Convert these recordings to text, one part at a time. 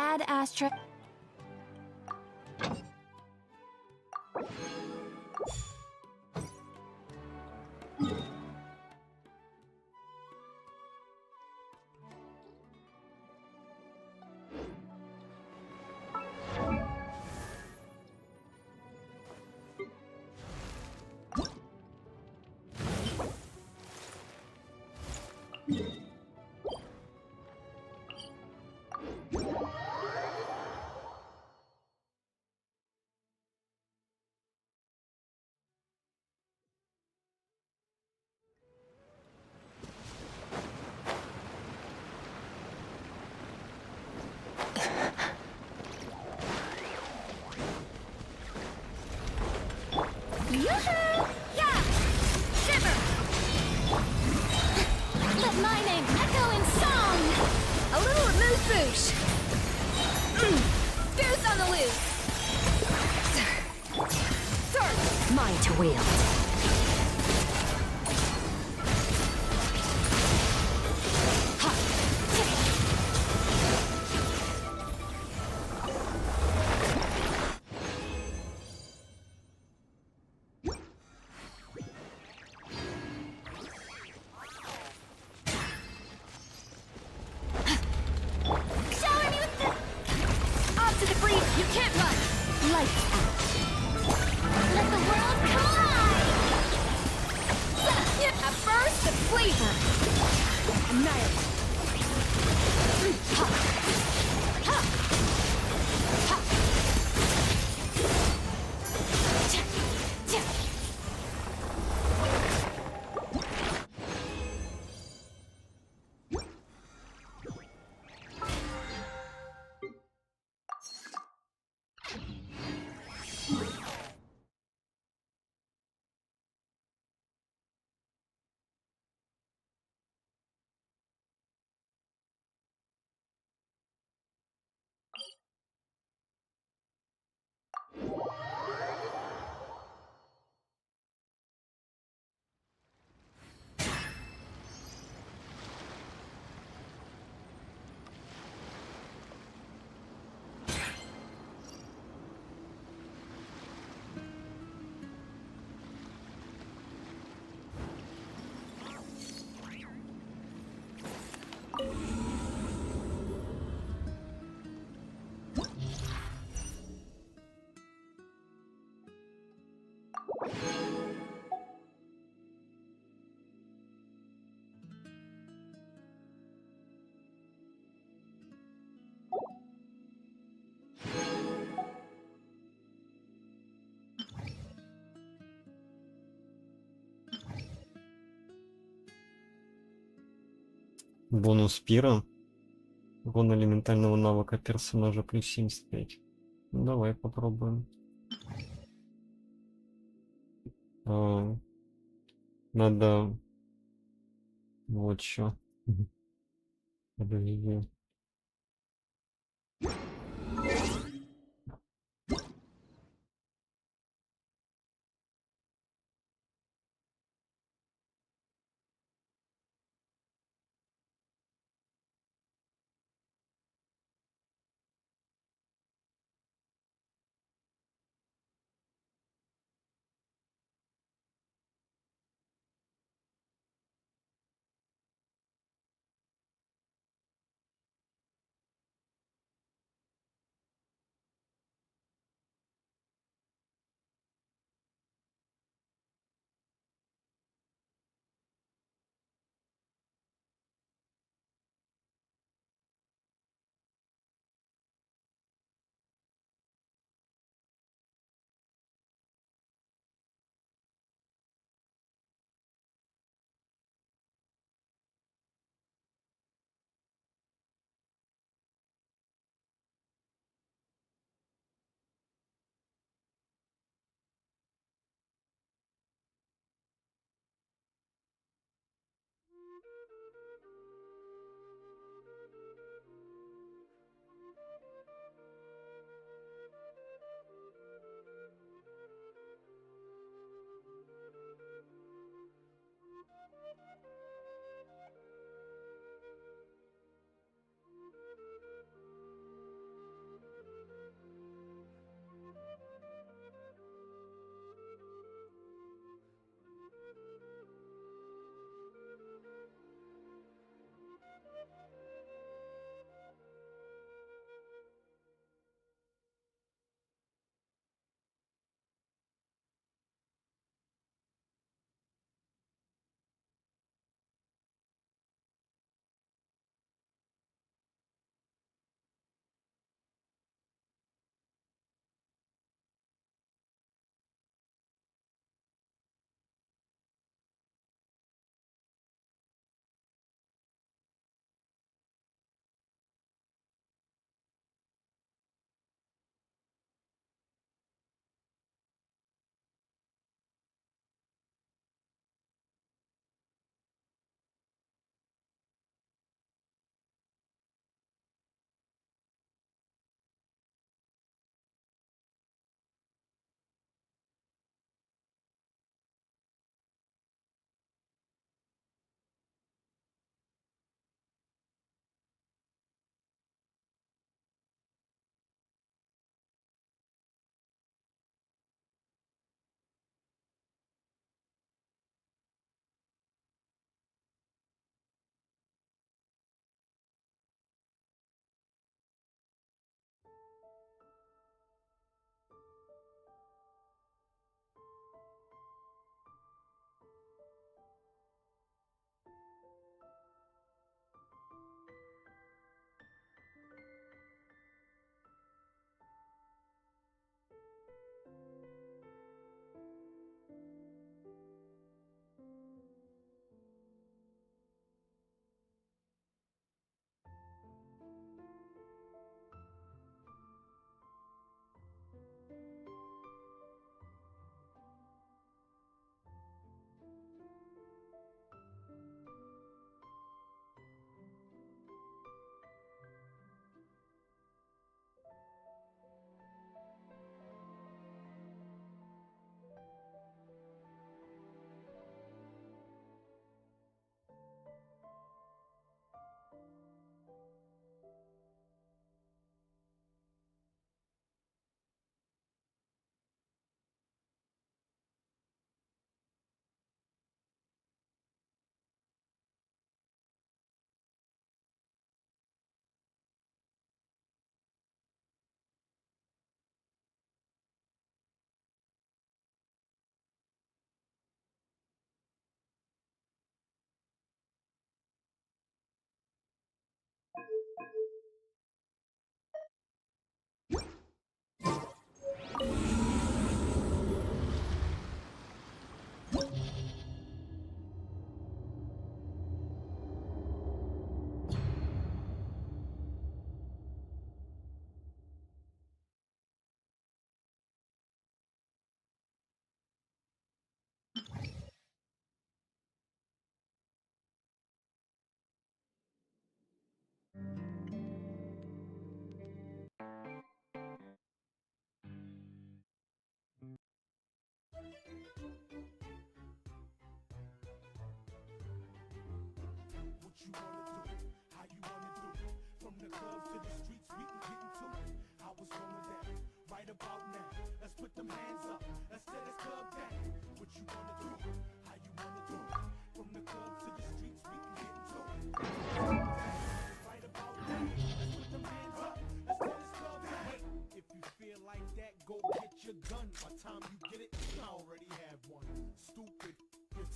Add asterisk. Yoo-hoo! Yeah! Shiver! Let my name echo in song! A little amuse-bouche! Goose on the loose! Sword! Mine to wield! Бонус пира. Урон элементального навыка персонажа плюс 75. Ну, давай попробуем. Надо вот что. Подожди.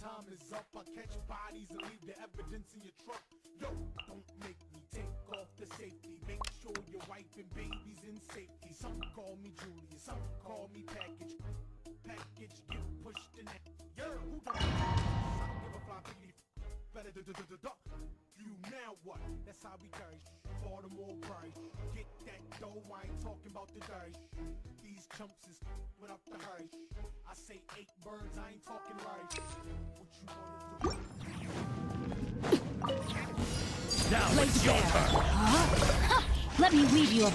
Time is up, I catch bodies and leave the evidence in your truck. Yo, don't make me take off the safety. Make sure your wife and baby's in safety. Some call me Julius, some call me Package. Package get pushed in that. Yo, who don't give a fly piggy? Better you now what? That's how we carry. Baltimore price. Get that dough, I ain't talking about the dice. These chumps is without the hurry. I say 8 birds, I ain't talking right. What you wanna do? Now it's your turn. Huh? Let me weave you a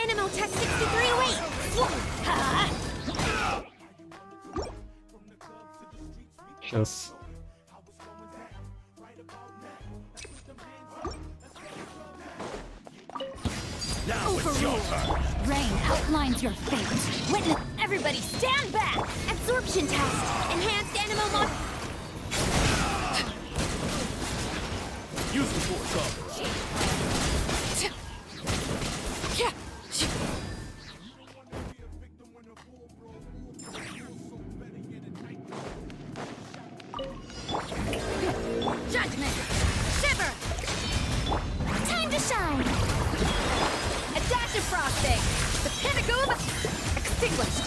Animal Tech 63, wait! Сейчас. Now it's your turn. Rain outlines your fate. Witness, everybody stand back! Absorption test! Enhanced animal mod... Use the force override. Judgment! Shiver! Time to shine! Adaptive frosting! The pinnacle of... extinguished!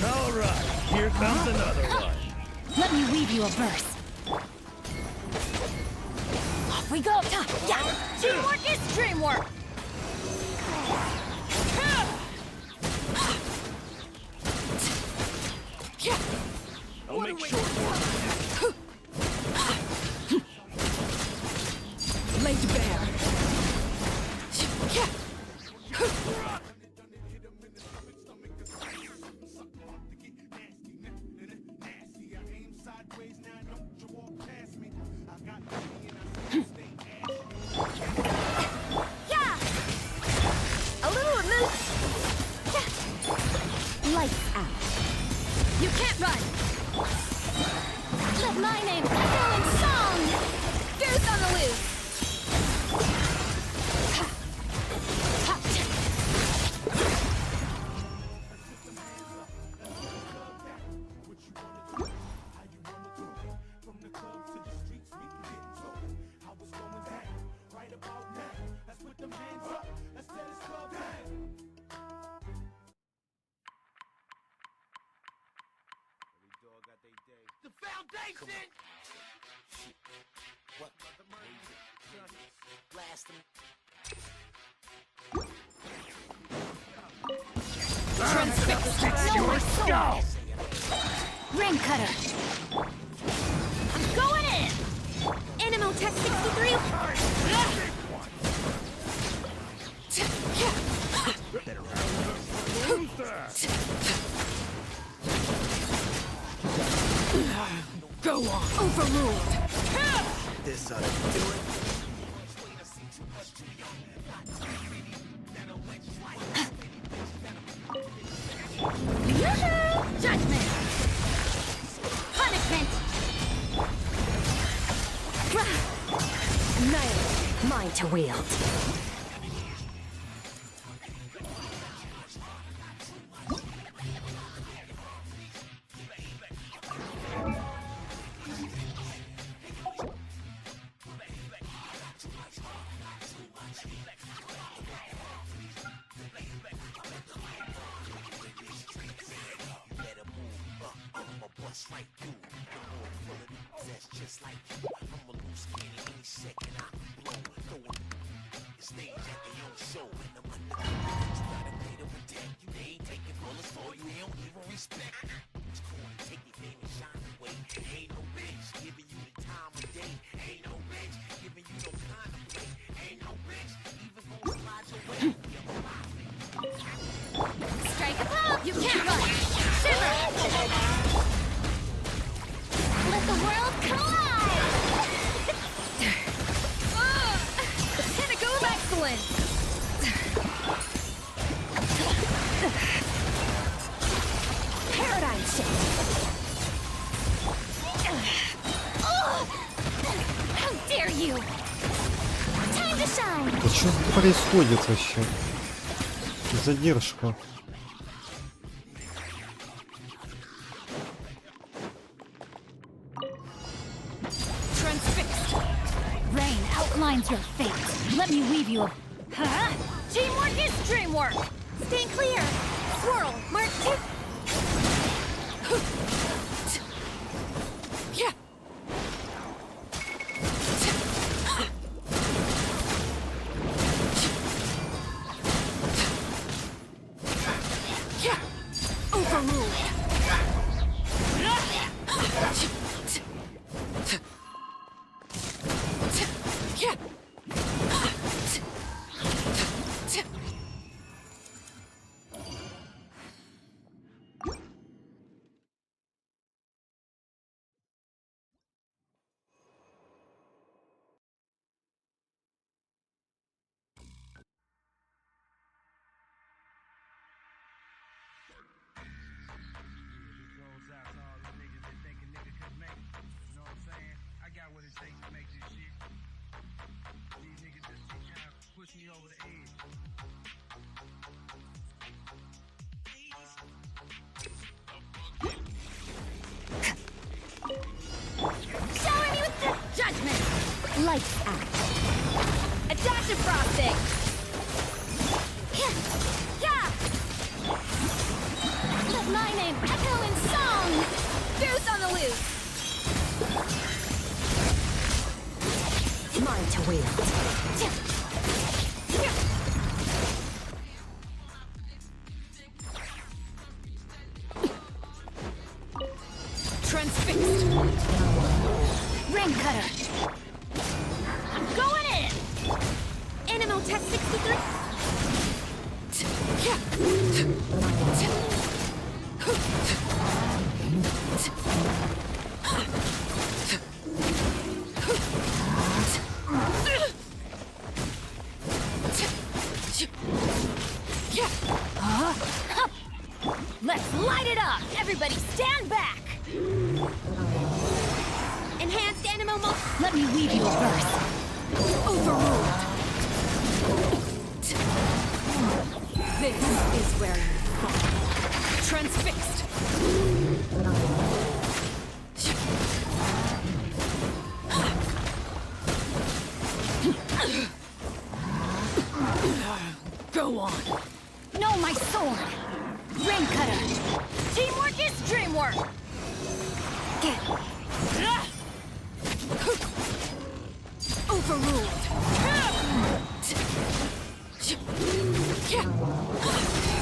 All right, here comes another one. Let me weave you a verse. Off we go! Yeah! Teamwork is dreamwork! I'll make short work. Laid bare. Yeah! A little remove. Lights out. You can't run. Let my name echo in song. Goose on the loose. The foundation! What? Blast them. Transfix your soul. Ring cutter. I'm going in. Animal Tech 63. Go on. Overruled. This ought to do it. Judgment. Punishment. Annihilate. Mine to wield. Ain't no bitch giving you the time of day. Что происходит вообще? Задержка. Transfixed. Rain outlines your fate. Let me weave you a... Huh? Teamwork is dreamwork. Stay clear. Swirl. Mark 2. Yeah. Yeah. Overruled. Yeah. Shower me with the judgment! Lights out. A dash of frosting! Yeah! Yeah! Let my name echo in song! Goose on the loose! Mine to wield. Transfixed. Ring cutter. I'm going in. Animal Tech 63. Let's light it up! Everybody stand back! Enhanced animal mo- Let me weave you a verse. Overruled. This is where you fall. Transfixed. Go on. No, my sword. Ring cutter. Teamwork is dreamwork. Get. Overruled.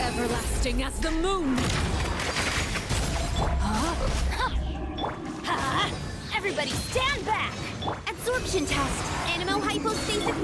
Everlasting as the moon. Everybody stand back. Absorption test. Animal hypostasis.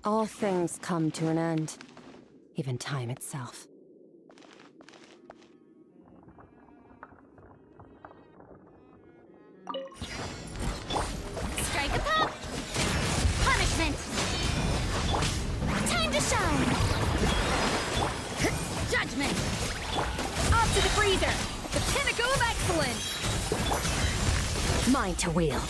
All things come to an end, even time itself. Strike a pop! Punishment! Time to shine! Judgment! Off to the freezer! The pinnacle of excellence! Mine to wield.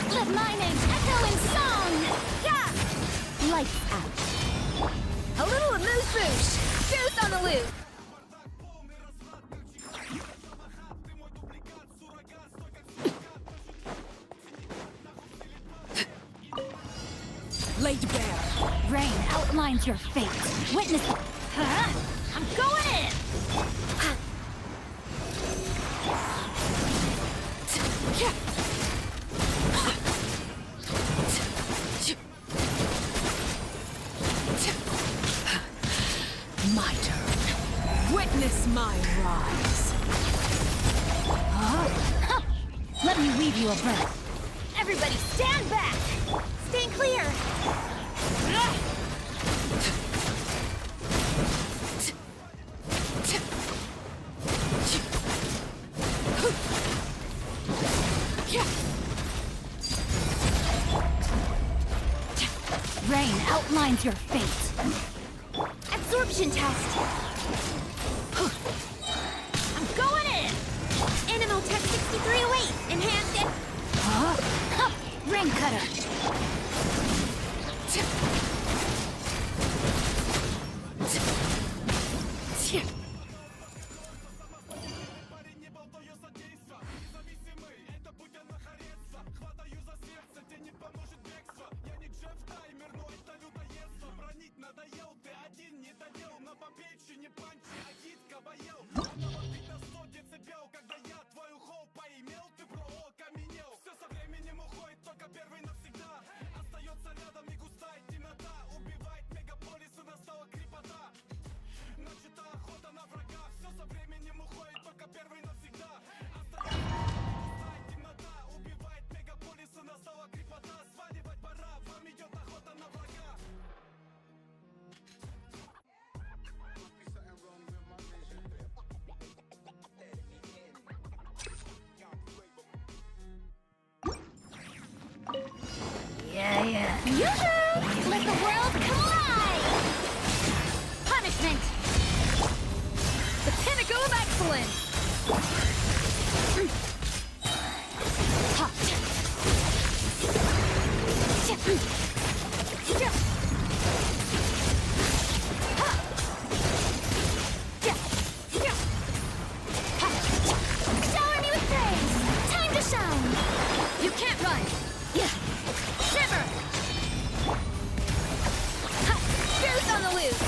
Let my name echo in song! Yeah! Lights out. A little amuse-bouche! Goose on the loose! Laid bare. Rain outlines your fate. Witness. Huh? I'm going in. My turn. Witness my rise. Let me weave you a birth. Everybody stand back! Stand clear! Rain outlines your fate. Absorption test. I'm going in! Animal Tech 6308, enhanced it. Ring cutter. Yeah. Yoo-hoo! Let the world collide! Punishment! The pinnacle of excellence! Shower me with praise! Time to shine! You can't run! Shiver! Goose on the loose!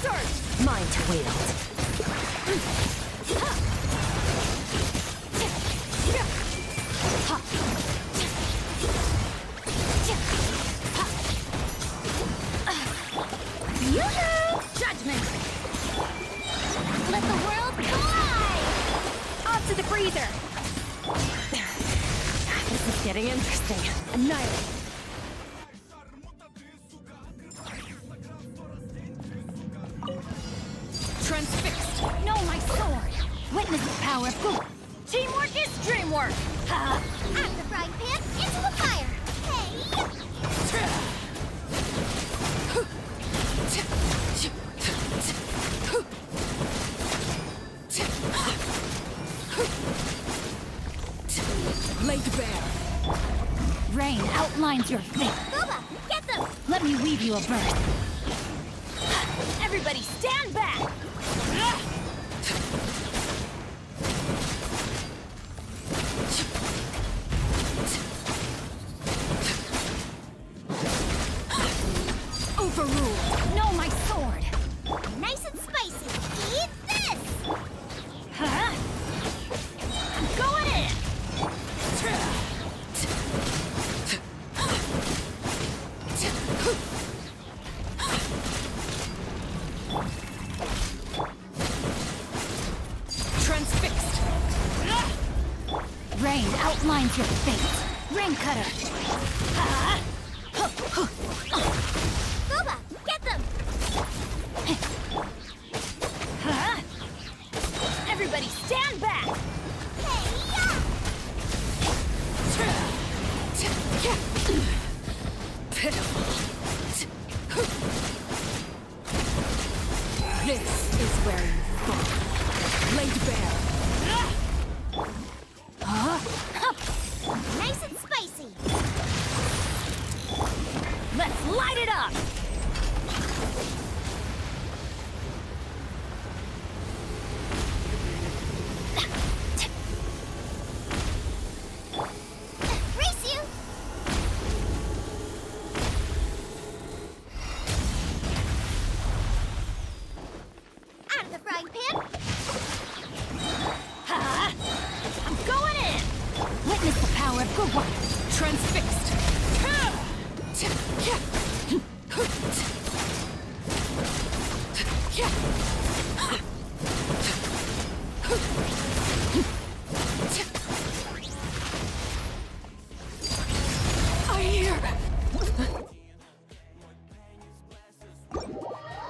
Sword! Mine to wield! Yoo-hoo! Judgment! Let the world collide! Off to the freezer! This is getting interesting. Annihilate! Transfixed! No, my sword! Witness the power of Goku! Teamwork is dreamwork! Ha! Out of the frying pan, into the fire! Hey! Laid bare. Rain outlines your fate. Booba, get them! Let me weave you a birth. Everybody stand back! Overruled. No, my sword. Nice and spicy. Eat this! Huh? I'm going in! Transfixed. Rain outlines your fate. Ring cutter. Booba, get them! Huh? Everybody stand back! Pitiful. This is where you fall. Laid bare. Nice and spicy. Let's light it up! power of Goku. Transfixed. I hear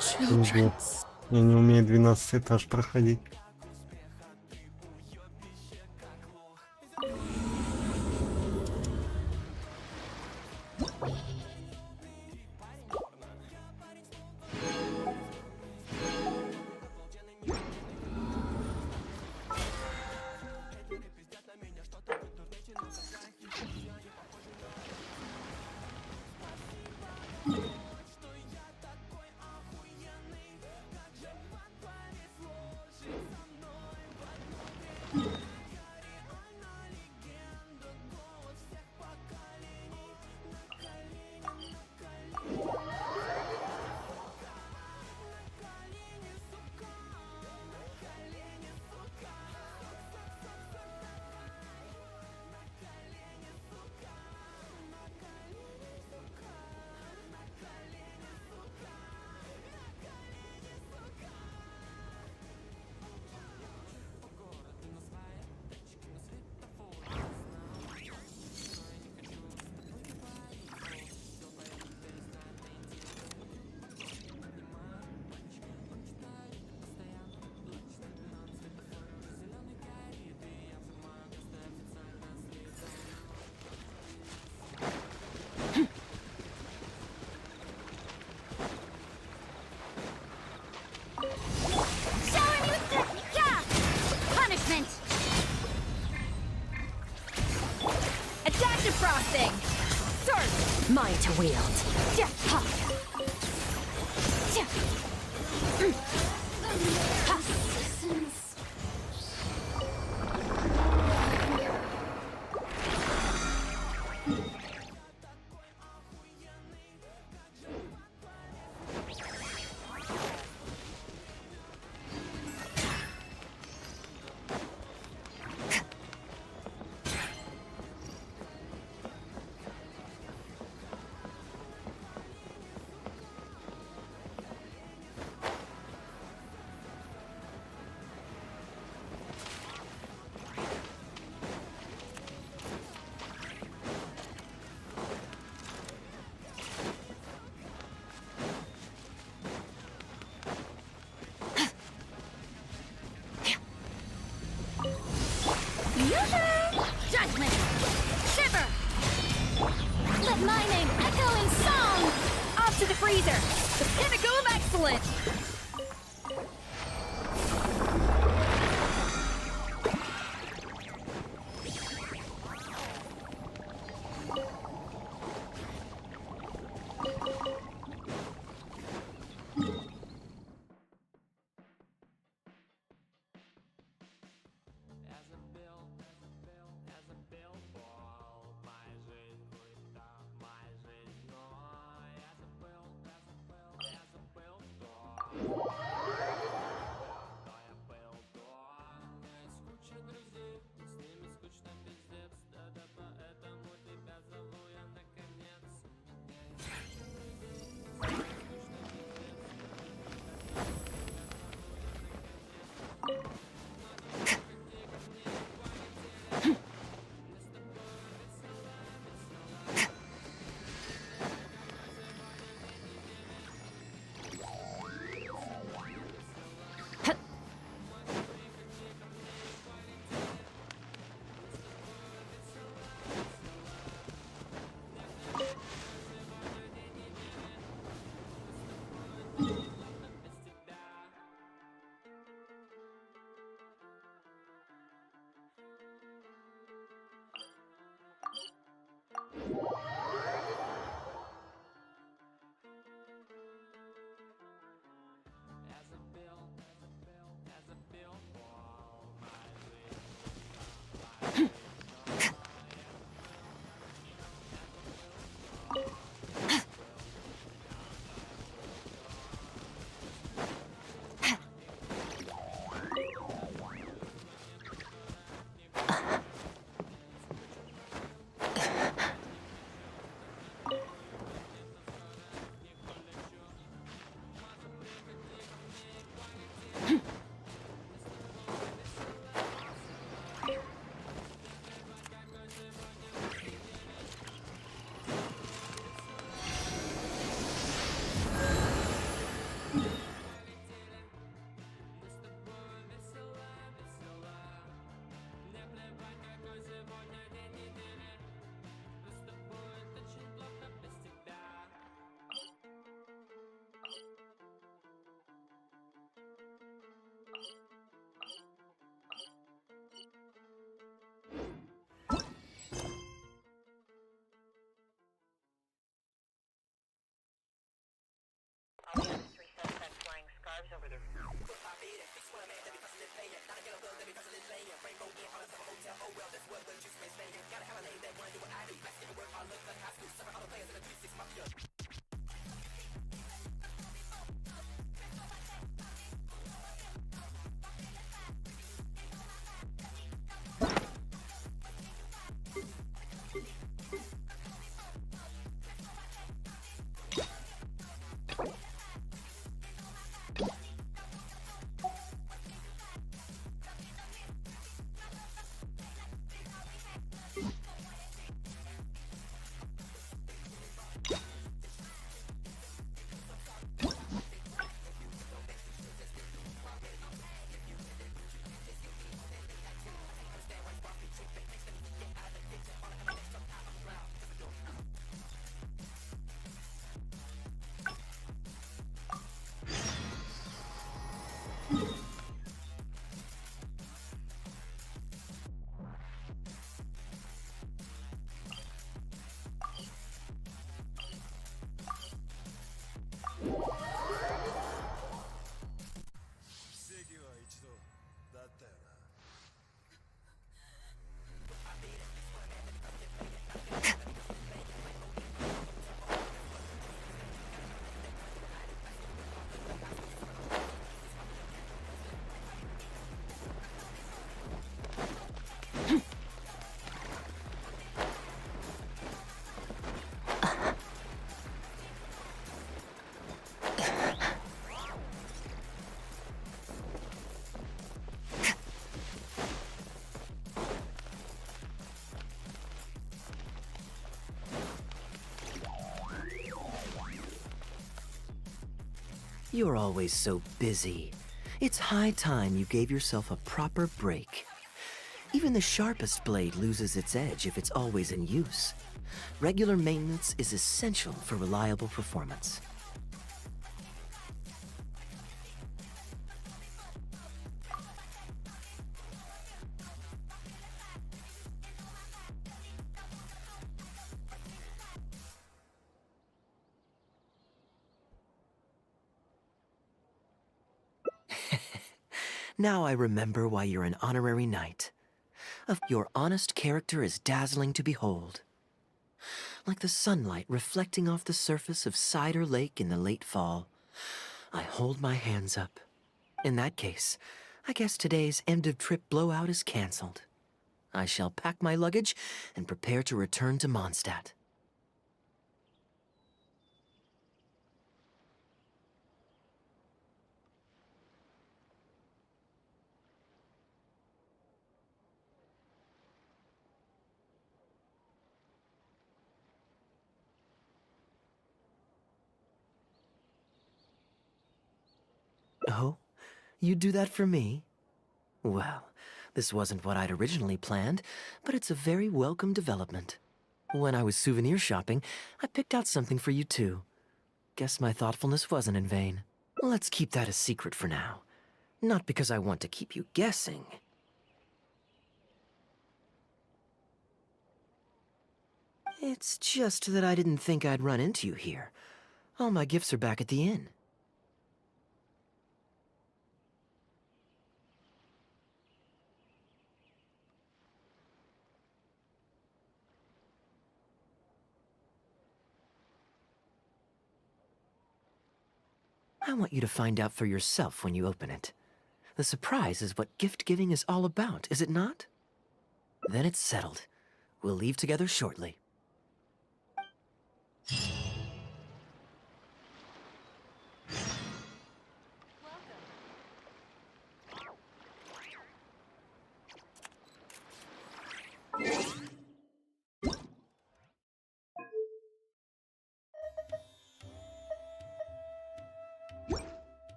children. Я не умею 12 этаж проходить. Punishment! Adaptive frosting! Surf! Mine to wield. Ja, ha. Ja. Ha. Judgment! Shiver! Let my name echo in song! Off to the freezer! The pinnacle of excellence! You're always so busy. It's high time you gave yourself a proper break. Even the sharpest blade loses its edge if it's always in use. Regular maintenance is essential for reliable performance. Now I remember why you're an honorary knight. Your honest character is dazzling to behold. Like the sunlight reflecting off the surface of Cider Lake in the late fall. I hold my hands up. In that case, I guess today's end-of-trip blowout is cancelled. I shall pack my luggage and prepare to return to Mondstadt. Oh? You'd do that for me? Well, this wasn't what I'd originally planned, but it's a very welcome development. When I was souvenir shopping, I picked out something for you too. Guess my thoughtfulness wasn't in vain. Let's keep that a secret for now. Not because I want to keep you guessing. It's just that I didn't think I'd run into you here. All my gifts are back at the inn. I want you to find out for yourself when you open it. The surprise is what gift-giving is all about, is it not? Then it's settled. We'll leave together shortly.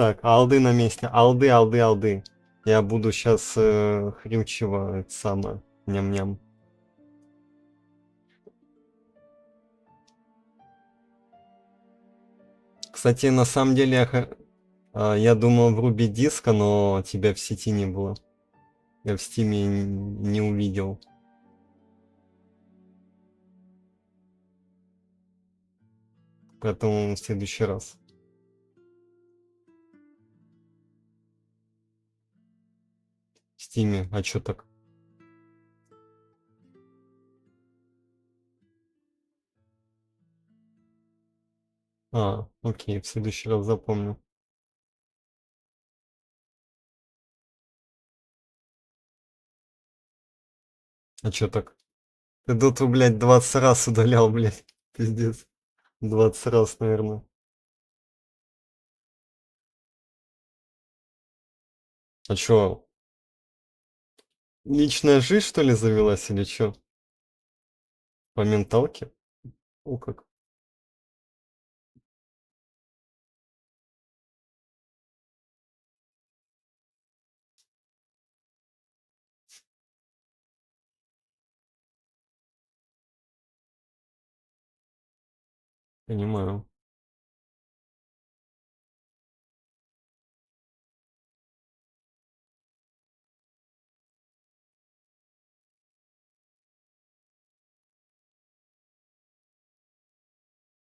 Так, алды на месте. Алды, алды, алды. Я буду сейчас хрючево, это самое, ням-ням. Кстати, на самом деле, я думал врубить диска, но тебя в сети не было. Я в стиме не увидел. Поэтому в следующий раз. В стиме, а чё так? А, окей, в следующий раз запомню. А чё так? Ты доту, блядь, 20 раз удалял, блядь. Пиздец. 20 раз, наверное. А чё? Личная жизнь, что ли, завелась или чё? По менталке? О, как. Понимаю.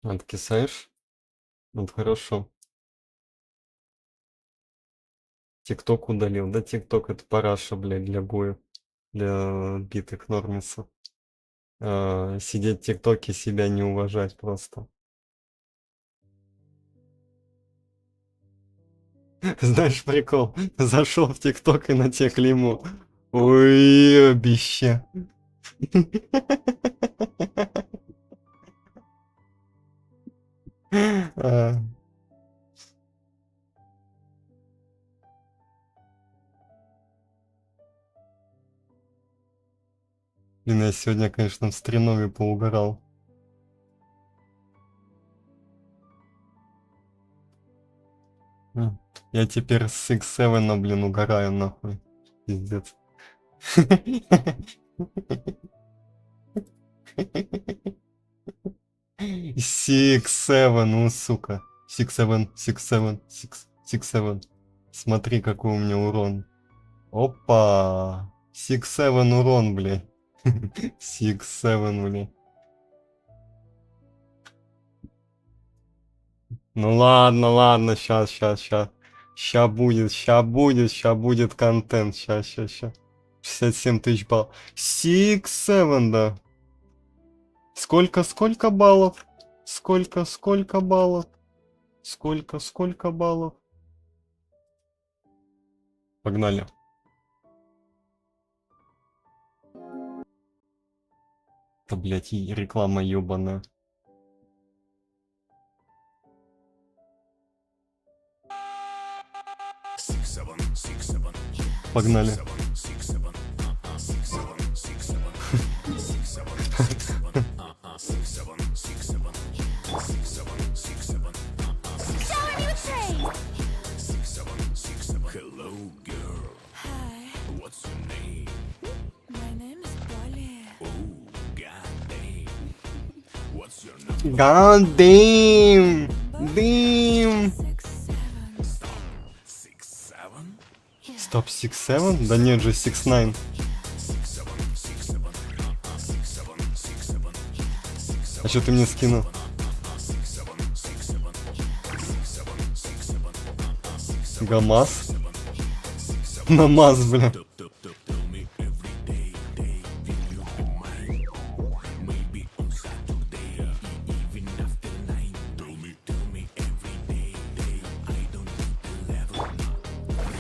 Откисаешь? Вот хорошо. ТикТок удалил. Да, ТикТок это параша, блядь, для боя. Для битых нормисов. Сидеть в ТикТоке, себя не уважать просто. Знаешь прикол? Зашел в ТикТок и на те клеймо. Ой, обеща. А. Блин, я сегодня, конечно, в стринове поугарал. Я теперь с X7, блин, угораю нахуй. Пиздец. Six-7, ну сука. 6-7, 6-7, 6-7. Смотри, какой у меня урон. Опа. 6-7 урон, блядь. 6-7, блядь. Ну ладно, ладно, сейчас. Ща будет контент. Ща. 67 тысяч баллов. 6-7, да. Сколько баллов? Сколько баллов? Сколько баллов? Погнали. Да, блять, и реклама ёбаная. Погнали. Shower me with praise. Hello, girl. Hi, What's your name? my name is Polly. Oh, goddamn. What's your number? God damn! Damn! 6-7. 6-7? Стоп, 6-7? Да нет же, 6-9. А что ты мне скинул? ГАМАЗ? НАМАЗ, бля.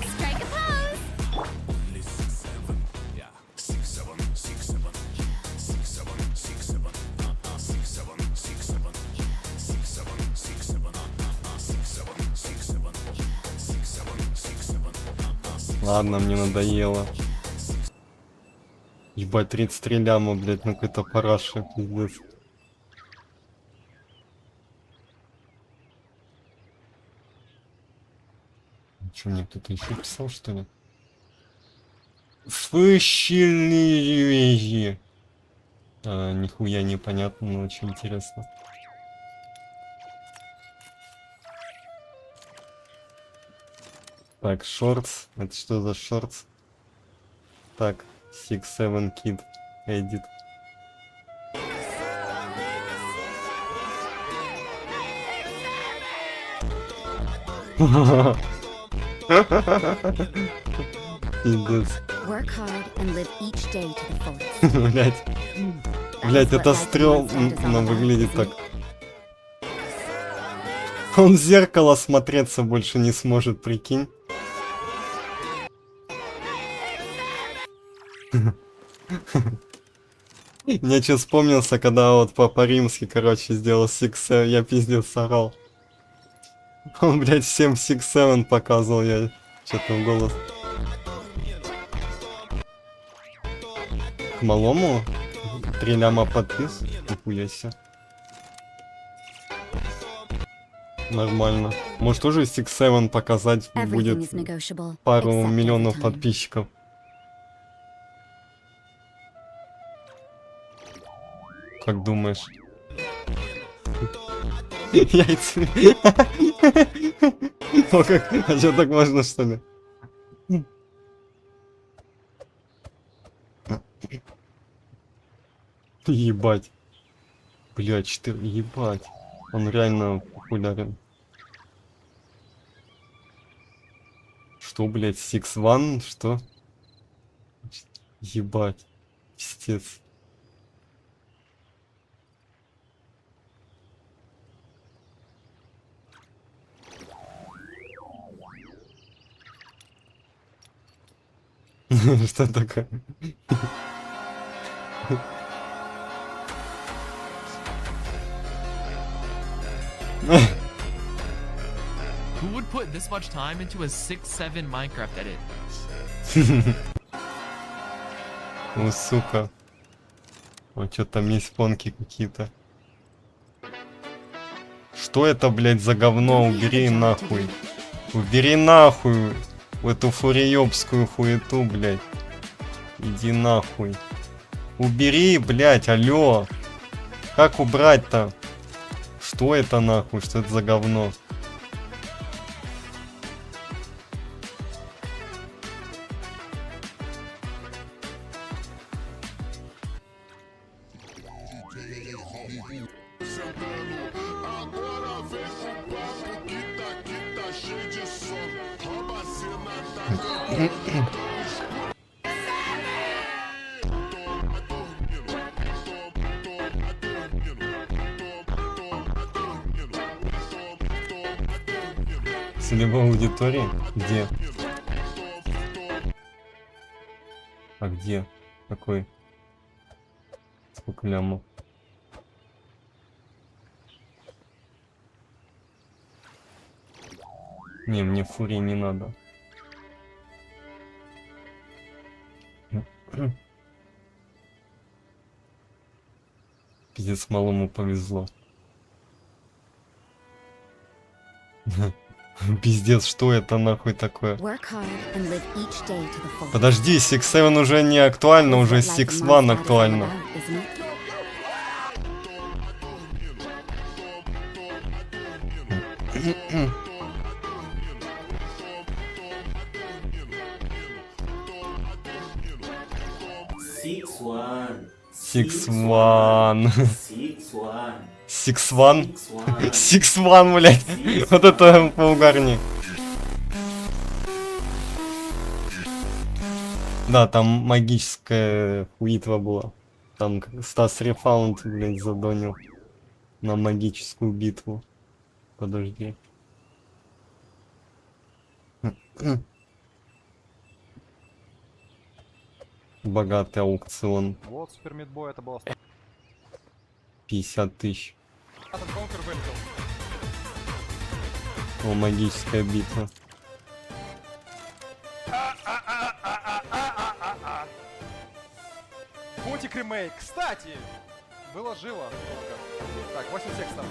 Strike a pose. Ладно, мне надоело. Ебать, 33 ляма, блядь, ну какой-то параша, пиздец. Что, мне кто-то еще писал, что ли? Слышали? Нихуя непонятно, но очень интересно. Так, шортс. Это что за шортс? Так, 6-7 Kid Edit. Пиздец. Work hard and live each day to the fullest. Блять. Блять, это стрёмно выглядит так. Он в зеркало смотреться больше не сможет, прикинь. Мне что вспомнился, когда вот Папа Римский, короче, сделал 6-7, я пиздец орал. Он, блядь, всем 6-7 показывал, я что-то в голос. К малому? 3 ляма подпис? Нихуя себе. Нормально. Может тоже 6-7 показать, будет пару миллионов подписчиков. Как думаешь? Яйца. О, как? А что, так можно, что ли? Ебать. Блядь, 4... Ебать. Он реально популярен. Что, блядь, 6-1? Что? Ебать. Пиздец. Что такое? Who would put this much time into a 6-7 Minecraft edit? О, сука. Вот что там есть понки какие-то. Что это, блядь, за говно? Убери нахуй. Убери нахуй. В эту фуриёбскую хуету, блядь. Иди нахуй. Убери, блядь, алло. Как убрать-то? Что это нахуй? Что это за говно? Целевой аудитории? Где? А где? Какой? Сколько лямов? Не, мне фурии не надо. Пиздец, малому повезло. Пиздец, что это нахуй такое? Подожди, 6-7 уже не актуально, уже 6-1 актуально. Six-1, блядь. Вот это поугарни. Да, там магическая хуитва была. Там Стас Рефаунд, блядь, задонил на магическую битву. Подожди. Богатый аукцион. Вот Супер Мидбой, это было 50 тысяч. О, магическая битва. Котик ремейк. Кстати, было живо. Так, 8 текстов.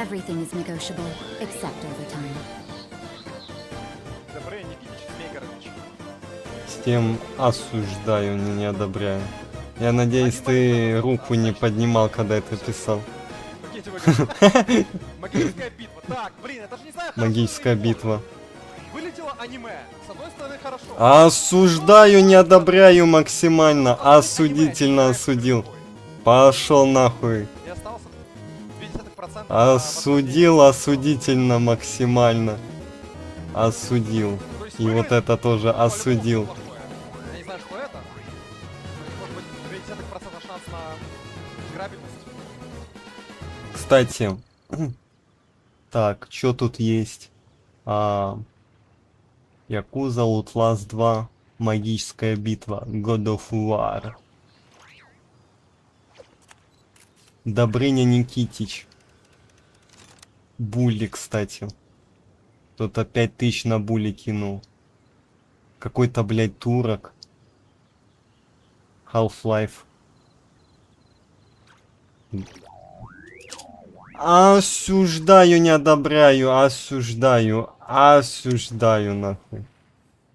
Everything is negotiable, except overtime. Добрый, Никитич Змейгорович. С тем осуждаю, не одобряю. Я надеюсь, ты руку не поднимал, когда это писал. Пакете выиграл. Магическая битва. Так, блин, это же не знаю. Магическая битва. Вылетело аниме. С одной стороны, хорошо. Осуждаю, не одобряю максимально. Осудительно осудил. Пошел нахуй. И остался 0,2%. Осудил осудительно максимально. Осудил. И вот это тоже осудил. Я не знаю, что это. Может быть, 0,2% шанс на играбельность. Кстати. Так, что тут есть? Якуза Outlast 2. Магическая битва. God of War. Добрыня Никитич. Були, кстати. Кто-то 5000 на були кинул. Какой-то, блядь, турок. Half-Life. Осуждаю, не одобряю, осуждаю, осуждаю, нахуй.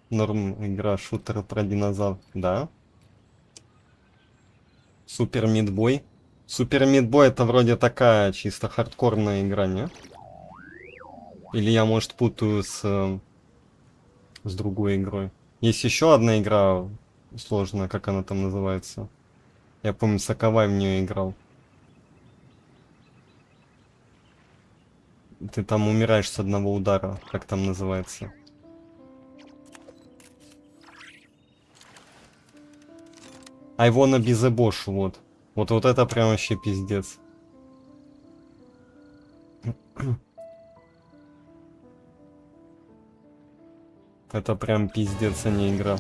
Норм игра, шутер про динозавр, да? Супер Мидбой. Супер Мидбой это вроде такая чисто хардкорная игра, не? Или я, может, путаю с другой игрой. Есть еще одна игра сложная, как она там называется. Я помню, Соковай в нее играл. Ты там умираешь с одного удара, как там называется. I wanna be the Bosch, вот. Вот это прям вообще пиздец. Это прям пиздец, а не игра.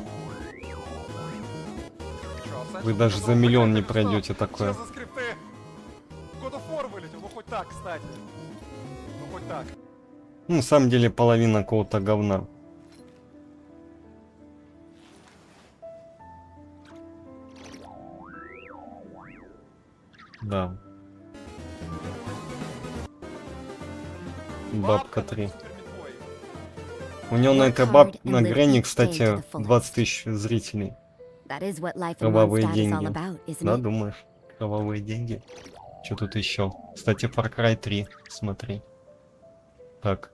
Вы даже за миллион не пройдете такое. Что за скрипты? God of War вылетел, ну хоть так, кстати. Ну хоть так. Ну, на самом деле, половина какого-то говна. Да. Бабка 3. У него на этой на Грэнни, кстати, 20 тысяч зрителей. Кровавые деньги. Да, думаешь? Кровавые деньги. Что тут еще? Кстати, Far Cry 3. Смотри. Так.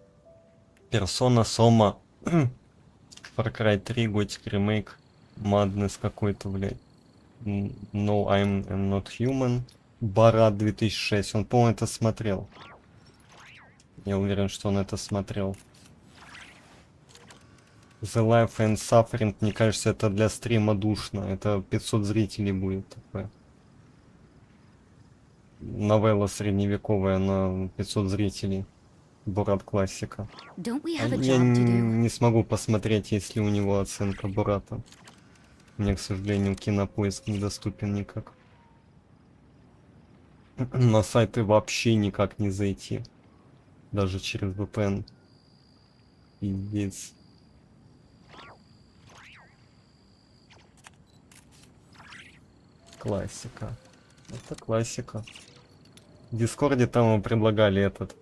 Persona Soma. Far Cry 3, Gothic Remake. Madness какой-то, блядь. No, I'm not human. Барат 2006. Он, по-моему, это смотрел. Я уверен, что он это смотрел. The Life and Suffering, мне кажется, это для стрима душно. Это 500 зрителей будет такое. Новелла средневековая на 500 зрителей. Бурат классика. Я не смогу посмотреть, если у него оценка Бурата. Мне, к сожалению, Кинопоиск недоступен никак. На сайты вообще никак не зайти. Даже через VPN. Пиздец. Классика. Это классика. В Дискорде там мы предлагали этот.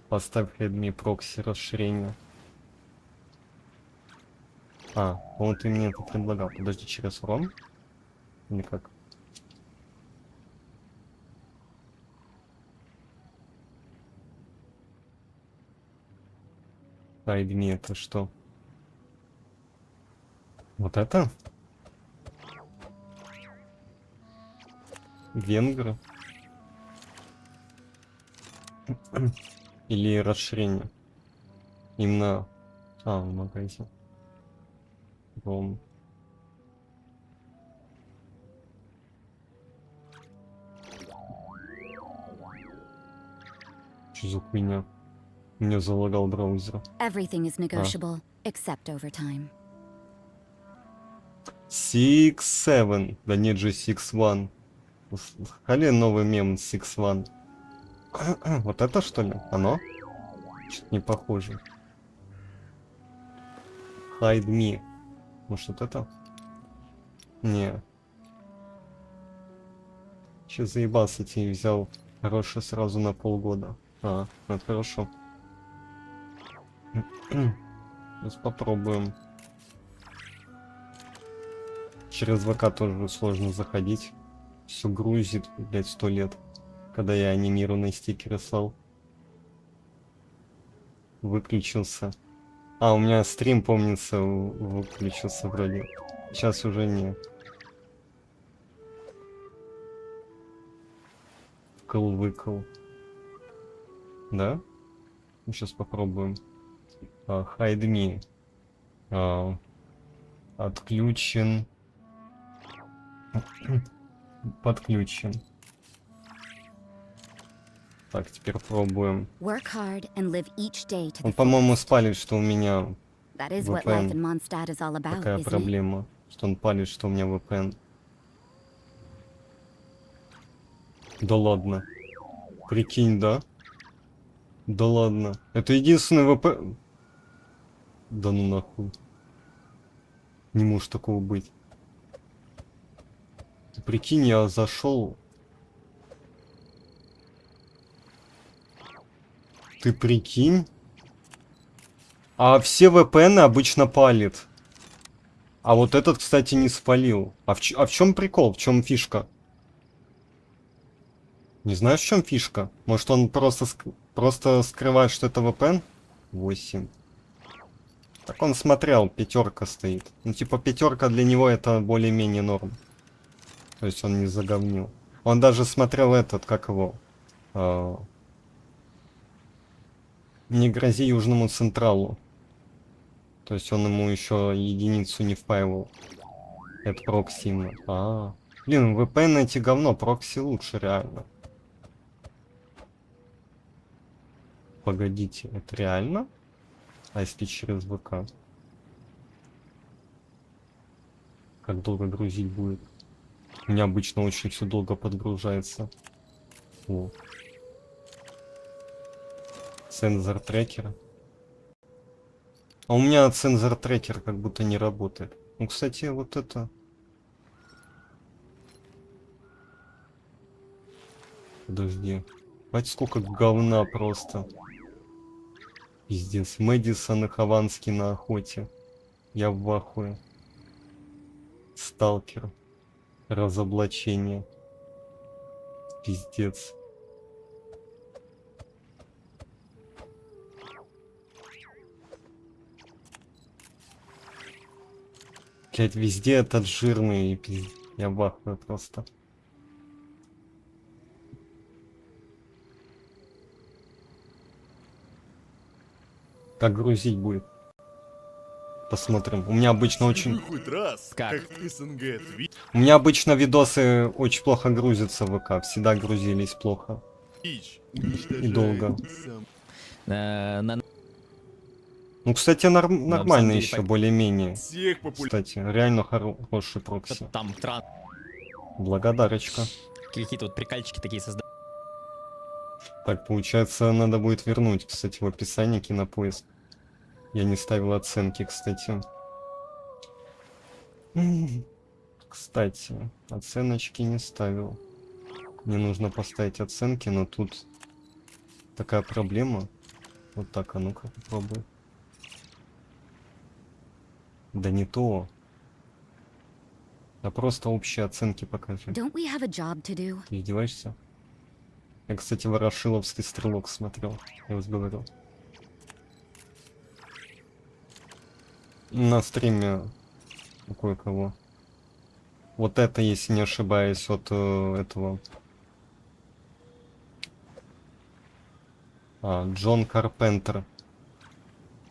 Поставь Redmi прокси расширение. По-моему, ты мне это предлагал. Подожди, через ROM? Или как? Redmi это что? Вот это? Венгры? Или расширение? Именно... в магазине. Ром. Что за хуйня? Мне залагал браузер. Everything is negotiable, except overtime. 6-7. Да нет же 6-1. Хали новый мем 6-1. Вот это что ли? Оно? Что-то не похоже. Hide me. Может вот это? Не. Че заебался тебе взял хороший сразу на полгода. А, ну это хорошо. Сейчас попробуем. Через ВК тоже сложно заходить. Все грузит, блять, 100 лет. Когда я анимированные стикеры слал. Выключился. А, у меня стрим, помнится, выключился вроде. Сейчас уже не. Выкл. Да? Сейчас попробуем. Hide me. Отключен. Подключен. Так, теперь пробуем. Work hard and live each day to Он, the по-моему, fullest. спалит, что у меня That is what life in VPN. Mondstadt is all about, Такая isn't it? проблема. Что он палит, что у меня VPN. Да ладно. Прикинь, да? Да ладно. Это единственный VPN. Да ну нахуй. Не может такого быть. Ты прикинь, я зашел. Ты прикинь? А все VPN обычно палит. А вот этот, кстати, не спалил. А в чем прикол? В чем фишка? Не знаю, в чем фишка. Может, он просто скрывает, что это VPN? 8. Так он смотрел, 5 стоит. Ну, типа, 5 для него это более-менее норм. То есть он не заговнил. Он даже смотрел этот, как его... Не грози Южному Централу. То есть он ему еще единицу не впаивал. Это прокси. Блин, VPN эти говно, прокси лучше реально. Погодите, это реально? А если через ВК? Как долго грузить будет? У меня обычно очень все долго подгружается. О. Сенсор трекера. А у меня сенсор трекер как будто не работает. Ну, кстати, вот это. Подожди. Бать, сколько говна просто. Пиздец. Мэдисон и Хованский на охоте. Я в ахуе. Сталкер. Разоблачение. Пиздец. Блять, везде этот жирный, пиздец. Я в ахуе просто. Как грузить будет? Посмотрим. У меня обычно очень... Хоть раз, Как? как СНГ. У меня обычно видосы очень плохо грузятся в ВК. Всегда грузились плохо. Твич И долго. сам Ну, кстати, нормально деле, еще, так- более-менее. всех популярных. Кстати, реально хороший прокси. Там Благодарочка. какие-то вот прикольчики такие создать. Так, получается, надо будет вернуть, кстати, в описании кинопоиск. Я не ставил оценки, кстати. Кстати, оценочки не ставил. Мне нужно поставить оценки, но тут такая проблема. Вот так, а ну-ка попробуй. Да не то. А просто общие оценки покажи. Don't we have a job to do? Ты издеваешься? Я, кстати, Ворошиловский стрелок смотрел. Я вас говорил. На стриме у кое-кого. Вот это, если не ошибаюсь, от этого. Джон Карпентер.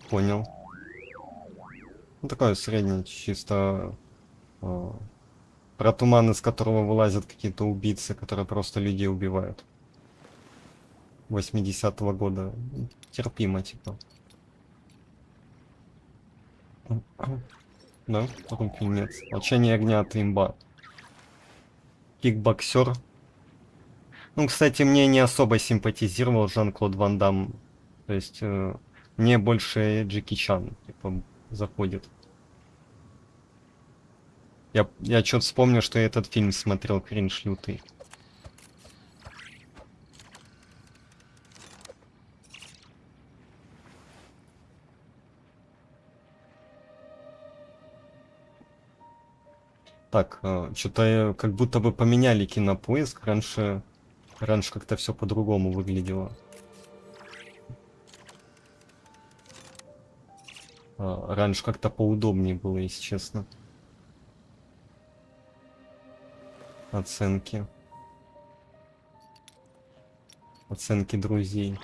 Понял. Ну, такое среднее, чисто про туман, из которого вылазят какие-то убийцы, которые просто людей убивают. 80-го года. Терпимо, типа. Да, руки нет. Молчание огня от имба. Кикбоксер. Ну, кстати, мне не особо симпатизировал Жан-Клод Ван Дамм. То есть, мне больше Джеки Чан, типа, заходит. Я что-то вспомнил, что я этот фильм смотрел, кринж лютый. Так, что-то как будто бы поменяли кинопоиск. Раньше как-то все по-другому выглядело. Раньше как-то поудобнее было, если честно. Оценки. Оценки друзей.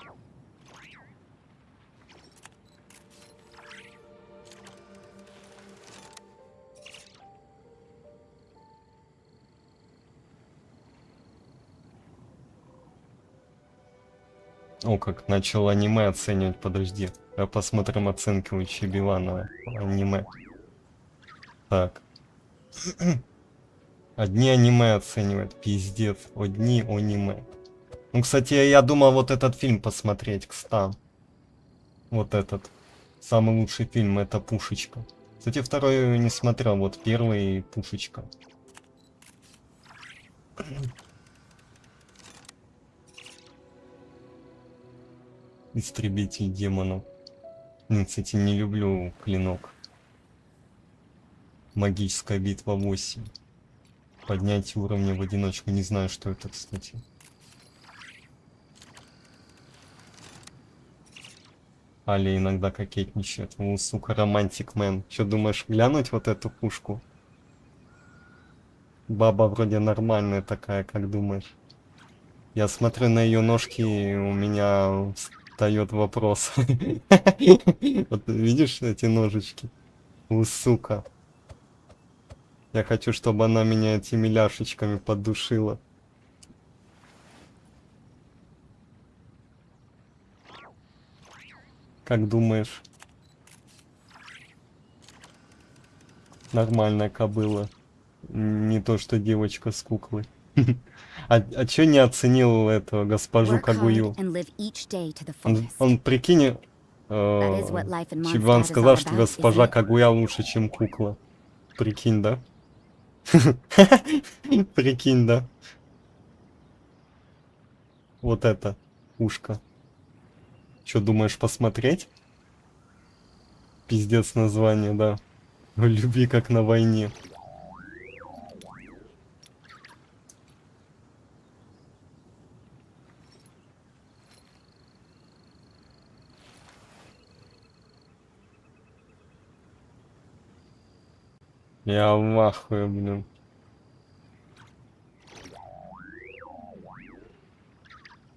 О, как начал аниме оценивать, подожди. Посмотрим оценки у Чибивана аниме. Так. Одни аниме оценивают, пиздец. Одни аниме. Ну, кстати, я думал вот этот фильм посмотреть, кстати. Вот этот. Самый лучший фильм, это Пушечка. Кстати, второй не смотрел, вот первый Пушечка. Истребитель демонов. Кстати, не люблю клинок. Магическая битва 8. Поднять уровни в одиночку. Не знаю, что это, кстати. Аля иногда кокетничает. Ну, сука, романтик мэн. Что думаешь, глянуть вот эту пушку? Баба вроде нормальная такая, как думаешь? Я смотрю на ее ножки, и у меня встает вопрос. Вот видишь эти ножички? Сука. Я хочу, чтобы она меня этими ляшечками поддушила. Как думаешь? Нормальная кобыла. Не то, что девочка с куклы. А чё не оценил этого госпожу Кагую? Он прикинь, Чибан сказал, что госпожа Кагуя лучше, чем кукла. Прикинь, да? Прикинь, да? Вот это ушко. Чё, думаешь, посмотреть? Пиздец название, да. Люби как на войне. Я в ахуе, блин.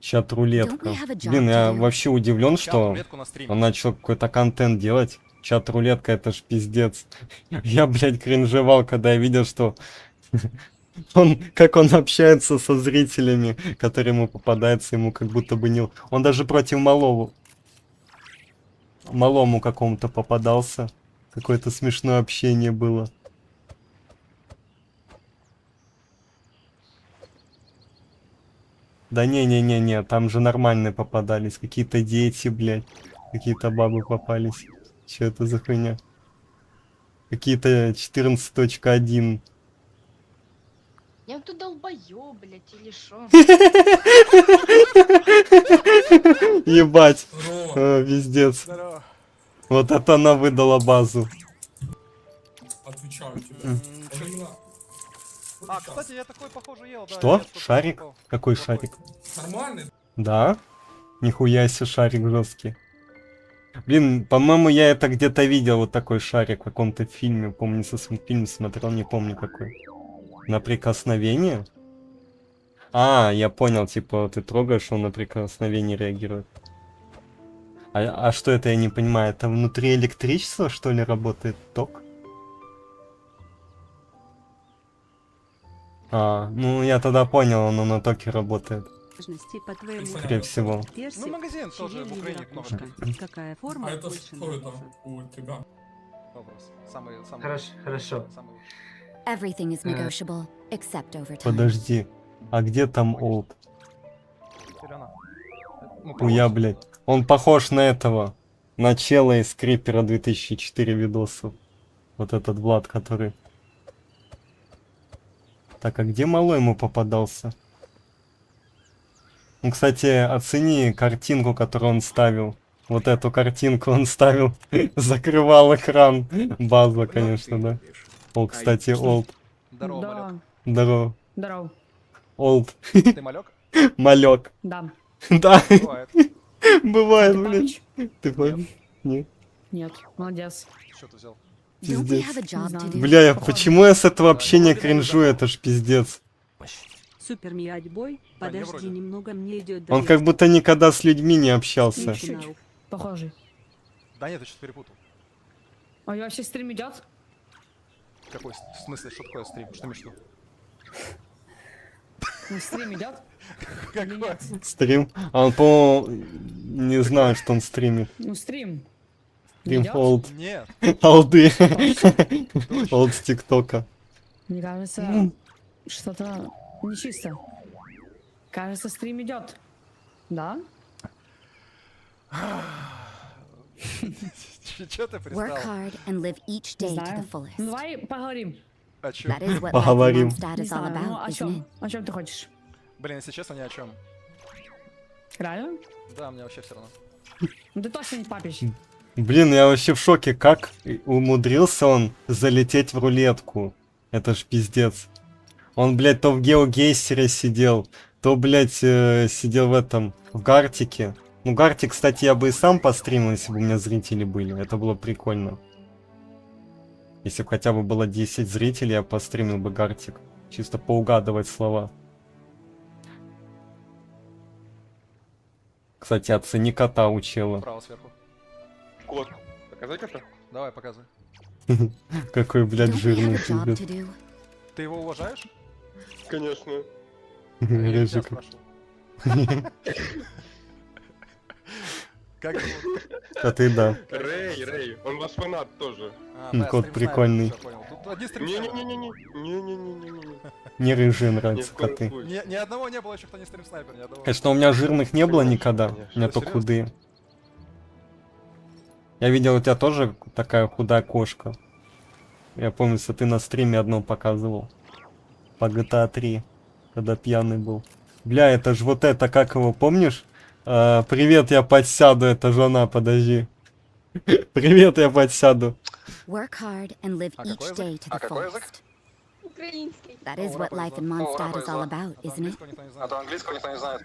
Чат-рулетка. Блин, я вообще удивлен, что он начал какой-то контент делать. Чат-рулетка, это ж пиздец. Я, блядь, кринжевал, когда я видел, что как он общается со зрителями, которые ему попадаются, ему как будто бы не... Он даже против малому какому-то попадался. Какое-то смешное общение было. Да не, там же нормальные попадались. Какие-то дети, блядь. Какие-то бабы попались. Че это за хуйня? Какие-то 14.1. Я тут долбоёб, блядь, или шо? Ебать. Пиздец. Вот это она выдала базу. Отвечаю тебе. А, кстати, я такой, похоже, ел, да. Что? Шарик? Какой шарик? Нормальный? Да? Нихуя себе шарик жесткий. Блин, по-моему, я это где-то видел, вот такой шарик в каком-то фильме. Помню, фильм смотрел, не помню какой. На прикосновение? А, я понял, типа, ты трогаешь, он на прикосновение реагирует. А что это, я не понимаю, это внутри электричества, что ли, работает ток? А, ну я тогда понял, оно на токе работает. Скорее всего. Ну, магазин тоже в Украине много. Какая форма? А это что это у тебя? Вопрос. Самый Хорошо. самый лучший. Everything is negotiable, except over time. Подожди, а где там Олд? Теперь она. Ну, Уя, блядь. Он похож на этого. На чела из Крипера 2004 видосов. Вот этот Влад, который... Так, а где малой ему попадался? Ну, кстати, оцени картинку, которую он ставил. Вот эту картинку он ставил. Закрывал экран. База, конечно, да. О, кстати, Олд. Здорово, малек. Здорово. Здорово. Олд. Ты малек? Малек. Да. Да. Бывает. Бывает, Ты блядь. папич? Ты папич? Нет. Нет, молодец. Что ты взял? Пиздец. знаю. Бля, Похоже. почему я с этого общения кринжу? Это ж пиздец. Супер бой. Да не Подожди вроде. немного, мне идет Он как будто никогда с людьми не общался. Чуть-чуть. Похожий. Да нет, ты что-то перепутал. А я вообще стрим идет? Какой в смысле, что такое стрим? Что имеешь в виду? Ну, стрим идет? Какой? Стрим. А он, по-моему, не знает, что он стримит. Ну, стрим. Стрим Идёт? олд. Нет. Олды. Олд с ТикТока. Мне кажется, что-то нечисто. Кажется, стрим идет. Да? Че ты Work пристал? hard and live each Не day to знаю. the fullest. Ну, давай поговорим. О чем? That is what life in Поговорим. Mondstadt Не is all знаю, ну about, о isn't чем? it? О чем ты хочешь? Блин, если честно, ни о чем. Реально? Да, мне вообще все равно. Ну ты точно не папич. Блин, я вообще в шоке, как умудрился он залететь в рулетку. Это ж пиздец. Он, блядь, то в геогейсере сидел, то, блядь, сидел в этом, в Гартике. Ну, Гартик, кстати, я бы и сам постримил, если бы у меня зрители были. Это было прикольно. Если бы хотя бы было 10 зрителей, я постримил бы Гартик. Чисто поугадывать слова. Кстати, оцени кота у чела. Право сверху. Кот. Показать это? Давай, показывай. Какой, блядь, Don't we have жирный a job пиздец. to do? Ты его уважаешь? Конечно. Я тебя Рыжик. спрашивал. Как зовут? А ты да. Рэй, он ваш фанат тоже. А, Кот да, стрим прикольный. снайпер, всё, понял. Тут один стрим снайпер. Не-не-не-не-не. Мне рыжие Ни нравятся в коем коты. случае. Ни одного не было еще, кто не стрим снайпер, ни одного. Конечно, у меня жирных не было Конечно, никогда. конечно. У меня Да, только серьезно? худые. Я видел, у тебя тоже такая худая кошка. Я помню, что ты на стриме одно показывал. По GTA 3, когда пьяный был. Бля, это ж вот это, как его, помнишь? Привет, я подсяду, это жена, подожди. Привет, я подсяду. Work hard and live А each какой язык? day to the какой язык? fullest. Украинский. That is О, what ура, life in повезло. Mondstadt is all повезло. about, А то isn't it? английского никто не А знает. то английского никто не знает.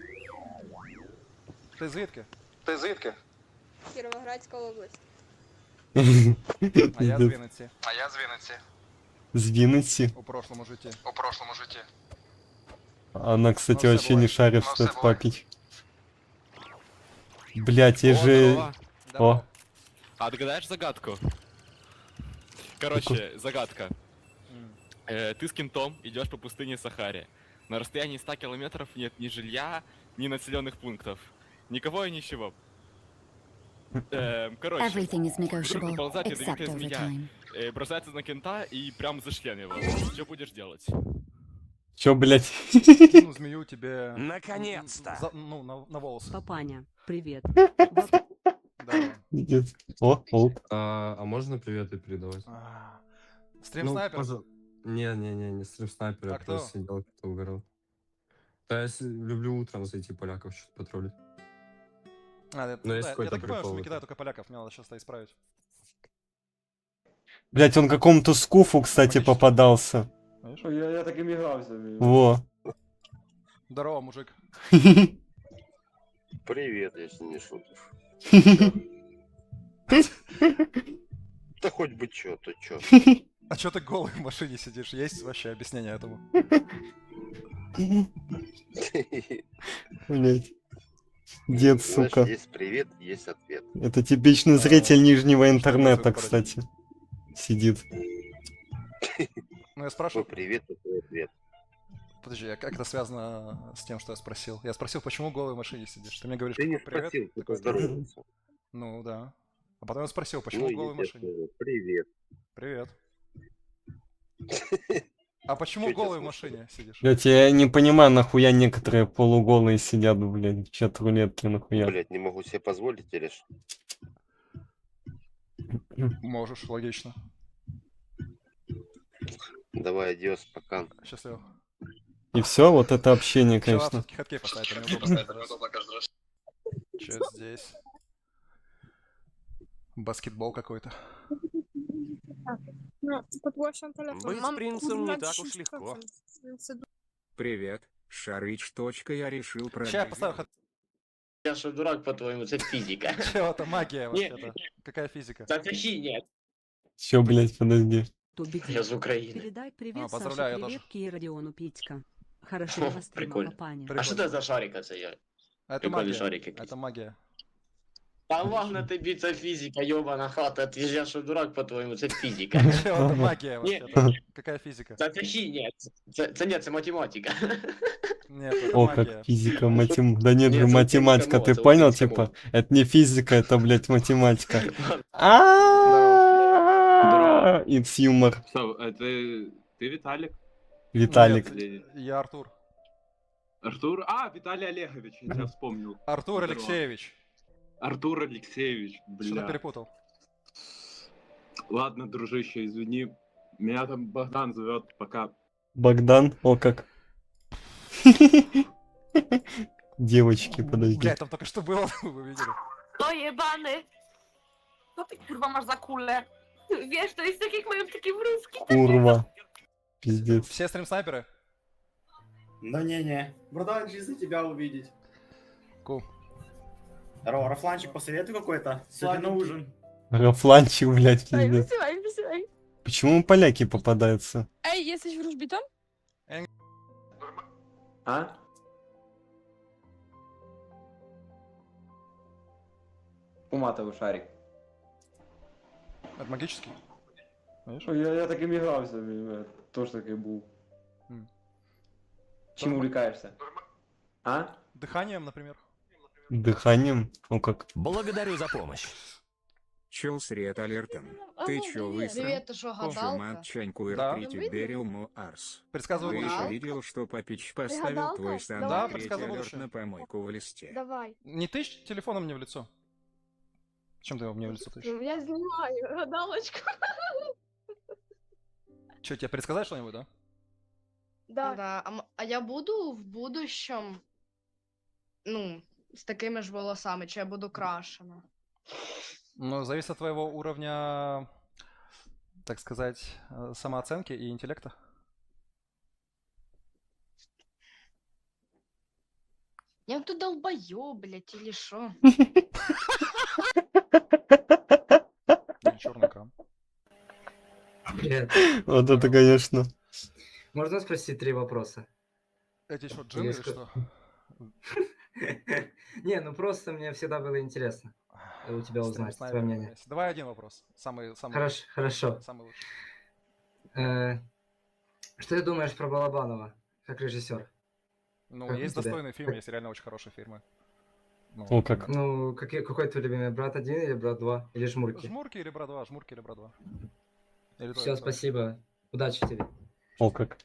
Ты звідки? Ты звідки? Кіровоградська область. А я з Вінниці. А я з Вінниці. С Винницы. У прошлому житті. У прошлому житті. Она, кстати, Ну, вообще всё не бывает. шарит, Ну, что всё это бывает. папич. Блять, я же... О, А догадаешь загадку? Короче, загадка. Ты с кентом идешь по пустыне Сахаре. На расстоянии 100 километров нет ни жилья, ни населенных пунктов. Никого и ничего. Короче, Everything is вдруг negotiable, выползает except ядовитая over змея, time. бросается на кента и прям за член его. Что будешь делать? чё, блять? Кину змею тебе... Наконец-то! Ну, на волосы. Папаня, привет. Да. Пиздец. О, олд. А можно приветы передавать? Стрим снайпер? Не стрим снайпер, А я кто? просто сидел, кто угорал. Да, я люблю утром зайти поляков чуть патрулить. Но есть я какой-то так понимаю, что прикол. выкидаю только поляков, мне надо сейчас это исправить. Блять, он какому-то скуфу, кстати, Логично. попадался. Я так и мигался. Во. Здорово, мужик. Привет, если не шутишь. Да хоть бы чё, то чё. А чё ты голый в машине сидишь? Есть вообще объяснение этому? Блять. Дед, сука. Есть привет, есть ответ. Это типичный зритель нижнего интернета, происходит, кстати. Сидит. Ну, я спрашиваю... Привет, это ответ. Подожди, а как это связано с тем, что я спросил? Я спросил, почему голый в машине сидишь? Ты мне говоришь, Ты не привет. спросил, ты такой, поздоровался. Ну, да. А потом я спросил, почему Ну, голый в я машине? сказал, привет. Привет. А почему Чё тебя голый в слушаю? машине сидишь? Блять, я не понимаю, нахуя некоторые полуголые сидят, блядь, в чат-рулетке, нахуя. Блять, не могу себе позволить или что? Можешь, логично. Давай, адиос, пока. Счастливо. И все, вот это общение, Чё, конечно. всё-таки хэткей поставить, а неудобно каждый раз. Чё это здесь? Баскетбол какой-то. Быть принцем не так уж легко. Привет, Шарыч. Я решил Сейчас я поставлю. Я что, дурак, по-твоему, это физика. Чё, это магия вообще-то? Какая физика? Такие нет. Чё, блядь, подожди. Я с Украины. Передай привет Саше поздравляю, я тоже. Креветке и Родиону Петька. Хорошего стрима, Прикольно. папаня. А что это за шарик, это я? Это Прикольный магия. шарик якийсь. Это магия. Та ладно тобі, це фізика, йобана хата, ти ж я що дурак, по-твоєму, це фізика. Чё, это магия вообще-то? Какая физика? Це ні, це математика. Нет, это О, магия. как физика, математика. Да нет Нет, же, это математика, украинская ты мова, понял, это типа? украинская Это не физика, это, блядь, математика. It's юмор. Что, это ты Виталик? Виталик. Я Артур. Артур? А, Виталий Олегович, я тебя вспомнил. Артур Здорово. Алексеевич. Артур Алексеевич, Что-то бля. перепутал. Ладно, дружище, извини. Меня там Богдан зовет, пока. Богдан, о как. Девочки, подожди. Блядь, там только что было, вы видели? O jebany! Co ty kurwa masz za kulę? Wiesz, to jest tak jak mają takie wróżki. Курва. Пиздец. Все стрим-снайперы? Да не-не. Братан, чисто тебя увидеть. Кул. Здорово, Рафланчик, посоветуй какой-то. Сегодня на ужин. Рафланчик, блядь, пиздец. Высывай. Почему поляки попадаются? Ej, jesteś wróżbitą? А? Уматовый шарик. Это магический? Знаешь? Я таким игрался, тоже такой был. Чем увлекаешься? А? Дыханием, например. Дыханием? О как. Благодарю за помощь. Чел сред алертом. Ты чё высрал? Привет, ты шо, гадалка? Матчаньку Да. Иртрити берил му арс. Предсказываю Ты будущее. еще видел, что Папич поставил Гадалка? твой Да, стандарт третий предсказывал алерт будущее. на помойку в листе? Давай. Не тычь телефоном мне в лицо. Чем ты его мне в лицо тычешь? Я снимаю гадалочку. Че, тебе предсказать что-нибудь, да? Да. А я буду в будущем, ну, с такими ж волосами, чи я буду крашена? Ну, зависит от твоего уровня, так сказать, самооценки и интеллекта. Я тут долбоёб, блядь, или шо? Черный экран. Привет. Вот это, конечно. Можно спросить 3 вопроса? Эти что, джинны или что? Не, ну просто мне всегда было интересно у тебя узнать твое мнение. Давай один вопрос. Самый Хорошо. Самый лучший. Что ты думаешь про Балабанова как режиссер? Ну, Как есть у тебя? достойные фильмы, есть реально очень хорошие фильмы. Ну, О как. Ну, какой твой любимый? Брат 1 или брат 2? Или Жмурки? Жмурки или брат 2? Жмурки или брат 2? Или то, Все, или то. спасибо. Удачи тебе. О как.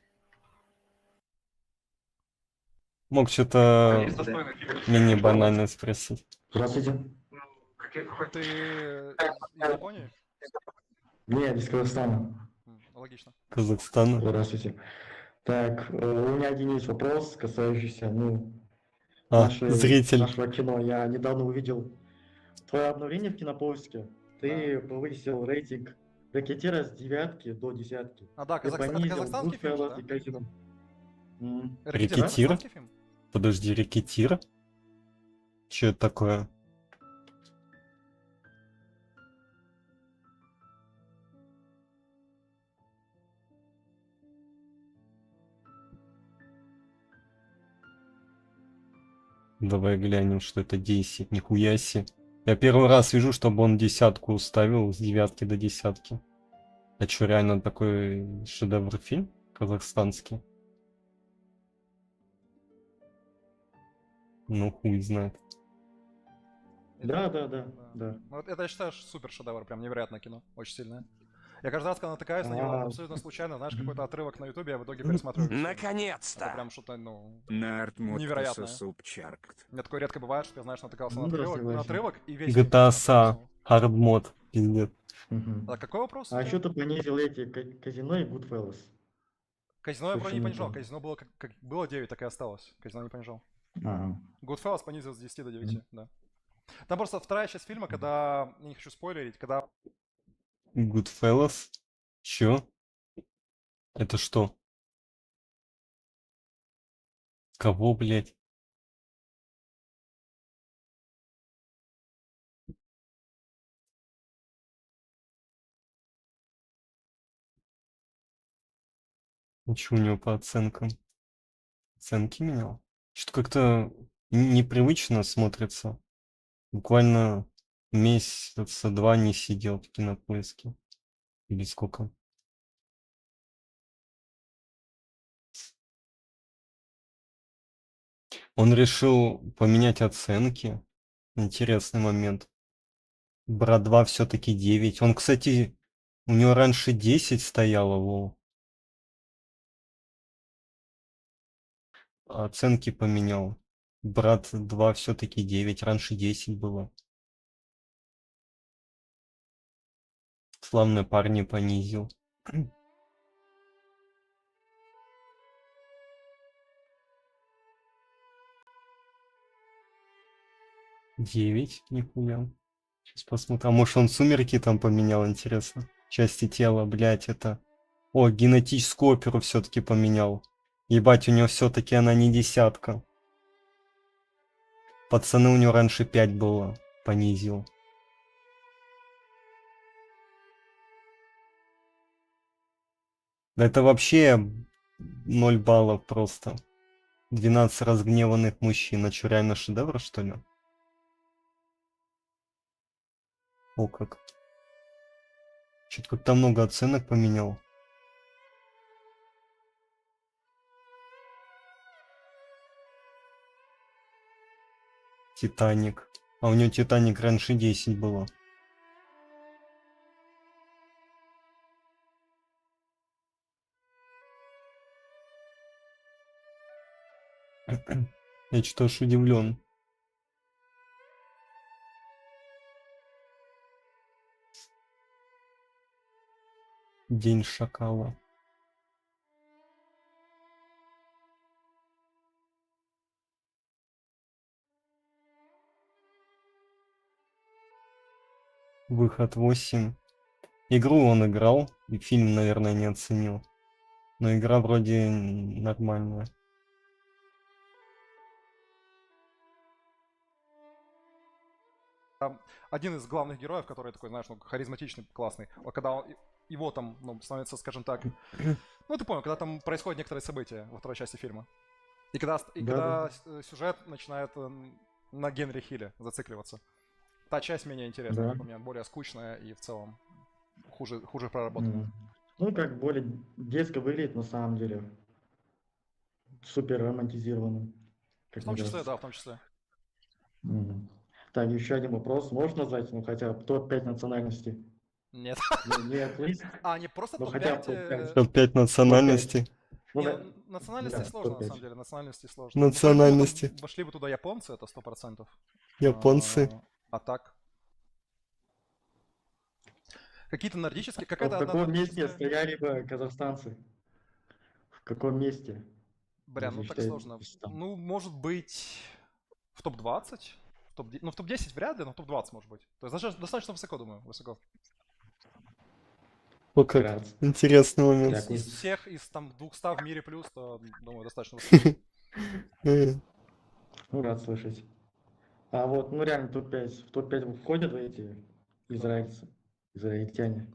Мог что-то менее банально спросить. Здравствуйте. Ты из Японии? Нет, из Казахстана. Логично. Казахстан. Здравствуйте. Так, у меня один есть вопрос, касающийся, Зритель. нашего кино. Я недавно увидел твое обновление в Кинопоиске. Ты повысил рейтинг рекетира с 9 до 10. А, да, Ты это понизил казахстанский фильм, Goodfellas да? и Казино. Рекетир? Казахстанский фильм? Подожди, рекетир? Че это такое? Давай глянем, что это 10. Нихуя себе. Я первый раз вижу, чтобы он 10 ставил с 9 до 10. А что, реально такой шедевр фильм казахстанский? Ну, хуй знает. Да. Ну, вот это, я считаю, супер шедевр, прям невероятное кино, очень сильное. Я каждый раз, когда натыкаюсь на него, абсолютно случайно, знаешь, какой-то отрывок на ютубе, я в итоге пересматриваю. Наконец-то! Это прям что-то, ну, невероятное. невероятное. Мне такое редко бывает, что я, знаешь, натыкался на отрывок и весь... GTA SA, hard мод, пиздец. А какой вопрос? А еще ты понизил эти Казино и Goodfellas. Казино я вроде не понижал, казино было как было 9, так и осталось. Казино не понижал. Goodfellas понизил с 10 до 9, да. Там просто вторая часть фильма, когда, я не хочу спойлерить, когда... Goodfellas? Чё? Это что? Кого, блядь? Ничего у него по оценкам. Оценки менял? Что-то как-то непривычно смотрится. Буквально месяца 2 не сидел в Кинопоиске. Или сколько? Он решил поменять оценки. Интересный момент. Брат 2 все-таки 9. Он, кстати, у него раньше 10 стояло, лол. Оценки поменял. Брат 2 все-таки 9, раньше 10 было. Славные парни понизил. Девять, нихуя. Сейчас посмотрим. А может он сумерки там поменял, интересно. Части тела, блять, это. О, генетическую оперу все-таки поменял. Ебать, у него все-таки она не 10. Пацаны, у него раньше 5 было. Понизил. Да это вообще 0 баллов просто. 12 разгневанных мужчин. А что, реально шедевр, что ли? О, как. Что-то как-то много оценок поменял. Титаник. А у него Титаник раньше 10 было. Я что-то аж удивлен. День шакала. Выход 8. Игру он играл, и фильм, наверное, не оценил. Но игра вроде нормальная. Один из главных героев, который такой, знаешь, ну, харизматичный, классный. Вот когда его там, ну, становится, скажем так... Ну, ты понял, когда там происходят некоторые события во второй части фильма. И когда сюжет начинает на Генри Хилле зацикливаться. Та часть менее интересная, как по мне, более скучная и в целом хуже проработана. Ну, как более детско выглядит на самом деле. Супер романтизированно. В том числе, да, в том числе. Так, еще один вопрос. Можно назвать, ну, хотя бы топ-5 национальностей? Нет. Нет, есть. А, не просто топ-5? Топ-5 национальностей. Национальности сложно, на самом деле. Национальности сложно. Национальности. Вошли бы туда японцы, это 100%. Японцы. А так? Какие-то нордические... В каком месте стояли бы казахстанцы? В каком месте? Бля, ну так сложно. Ну, может быть, в топ-20? Ну, в топ-10 вряд ли, но в топ-20 может быть. То есть достаточно высоко, думаю, высоко. О, как интересный момент. Из всех, из там 200 в мире плюс, то, думаю, достаточно высоко. Ну, рад слышать. А вот, ну реально, в топ-5 входят эти израильцы, израильтяне.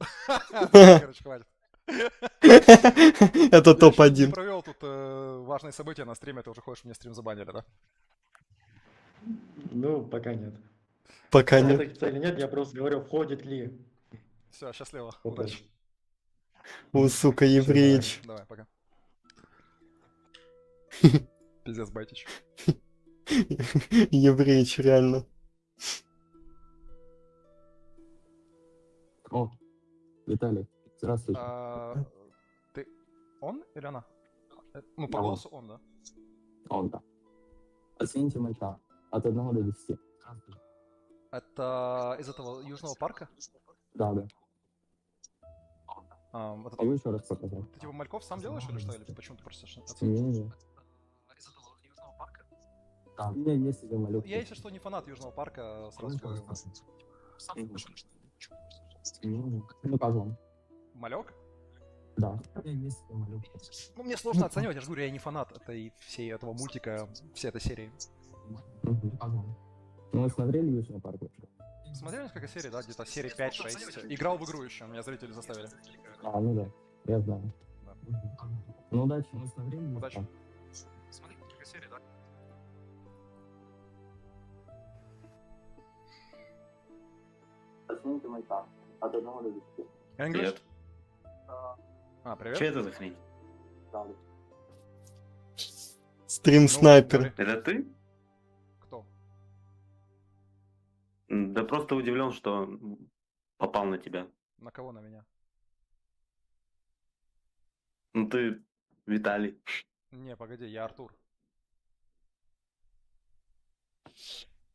Короче, хватит. Это топ-1. Ты провел тут важные события на стриме, ты уже хочешь мне стрим забанили, да? Ну, пока нет. Пока нет. Этой цели нет, я просто говорю, входит ли. Все, счастливо, удачи. О, сука, евреич. Давай, пока. Пиздец, Байтич. Евреич, реально. О, Виталий, здравствуйте. Ты он или она? Ну, по голосу он, да? Он, да. Оцените мача от 1 до 10. Это из этого Южного парка? Да, да. Могу еще раз показать? Ты типа мальков сам делаешь или что? Или почему ты просто оцениваешь? Из этого Южного парка? Да, у меня есть один малек. Я, если что, не фанат Южного парка, сразу говорю. Ну, как вам? Малек? Да. Ну, мне сложно оценивать, я же говорю, я не фанат этого мультика, всей этой серии. Ну, вы смотрели Южный парк? Смотрели несколько серий, да, где-то серии 5-6. Играл в игру еще, меня зрители заставили. А, ну да, я знаю. Да. Ну, удачи, мы смотрели. Удачи. Смотрели несколько серий, да? Оцените мой танк. От 1 до 10. Привет. А, привет. Что это за хрень? Стрим снайпер. Это ты? Кто? Да просто удивлен, что попал на тебя. На кого на меня? Ну ты Виталий. Не, погоди, я Артур.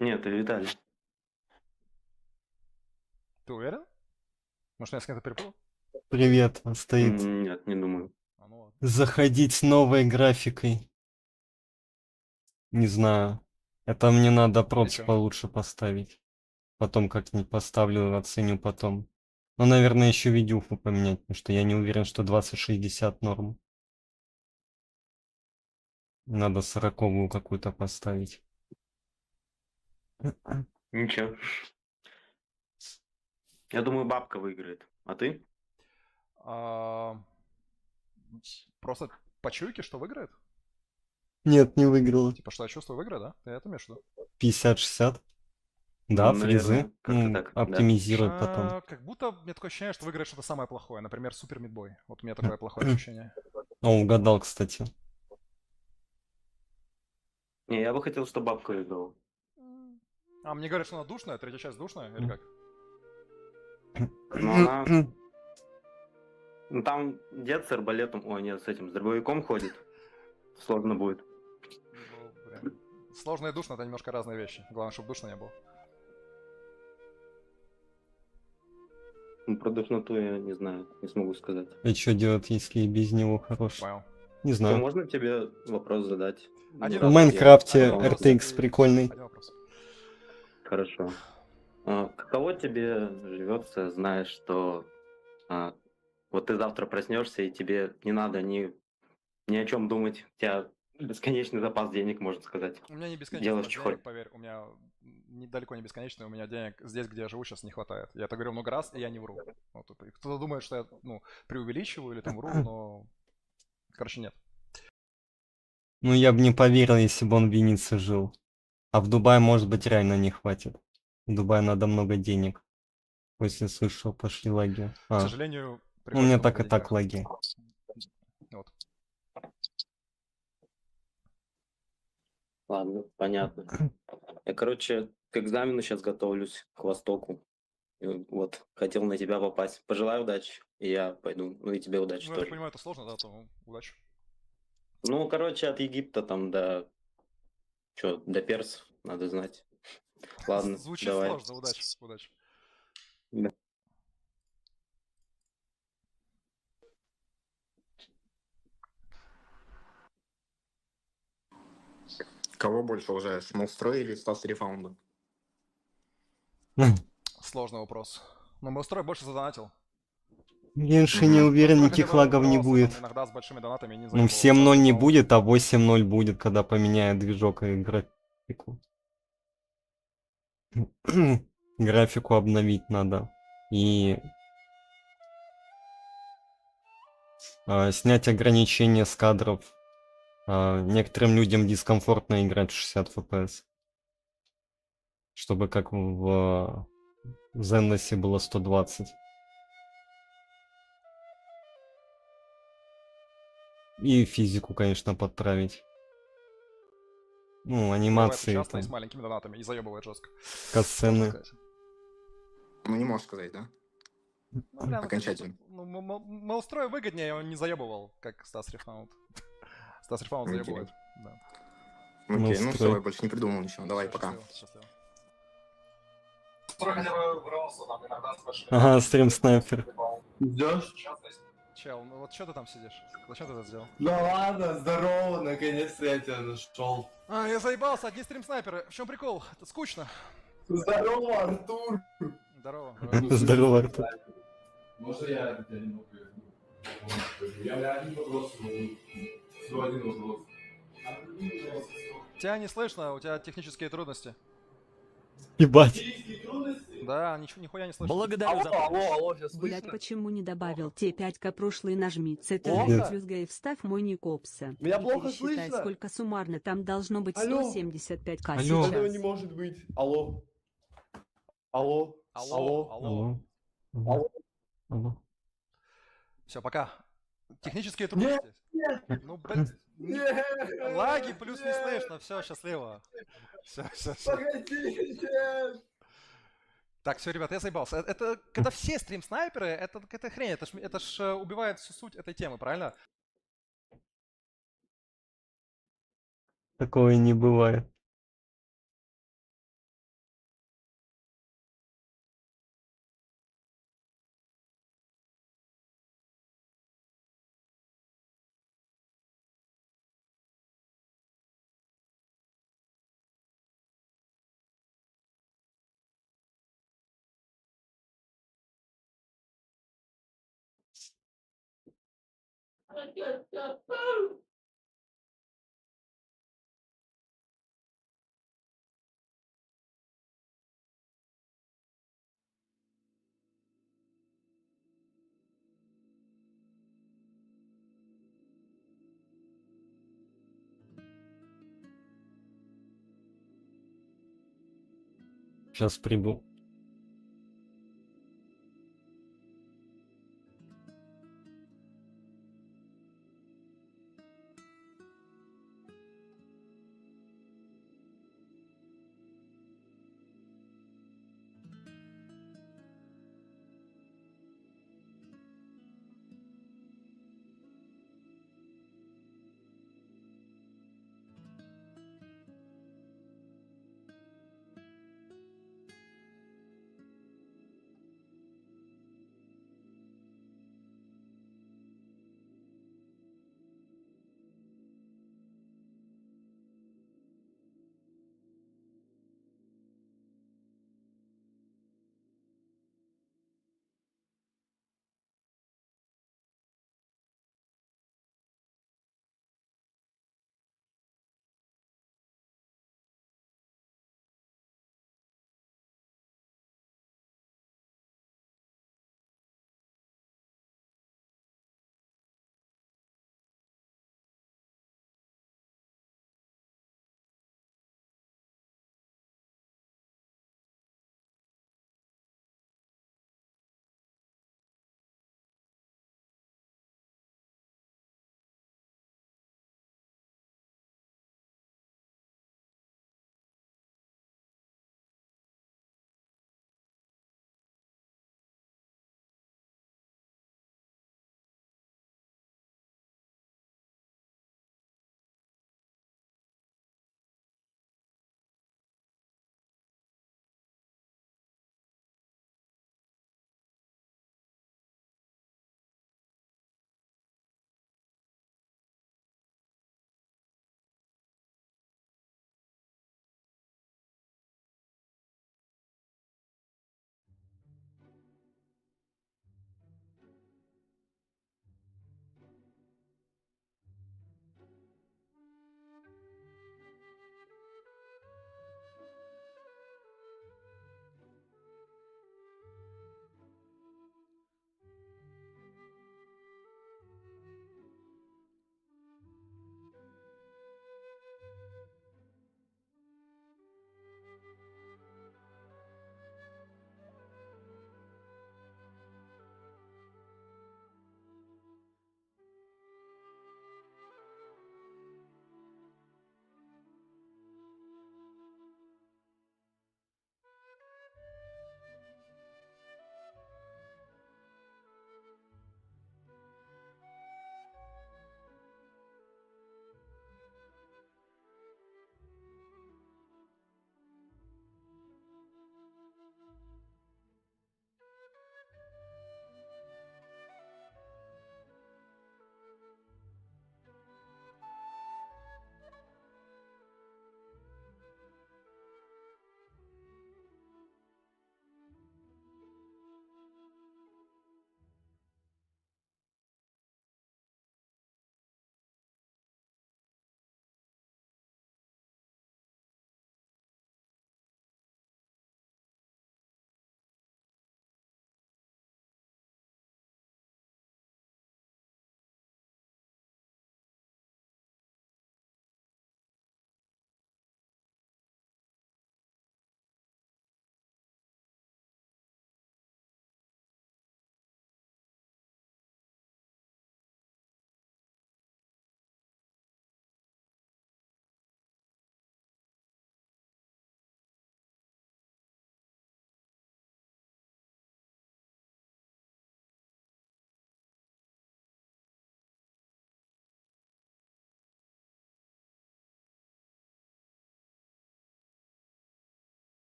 Нет, ты Виталий. Ты уверен? Может, я с кем-то перепутал? Привет, он стоит. Нет, не думаю. А, ну ладно. Заходить с новой графикой. Не знаю. Это мне надо пропс чё? получше поставить. Потом как-нибудь поставлю, оценю потом. Ну, наверное, еще видюху поменять, потому что я не уверен, что 2060 норм. Надо 40-ую какую-то поставить. Ничего. Я думаю, бабка выиграет. А ты? Просто по чуйке, что выиграет? Нет, не выиграла. Типа, что я чувствую, выиграет, да? Ты это имеешь в виду? 50-60. Да, Ну, фризы. наверное, как-то так, да. Оптимизируют потом. Как будто у меня такое ощущение, что выиграет что-то самое плохое. Например, Супер Мидбой. Вот у меня такое плохое ощущение. О, угадал, кстати. Не, я бы хотел, чтобы бабка выиграла. А мне говорят, что она душная, третья часть душная, или как? Но она... Ну там дед с арбалетом... Ой, нет, с этим, с дробовиком ходит. Сложно будет. Ну, блин. Сложно и душно — это немножко разные вещи. Главное, чтобы душно не было. Ну, про душноту я не знаю, не смогу сказать. И что делать, если и без него хорош? Понял. Не Что, знаю. можно тебе вопрос задать? В Майнкрафте RTX прикольный. Один вопрос. Хорошо. Каково тебе живется, зная, что вот ты завтра проснешься, и тебе не надо ни о чем думать, у тебя бесконечный запас денег, можно сказать. У меня не бесконечный Делаешь запас чехоль. денег, поверь, у меня далеко не бесконечный, у меня денег здесь, где я живу, сейчас не хватает. Я это говорю много раз, и я не вру. Вот, кто-то думает, что я преувеличиваю или там вру, но... Короче, нет. Ну, я бы не поверил, если бы он в Венеции жил. А в Дубае, может быть, реально не хватит. В Дубае надо много денег. После слышал, пошли лаги. К сожалению, у меня приходится так и много так денег. лаги. Вот. Ладно, понятно. Я, короче, к экзамену сейчас готовлюсь, к Востоку. И вот, хотел на тебя попасть. Пожелаю удачи, и я пойду. Ну и тебе удачи Ну, я тоже. так понимаю, это сложно, да, то удачи. Ну, короче, от Египта там до... Чё, до персов, надо знать. Ладно, Звучит давай. сложно, удачи, удачи. Да. Кого больше уважаешь, Мелстрой или Стас Рефаунда? Сложный вопрос. Но Мелстрой больше задонатил. Геншин не уверен, Мелстрой никаких хотя бы лагов не выбрался будет. там иногда с большими донатами, не Ну, заебывал. 7.0 не будет, а 8.0 будет, когда поменяют движок и графику. Графику обновить надо. И снять ограничения с кадров. Некоторым людям дискомфортно играть в 60 FPS. Чтобы как в Зенлосе было 120. И физику, конечно, подправить. Ну, анимации. Часто и там, с маленькими донатами, и заебывает жестко. катсцены. Ну, не можешь сказать, да? Ну, бля, Окончательно. Мелстрой выгоднее, он не заебывал, как Стас Рефаунд. Стас Рефаунд заебывает. Да. Окей, ну Мелстрой. все, я больше не придумал ничего. Давай, пока. Счастливо. Ага, стрим снайпер. Идешь? Чел, ну вот что ты там сидишь? Зачем ты это сделал? Ну ладно, здорово, наконец-то я тебя нашел. А, я заебался, одни стрим снайперы. В чем прикол? Это скучно. Здорово, Артур. Здорово. Здорово, Артур. Можно я тебя немного Я один вопрос, всего один вопрос. Тебя не слышно, у тебя технические трудности. Ебать. Да, ничего, нихуя не слышно. Благодарю за Алло, сейчас Блять, слышно? почему не добавил Т5-ка прошлый нажми Плохо? ЦТ+Г вставь мой ник опса. Меня И плохо пересчитай, слышно? сколько суммарно там должно быть Алло. 175к Алло. Этого не сейчас. может быть. Алло. Алло. Алло, алло. Алло. Алло. Все, пока. Технические Нет, трудности. нет, Ну, блин. нет. Лаги плюс не слышно. Все, счастливо. Все. Погодите. Так, все, ребят, я заебался. Это когда все стрим-снайперы, это какая-то хрень. Это ж убивает всю суть этой темы, правильно? Такого не бывает. Сейчас прибыл.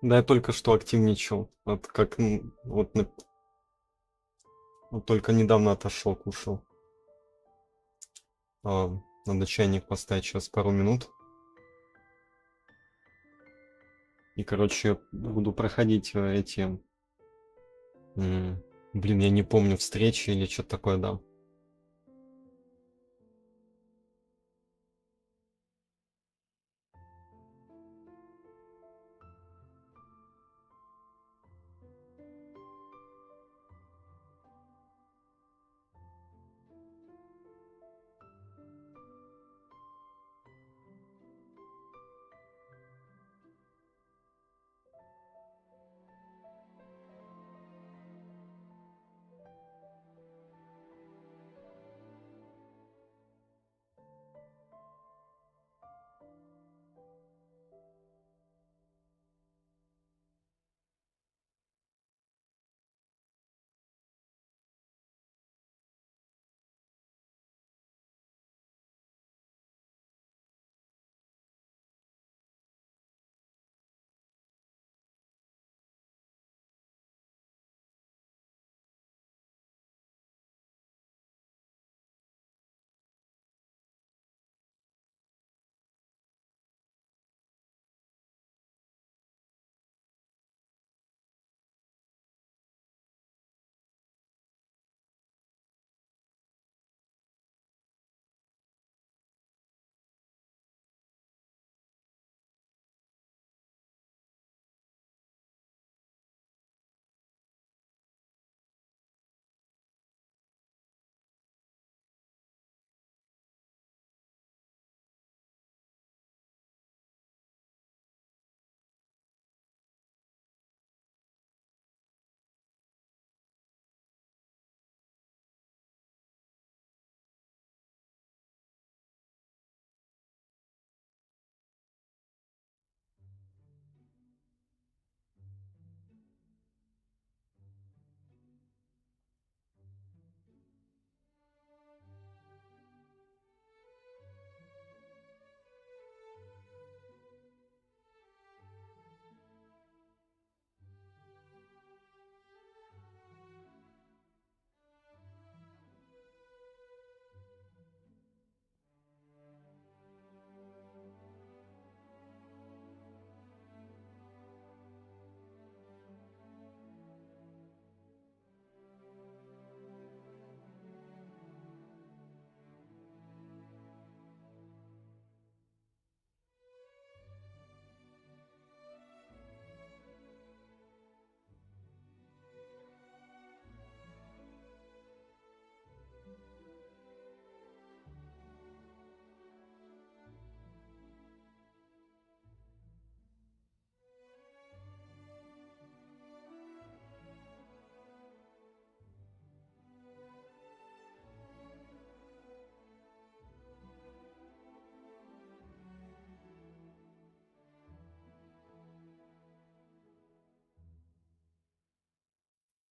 Да, я только что активничал. Вот как, вот, вот только недавно отошел, кушал. Надо чайник поставить сейчас пару минут. И, короче, буду проходить эти... Блин, я не помню, встречи или что-то такое, да.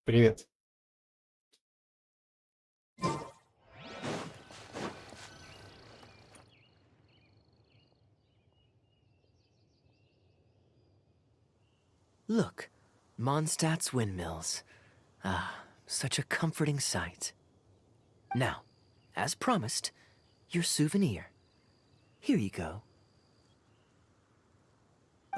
Привет. Look, Mondstadt's windmills. Ah, such a comforting sight. Now, as promised, your souvenir. Here you go.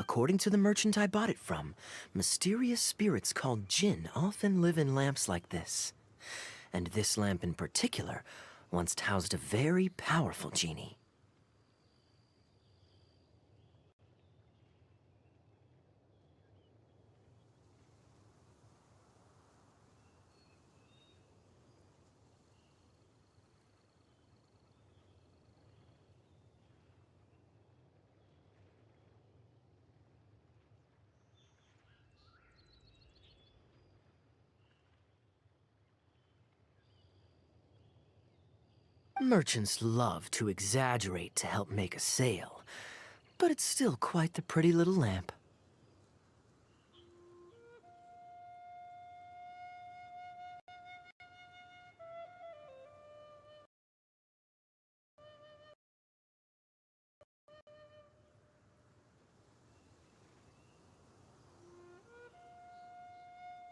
According to the merchant I bought it from, mysterious spirits called Jinn often live in lamps like this. And this lamp in particular once housed a very powerful genie. Merchants love to exaggerate to help make a sale, but it's still quite the pretty little lamp.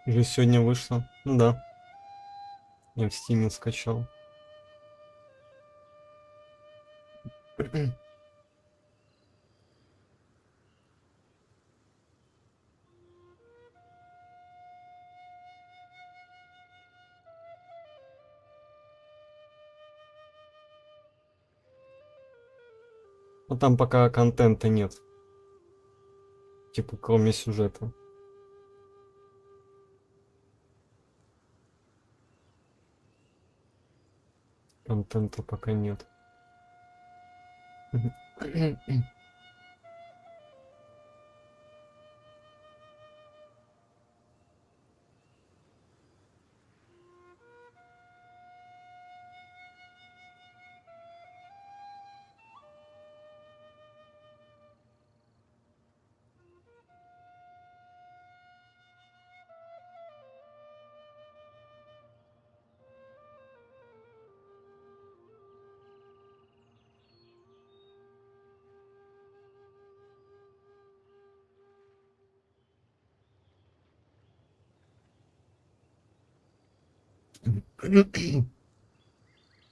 Уже сегодня вышло. Ну да. Я в стиме скачал. Но там пока контента нет. Типа, кроме сюжета. Контента пока нет.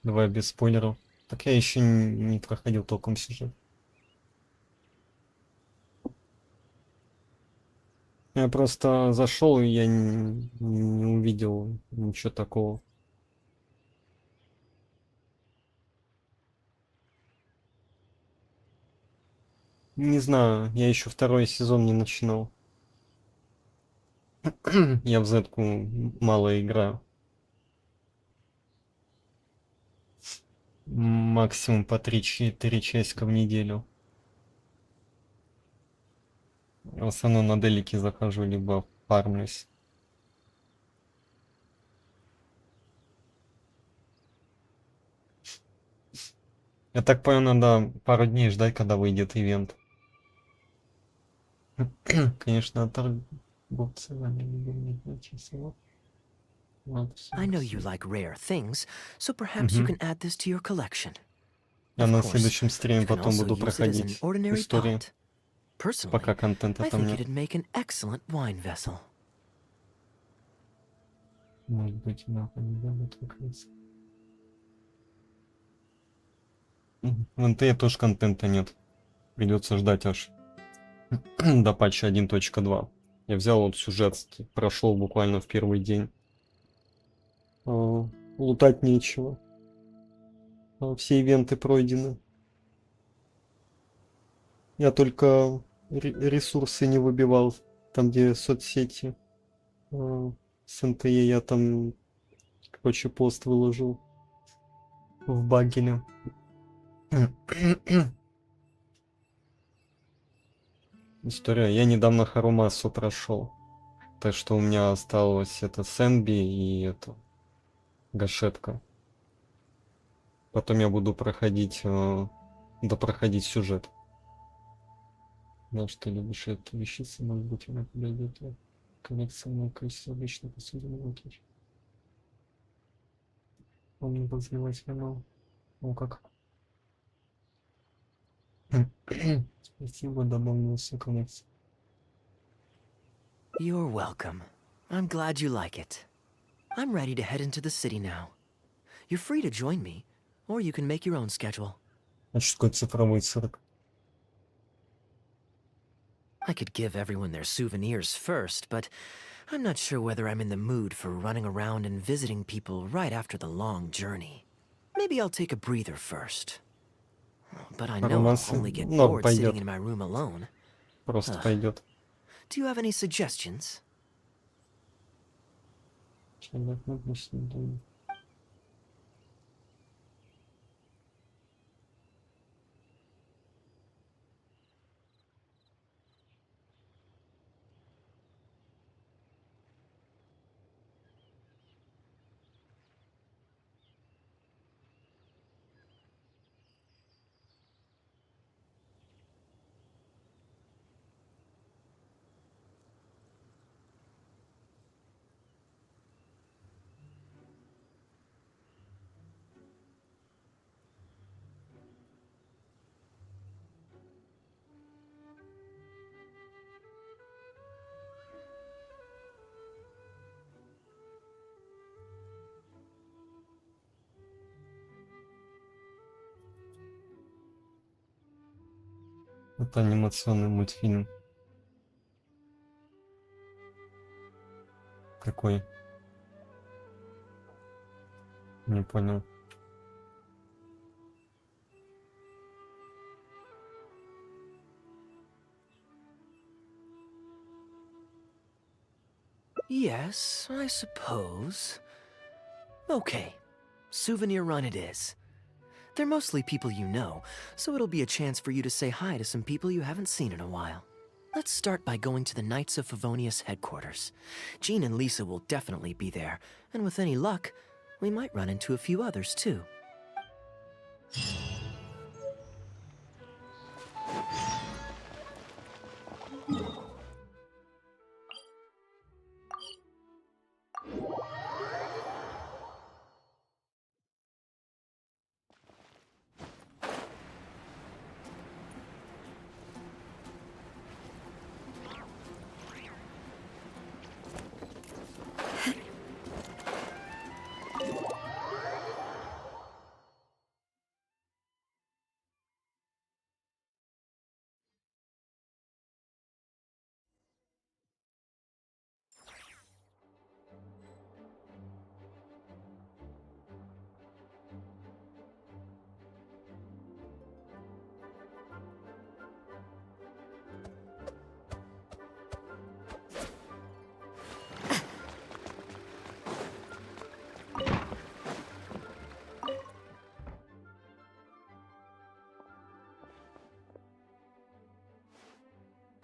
Давай без спойлеров. Так я еще не проходил толком сюжет. Я просто зашел, и я не увидел ничего такого. Не знаю, я еще второй сезон не начинал. Я в зетку мало играю. Максимум по 3 часика в неделю. В основном на делике захожу, либо фармлюсь. Я так понял, надо пару дней ждать, когда выйдет ивент. Конечно, торговцы I know you like rare things, so perhaps you can add this to your collection. Я Of на course, следующем стриме you can потом also буду use it as an проходить ordinary истории. pot. Personally, Пока контента I там think нет. it'd make an excellent wine vessel. Может быть, нахуй не будет выкрыться. В НТ тоже контента нет. Придется ждать аж до патча 1.2. Я взял вот сюжет, прошел буквально в первый день. Лутать нечего. Все ивенты пройдены. Я только ресурсы не выбивал. Там, где соцсети. С НТЕ я там, короче, пост выложил. В багеле. История. Я недавно Харумасу прошел. Так что у меня осталось это Сенби и это Гашетка. Потом я буду проходить, допроходить сюжет. Да, что любишь эту вещицу, может быть, она подойдет. Коллекционное количество обычно посудин выключить. Он не развивать канал. Ну как? Спасибо, добавился коллекция. You're welcome. I'm glad you like it. I'm ready to head into the city now. You're free to join me, or you can make your own schedule. Значит, какой цифровой цирк? I could give everyone their souvenirs first, but I'm not sure whether I'm in the mood for running around and visiting people right after the long journey. Maybe I'll take a breather first. But I know I'll only get bored sitting in my room alone. Просто пойдет. Do you have any suggestions? Это анимационный мультфильм. Какой? Не понял. Yes, I suppose. Okay, souvenir run it is. They're mostly people you know, so it'll be a chance for you to say hi to some people you haven't seen in a while. Let's start by going to the Knights of Favonius headquarters. Jean and Lisa will definitely be there, and with any luck, we might run into a few others too.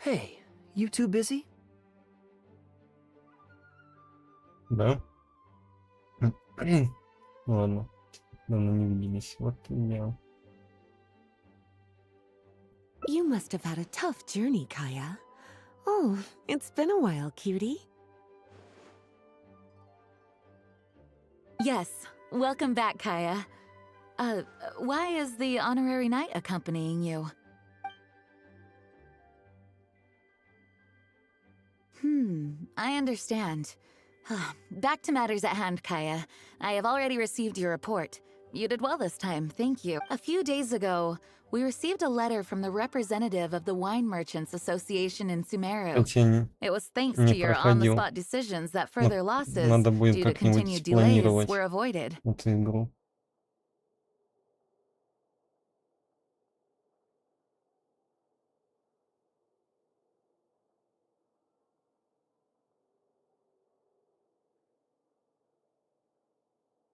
Hey, you two busy? Да? Ладно. Давно не виделись. Вот я. You must have had a tough journey, Kaya. Oh, it's been a while, cutie. Yes, welcome back, Kaya. Why is the honorary knight accompanying you? I understand. Back to matters at hand, Kaya. I have already received your report. You did well this time, thank you. A few days ago, we received a letter from the representative of the Wine Merchants Association in Sumeru. It was thanks to your on-the-spot decisions that further losses due to continued delays were avoided. Эту игру.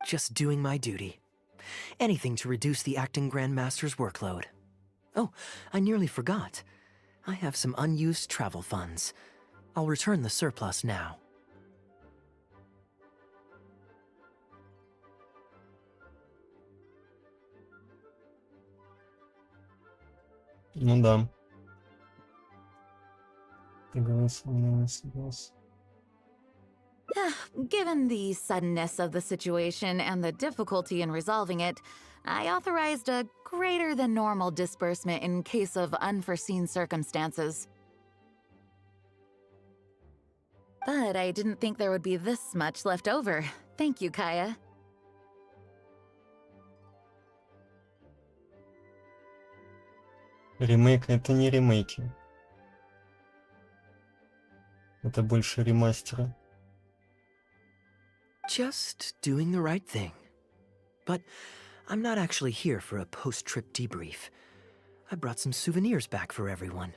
Just doing my duty. Anything to reduce the acting Grandmaster's workload. Oh, I nearly forgot. I have some unused travel funds. I'll return the surplus now. Ну да. Given the suddenness of the situation and the difficulty in resolving it, I authorized a greater than normal disbursement in case of unforeseen circumstances. But I didn't think there would be this much left over. Thank you, Kaya. Ремейк — это не ремейки. Это больше ремастеры. Just doing the right thing. But I'm not actually here for a post-trip debrief. I brought some souvenirs back for everyone.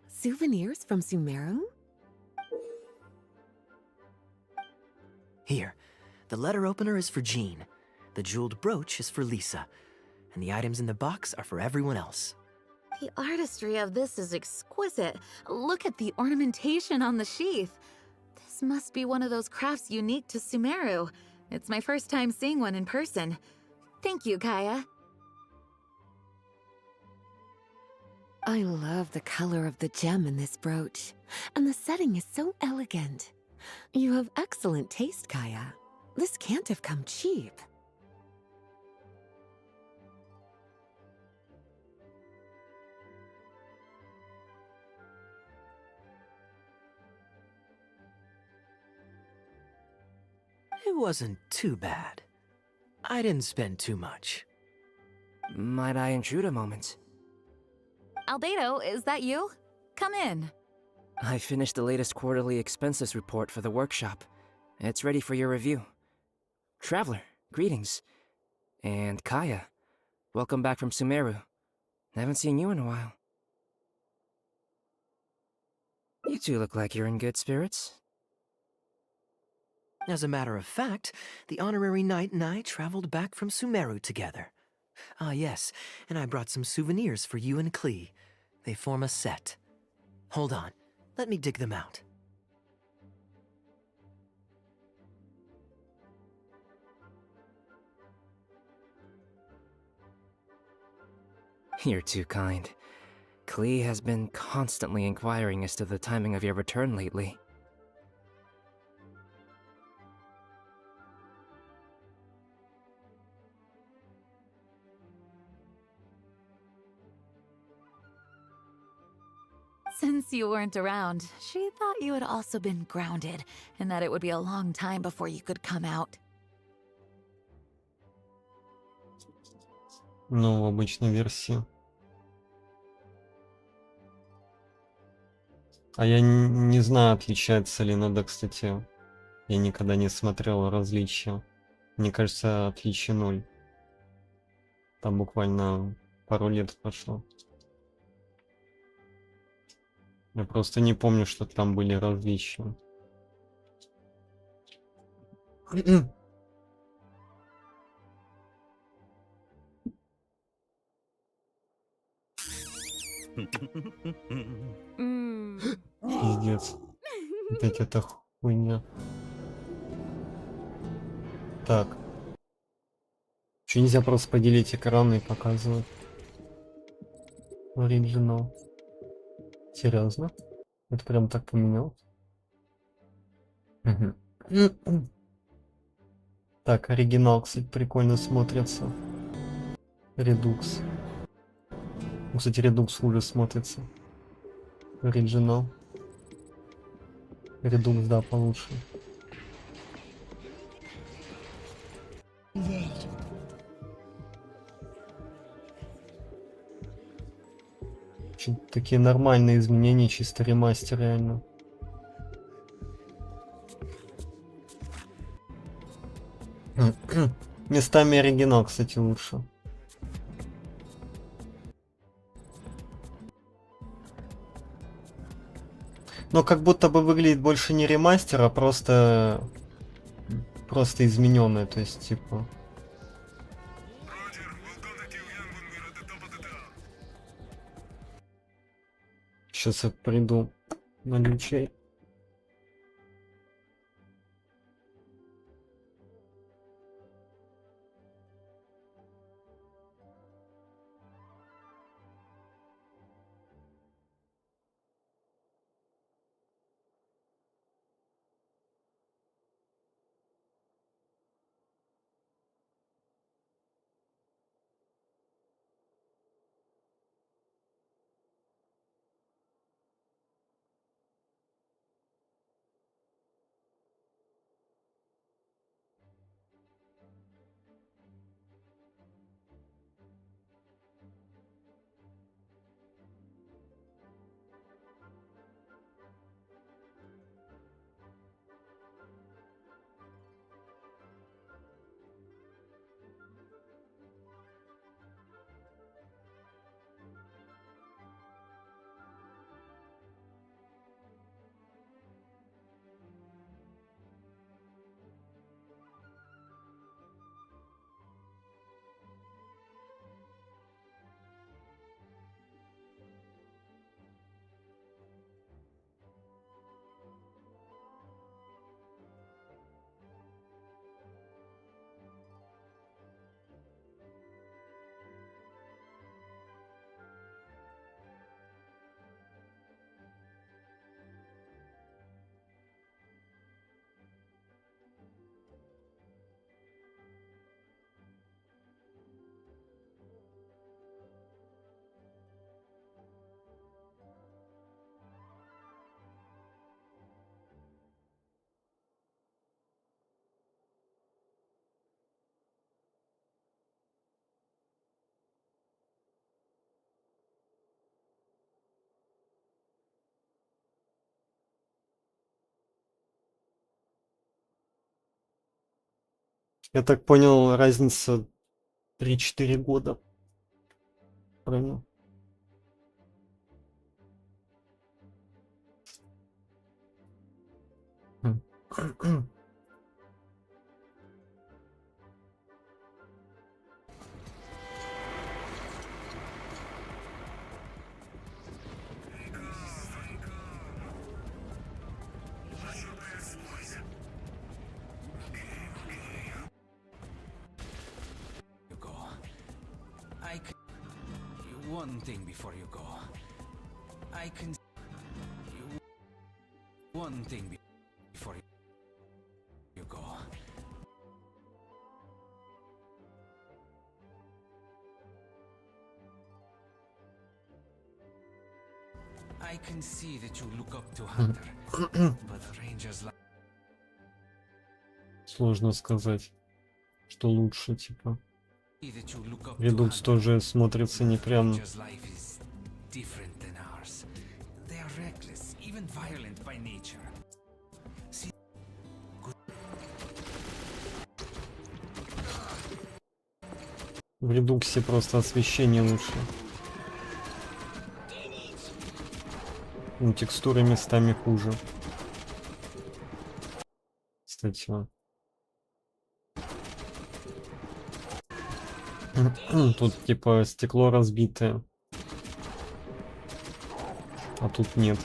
Souvenirs from Sumeru? Here, the letter opener is for Jean, the jeweled brooch is for Lisa, and the items in the box are for everyone else. The artistry of this is exquisite. Look at the ornamentation on the sheath. This must be one of those crafts unique to Sumeru. It's my first time seeing one in person. Thank you, Kaya. I love the color of the gem in this brooch, and the setting is so elegant. You have excellent taste, Kaya. This can't have come cheap. It wasn't too bad. I didn't spend too much. Might I intrude a moment? Albedo, is that you? Come in. I finished the latest quarterly expenses report for the workshop. It's ready for your review. Traveler, greetings. And Kaya, welcome back from Sumeru. Haven't seen you in a while. You two look like you're in good spirits. As a matter of fact, the honorary knight and I traveled back from Sumeru together. Ah, yes, and I brought some souvenirs for you and Klee. They form a set. Hold on, let me dig them out. You're too kind. Klee has been constantly inquiring as to the timing of your return lately. Since you weren't around, she thought you had also been grounded, and that it would be a long time before you could come out. Ну, в обычной версии. А я не знаю, отличается ли надо, кстати. Я никогда не смотрел различия. Мне кажется, отличие 0. Там буквально пару лет прошло. Я просто не помню, что там были различия. Пиздец. Опять эта хуйня. Так. Че, нельзя просто поделить экран и показывать? Оригинал. Серьезно? Это прям так поменялось? Так, оригинал, кстати, прикольно смотрится. Редукс. Ну, кстати, редукс хуже смотрится. Оригинал. Редукс, да, получше. Такие нормальные изменения, чисто ремастер, реально. Местами оригинал, кстати, лучше. Но как будто бы выглядит больше не ремастер, а просто измененное, то есть типа. Сейчас я приду на лючей. Я так понял, разница 3-4 года. Правильно? I can one thing before you go. I can one thing before you go. I can see that you look up to Hunter, but the Rangers like. Sложно сказать, что лучше, типа. Редукс тоже смотрится не прям. В редуксе просто освещение лучше. Ну, текстуры местами хуже. Кстати. Тут типа стекло разбитое. А тут нет.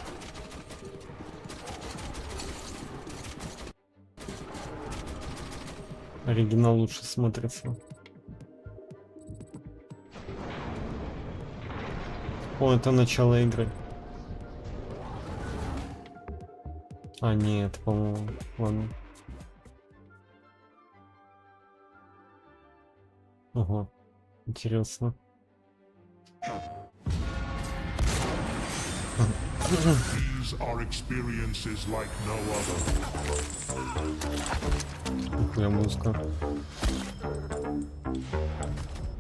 Оригинал лучше смотрится. О, это начало игры. А, нет, по-моему. Ладно. Ага. Интересно. These are experiences like no other. Какая музыка.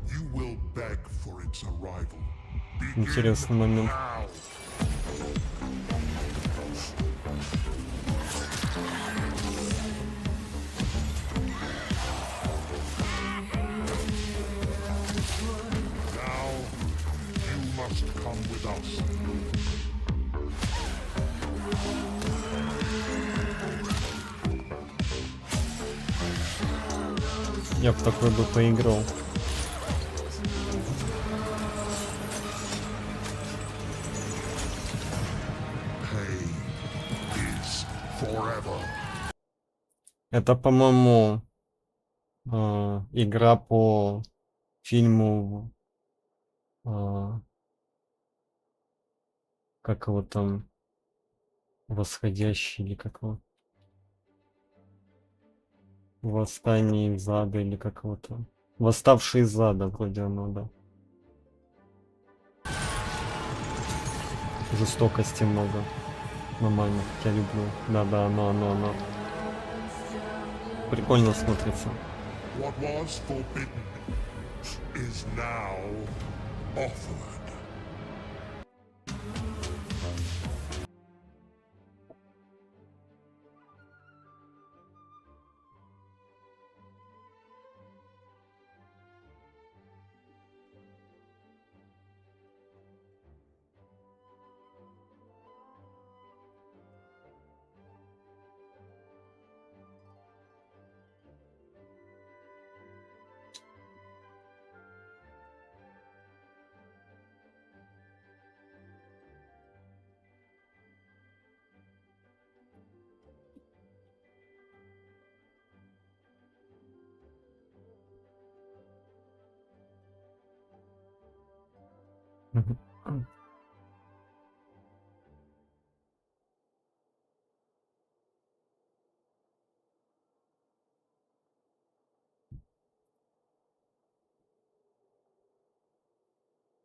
You will beg for its arrival. Интересный момент. Come with us. Я в такой бы поиграл. Это, по-моему, игра по фильму. Как его там, восходящий или как его, восстание из ада или как его там, восставший из ада, вроде оно, да. Жестокости много, нормально, я люблю, да, оно. Прикольно смотрится. What was forbidden is now offered.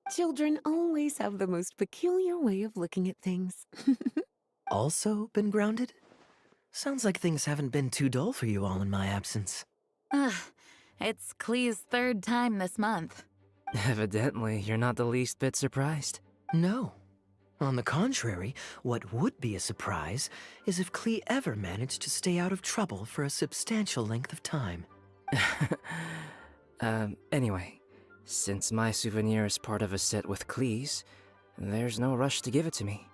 Children always have the most peculiar way of looking at things. Also been grounded? Sounds like things haven't been too dull for you all in my absence. It's Klee's third time this month. Evidently, you're not the least bit surprised. No. On the contrary, what would be a surprise is if Klee ever managed to stay out of trouble for a substantial length of time. Anyway, since my souvenir is part of a set with Klee's, there's no rush to give it to me.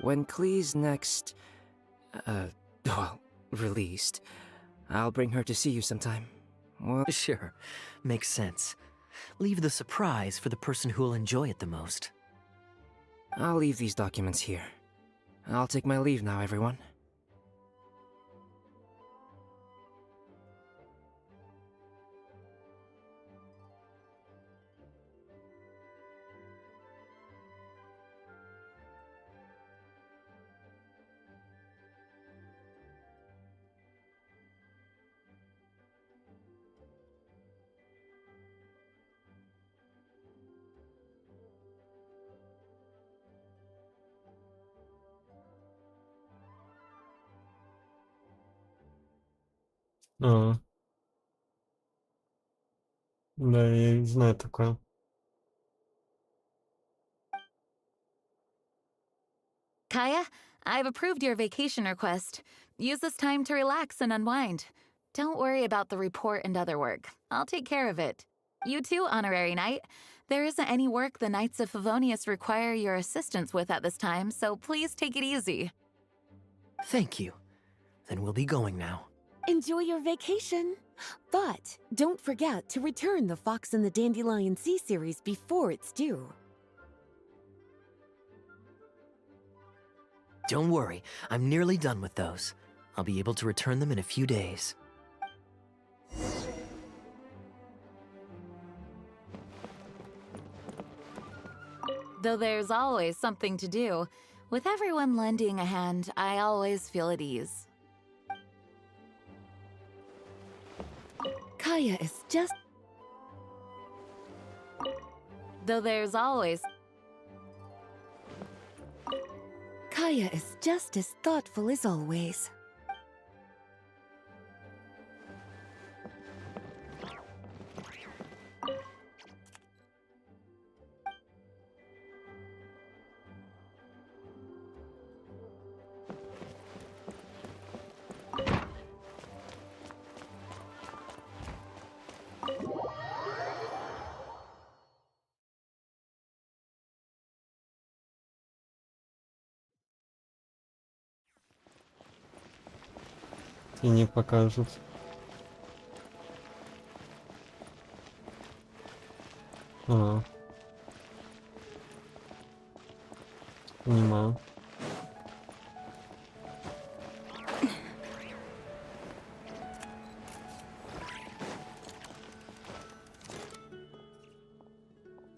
When Klee's next, well, released, I'll bring her to see you sometime. Well, Sure, makes sense. Leave the surprise for the person who'll enjoy it the most. I'll leave these documents here. I'll take my leave now, everyone. А. Да, я не знаю такое. Kaya, I've approved your vacation request. Use this time to relax and unwind. Don't worry about the report and other work. I'll take care of it. You too, Honorary Knight. There isn't any work the Knights of Favonius require your assistance with at this time, so please take it easy. Thank you. Then we'll be going now. Enjoy your vacation. But don't forget to return the Fox and the Dandelion Sea series before it's due. Don't worry, I'm nearly done with those. I'll be able to return them in a few days. Though there's always something to do, with everyone lending a hand, I always feel at ease. Kaya is just... Though there's always... Kaya is just as thoughtful as always. И не покажут. А. Понимаю.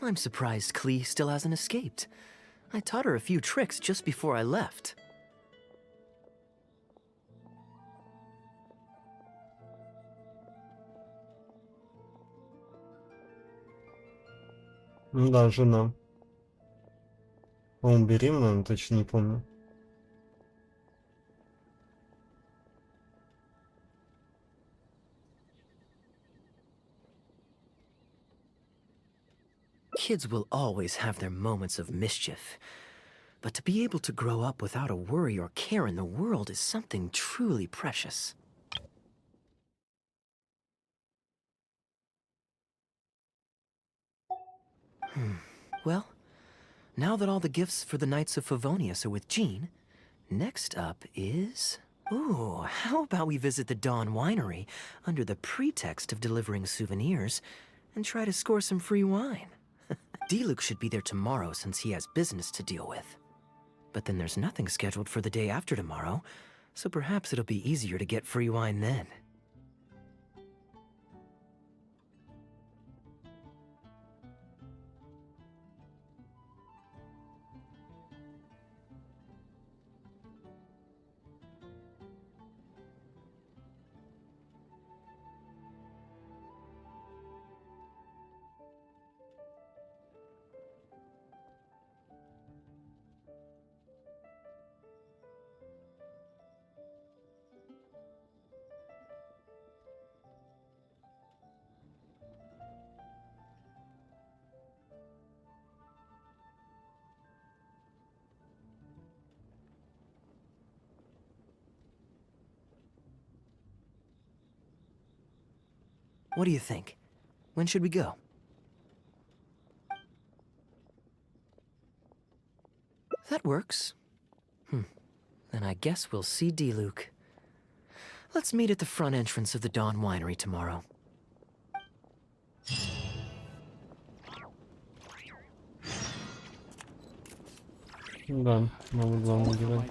I'm surprised Klee still hasn't escaped. I taught her a few tricks just before I left. Ну да, жена. По-моему, беременна, но точно не помню. Kids will always have their moments of mischief. But to be able to grow up without a worry or care in the world is something truly precious. Well, now that all the gifts for the Knights of Favonius are with Jean, next up is... Ooh, how about we visit the Dawn Winery under the pretext of delivering souvenirs and try to score some free wine? D-Luke should be there tomorrow since he has business to deal with. But then there's nothing scheduled for the day after tomorrow, so perhaps it'll be easier to get free wine then. What do you think? When should we go? That works. Then I guess we'll see D-Luke. Let's meet at the front entrance of the Dawn Winery tomorrow. Да, новый главный герой.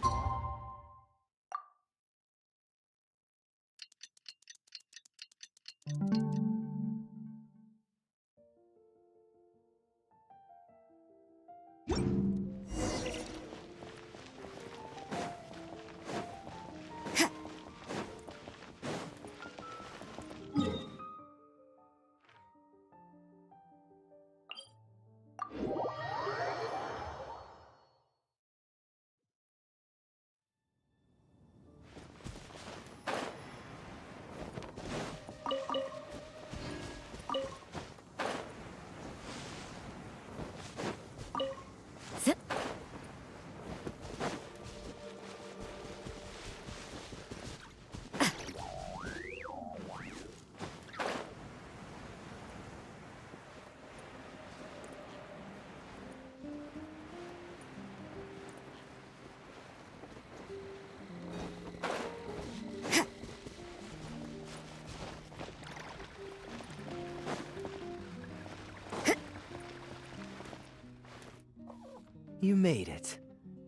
You made it.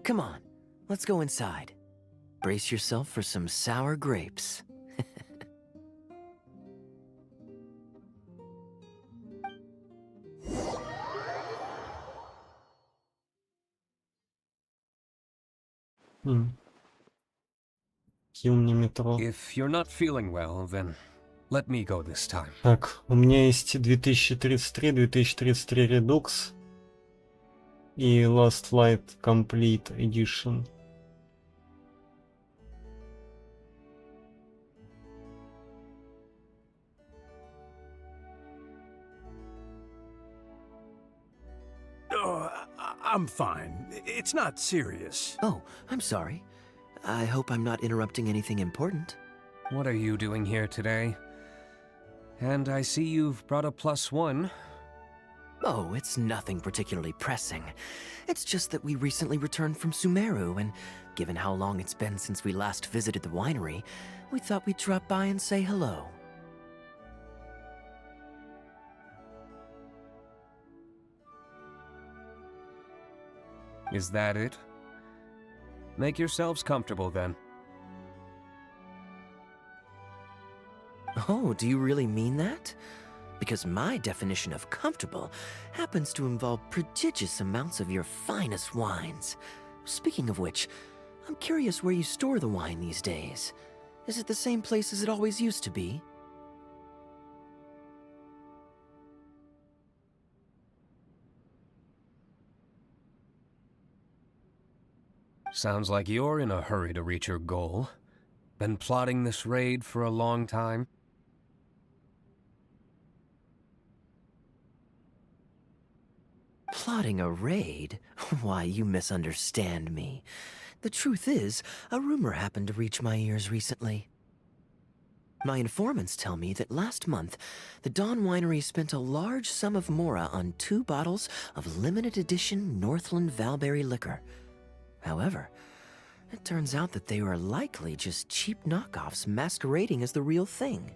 Come on, let's go inside. Brace yourself for some sour grapes. If you're not feeling well, then let me go this time. Так, у меня есть 2033, 2033 Redux и Last Light Complete Edition. Oh, I'm fine. It's not serious. Oh, I'm sorry. I hope I'm not interrupting anything important. What are you doing here today? And I see you've brought a +1. Oh, it's nothing particularly pressing. It's just that we recently returned from Sumeru, and given how long it's been since we last visited the winery, we thought we'd drop by and say hello. Is that it? Make yourselves comfortable then. Oh, do you really mean that? Because my definition of comfortable happens to involve prodigious amounts of your finest wines. Speaking of which, I'm curious where you store the wine these days. Is it the same place as it always used to be? Sounds like you're in a hurry to reach your goal. Been plotting this raid for a long time? Plotting a raid? Why, you misunderstand me. The truth is, a rumor happened to reach my ears recently. My informants tell me that last month, the Dawn Winery spent a large sum of mora on 2 bottles of limited edition Northland Valberry liquor. However, it turns out that they were likely just cheap knockoffs masquerading as the real thing.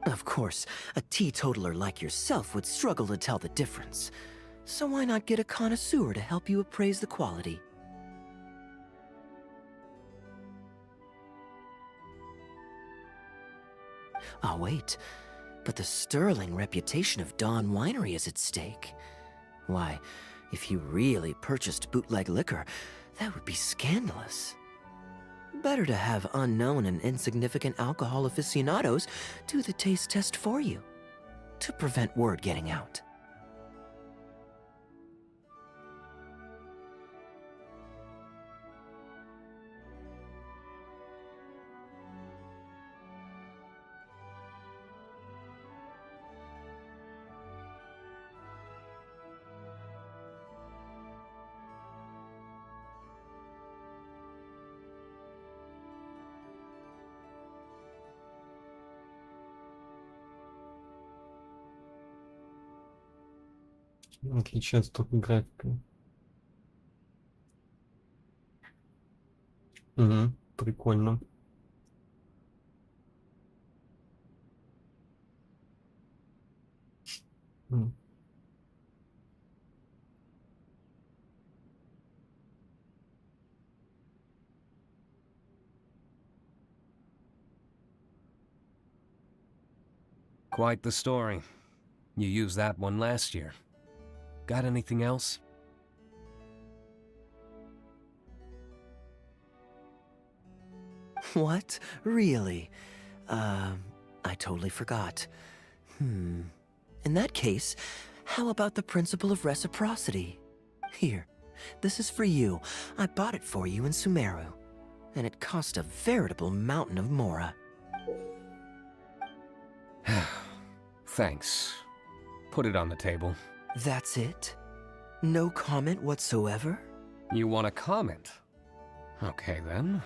Of course, a teetotaler like yourself would struggle to tell the difference. So why not get a connoisseur to help you appraise the quality? Oh, wait. But the sterling reputation of Dawn Winery is at stake. Why, if you really purchased bootleg liquor, that would be scandalous. Better to have unknown and insignificant alcohol aficionados do the taste test for you, to prevent word getting out. Отличается только графикой. Угу, прикольно. Quite the story. You used that one last year. Got anything else? What? Really? I totally forgot. In that case, how about the principle of reciprocity? Here, this is for you. I bought it for you in Sumeru. And it cost a veritable mountain of Mora. Thanks. Put it on the table. That's it? No comment whatsoever? You want a comment? Okay then.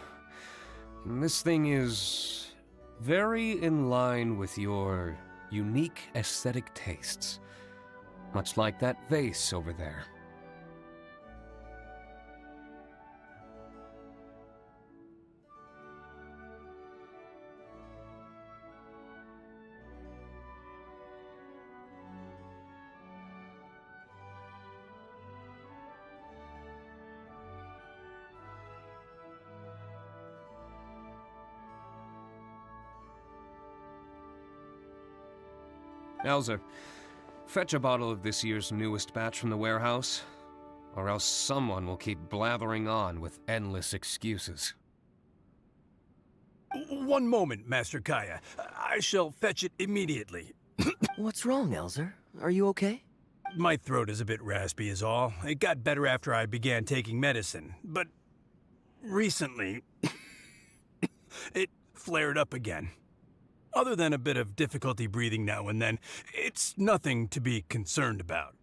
This thing is very in line with your unique aesthetic tastes. Much like that vase over there. Elzer, fetch a bottle of this year's newest batch from the warehouse, or else someone will keep blathering on with endless excuses. One moment, Master Kaya. I shall fetch it immediately. What's wrong, Elzer? Are you okay? My throat is a bit raspy is all. It got better after I began taking medicine, but recently it flared up again. Other than a bit of difficulty breathing now and then, it's nothing to be concerned about.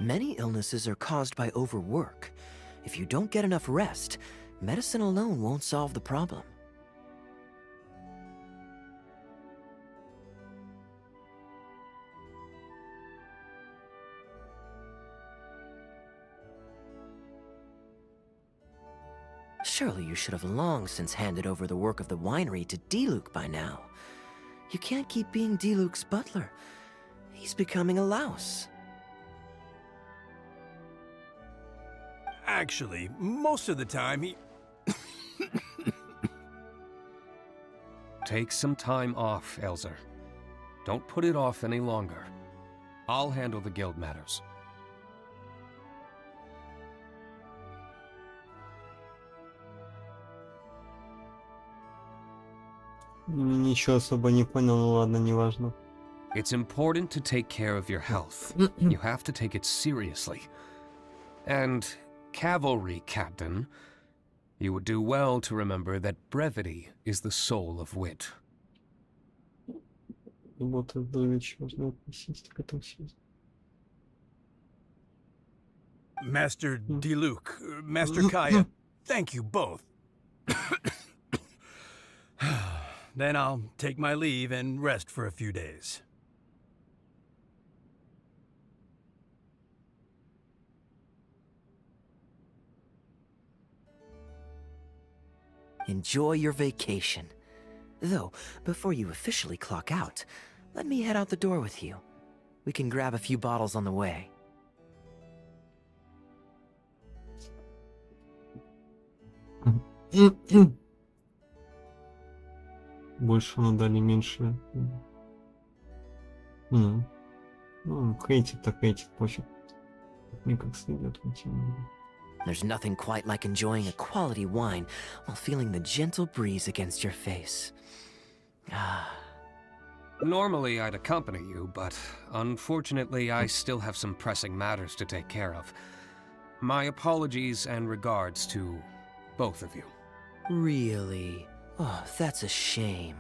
Many illnesses are caused by overwork. If you don't get enough rest, medicine alone won't solve the problem. Surely you should have long since handed over the work of the winery to Diluc by now. You can't keep being Diluc's butler. He's becoming a louse. Actually, most of the time he... Take some time off, Elzer. Don't put it off any longer. I'll handle the guild matters. Ничего особо не понял, ну ладно, неважно. It's important to take care of your health. You have to take it seriously. And, cavalry captain, you would do well to remember that brevity is the soul of wit. Работа здоровья, можно относиться к этому всему. Master Diluc, Master Kaya, thank you both. Then I'll take my leave and rest for a few days. Enjoy your vacation. Though, before you officially clock out, let me head out the door with you. We can grab a few bottles on the way. Больше надали, меньше. Ну, хейтит так хейтит, пофиг. Мне как следует уйти. There's nothing quite like enjoying a quality wine while feeling the gentle breeze against your face. Normally I'd accompany you, but unfortunately I still have some pressing matters to take care of. My apologies and regards to both of you. Really? Oh, that's a shame.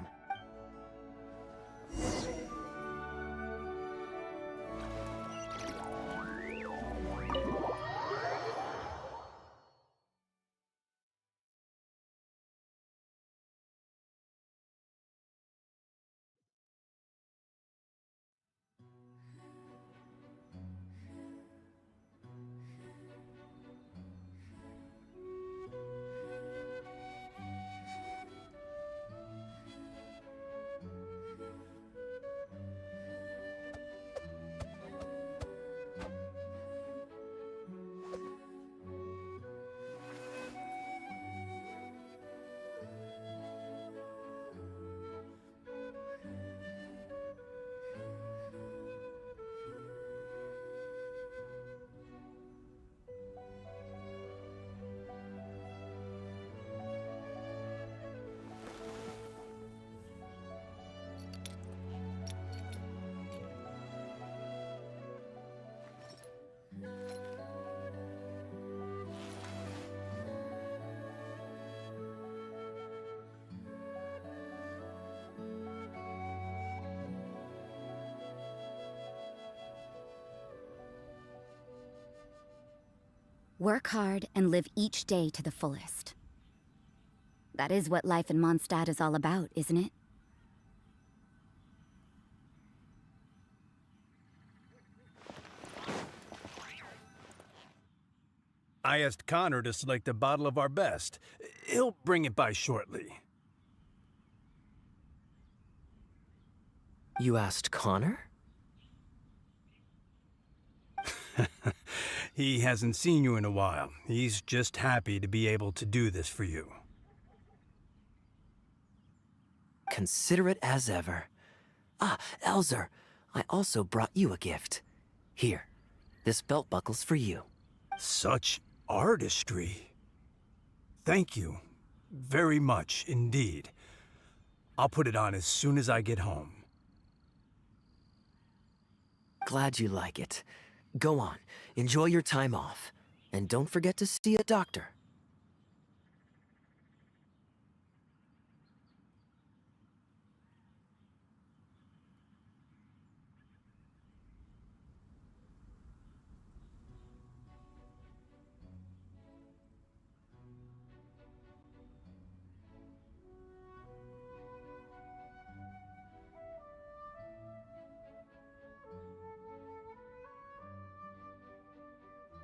Work hard and live each day to the fullest. That is what life in Mondstadt is all about, isn't it? I asked Connor to select a bottle of our best. He'll bring it by shortly. You asked Connor? He hasn't seen you in a while. He's just happy to be able to do this for you. Considerate as ever. Ah, Elzer, I also brought you a gift. Here, this belt buckle's for you. Such artistry. Thank you very much indeed. I'll put it on as soon as I get home. Glad you like it. Go on, enjoy your time off. And don't forget to see a doctor.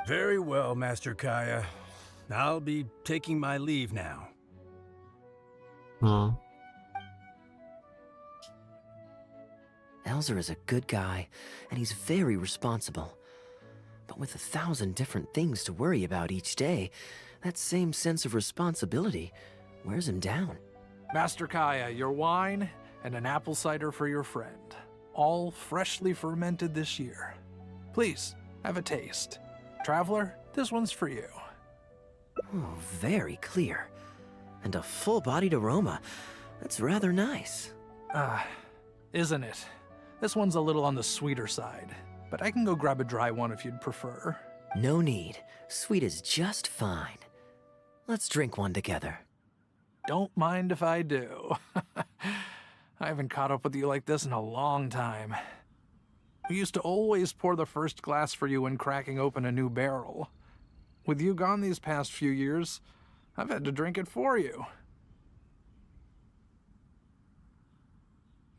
Very well, Master Kaya. I'll be taking my leave now. Elzer is a good guy, and he's very responsible. But with 1,000 different things to worry about each day, that same sense of responsibility wears him down. Master Kaya, your wine and an apple cider for your friend. All freshly fermented this year. Please, have a taste. Traveler, this one's for you. Oh, very clear. And a full-bodied aroma. That's rather nice. Isn't it? This one's a little on the sweeter side, but I can go grab a dry one if you'd prefer. No need. Sweet is just fine. Let's drink one together. Don't mind if I do. I haven't caught up with you like this in a long time. We used to always pour the first glass for you when cracking open a new barrel. With you gone these past few years, I've had to drink it for you.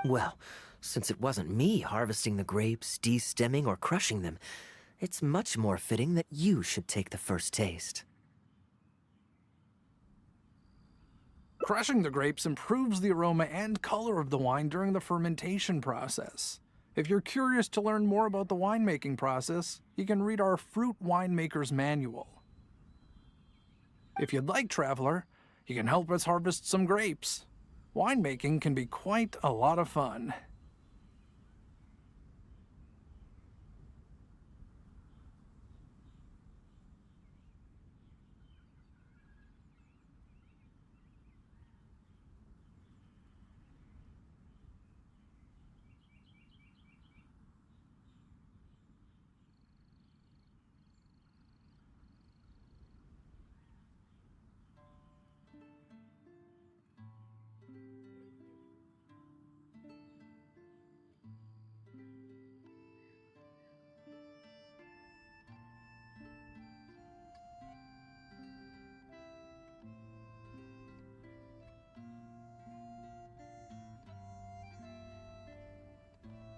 Well, since it wasn't me harvesting the grapes, de-stemming, or crushing them, it's much more fitting that you should take the first taste. Crushing the grapes improves the aroma and color of the wine during the fermentation process. If you're curious to learn more about the winemaking process, you can read our Fruit Winemaker's Manual. If you'd like, Traveler, you can help us harvest some grapes. Winemaking can be quite a lot of fun.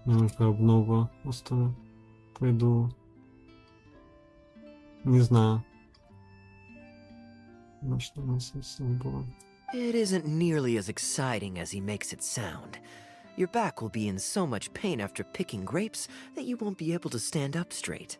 Ну-ка, обнова просто пойду. Не знаю. На что у нас совсем было. It isn't nearly as exciting as he makes it sound. Your back will be in so much pain after picking grapes that you won't be able to stand up straight.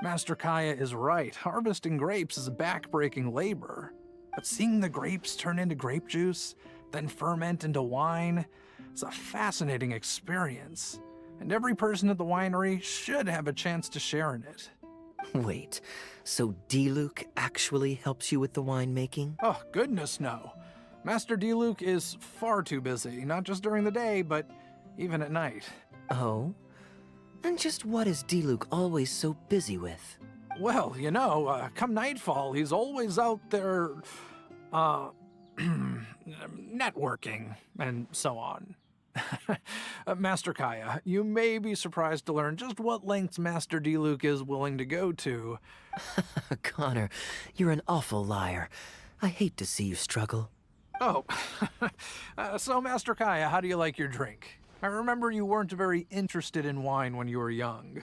Master Kaya is right. Harvesting grapes is a back-breaking labor. But seeing the grapes turn into grape juice, then ferment into wine, it's a fascinating experience. And every person at the winery should have a chance to share in it. Wait, so Diluc actually helps you with the winemaking? Oh, goodness no. Master Diluc is far too busy, not just during the day, but even at night. Oh? And just what is Diluc always so busy with? Well, you know, come nightfall, he's always out there, networking, and so on. Master Kaya, you may be surprised to learn just what lengths Master Diluc is willing to go to. Connor, you're an awful liar. I hate to see you struggle. Oh, so Master Kaya, how do you like your drink? I remember you weren't very interested in wine when you were young.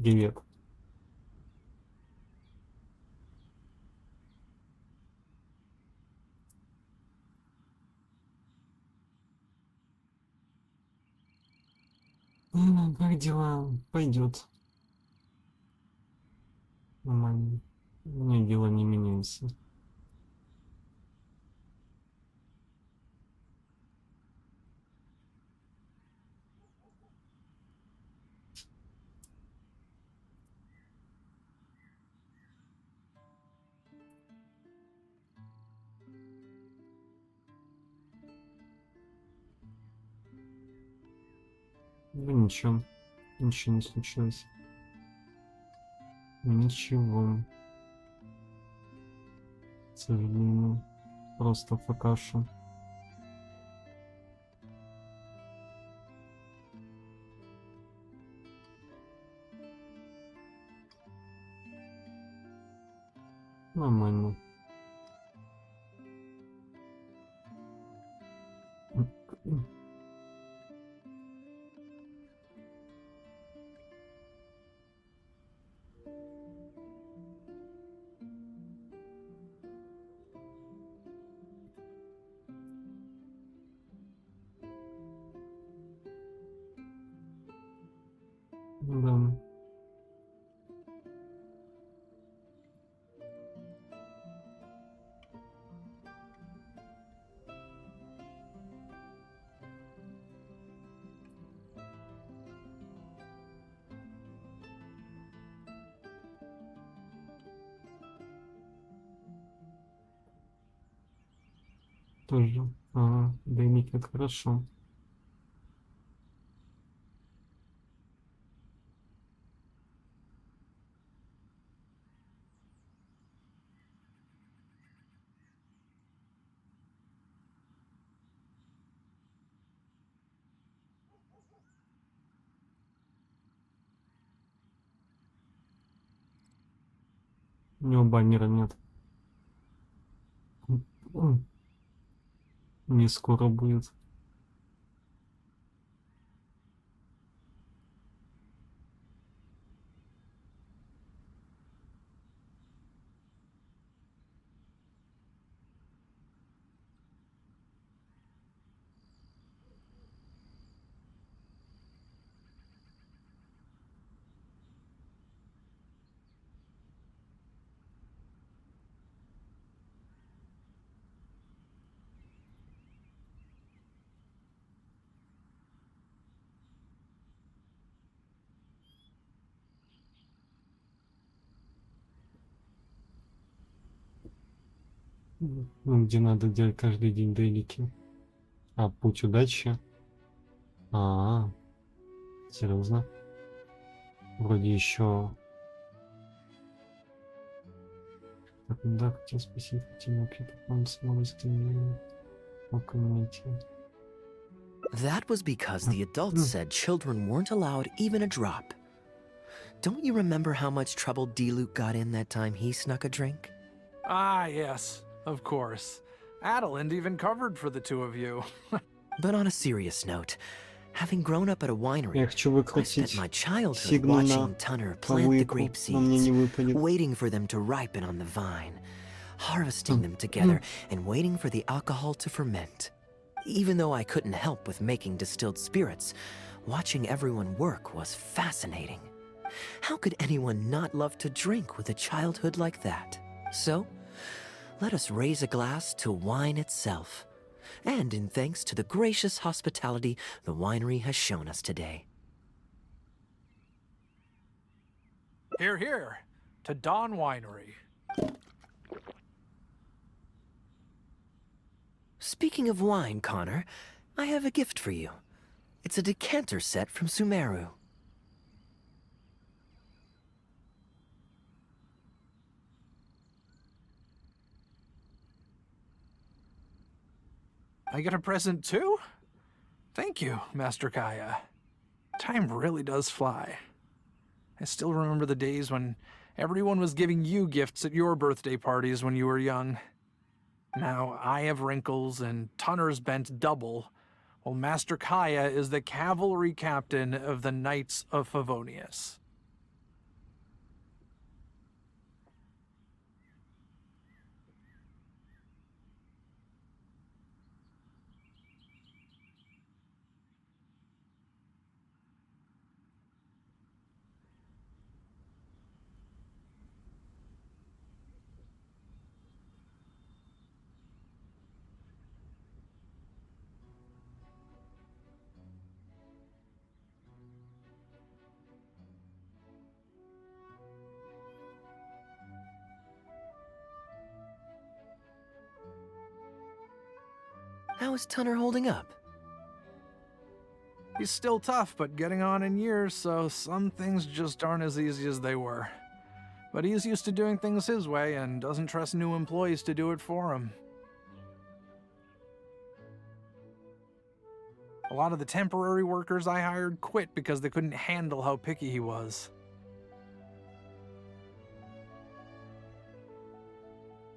Привет. Как дела? Пойдет. Нормально. У меня дела не меняются. Ну ничего. Ничего не случилось. Ничего. К сожалению. Просто покашу. Нормально. Да. Тоже. Ага, дневник это хорошо. У него баннера нет. Не скоро будет. Ну, где надо делать каждый день дейлики. А, путь удачи. Серьезно? Вроде еще. Так, да, хотел спросить, That was because the adults said children weren't allowed even a drop. Don't you remember how much trouble D-Luke got in that time he snuck a drink? Ah, yes, of course. Adeline even covered for the two of you. But on a serious note, having grown up at a winery, Я хочу I spent выкрутить my childhood сигну на watching Tunner plant the выку, grape но мне seeds, не выпадет. waiting for them to ripen on the vine, harvesting them together, and waiting for the alcohol to ferment. Even though I couldn't help with making distilled spirits, watching everyone work was fascinating. How could anyone not love to drink with a childhood like that? So, let us raise a glass to wine itself, and in thanks to the gracious hospitality the winery has shown us today. Here, here, to Dawn Winery. Speaking of wine, Connor, I have a gift for you. It's a decanter set from Sumeru. I get a present too? Thank you, Master Kaya. Time really does fly. I still remember the days when everyone was giving you gifts at your birthday parties when you were young. Now I have wrinkles and Tunner's bent double, while Master Kaya is the cavalry captain of the Knights of Favonius. How is Tunner holding up? He's still tough, but getting on in years, so some things just aren't as easy as they were. But he's used to doing things his way and doesn't trust new employees to do it for him. A lot of the temporary workers I hired quit because they couldn't handle how picky he was.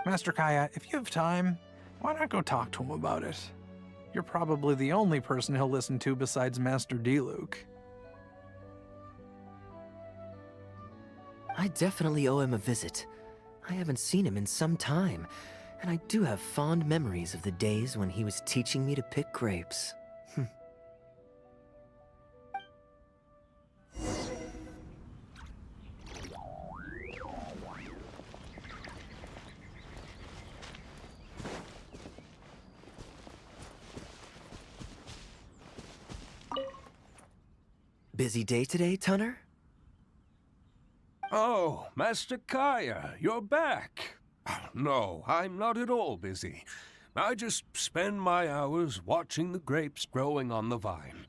Master Kaya, if you have time, why not go talk to him about it? You're probably the only person he'll listen to besides Master D-Luke. I definitely owe him a visit. I haven't seen him in some time, and I do have fond memories of the days when he was teaching me to pick grapes. Busy day today, Tunner? Oh, Master Kaya, you're back. No, I'm not at all busy. I just spend my hours watching the grapes growing on the vine.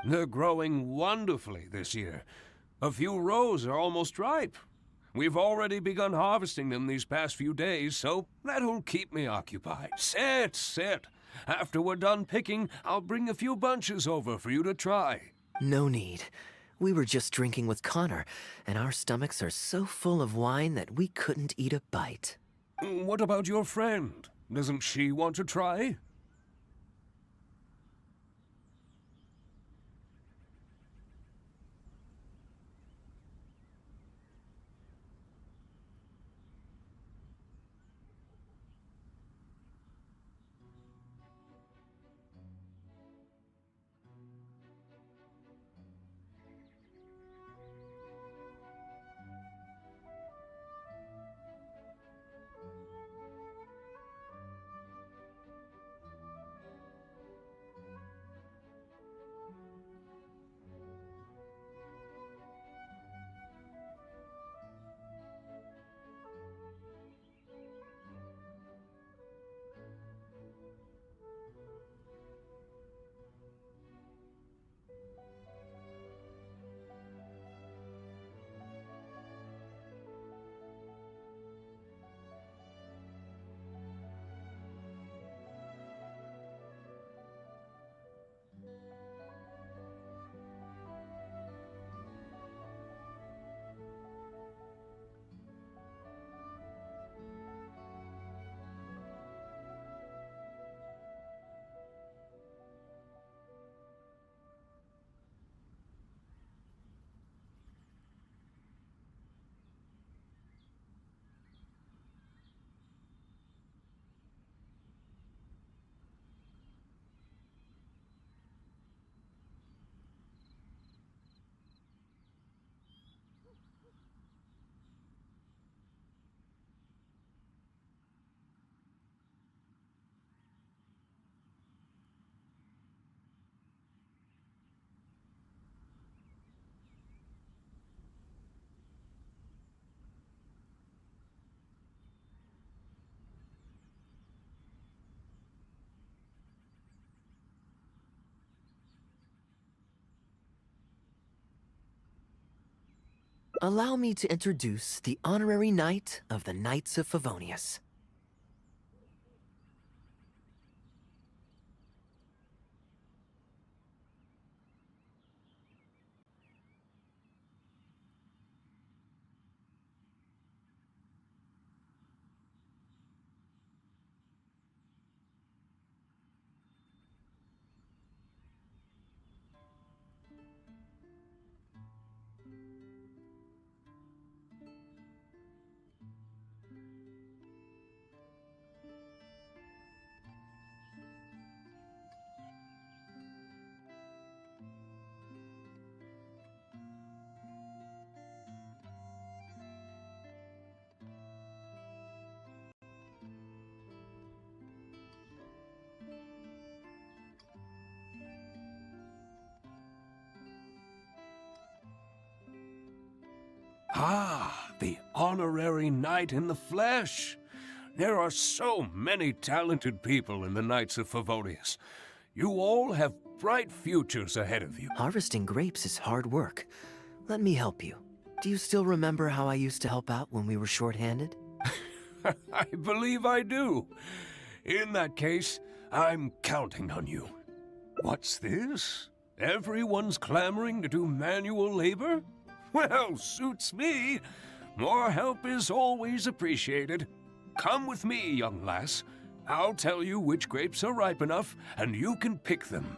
They're growing wonderfully this year. A few rows are almost ripe. We've already begun harvesting them these past few days, so that'll keep me occupied. Sit, sit. After we're done picking, I'll bring a few bunches over for you to try. No need. We were just drinking with Connor, and our stomachs are so full of wine that we couldn't eat a bite. What about your friend? Doesn't she want to try? Allow me to introduce the Honorary Knight of the Knights of Favonius. Ah, the Honorary Knight in the flesh. There are so many talented people in the Knights of Favonius. You all have bright futures ahead of you. Harvesting grapes is hard work. Let me help you. Do you still remember how I used to help out when we were short-handed? I believe I do. In that case, I'm counting on you. What's this? Everyone's clamoring to do manual labor? Well, suits me. More help is always appreciated. Come with me, young lass. I'll tell you which grapes are ripe enough, and you can pick them.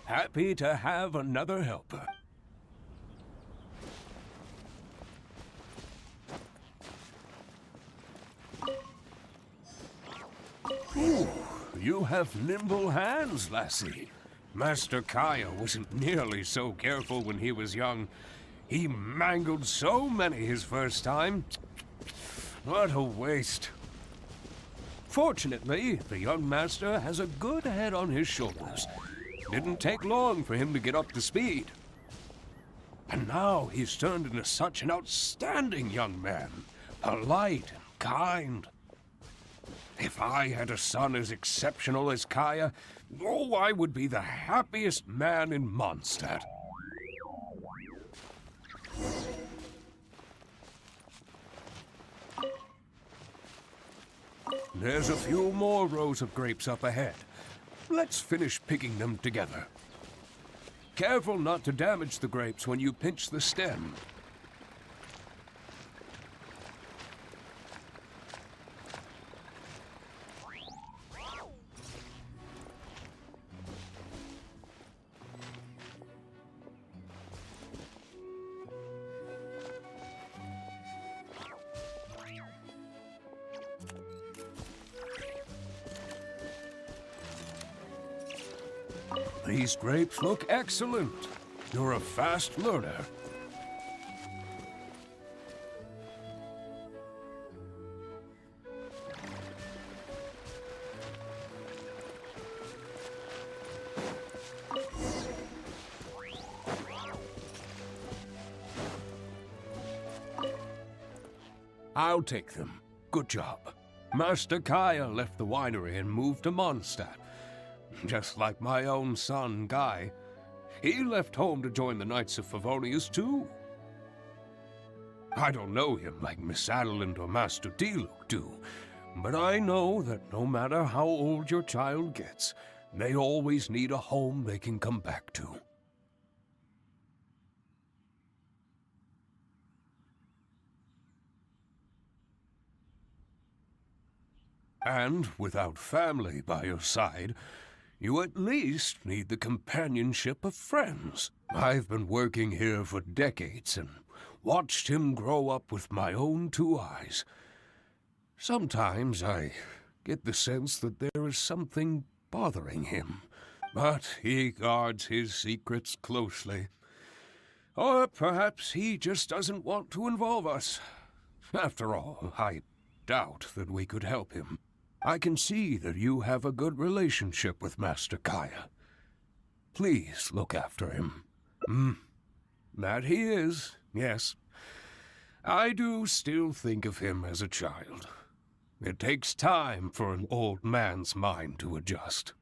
Happy to have another helper. Ooh, you have nimble hands, lassie. Master Kaya wasn't nearly so careful when he was young. He mangled so many his first time. What a waste. Fortunately, the young master has a good head on his shoulders. Didn't take long for him to get up to speed. And now he's turned into such an outstanding young man. Polite and kind. If I had a son as exceptional as Kaya, oh, I would be the happiest man in Mondstadt. There's a few more rows of grapes up ahead. Let's finish picking them together. Careful not to damage the grapes when you pinch the stem. These grapes look excellent. You're a fast learner. I'll take them. Good job. Master Kaya left the winery and moved to Mondstadt. Just like my own son, Guy. He left home to join the Knights of Favonius, too. I don't know him like Miss Adeline or Master Diluc do, but I know that no matter how old your child gets, they always need a home they can come back to. And without family by your side, you at least need the companionship of friends. I've been working here for decades and watched him grow up with my own 2 eyes. Sometimes I get the sense that there is something bothering him, but he guards his secrets closely. Or perhaps he just doesn't want to involve us. After all, I doubt that we could help him. I can see that you have a good relationship with Master Kaya. Please look after him. That he is, yes. I do still think of him as a child. It takes time for an old man's mind to adjust.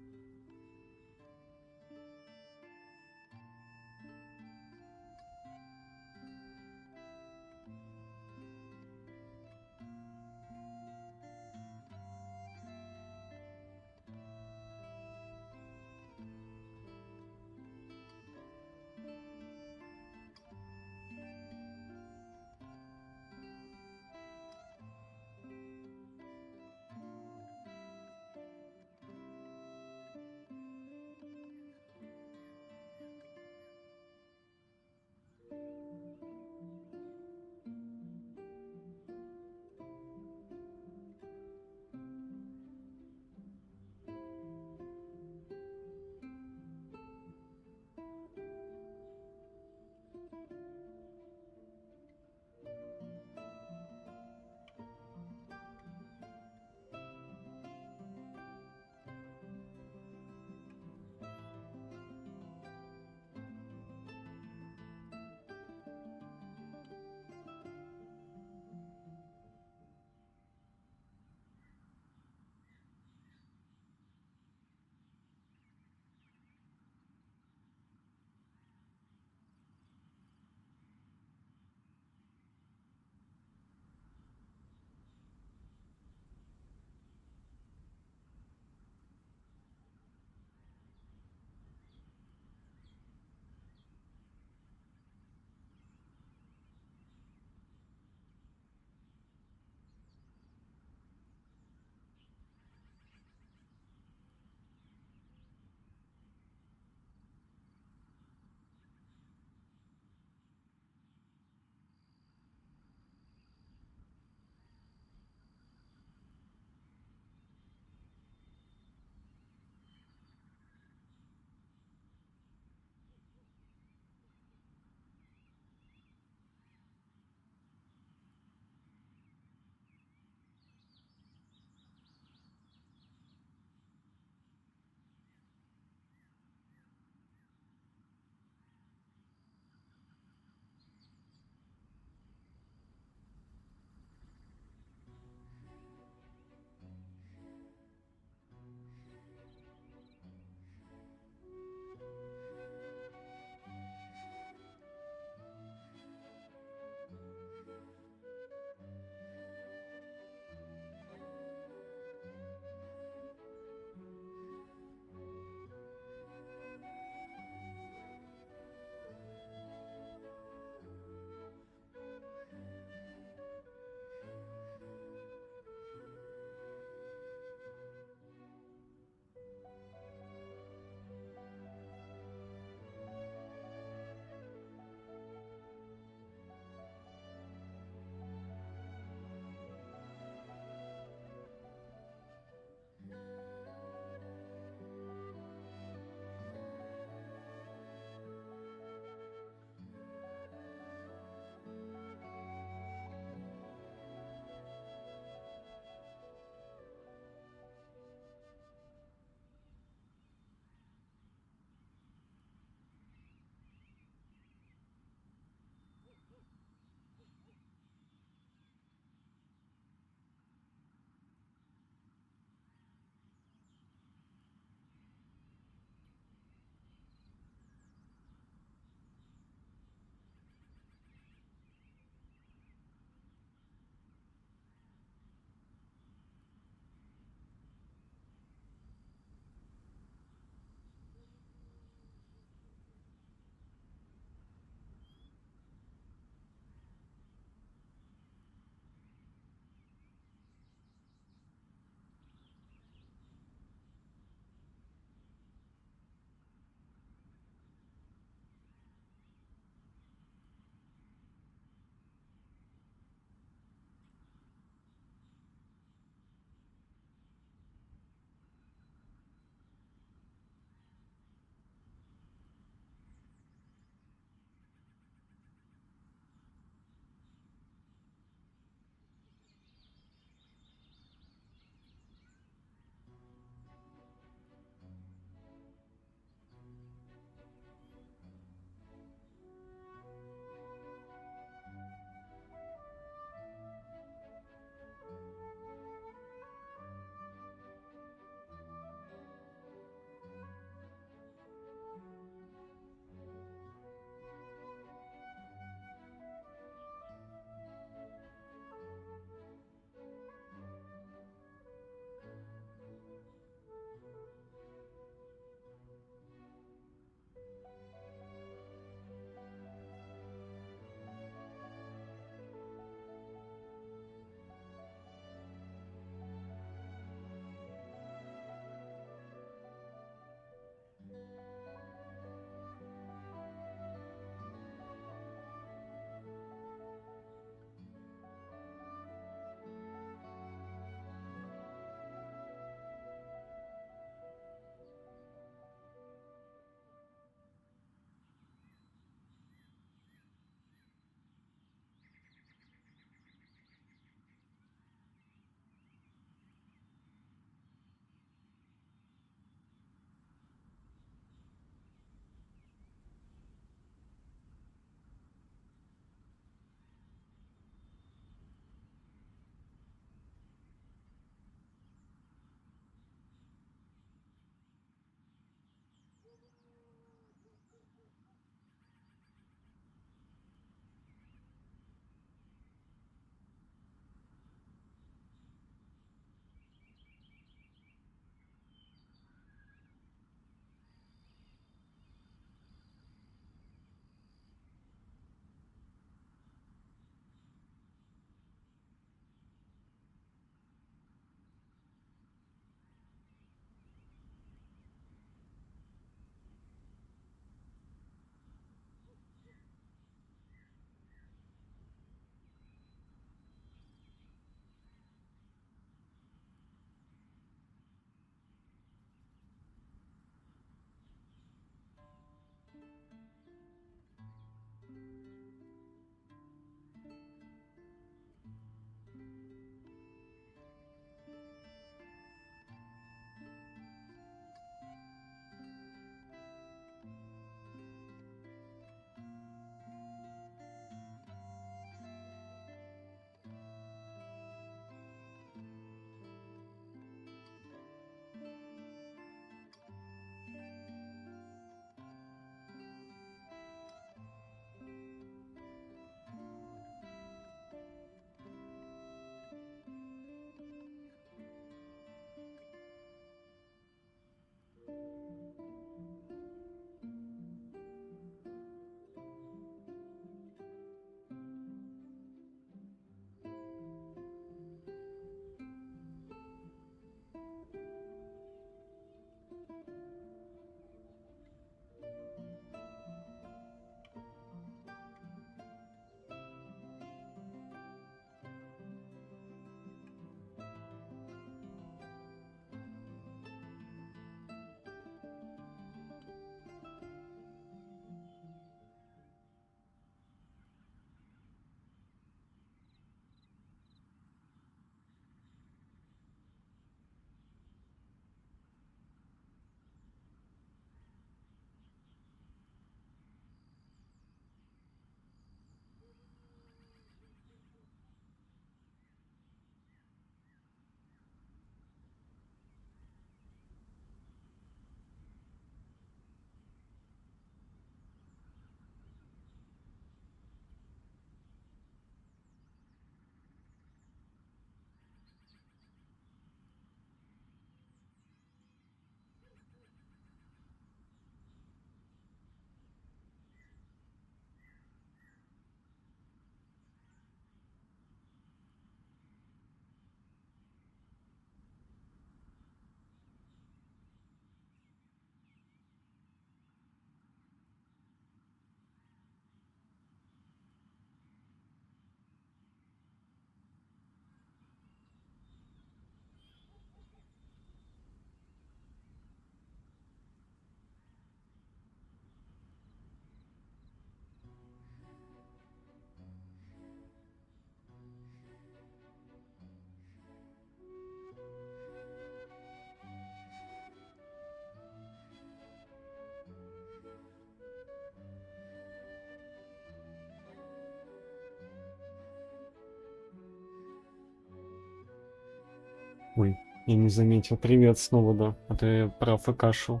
Ой, я не заметил. Привет снова, да. А то я про АФК шел.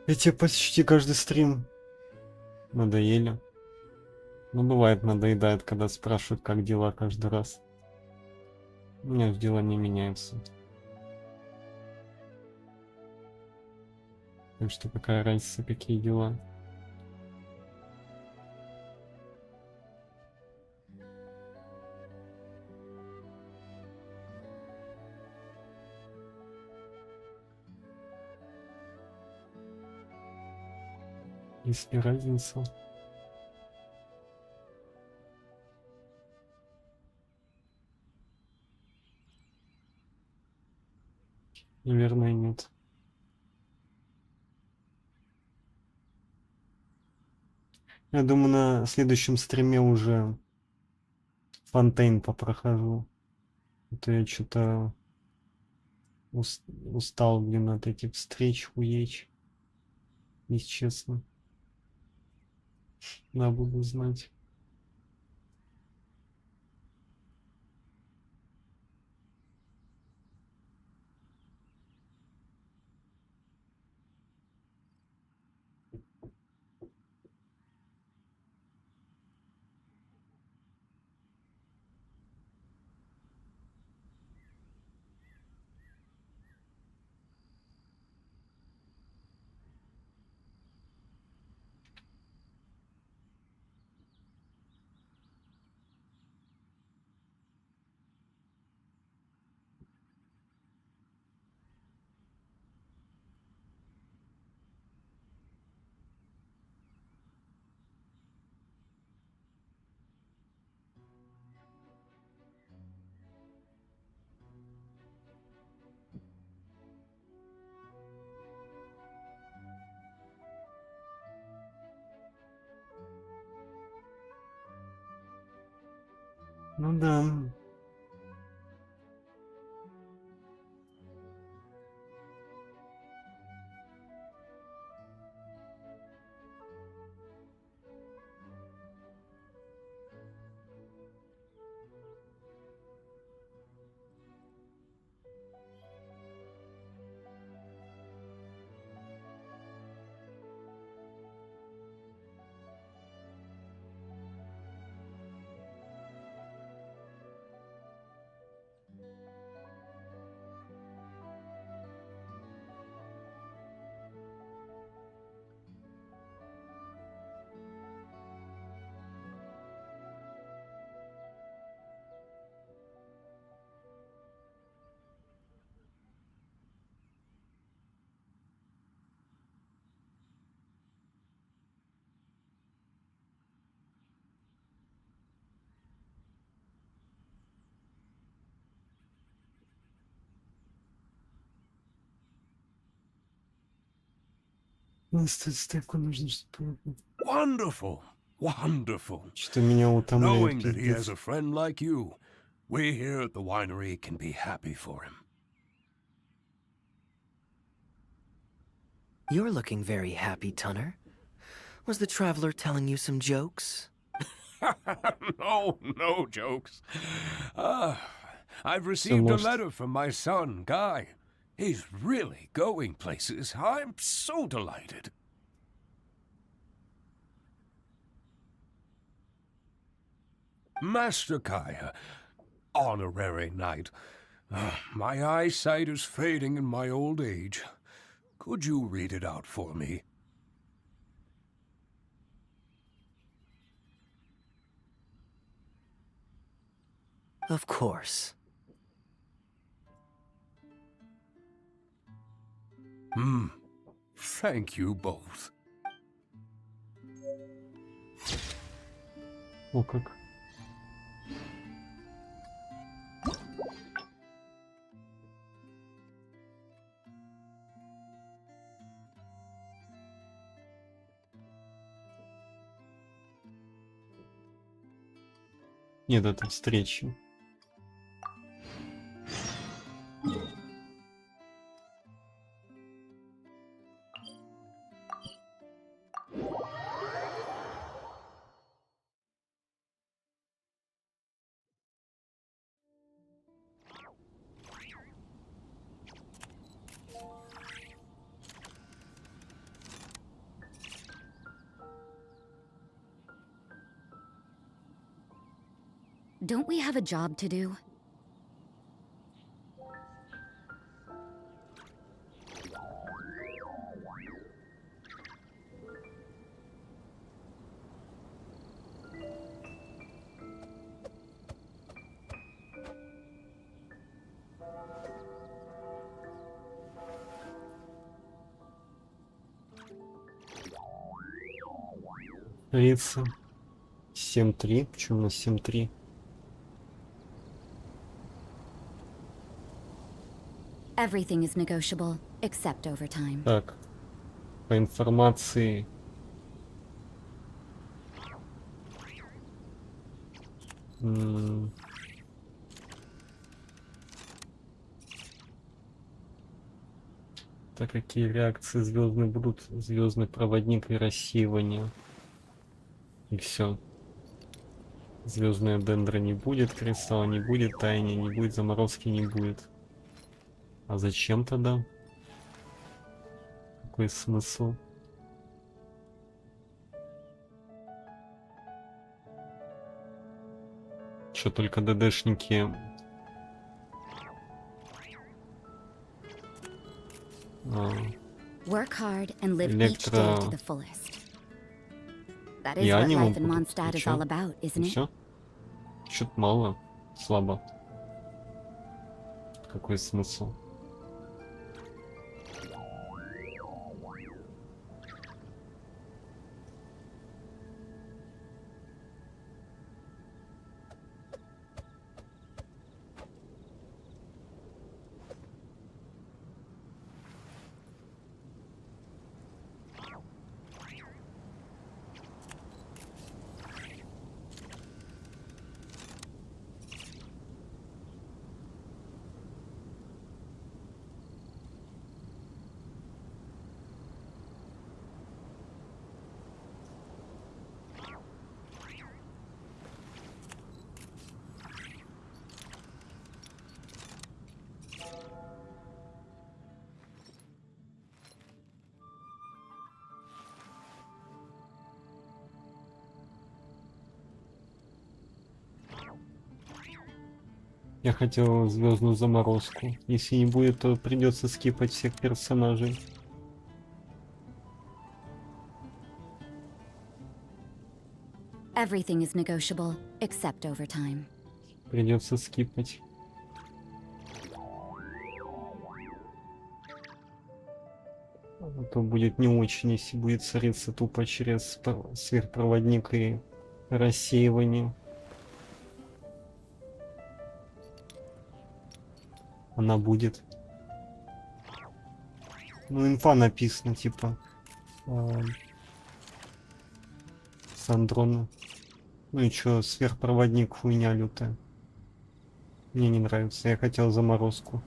Я тебе почти каждый стрим надоели. Ну, бывает, надоедает, когда спрашивают, как дела каждый раз. У меня же дела не меняются. Так что какая разница, какие дела. Есть ли разница? Наверное, нет. Я думаю, на следующем стриме уже Фонтейн попрохожу. А то я что-то устал, блин, от этих встреч, уеч. Если честно. Да, буду знать. Ну да. Стеку нужно, чтобы... Wonderful, wonderful. Что меня утомляет, Knowing that he has пиздец. a friend like you, we here at the winery can be happy for him. You're looking very happy, Tunner. Was the traveler telling you some jokes? No, no jokes. I've received a letter from my son, Guy. He's really going places. I'm so delighted. Master Kaya, honorary knight. My eyesight is fading in my old age. Could you read it out for me? Of course. Thank you both. О, как. Нет, это встречи. Don't we have a job to do? Лица. 7-3. Почему у нас 7-3? Everything is negotiable, except overtime. Так. По информации. Так, какие реакции звездные будут? Звездный проводник и рассеивание. И все. Звездная дендра не будет, кристалла не будет, таяния не будет, заморозки не будет. А зачем тогда? Какой смысл? Что только ДДшники Work hard and live each day to the fullest. That is what life in Mondstadt is all about, isn't it? Все? Чё-то мало, слабо. Какой смысл? Я хотел звездную заморозку. Если не будет, то придется скипать всех персонажей. Everything is negotiable, except overtime. Придется скипать. А то будет не очень, если будет цариться тупо через сверхпроводник и рассеивание. Она будет. Ну, инфа написано, типа. Сандрона. Ну и чё, сверхпроводник хуйня лютая. Мне не нравится, я хотел заморозку.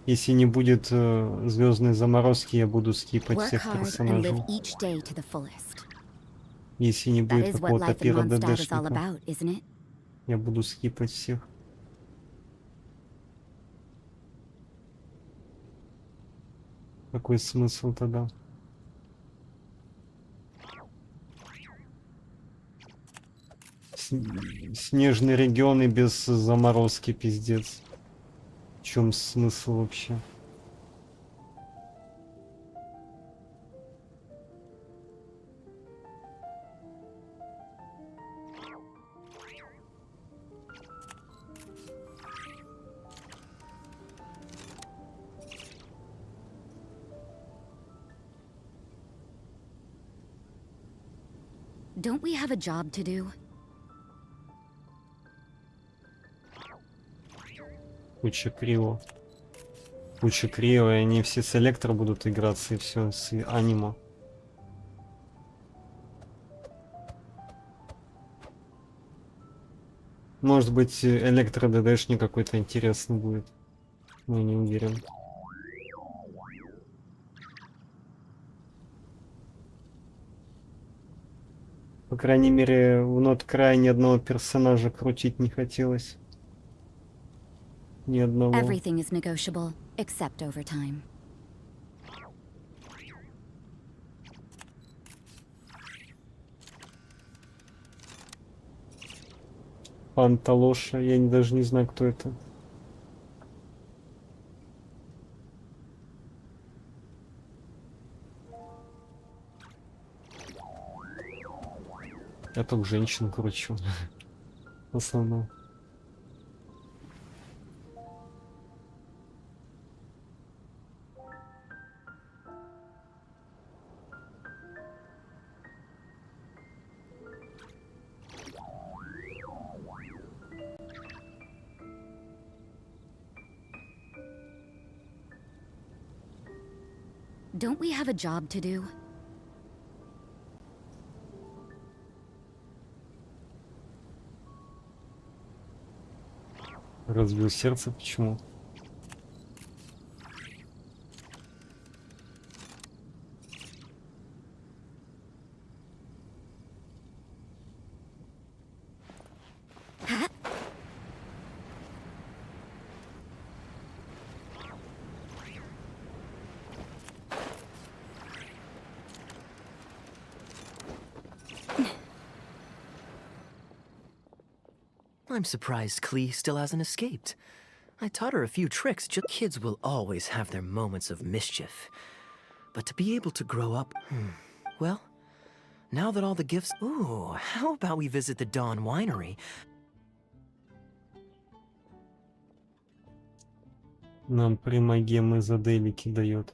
Если не будет звездной заморозки, я буду скипать всех персонажей. Если не будет какого-то пира ДДшника, я буду скипать всех. Какой смысл тогда? Снежные регионы без заморозки, пиздец. В чем смысл вообще? Don't we have a job to do? Куча криво. Куча криво, и они все с электро будут играться, и все с анима. Может быть, электро ДДшник какой-то интересный будет. Но я не уверен. По крайней мере, в Ноткрае ни одного персонажа крутить не хотелось. Ни одного. Everything is negotiable, except overtime. Панталоша, я даже не знаю, кто это. Я только женщин кручу. В основном. Don't we have a job to do? Разбил сердце, почему? I'm surprised Klee still hasn't escaped. I taught her a few tricks. Kids will always have their moments of mischief. But to be able to grow up... well, now that all the gifts... Ooh, how about we visit the Dawn Winery? Нам примагемы за делики дает.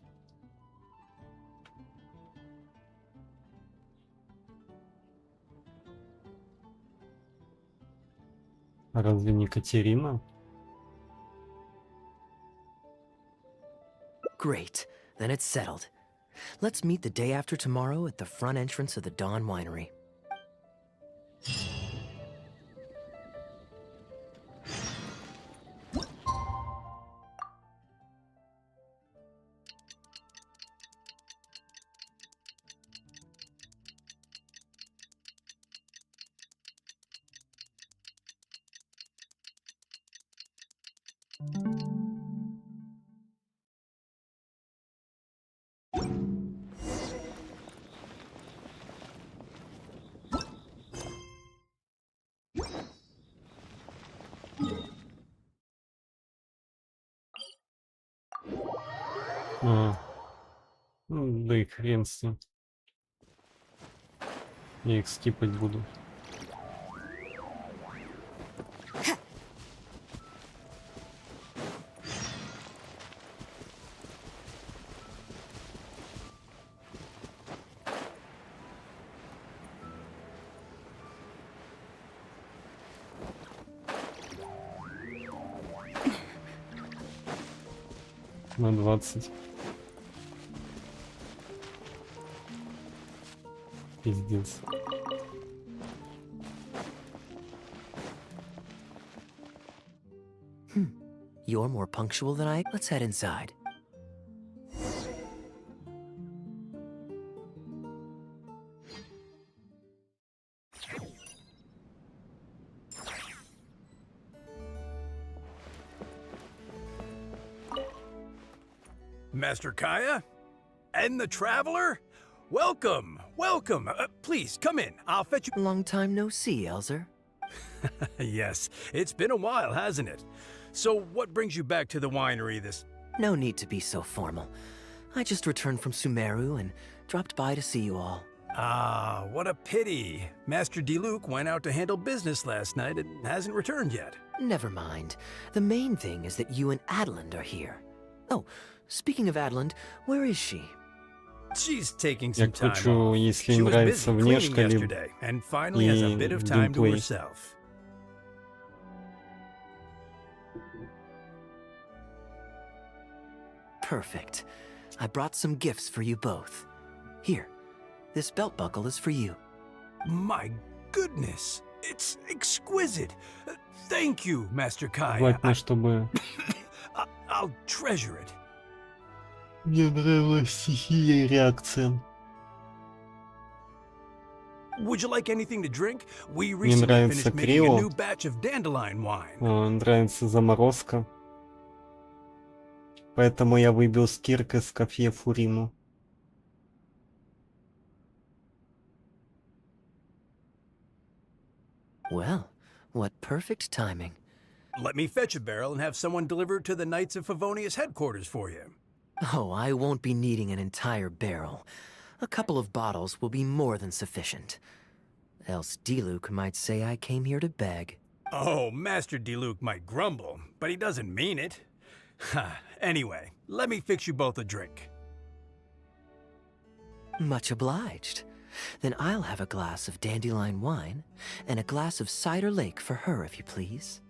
Разве не Катерина? Great. Then it's settled. Let's meet the day after tomorrow at the front entrance of the Dawn Winery. Да и хрен с ним. Я их скипать буду. На 20. Пиздец. You're more punctual than I... Let's head inside. Master Kaya? And the Traveler? Welcome, welcome. Please, come in. I'll fetch you... Long time no see, Elzer. Yes, it's been a while, hasn't it? So what brings you back to the winery this... No need to be so formal. I just returned from Sumeru and dropped by to see you all. Ah, what a pity. Master Diluc went out to handle business last night and hasn't returned yet. Never mind. The main thing is that you and Adeland are here. Oh, speaking of Adeland, where is she? She's taking Я some time кручу, off. если She was нравится busy внешка cleaning yesterday and finally has a bit of time to геймплей. herself. Perfect. I brought some gifts for you both. Here, this belt buckle is for you. My goodness, it's exquisite. Thank you, Master Kaya. Желательно, чтобы... I'll treasure it. Мне нравилась стихия и реакция. Would you like anything to drink? We Мне recently нравится finished making a Крио. new batch of dandelion wine. Нравится заморозка. Поэтому я выбил с киркой с кафе Фурину. Well, What perfect timing. Let me fetch a barrel and have someone deliver it to the Knights of Favonius headquarters for you. Oh, I won't be needing an entire barrel. A couple of bottles will be more than sufficient. Else Diluc might say I came here to beg. Oh, Master Diluc might grumble, but he doesn't mean it. Anyway, let me fix you both a drink. Much obliged. Then I'll have a glass of dandelion wine and a glass of cider lake for her, if you please.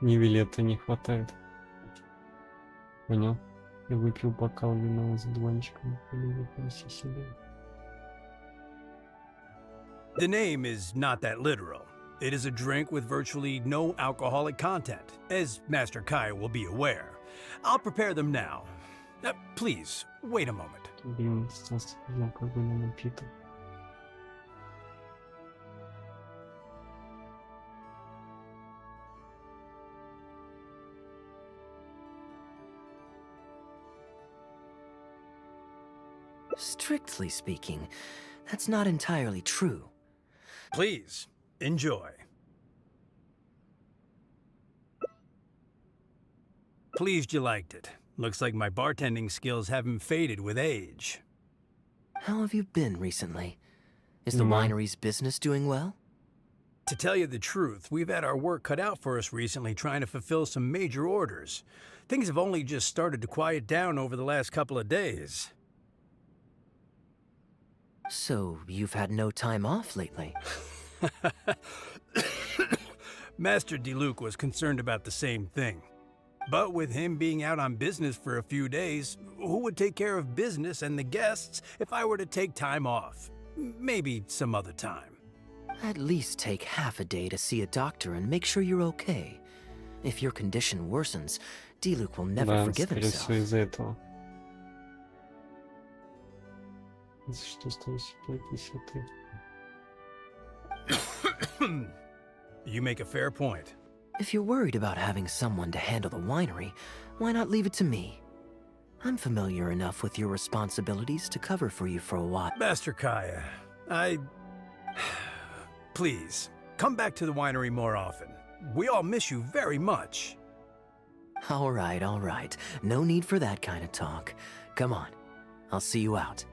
Ни билета не хватает. Понял? Я выпил бокал вина с дуванчиком. The name is not that literal. It is a drink with virtually no alcoholic content, as Master Kai will be aware. I'll prepare them now. Please, wait a moment. Блин, алкогольный напиток. Strictly speaking, that's not entirely true. Please, enjoy. Pleased you liked it. Looks like my bartending skills haven't faded with age. How have you been recently? Is the winery's business doing well? To tell you the truth, we've had our work cut out for us recently trying to fulfill some major orders. Things have only just started to quiet down over the last couple of days. So, you've had no time off lately? Master Diluc was concerned about the same thing. But with him being out on business for a few days, who would take care of business and the guests if I were to take time off? Maybe some other time. At least take half a day to see a doctor and make sure you're okay. If your condition worsens, Diluc will never forgive himself. Скорее всего, из-за этого. Что 150? You make a fair point. If you're worried about having someone to handle the winery, why not leave it to me? I'm familiar enough with your responsibilities to cover for you for a while. Master Kaya, Please, come back to the winery more often. We all miss you very much. All right. No need for that kind of talk. Come on, I'll see you out.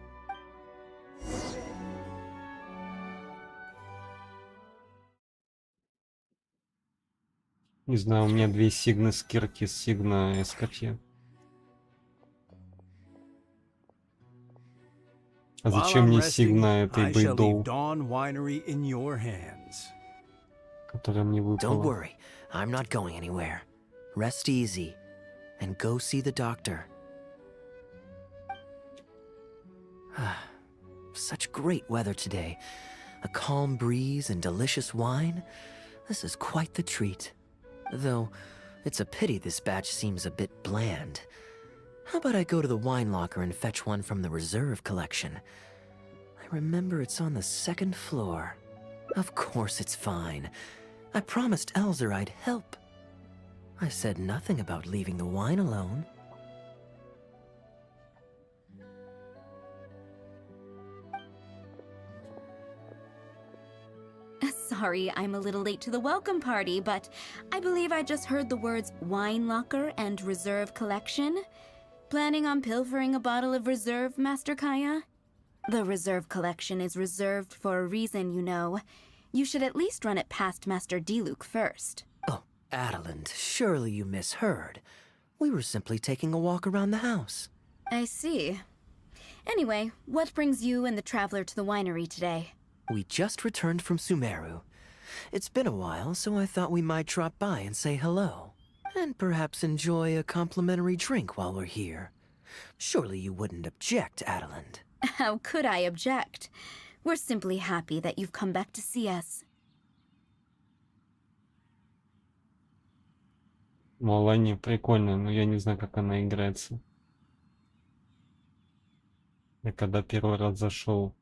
Не знаю, у меня две сигны скирки, сигна эскофе. А зачем мне сигна этой бейдоу, которая мне выпала? Don't worry, I'm not going anywhere. Rest easy and go see the doctor. Such great weather today. A calm breeze and delicious wine. This is quite the treat. Though, it's a pity this batch seems a bit bland. How about I go to the wine locker and fetch one from the reserve collection? I remember it's on the second floor. Of course it's fine. I promised Elzer I'd help. I said nothing about leaving the wine alone. Sorry, I'm a little late to the welcome party, but I believe I just heard the words wine locker and reserve collection. Planning on pilfering a bottle of reserve, Master Kaya? The reserve collection is reserved for a reason, you know. You should at least run it past Master Diluc first. Oh, Adeland, surely you misheard. We were simply taking a walk around the house. I see. Anyway, what brings you and the traveler to the winery today? We just returned from Sumeru. It's been a while, so I thought we might drop by and say hello. And perhaps enjoy a complimentary drink while we're here. Surely you wouldn't object, Adeland. How could I object? We're simply happy that you've come back to see us. Малани прикольная, но я не знаю, как она играется. Я когда первый раз зашел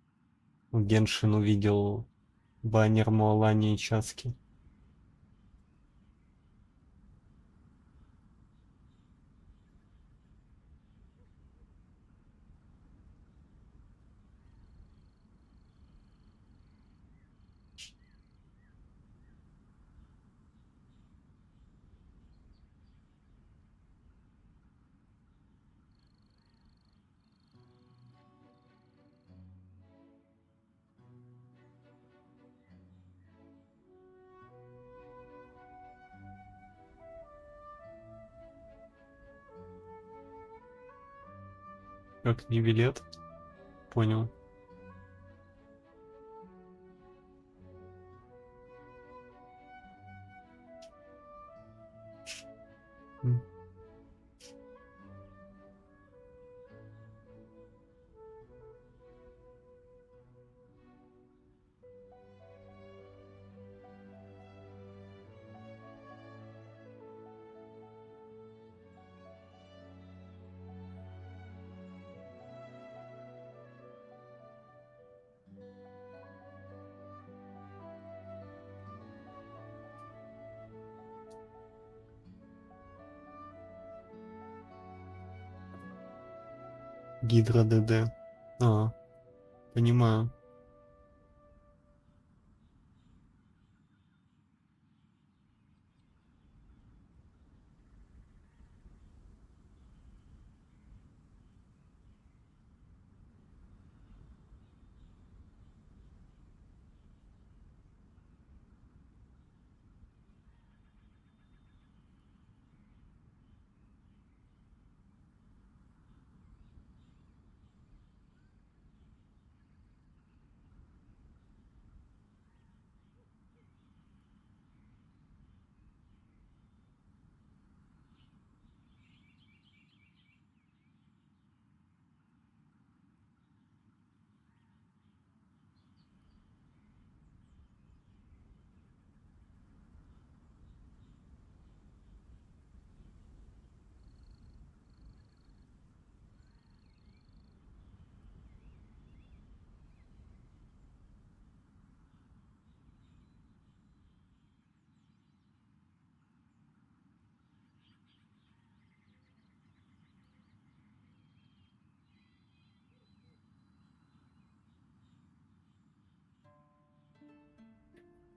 в Геншин, увидел баннер Малани и Часки. Как не билет? Понял. Гидра ДД. А, понимаю.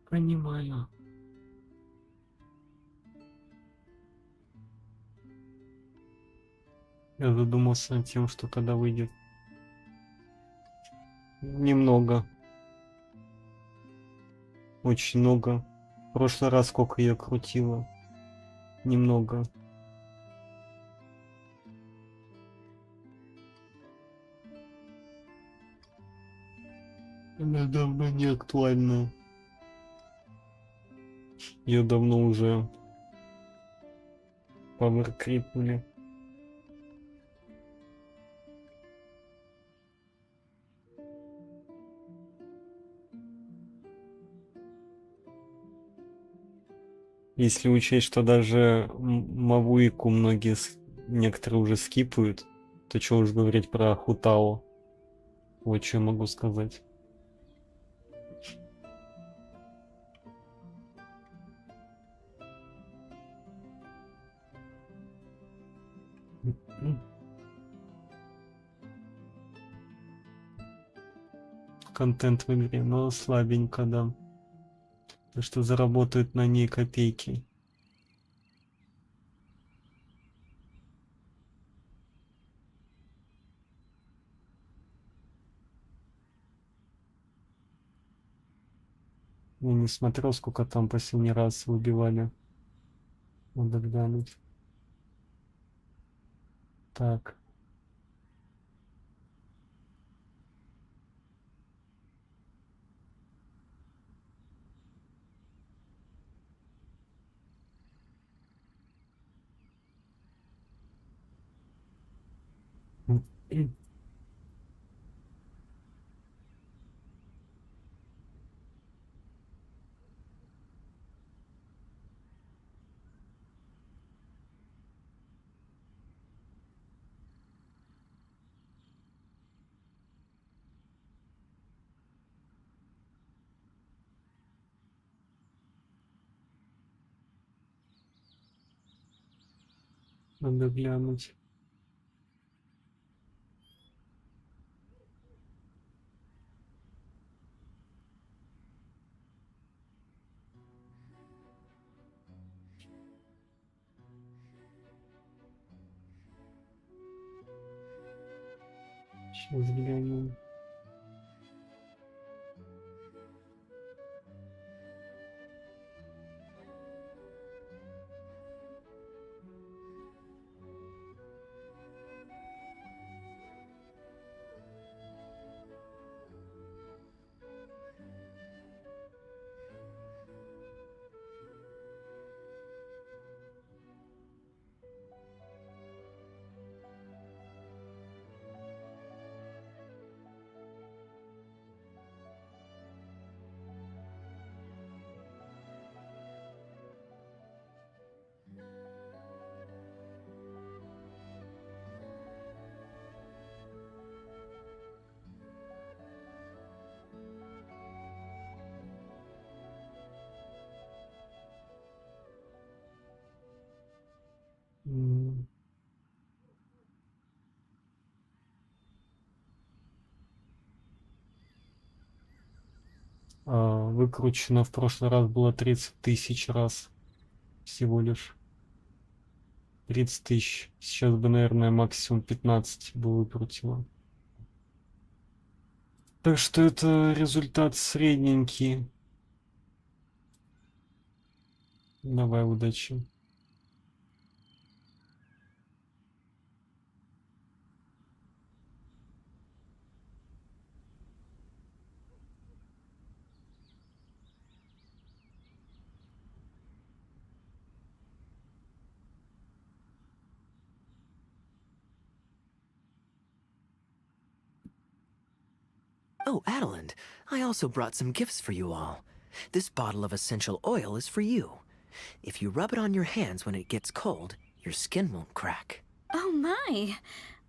Понимаю. Я задумался над тем, что когда выйдет. Немного. Очень много. В прошлый раз сколько ее крутило. Немного. Она давно не актуальна. Ее давно уже поверкрипнули. Если учесть, что даже Мавуику многие, некоторые уже скипают, то что уж говорить про Хутао. Вот что я могу сказать. Контент в игре, но слабенько, да. То, что заработают на ней копейки. Я не смотрел, сколько там последний раз выбивали. Надо глянуть. Так. Надо глянуть. Сейчас глянем. Выкручено в прошлый раз было 30 тысяч раз. Всего лишь 30 тысяч. Сейчас бы, наверное, максимум 15 бы выкрутило. Так что это результат средненький. Давай, удачи. Oh, Adeland, I also brought some gifts for you all. This bottle of essential oil is for you. If you rub it on your hands when it gets cold, your skin won't crack. Oh my!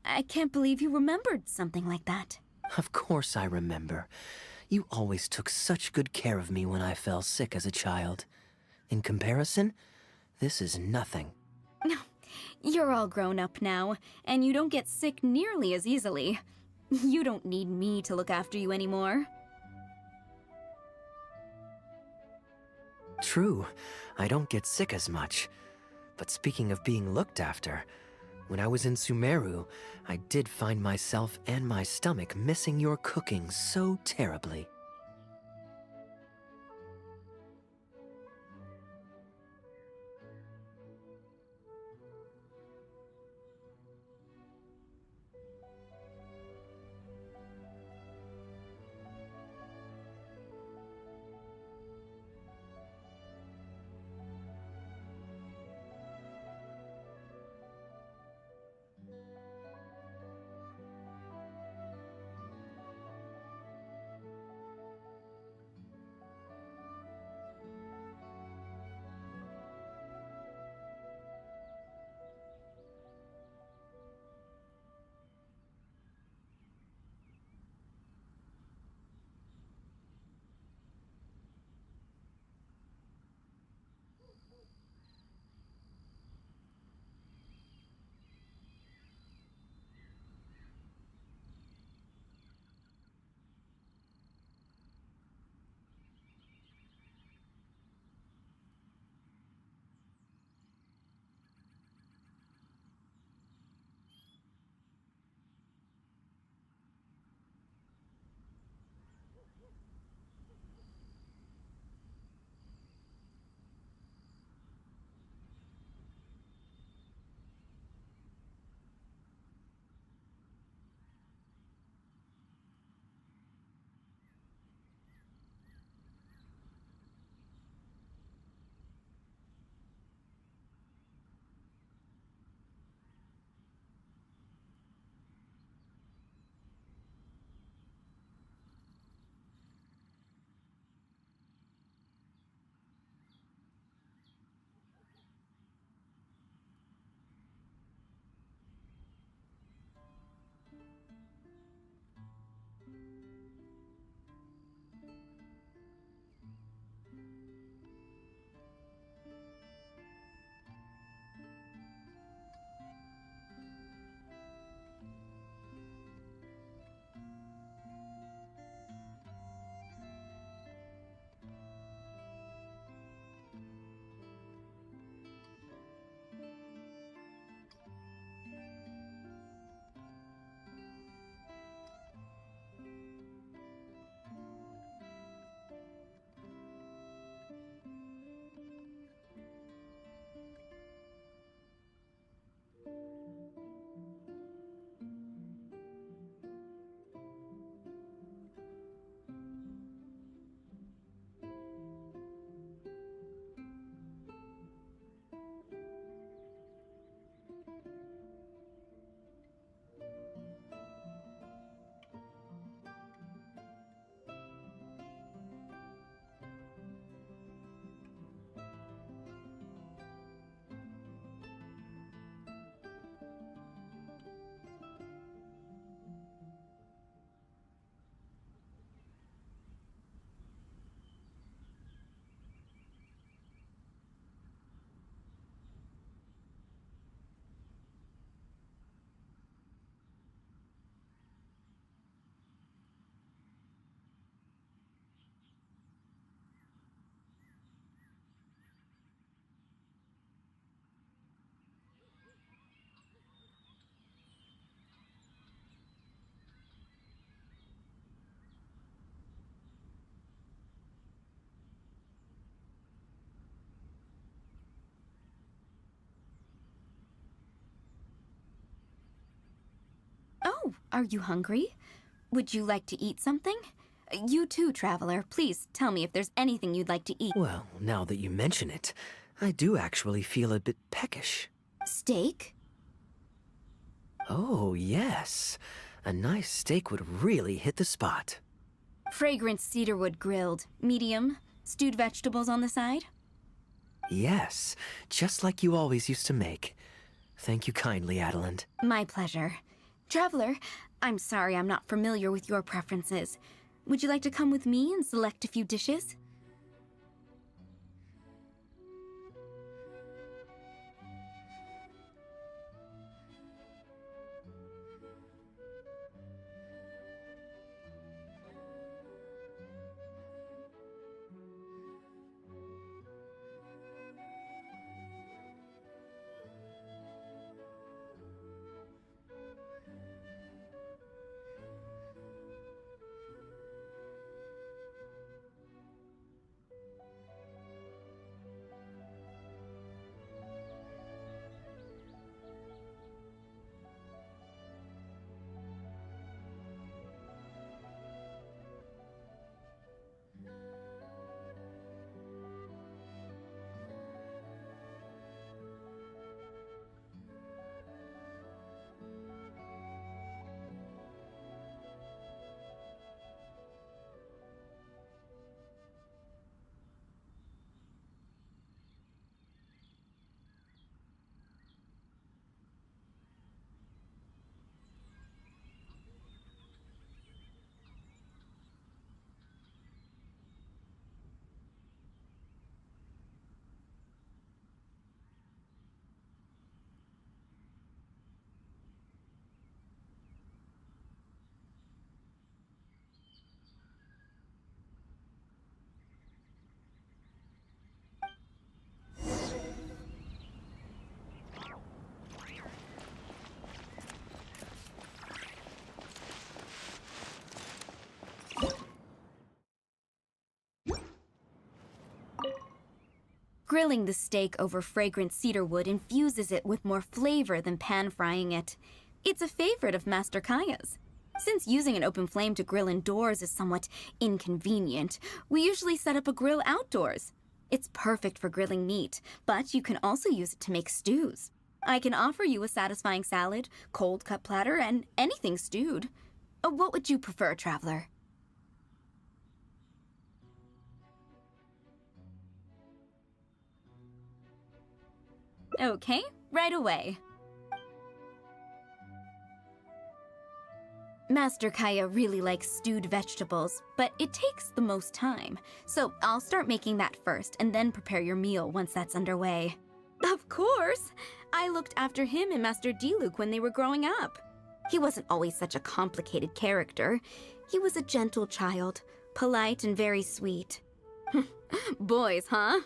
I can't believe you remembered something like that. Of course I remember. You always took such good care of me when I fell sick as a child. In comparison, this is nothing. You're all grown up now, and you don't get sick nearly as easily. You don't need me to look after you anymore. True, I don't get sick as much. But speaking of being looked after, when I was in Sumeru, I did find myself and my stomach missing your cooking so terribly. Are you hungry? Would you like to eat something? You too, traveler. Please tell me if there's anything you'd like to eat. Well, now that you mention it, I do actually feel a bit peckish. Steak? Oh, yes. A nice steak would really hit the spot. Fragrant cedarwood grilled, medium, stewed vegetables on the side? Yes, just like you always used to make. Thank you kindly, Adeland. My pleasure. Traveler, I'm sorry I'm not familiar with your preferences. Would you like to come with me and select a few dishes? Grilling the steak over fragrant cedarwood infuses it with more flavor than pan-frying it. It's a favorite of Master Kaya's. Since using an open flame to grill indoors is somewhat inconvenient, we usually set up a grill outdoors. It's perfect for grilling meat, but you can also use it to make stews. I can offer you a satisfying salad, cold cut platter, and anything stewed. What would you prefer, traveler? Okay, right away. Master Kaya really likes stewed vegetables, but it takes the most time. So I'll start making that first and then prepare your meal once that's underway. Of course! I looked after him and Master Diluc when they were growing up. He wasn't always such a complicated character. He was a gentle child, polite and very sweet. Boys, huh?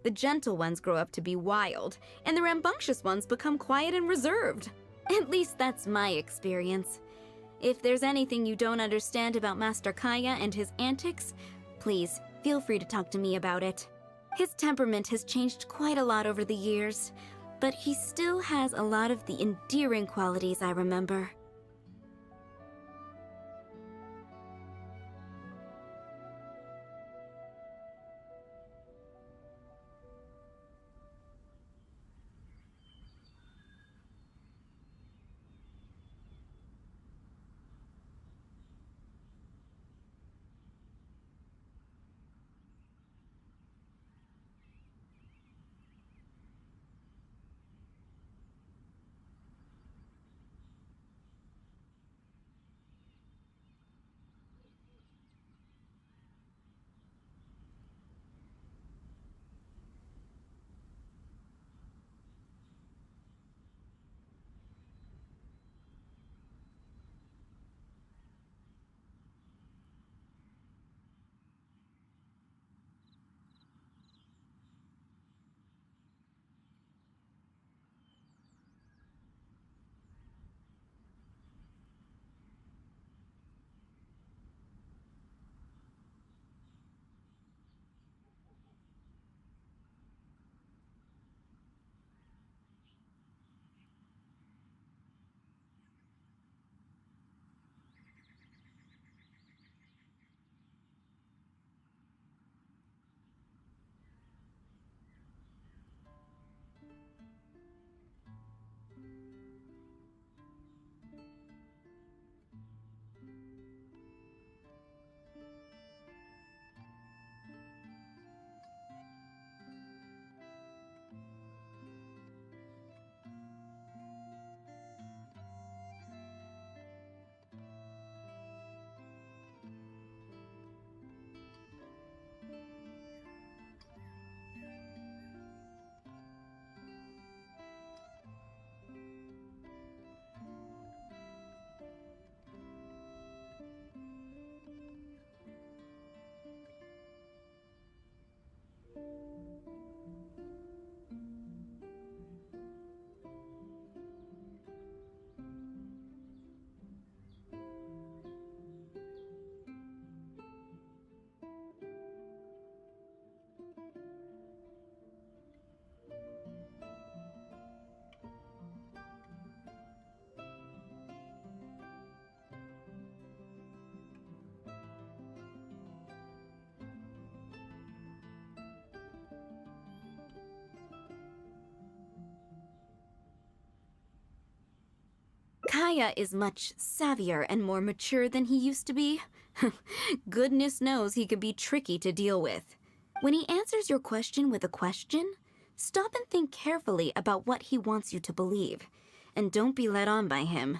The gentle ones grow up to be wild, and the rambunctious ones become quiet and reserved. At least that's my experience. If there's anything you don't understand about Master Kaya and his antics, please feel free to talk to me about it. His temperament has changed quite a lot over the years, but he still has a lot of the endearing qualities I remember. Kaya is much savvier and more mature than he used to be. Goodness knows he can be tricky to deal with. When he answers your question with a question, stop and think carefully about what he wants you to believe, and don't be led on by him.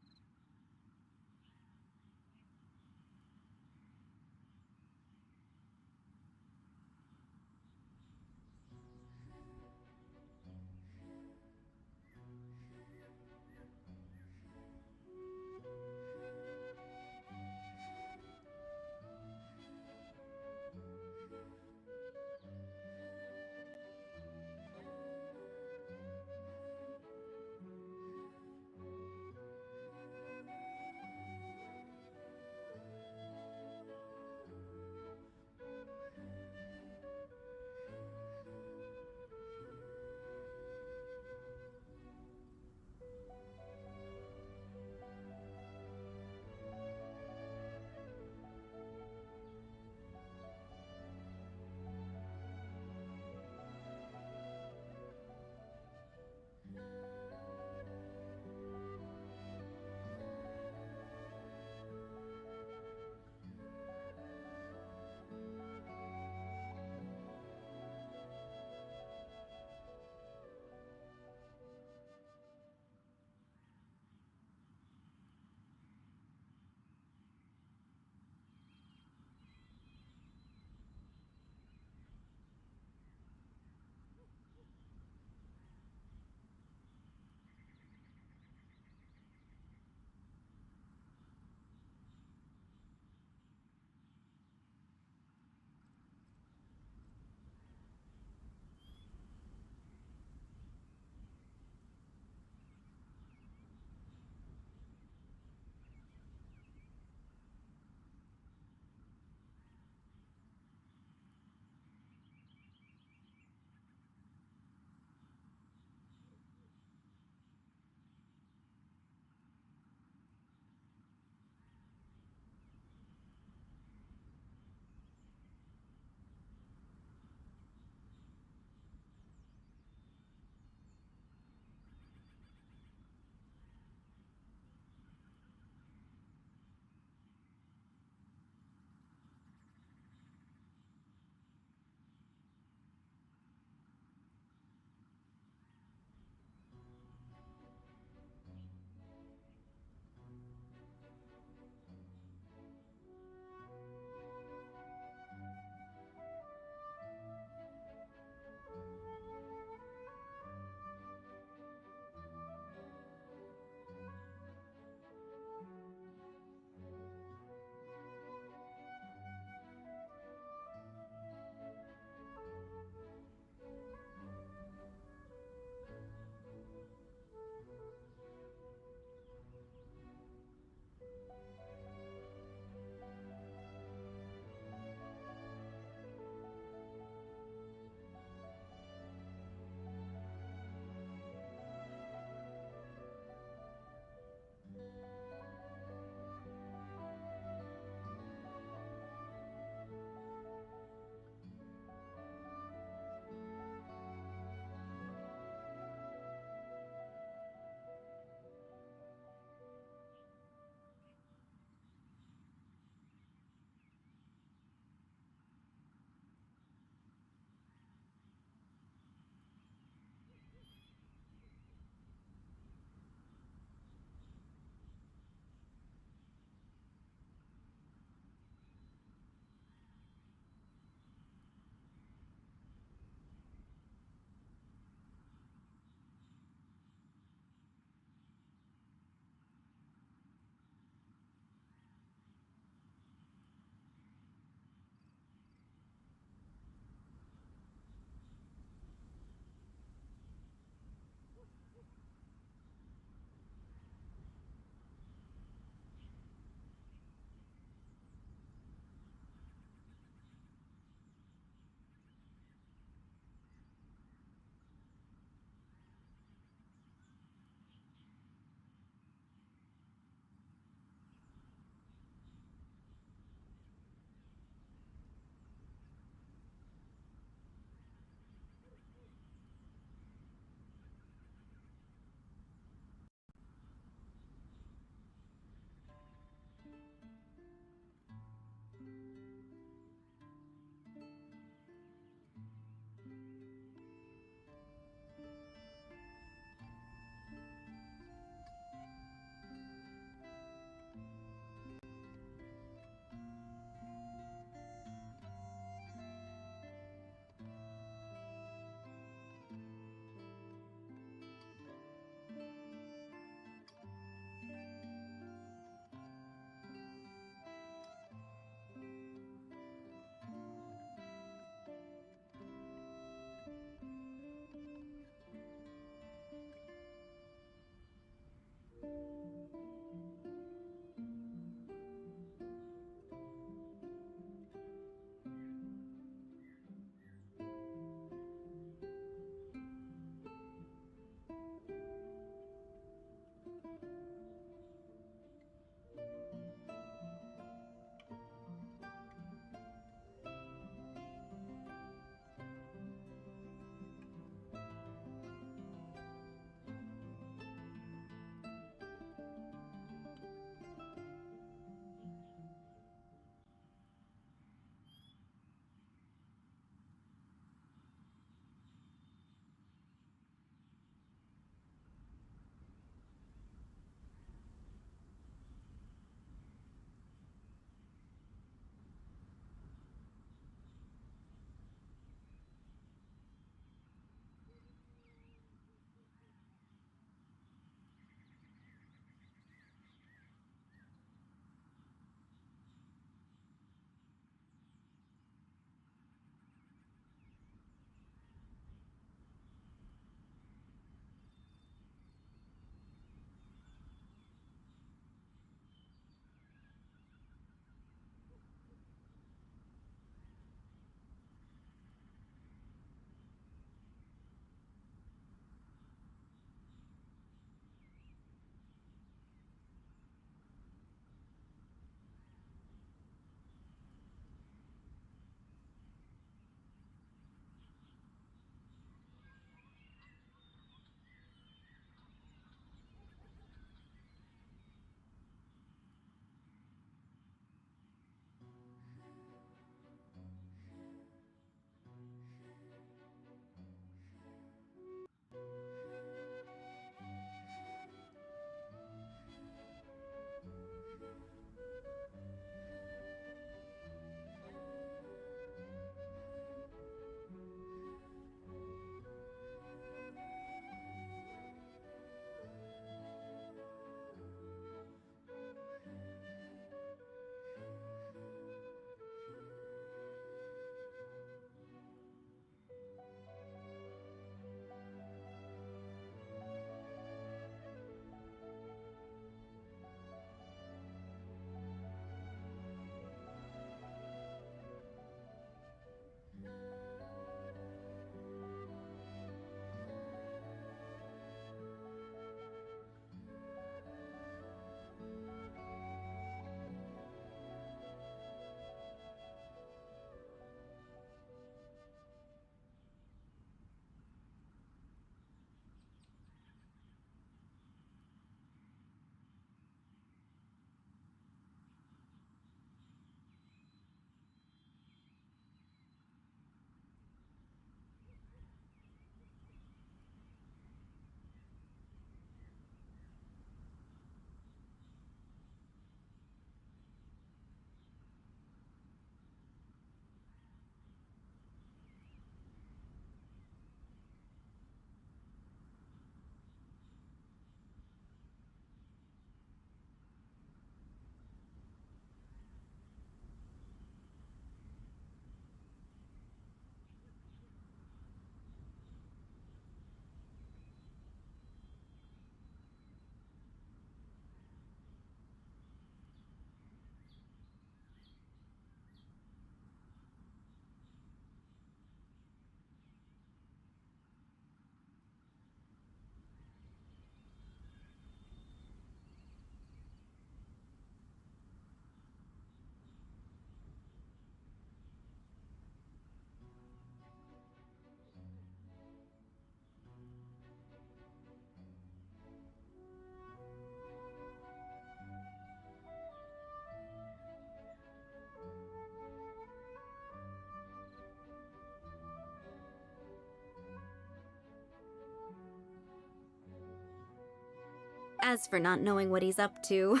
As for not knowing what he's up to,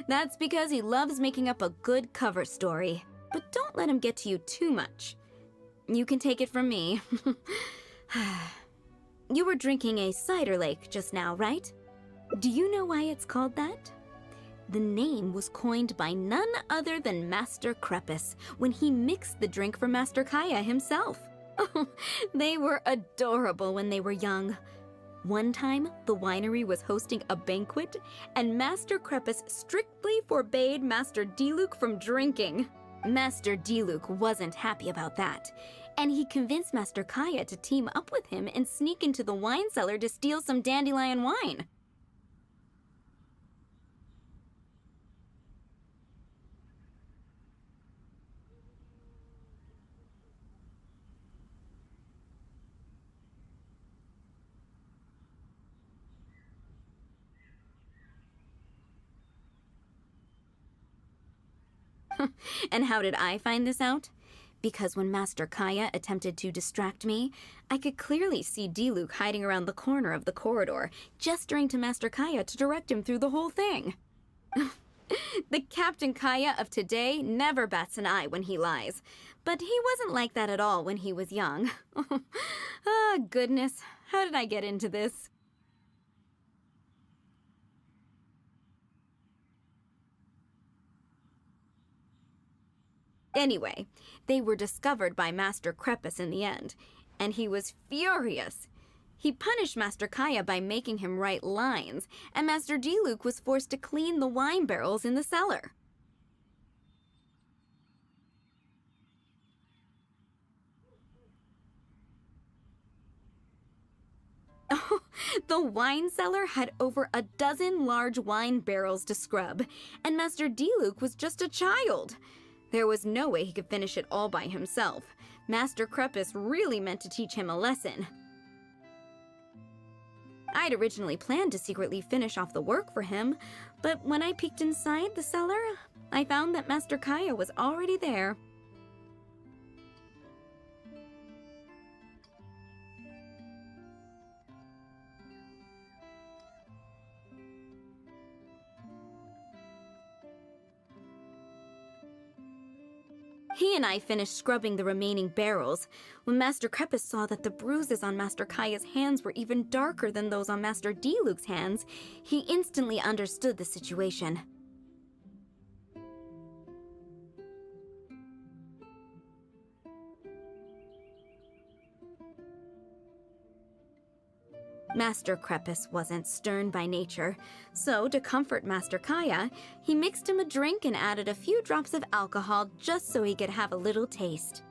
that's because he loves making up a good cover story. But don't let him get to you too much. You can take it from me. You were drinking a cider lake just now, right? Do you know why it's called that? The name was coined by none other than Master Crepus when he mixed the drink for Master Kaya himself. They were adorable when they were young. One time, the winery was hosting a banquet, and Master Crepus strictly forbade Master Diluc from drinking. Master Diluc wasn't happy about that, and he convinced Master Kaya to team up with him and sneak into the wine cellar to steal some dandelion wine. And how did I find this out? Because when Master Kaya attempted to distract me, I could clearly see Diluc hiding around the corner of the corridor, gesturing to Master Kaya to direct him through the whole thing. The Captain Kaya of today never bats an eye when he lies, but he wasn't like that at all when he was young. Ah, goodness, how did I get into this? Anyway, they were discovered by Master Crepus in the end, and he was furious. He punished Master Kaya by making him write lines, and Master Diluc was forced to clean the wine barrels in the cellar. Oh, the wine cellar had over a dozen large wine barrels to scrub, and Master Diluc was just a child. There was no way he could finish it all by himself. Master Crepus really meant to teach him a lesson. I'd originally planned to secretly finish off the work for him, but when I peeked inside the cellar, I found that Master Kaya was already there. He and I finished scrubbing the remaining barrels. When Master Crepus saw that the bruises on Master Kaya's hands were even darker than those on Master Diluc's hands, he instantly understood the situation. Master Crepus wasn't stern by nature, so to comfort Master Kaya, he mixed him a drink and added a few drops of alcohol just so he could have a little taste.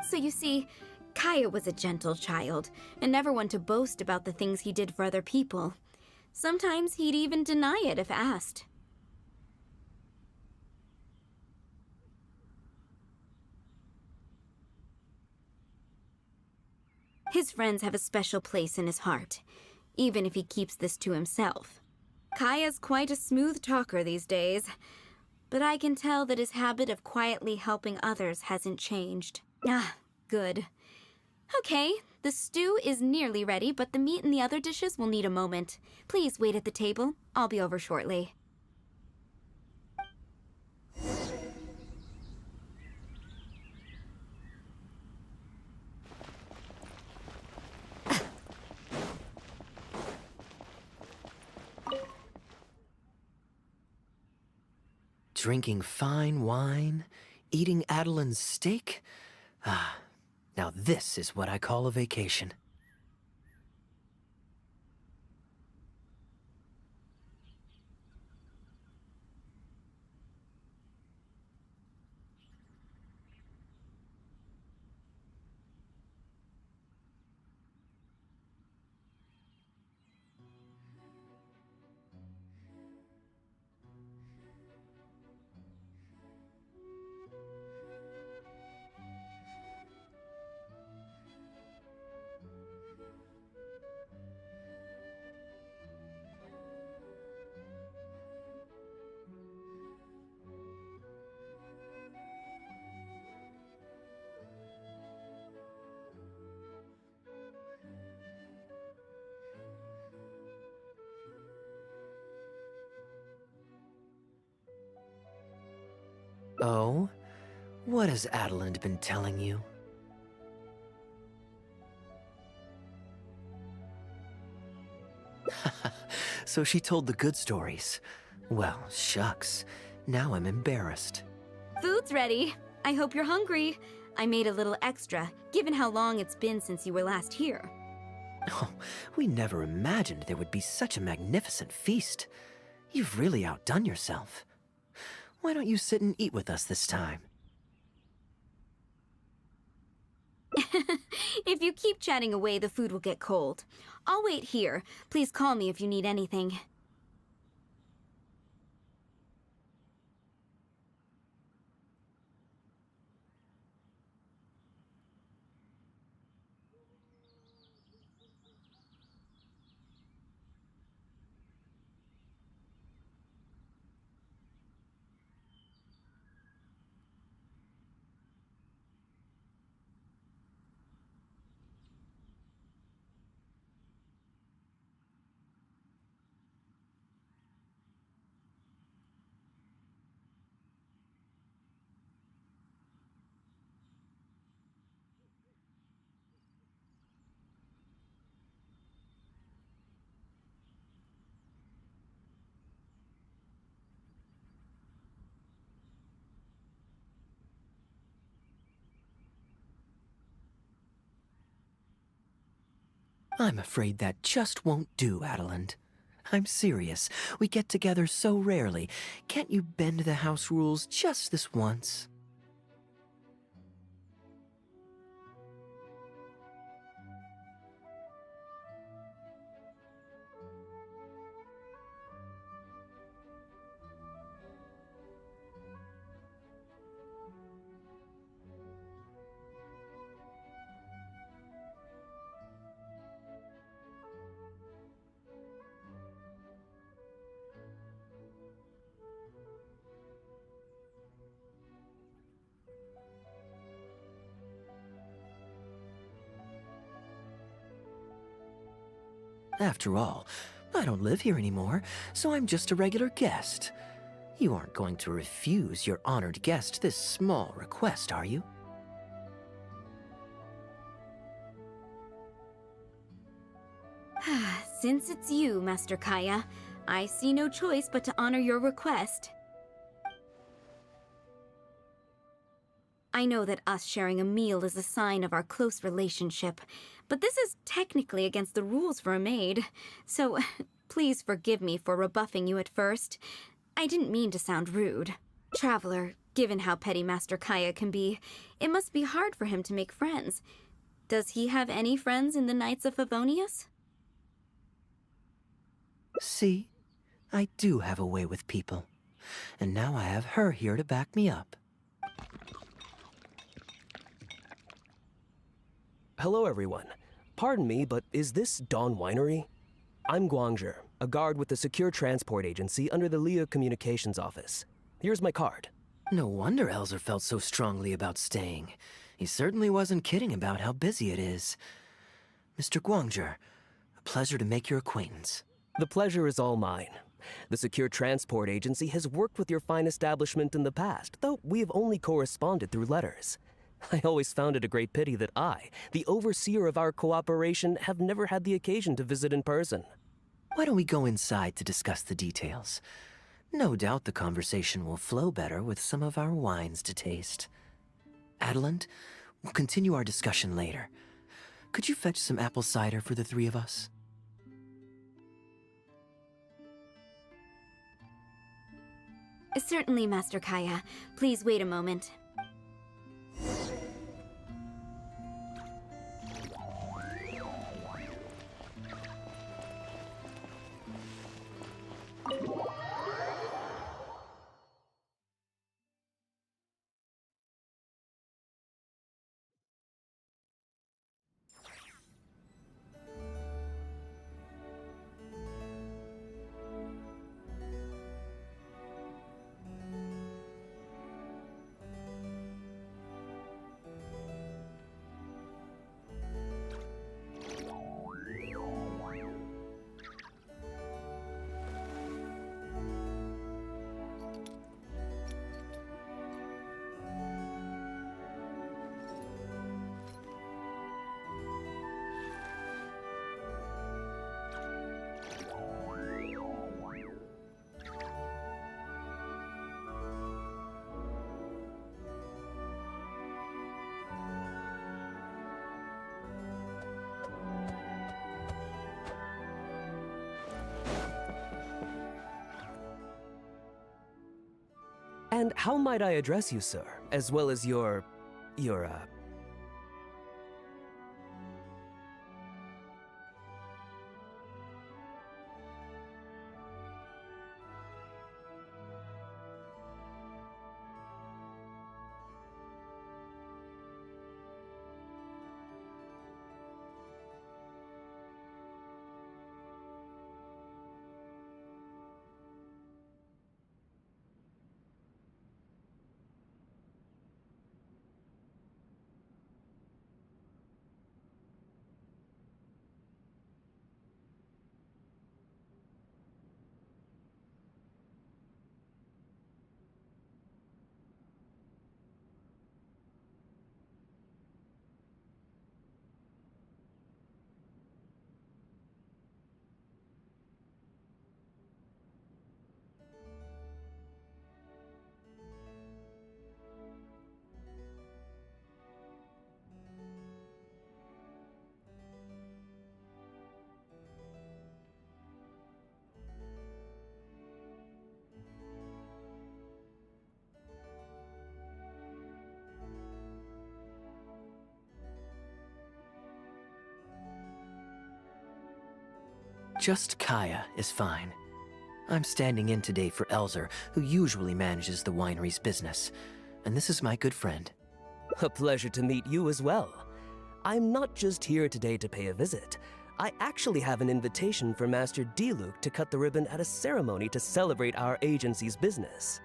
So you see, Kaya was a gentle child, and never one to boast about the things he did for other people. Sometimes he'd even deny it if asked. His friends have a special place in his heart, even if he keeps this to himself. Kaya's quite a smooth talker these days, but I can tell that his habit of quietly helping others hasn't changed. Ah, good. Okay, the stew is nearly ready, but the meat and the other dishes will need a moment. Please wait at the table. I'll be over shortly. Drinking fine wine, eating Adeline's steak? Ah, now this is what I call a vacation. Oh? What has Adeland been telling you? So she told the good stories. Well, shucks. Now I'm embarrassed. Food's ready. I hope you're hungry. I made a little extra, given how long it's been since you were last here. Oh, we never imagined there would be such a magnificent feast. You've really outdone yourself. Why don't you sit and eat with us this time? If you keep chatting away, the food will get cold. I'll wait here. Please call me if you need anything. I'm afraid that just won't do, Adeland. I'm serious. We get together so rarely. Can't you bend the house rules just this once? After all, I don't live here anymore, so I'm just a regular guest. You aren't going to refuse your honored guest this small request, are you? Since it's you, Master Kaya, I see no choice but to honor your request. I know that us sharing a meal is a sign of our close relationship, but this is technically against the rules for a maid, so please forgive me for rebuffing you at first. I didn't mean to sound rude. Traveler, given how petty Master Kaya can be, it must be hard for him to make friends. Does he have any friends in the Knights of Favonius? See? I do have a way with people. And now I have her here to back me up. Hello, everyone. Pardon me, but is this Dawn Winery? I'm Guangzhe, a guard with the Secure Transport Agency under the Leo Communications Office. Here's my card. No wonder Elzer felt so strongly about staying. He certainly wasn't kidding about how busy it is. Mr. Guangzhe, a pleasure to make your acquaintance. The pleasure is all mine. The Secure Transport Agency has worked with your fine establishment in the past, though we have only corresponded through letters. I always found it a great pity that I, the overseer of our cooperation, have never had the occasion to visit in person. Why don't we go inside to discuss the details? No doubt the conversation will flow better with some of our wines to taste. Adeland, we'll continue our discussion later. Could you fetch some apple cider for the three of us? Certainly, Master Kaya. Please wait a moment. And how might I address you, sir, as well as your Just Kaya is fine. I'm standing in today for Elzer, who usually manages the winery's business. And this is my good friend. A pleasure to meet you as well. I'm not just here today to pay a visit. I actually have an invitation for Master Diluc to cut the ribbon at a ceremony to celebrate our agency's business.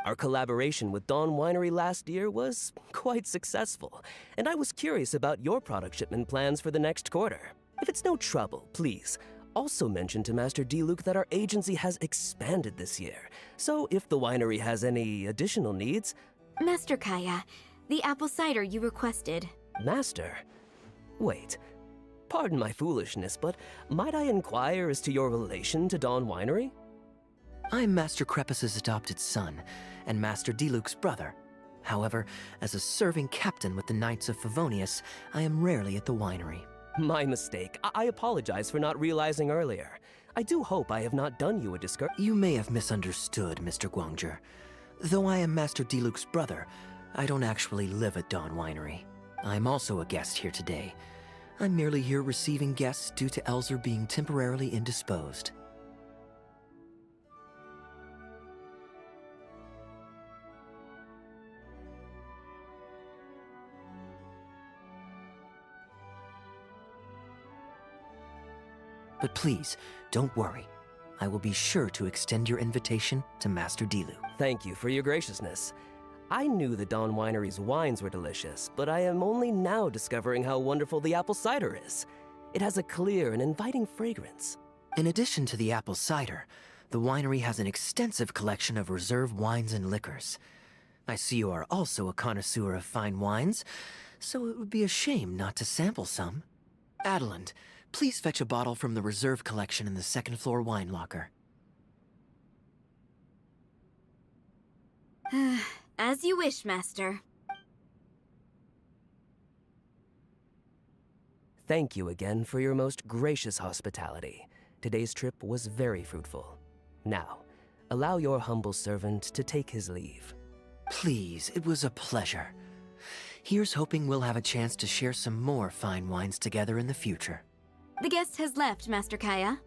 Our collaboration with Dawn Winery last year was quite successful, and I was curious about your product shipment plans for the next quarter. If it's no trouble, please, also mention to Master D-Luke that our agency has expanded this year, so if the winery has any additional needs... Master Kaya, the apple cider you requested. Master? Wait. Pardon my foolishness, but might I inquire as to your relation to Dawn Winery? I'm Master Crepus's adopted son, and Master D-Luke's brother. However, as a serving captain with the Knights of Favonius, I am rarely at the winery. My mistake. I apologize for not realizing earlier. I do hope I have not done you a discourtesy. You may have misunderstood, Mr. Guangzhi. Though I am Master D-Luke's brother, I don't actually live at Dawn Winery. I'm also a guest here today. I'm merely here receiving guests due to Elzer being temporarily indisposed. But please, don't worry. I will be sure to extend your invitation to Master D-Luke. Thank you for your graciousness. I knew the Dawn Winery's wines were delicious, but I am only now discovering how wonderful the apple cider is. It has a clear and inviting fragrance. In addition to the apple cider, the winery has an extensive collection of reserve wines and liquors. I see you are also a connoisseur of fine wines, so it would be a shame not to sample some. Adeland, please fetch a bottle from the reserve collection in the second floor wine locker. As you wish, Master. Thank you again for your most gracious hospitality. Today's trip was very fruitful. Now, allow your humble servant to take his leave. Please, it was a pleasure. Here's hoping we'll have a chance to share some more fine wines together in the future. The guest has left, Master Kaya.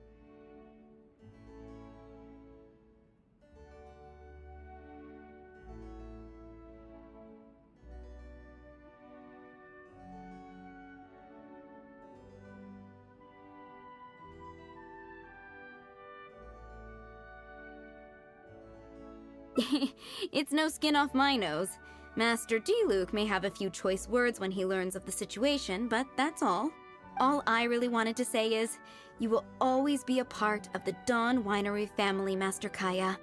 It's no skin off my nose. Master D-Luke may have a few choice words when he learns of the situation, but that's all. All I really wanted to say is, you will always be a part of the Dawn Winery family, Master Kaya.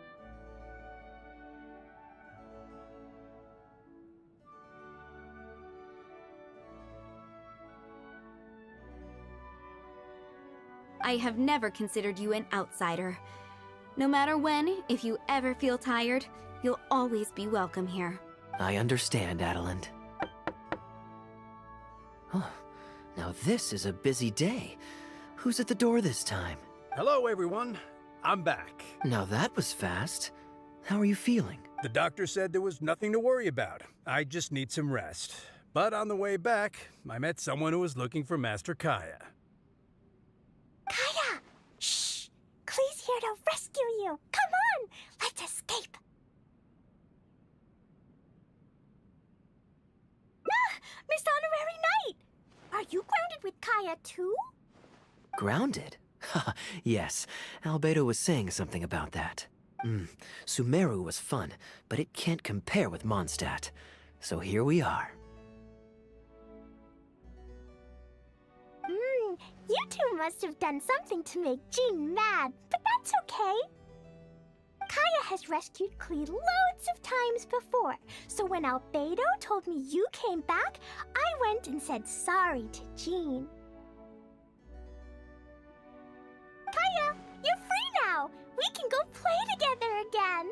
I have never considered you an outsider. No matter when, if you ever feel tired, you'll always be welcome here. I understand, Adeland. Oh, now this is a busy day. Who's at the door this time? Hello, everyone. I'm back. Now that was fast. How are you feeling? The doctor said there was nothing to worry about. I just need some rest. But on the way back, I met someone who was looking for Master Kaya. Kaya! Shh! Klee's here to rescue you! Come on! Let's escape! Ah! Miss Honorary Knight! Are you grounded with Kaya too? Grounded? Haha, yes. Albedo was saying something about that. Sumeru was fun, but it can't compare with Mondstadt. So here we are. You two must have done something to make Jean mad, but that's okay. Kaya has rescued Klee loads of times before, so when Albedo told me you came back, I went and said sorry to Jean. Kaya, you're free now! We can go play together again!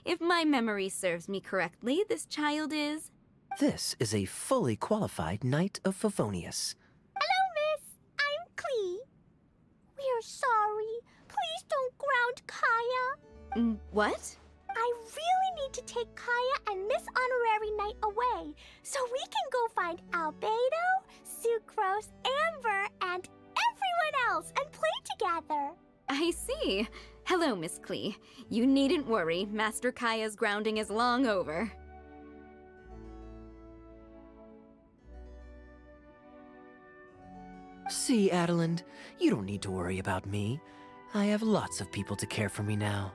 if my memory serves me correctly, this child is... This is a fully qualified Knight of Favonius. Hello, miss. I'm Klee. We're sorry. Please don't ground Kaya. What? I really need to take Kaya and Miss Honorary Knight away so we can go find Albedo, Sucrose, Amber, and everyone else and play together. I see. Hello, Miss Klee. You needn't worry. Master Kaya's grounding is long over. See, Adeland, you don't need to worry about me. I have lots of people to care for me now.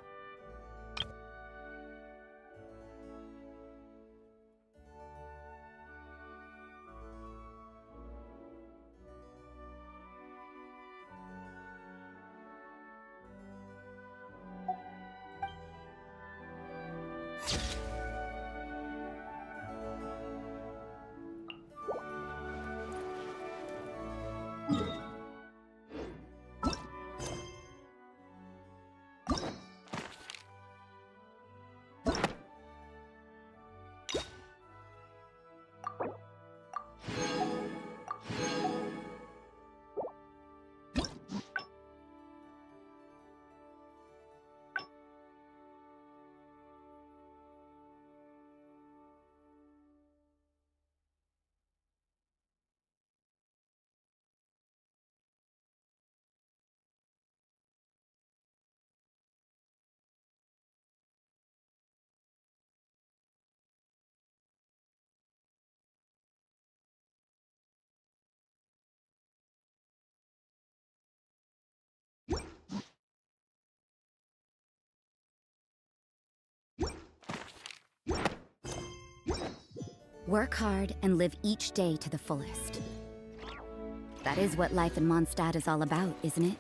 Work hard and live each day to the fullest. That is what life in Mondstadt is all about, isn't it?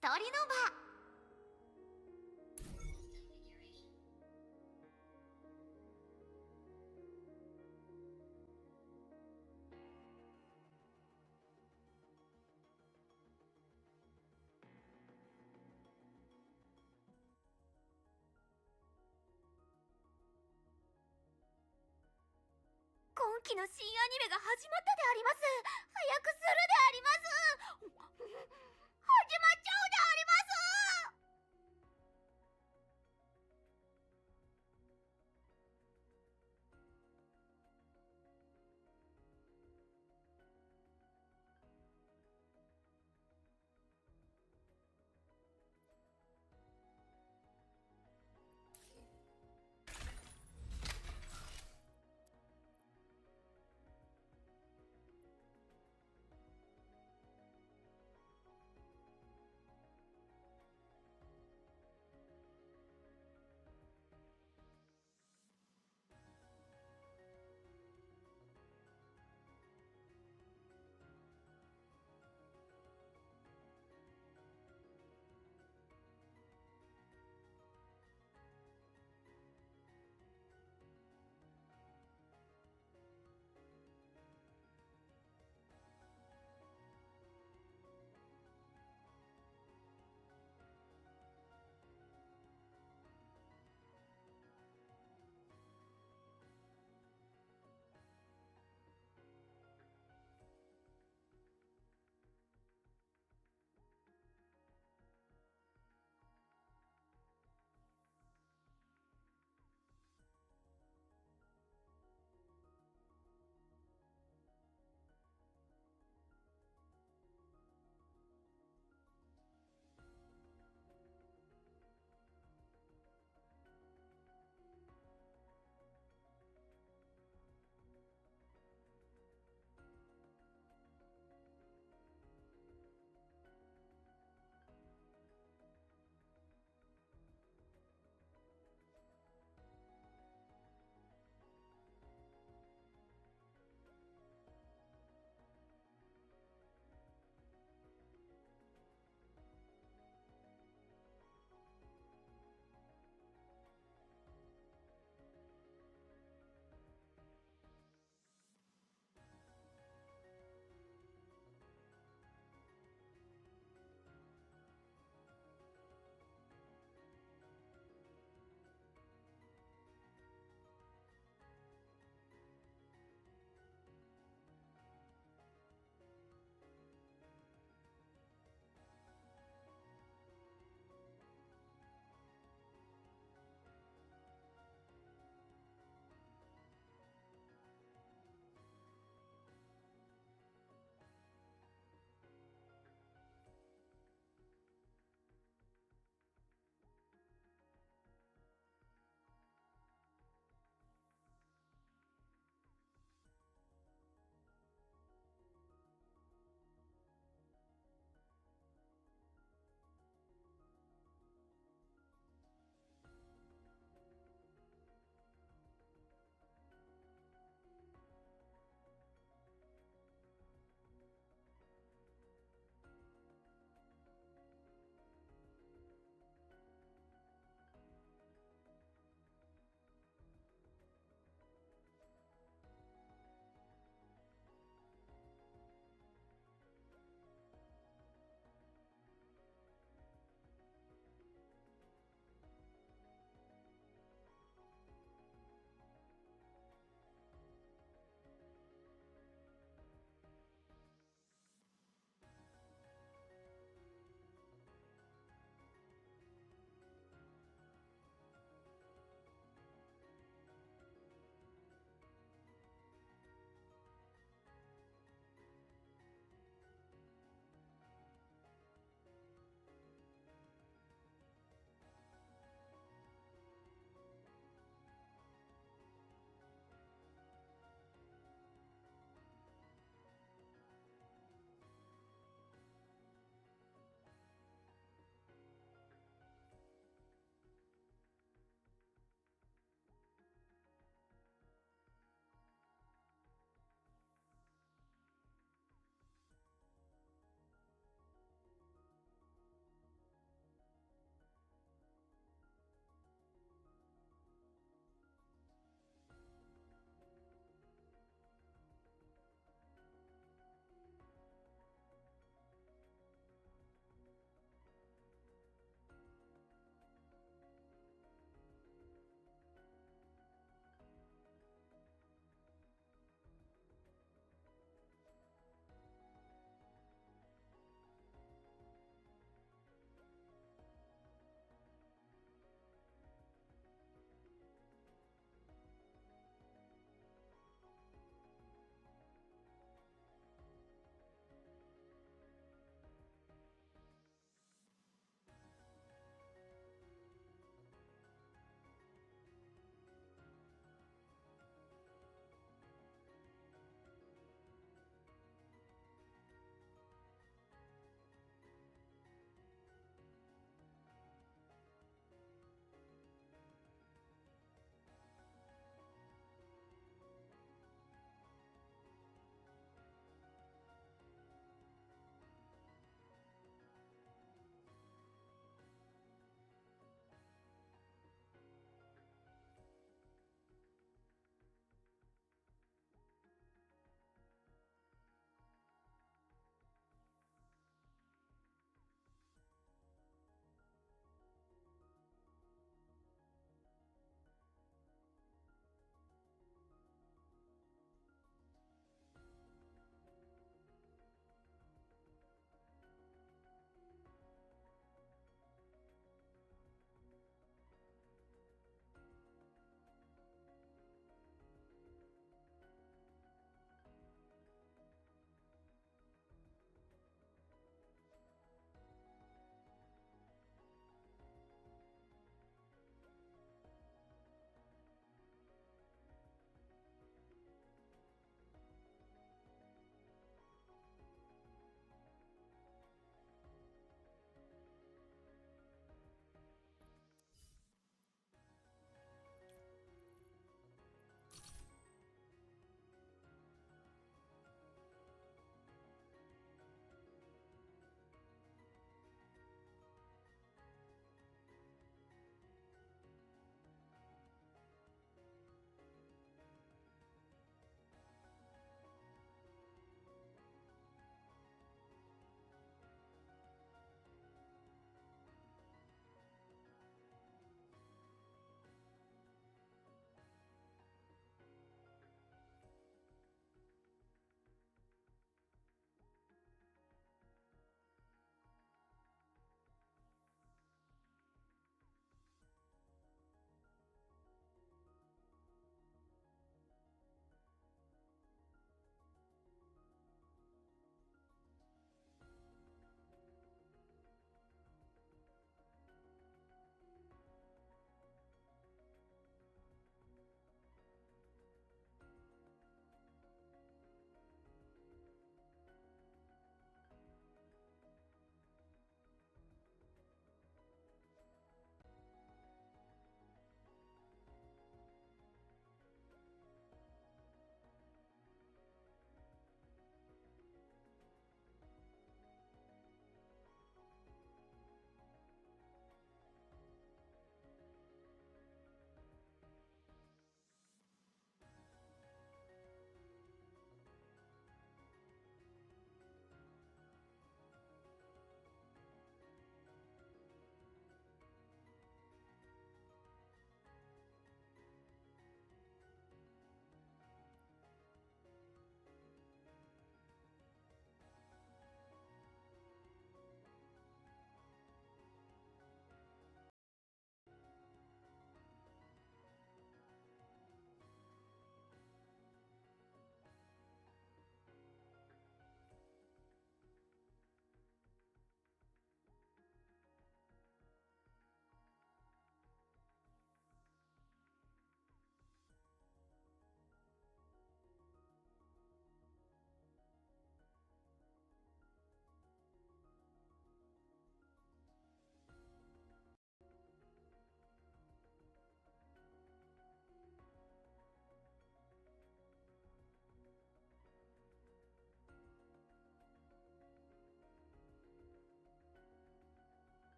Storyの場。今期の新アニメが始まったであります。早くするであります。始まっちゃうであります。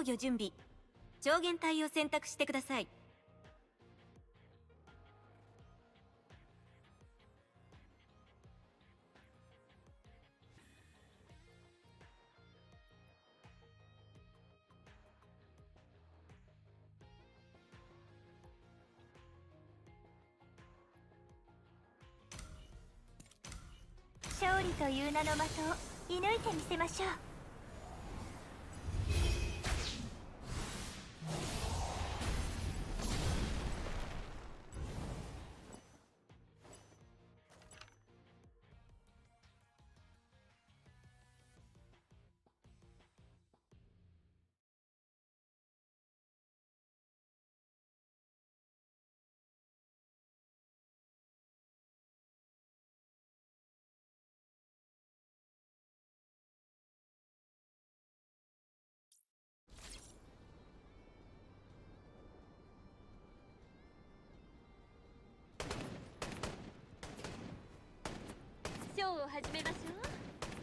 防御準備。上限体を選択してください。勝利という名の的を射抜いてみせましょう。ショーを始めましょう。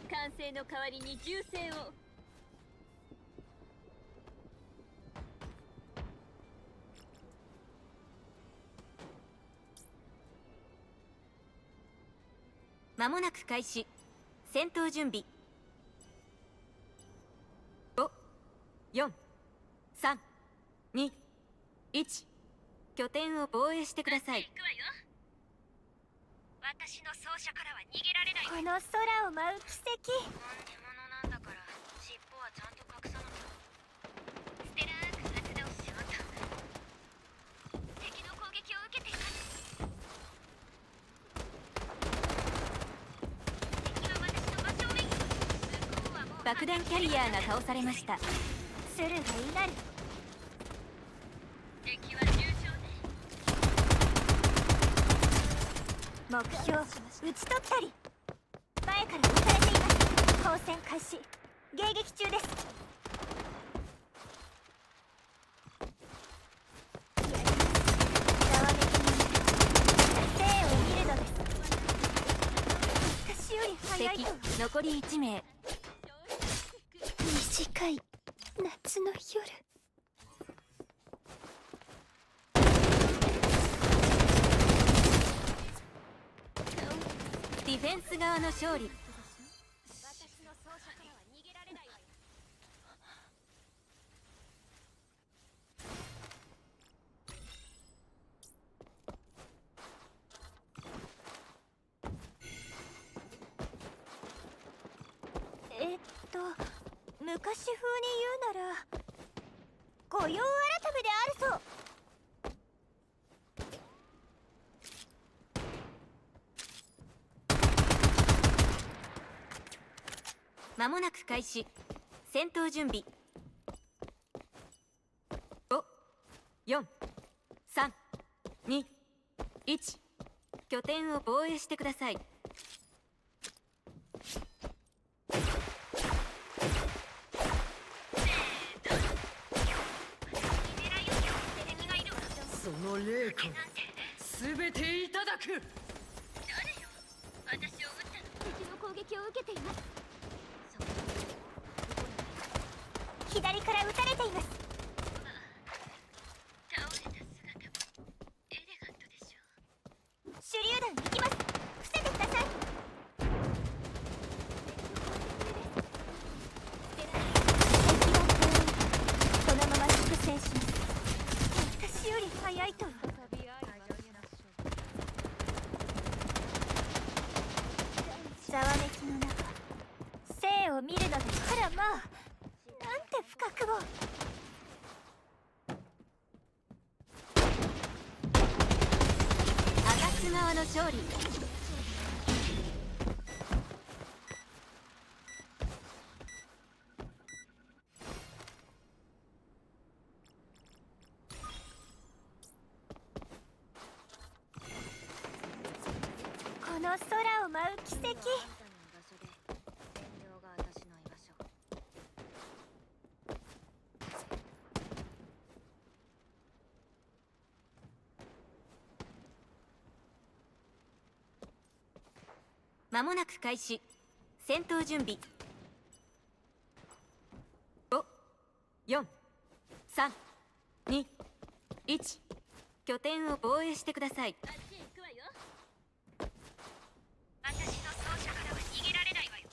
歓声の代わりに銃声を。間もなく開始。戦闘準備。5、4、3、2、1。拠点を防衛してください。私の奏者からは逃げられない。この空を舞う奇跡。本物なんだから尻尾はちゃんと隠さなきゃ。ステラーク発動しまった。敵の攻撃を受けています。敵は私の真正面。向こうはもう爆弾キャリアーが倒されました。鶴がいなる。敵は重傷です。目標打ち取ったり。前から撃たれています。交戦開始。迎撃中です。ざわめきに生を見るのです。私より早いと。敵残り1名。短い夏の夜。ディフェンス側の勝利。私の奏者からは逃げられないわよ。昔風に言うなら御用改めであるそう。間もなく開始。戦闘準備。5、4、3、2、1。拠点を防衛してください。その霊魂すべていただく。誰よ、私を撃ったの。敵の攻撃を受けています。左から撃たれています。倒れた姿もエレガントでしょう。手榴弾行きます。伏せてください。このまま粛清します。私より早いと。ざわめきの中生を見るのですから。まあなんて不覚を。赤津側の勝利。この空を舞う奇跡。間もなく開始。戦闘準備。5、4、3、2、1。拠点を防衛してください。私の奏者からは逃げられないわよ。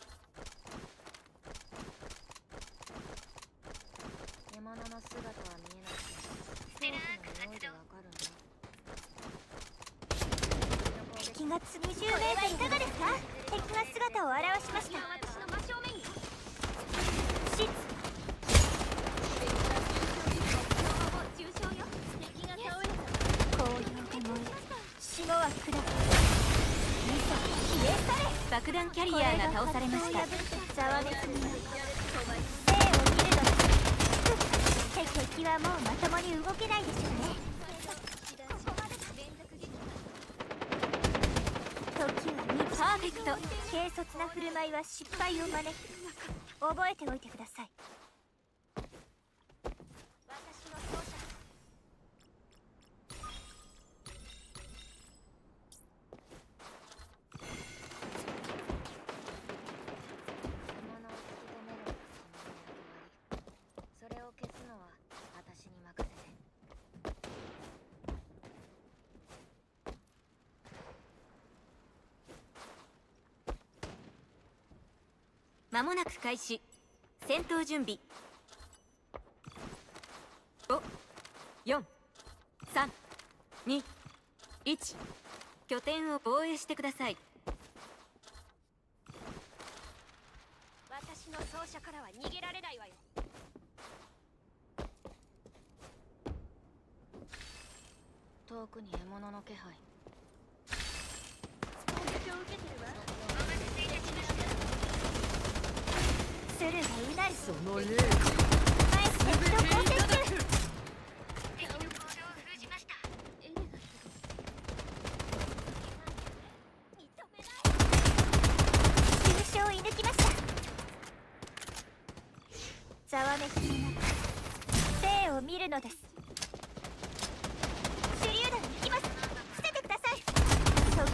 獲物の姿は見えなくて、ステラーク発動。敵が20メートルいかがですか？敵が姿を現しました。私の真正面に。シ重傷よ。敵が倒れた。紅葉が燃え、霜は砕く。いざ消え去れ。爆弾キャリアーが倒されました。ざわめきに生を見るのです。敵はもうまともに動けないでしょうね。時はパーフェクト。軽率な振る舞いは失敗を招く。覚えておいてください。私の奏者。それを消すのは私に任せて。間もなく開始。戦闘準備。5、4、3、2、1。拠点を防衛してください。私の奏者からは逃げられないわよ。遠くに獲物の気配。攻撃を受けてるわ。お待たせいたしました。スルがうなる。その霊。ナイス敵と交戦中。敵の行動を封じました。急所を射抜きました。ざわめきの中、生を見るのです。手榴弾行きます。伏せてください。時は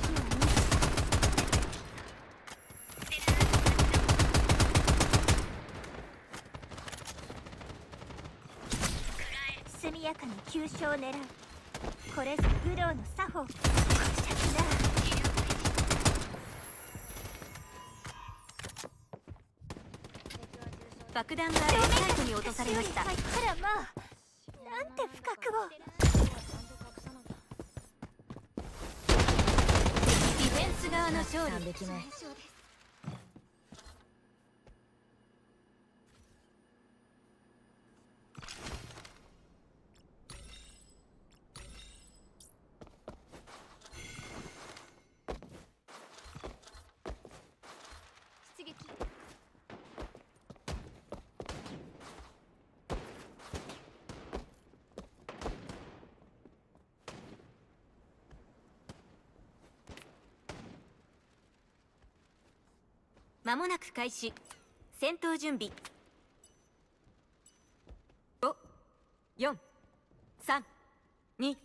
速やかに急所を狙う。これぞ武道の作法。こしゃくな。爆弾が A サイトに落とされました。あらまあ、なんて不覚を。ディフェンス側の勝利。できない。出撃。間もなく開始。戦闘準備。5、4、3、2、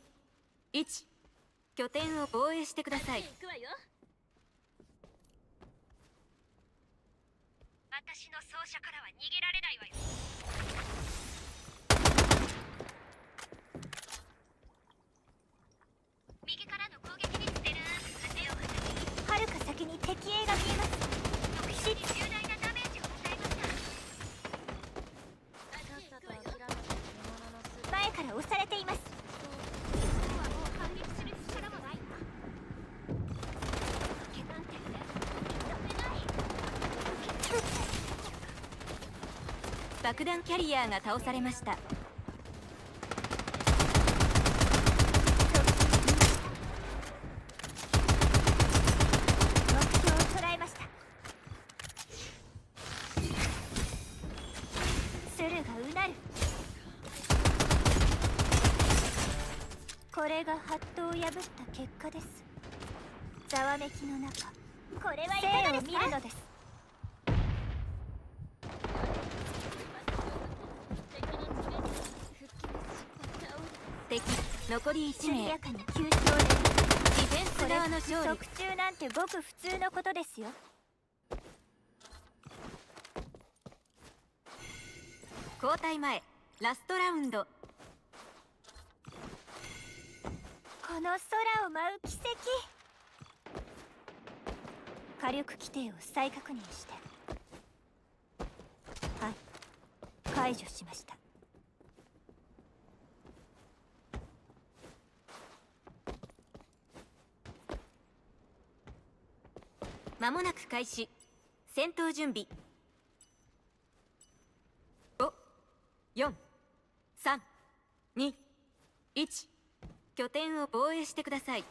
1。拠点を防衛してください。行くわよ。私の奏者からは逃げられないわよ。右からの攻撃にステラークが手をはるか先に敵影が見えます。重大なダメージを与えました。前から押されています。今はもう反撃する力もないわ。負けなんてダメない。爆弾キャリアーが倒されました。目標を捉えました。スルがうなる。これがハットを破った結果です。ざわめきの中、これはいかがですか？生を見るのです。敵残り1名。速やかに急所を狙う。ディフェンス側の勝利。即中なんてごく普通のことですよ。交代前。ラストラウンド。この空を舞う奇跡。火力規定を再確認して。はい、解除しました。間もなく開始。戦闘準備。5、4、3、2、1。拠点を防衛してください。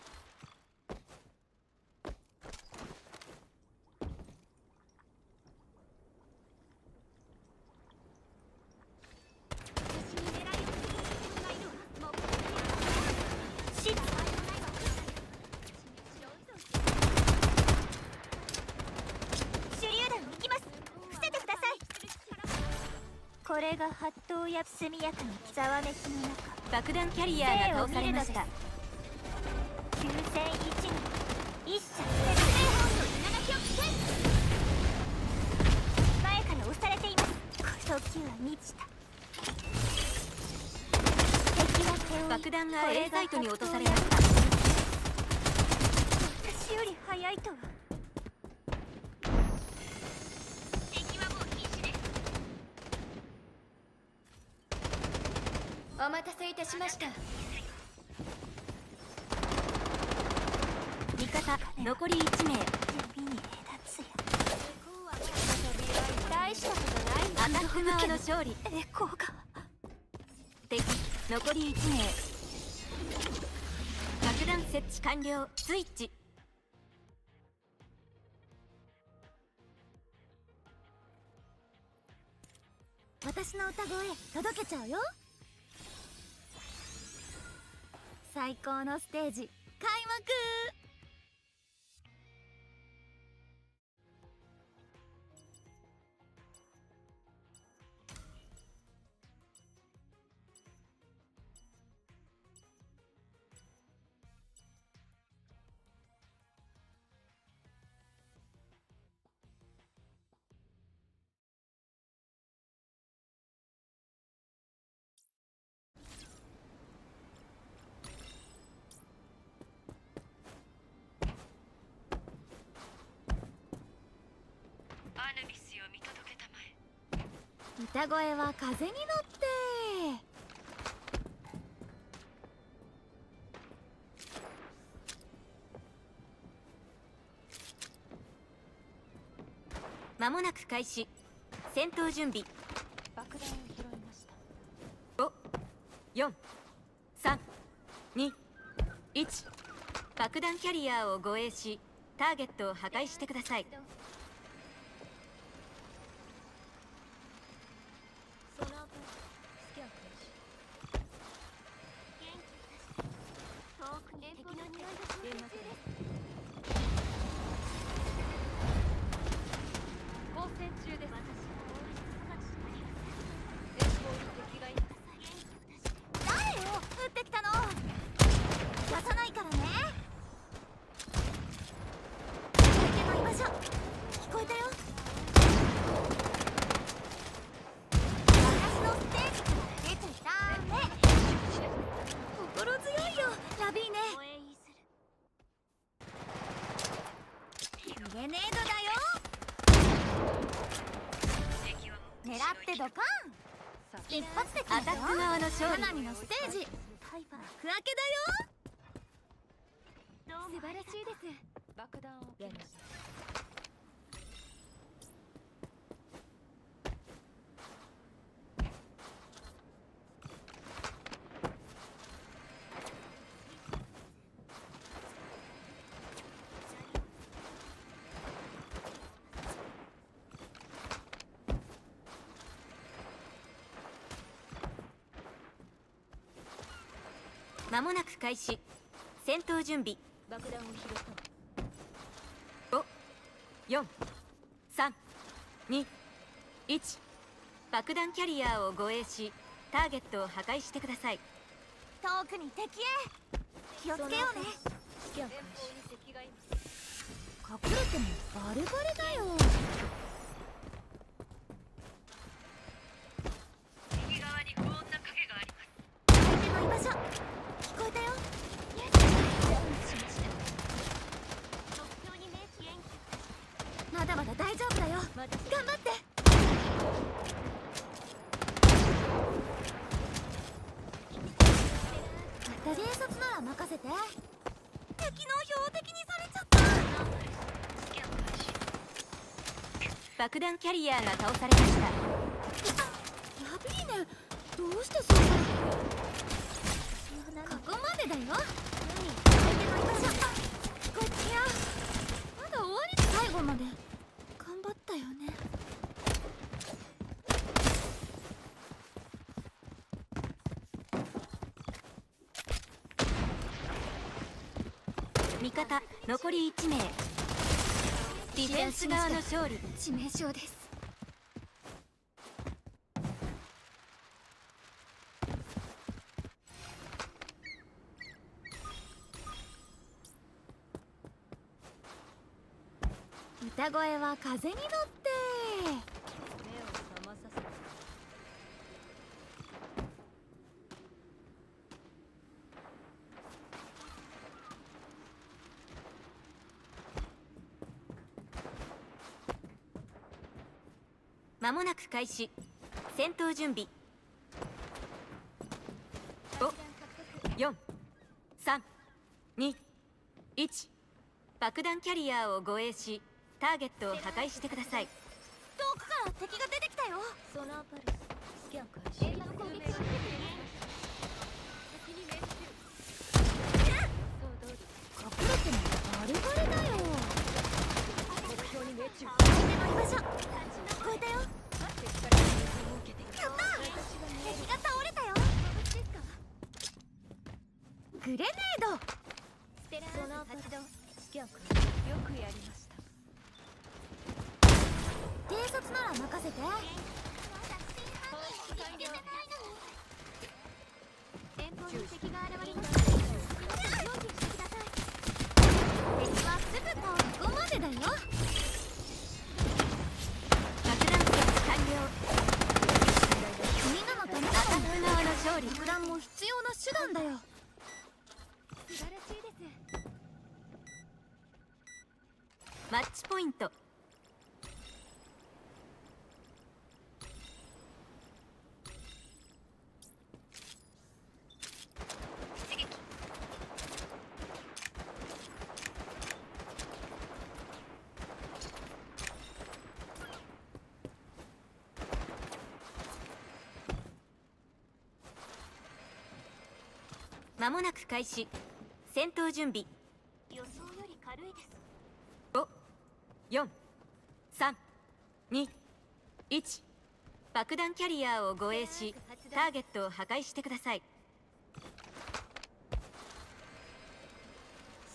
これが八頭や速やかにざわめきの中、爆弾キャリアーが倒されました。9001に一射前から押されています。時は満ちた。敵は手負い。爆弾が A サイトに落とされました。私より早いとは。お待たせいたしました。味方残り1名。大したことない。アタック側の勝利。エコーが。敵残り1名。爆弾設置完了。スイッチ。私の歌声届けちゃうよ。最高のステージ開幕。歌声は風に乗って。間もなく開始。戦闘準備。爆弾を拾いました。5、4、3、2、1。爆弾キャリアーを護衛し、ターゲットを破壊してください。ドカン。一発でアタック側の勝利。花見のステージ幕開けだよ。素晴らしいです。爆弾を置きました。間もなく開始。戦闘準備。爆弾を拾った。5、4、3、2、1。爆弾キャリアーを護衛し、ターゲットを破壊してください。遠くに敵へ。気をつけようね。隠れてもバレバレだよ。右側に攻爆弾キャリアが倒されました。やべえね。どうしてそうなの？ここまでだよ。こっちや。まだ終わりで最後まで頑張ったよね。味方残り1名。ディフェンス側の勝利。致命傷です。歌声は風に乗って目を覚まさせる。間もなく開始。戦闘準備。5、4、3、2、1。爆弾キャリアを護衛し、ターゲットを破壊してください。遠くから敵が出てきたよ。ソナーパルススキャン開始。敵の攻撃が出てる。敵に命中。そうどうぞ。隠れてもバレバレだよ。目標に命中。相手の居場所聞こえたよ。やったー。敵が倒れたよ。グレネード。ソナー発動。スキャン開始。よくやりました。偵察なら任せて。前方に敵が現れました。用心してください。敵はすぐ倒る。ここまでだよ。爆弾設置完了。みんなのためだ。アタック側の勝利。爆弾も必要な手段だよ。素晴らしいです。マッチポイント。間もなく開始。戦闘準備。予想より軽いです。5、4、3、2、1。爆弾キャリアを護衛し、ターゲットを破壊してください。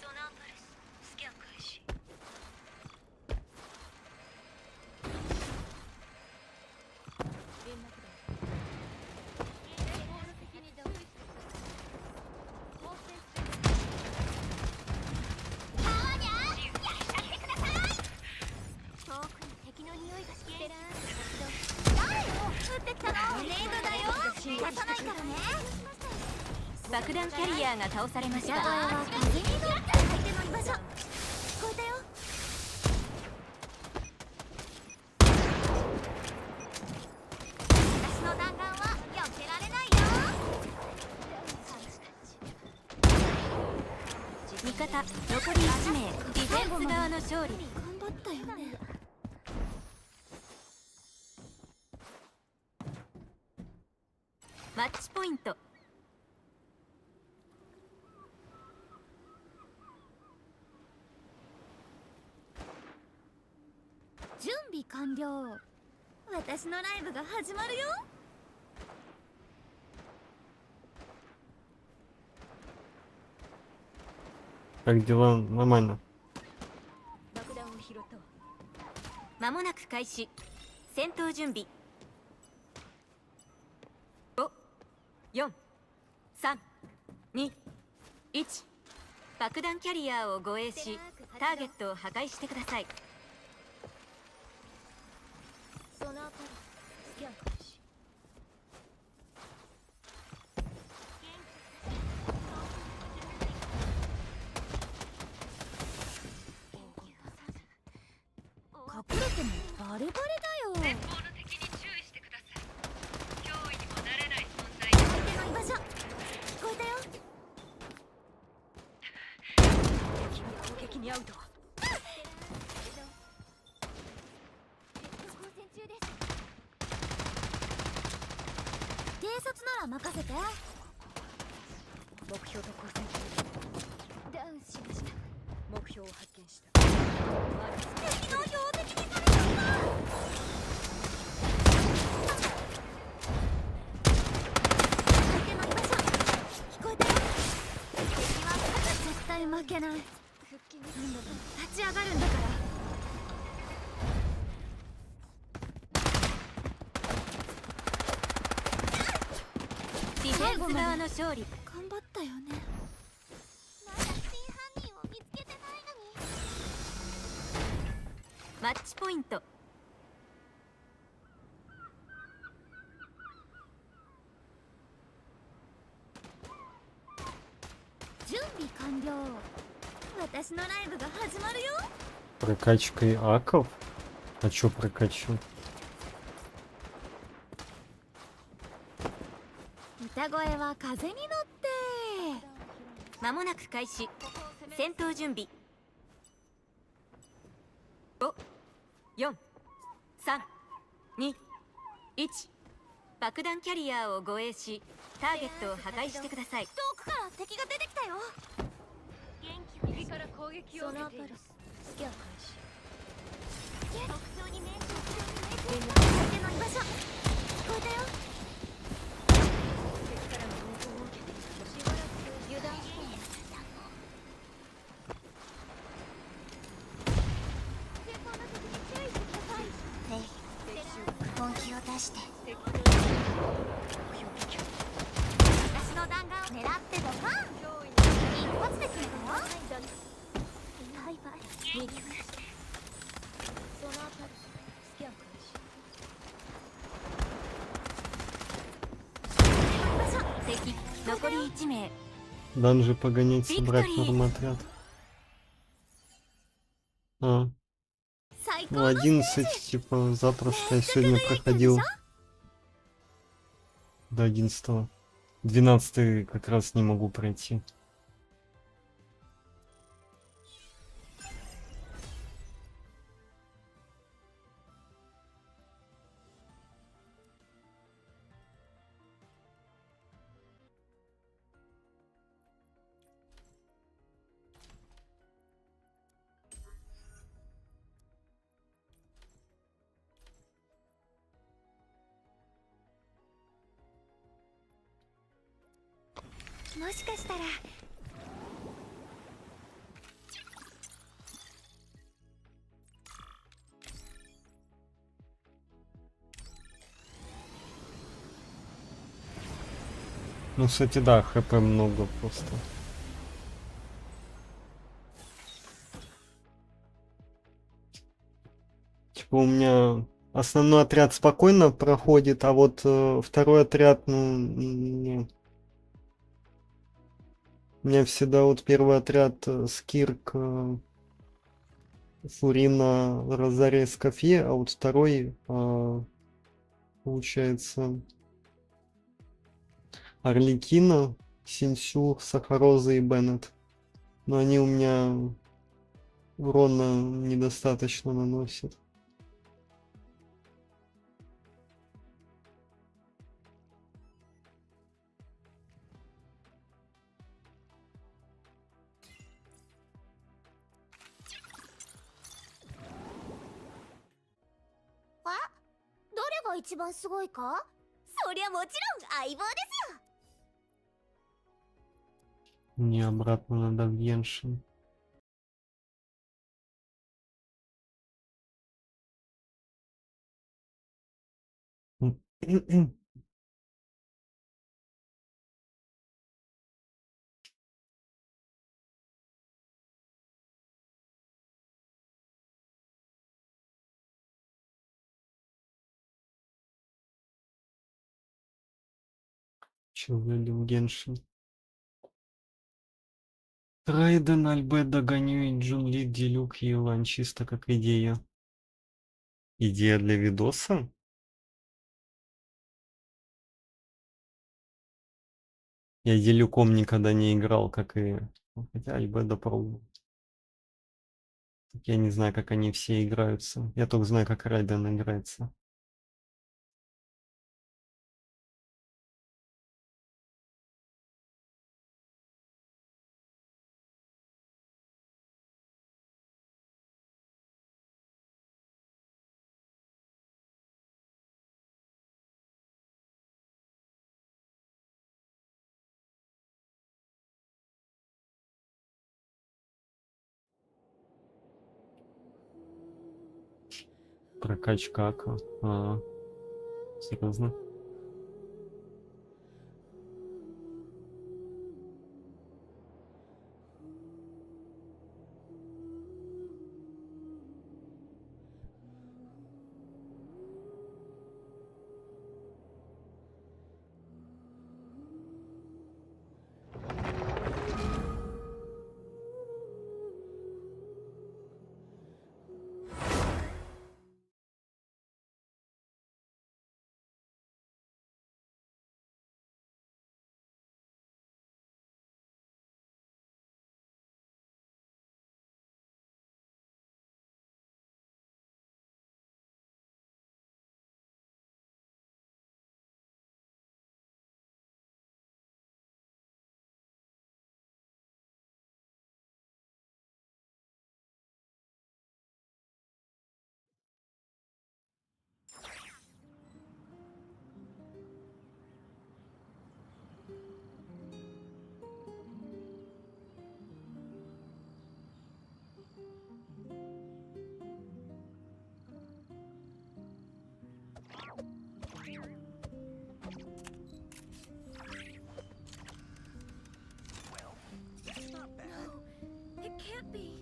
ソナーパルススキャン開始。連絡だ。爆弾キャリアが倒されました。風に乗って相手の居場所聞こえたよ。私の弾丸は避けられないよ。味方残り1名。ディフェンス側の勝利。頑張ったよね。マッチポイント。準備完了。私のライブが始まるよ。Как дела? Нормально. 爆弾を拾ったわ。間もなく開始。戦闘準備。5、4、3、2、1。爆弾キャリアを護衛し、ターゲットを破壊してください。ソナーパルススキャン開始。隠れてもバレバレだよ。前方の敵に注意してください。脅威にもなれない存在。相手の居場所聞こえたよ。敵の攻撃に遭うとは。つなら任せて。目標と交戦中。ダウンしました。目標を発見した。敵の標的にされたんだ。相手の居場所聞こえたよ。敵は絶対負けない。立ち上がるんだから。ディフェンス側の勝利。頑張ったよね。まだ真犯人を見つけてないのに。マッチポイント。準備完了。私のライブが始まるよ。Прокачкой аков? А чё прокачу? 歌声は風に乗って間もなく開始。戦闘準備。5、4、3、2、1。爆弾キャリアーを護衛し、ターゲットを破壊してください。遠くから敵が出てきたよ。右から攻撃を受けている。スキャン開始。特徴に命中する相手の居場所聞こえたよ。敵からの情報を受けている。しばらく油断している。前方の敵に注意してください。ねえ、本気を出して。私の弾丸を狙ってドカン。一発で決めたよ。バイバイ。そのあたりスキャン開始。敵残り1名。 Данжи погонять, собрать нормотряд. А. Ну, 11, типа, запросто. Я сегодня проходил до 11. 12 как раз не могу пройти. — もしかしたらНу, кстати, да, хп много просто. Типа у меня основной отряд спокойно проходит, а вот второй отряд, ну, не. У меня всегда вот первый отряд Скирк, Фурина, Розария, Скафье, а вот второй, получается, Арлекина, Синсю, Сахароза и Беннет. Но они у меня урона недостаточно наносят. А? どれが一番すごいか？そりゃもちろん相棒ですよ。 Мне обратно надо в Геншин. Чё, ввели в Геншин? Райден, Альбедо, Ганю и Джунли, Делюк, Елан, чисто как идея. Идея для видоса? Я Делюком никогда не играл, как и... Хотя Альбедо пробовал. Я не знаю, как они все играются. Я только знаю, как Райден играется. Прокачка. Серьезно? It can't be.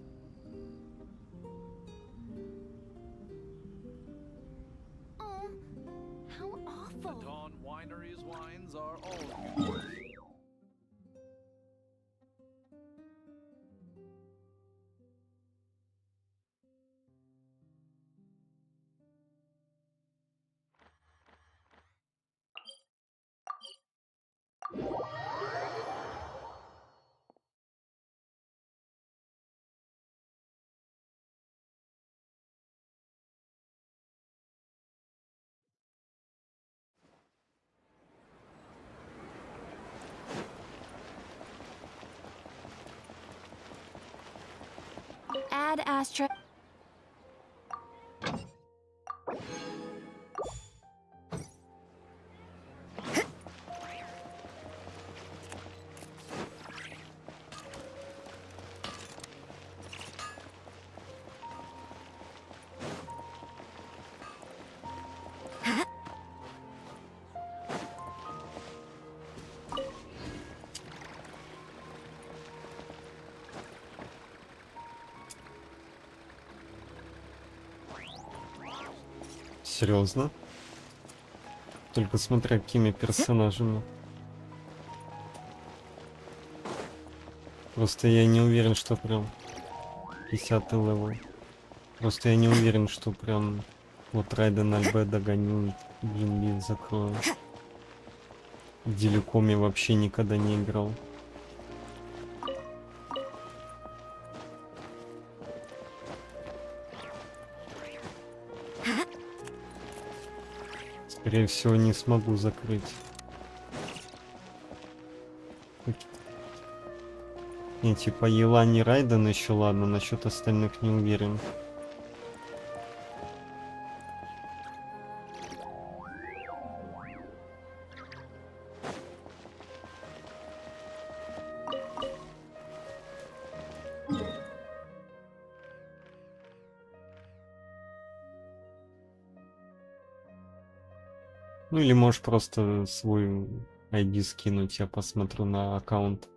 Oh, how awful. The Dawn Winery's wines are all Add Astra. Серьезно? Только смотря какими персонажами. Просто я не уверен, что прям 50-й левел. Просто я не уверен, что прям вот Райден Альбе догоню, Гимби закрою. В Деликоме вообще никогда не играл. Скорее всего, не смогу закрыть. Не, типа Елани Райден еще ладно, насчет остальных не уверен. Ну или можешь просто свой ID скинуть, я посмотрю на аккаунт.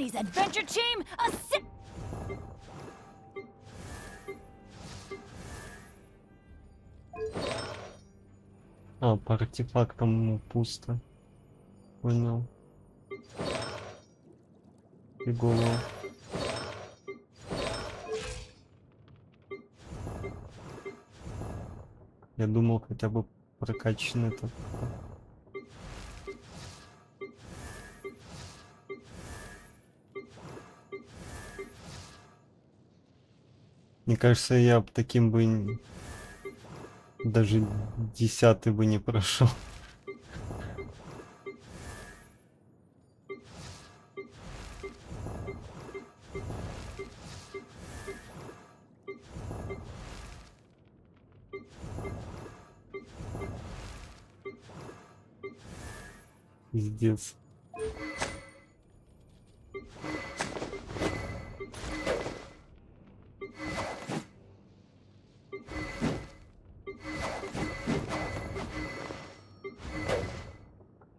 Danny's adventure team a sip. А, по артефактам пусто. Понял. И голову. Я думал, хотя бы прокачан этот. Мне кажется, я б таким бы даже 10-й бы не прошел. Пиздец.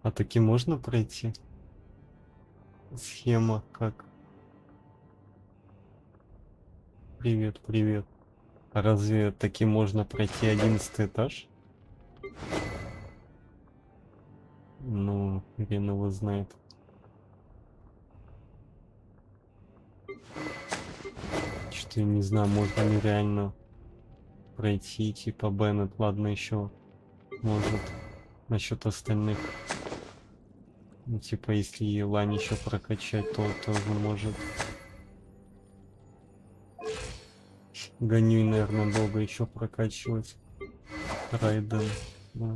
А таки можно пройти? Схема как? Привет, привет. А разве таки можно пройти 11 этаж? Ну, хрен его знает. Что я не знаю, можно ли реально пройти, типа Беннет, ладно, еще может. Насчет остальных. Ну, типа, если Елань еще прокачать, то тоже может. Гоню, наверное, долго еще прокачивать. Райден. Да.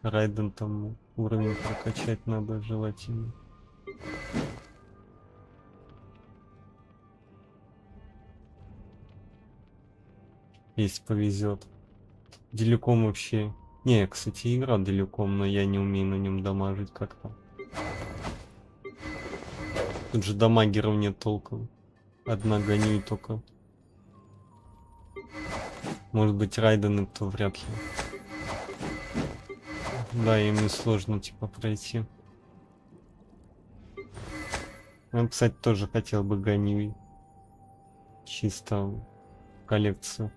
Райден там уровень прокачать надо желательно. Если повезет. Далеком вообще. Не, кстати, игра далеком, но я не умею на нем дамажить как-то. Тут же дамагеров нет толком. Одна гоню и только. Может быть, Райден это вряд ли. Да, им не сложно типа пройти. Я, кстати, тоже хотел бы гоню. Чисто в коллекцию.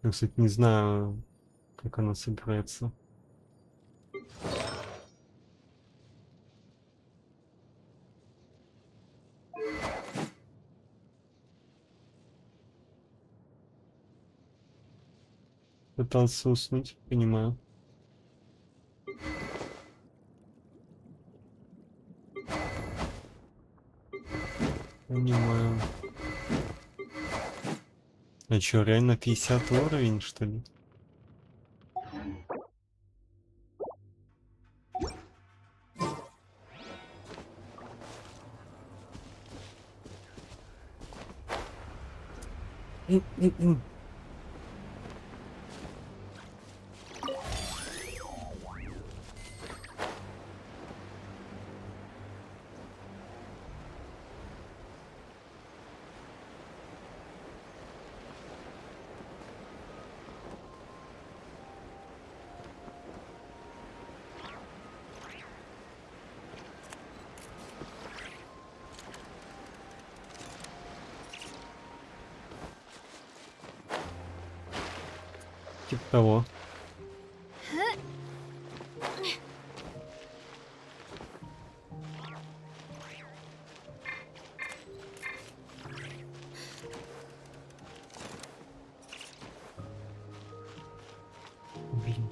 Я, кстати, не знаю, как она собирается. Пытался уснуть, понимаю. Понимаю. А чё, реально 50 уровень, что ли? Типа того. Блин.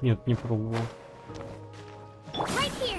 Нет, не пробовал. Right here.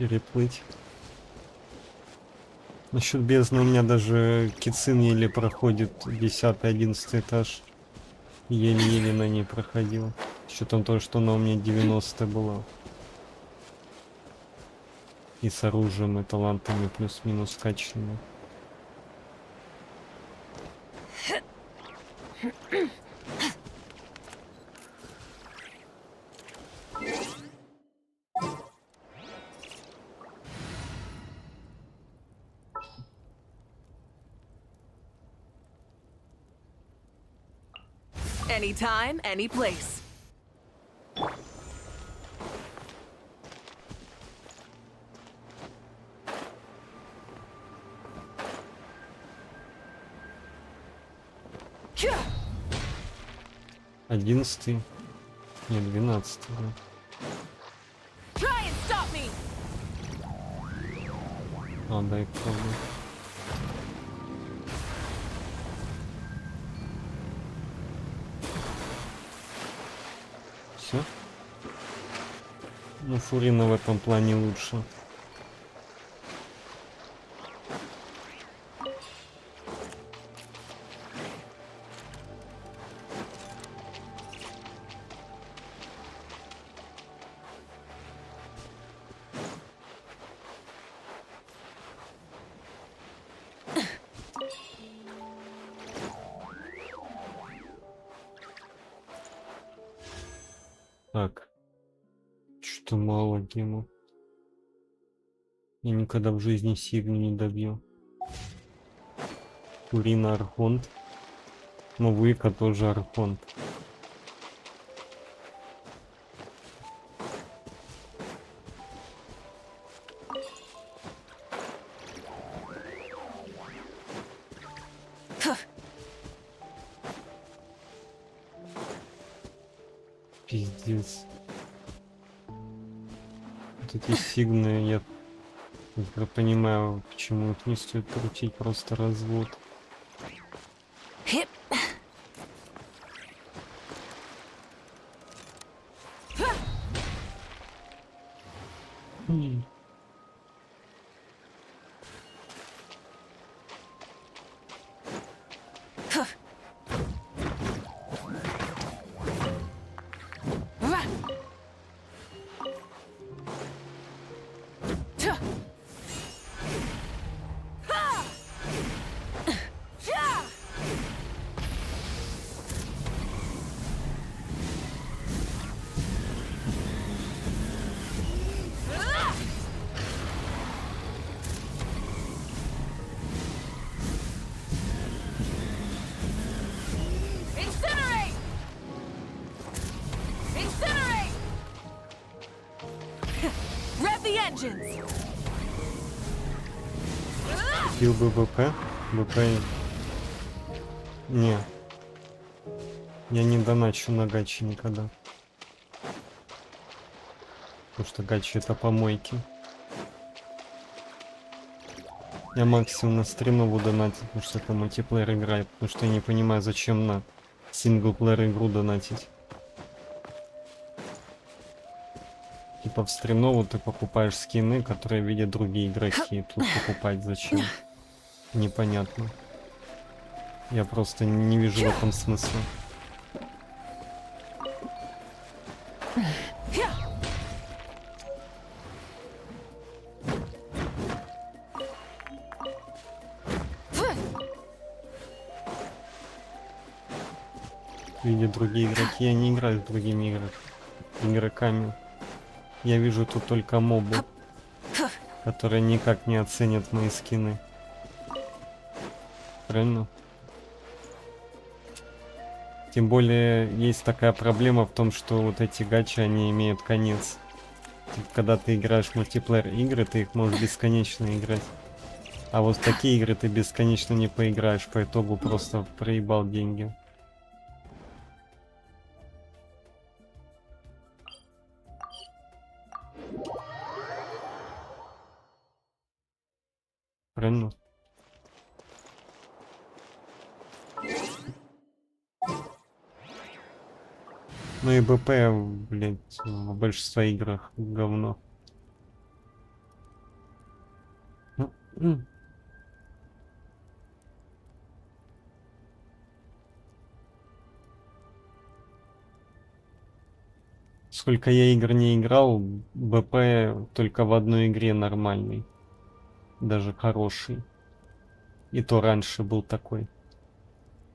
переплыть. Насчет бездны у меня даже Кицин еле проходит 10-11 этаж. Еле-еле на ней проходил. С учетом того, что она у меня 90 была. И с оружием, и талантами плюс-минус качанными. Anytime, any place. Одиннадцатый. Нет, 12, да. Try and stop me. А, дай пробую. Все. Ну, Фурина в этом плане лучше. Так. Что-то мало гема. Я никогда в жизни Сигну не добью. Фурина Архонт. Но Вика тоже Архонт. Пиздец. Вот эти сигны, я понимаю, почему их не стоит крутить, просто развод. Бил бы БП. БП... Не. Я не доначу на гачи никогда. Потому что гачи это помойки. Я максимум на стримы буду донатить, потому что это мультиплеер играет. Потому что я не понимаю, зачем на синглплеер игру донатить. Типа в стримнову ты покупаешь скины, которые видят другие игроки. Тут покупать зачем? Непонятно. Я просто не вижу в этом смысла. Видят другие игроки, я не играю с другими игроками. Я вижу тут только мобы, которые никак не оценят мои скины. Правильно? Тем более есть такая проблема в том, что вот эти гачи, они имеют конец. Когда ты играешь в мультиплеер игры, ты их можешь бесконечно играть. А вот в такие игры ты бесконечно не поиграешь, по итогу просто проебал деньги. Правильно? Ну и БП, блядь, в большинстве играх говно. Сколько я игр не играл, БП только в одной игре нормальный. Даже хороший. И то раньше был такой.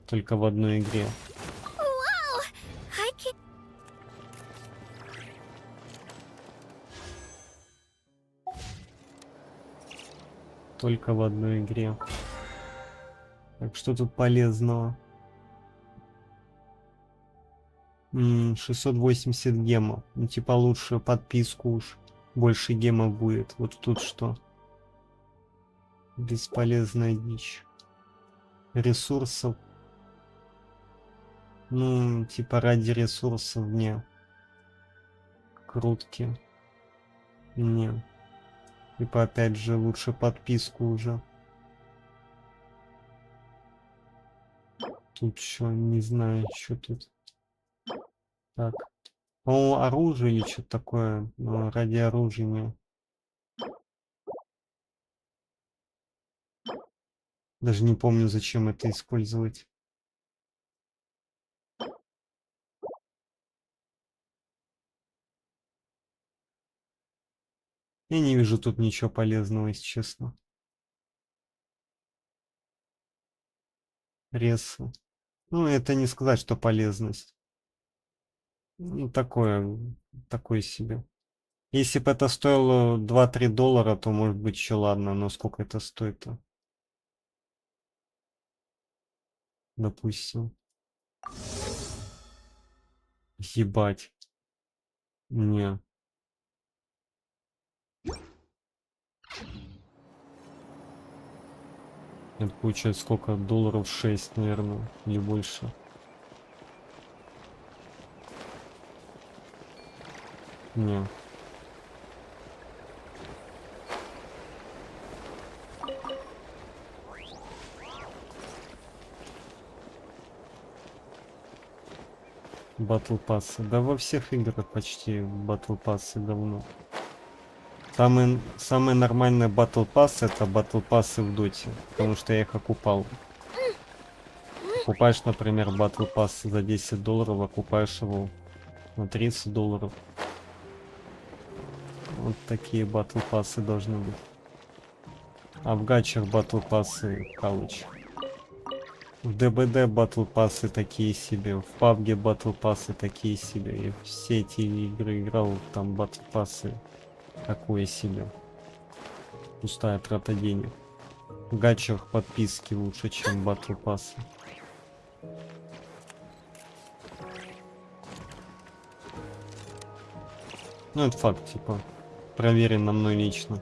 Только в одной игре. Wow! I can... Только в одной игре. Так, что тут полезного? 680 гемов. Ну, типа лучше подписку уж. Больше гемов будет. Вот тут что? Бесполезная дичь. Ресурсов. Ну, типа ради ресурсов не. Крутки. Не. Типа опять же лучше подписку уже. Тут что, не знаю, что тут. Так. По-моему, оружие или что-то такое. Но ради оружия не. Даже не помню, зачем это использовать. Я не вижу тут ничего полезного, если честно. Ресы. Ну, это не сказать, что полезность. Ну, такое себе. Если бы это стоило 2-3 доллара, то может быть еще ладно, но сколько это стоит-то? Допустим. Ебать. Не. Это получается сколько? Долларов 6, наверное, или больше. Не. Батл пассы. Да во всех играх почти батл пассы давно. Самый нормальный батл пасс это батл пассы в доте, потому что я их окупал. Покупаешь, например, батл пасс за 10 долларов, окупаешь его на 30 долларов. Вот такие батл пассы должны быть. А в гачах батл пассы калыч. В ДБД батл пассы такие себе, в PUBG батл пассы такие себе. Я все эти игры играл, там батл пассы такое себе. Пустая трата денег. В гачах подписки лучше, чем батл пассы. Ну это факт, типа, проверено мной лично.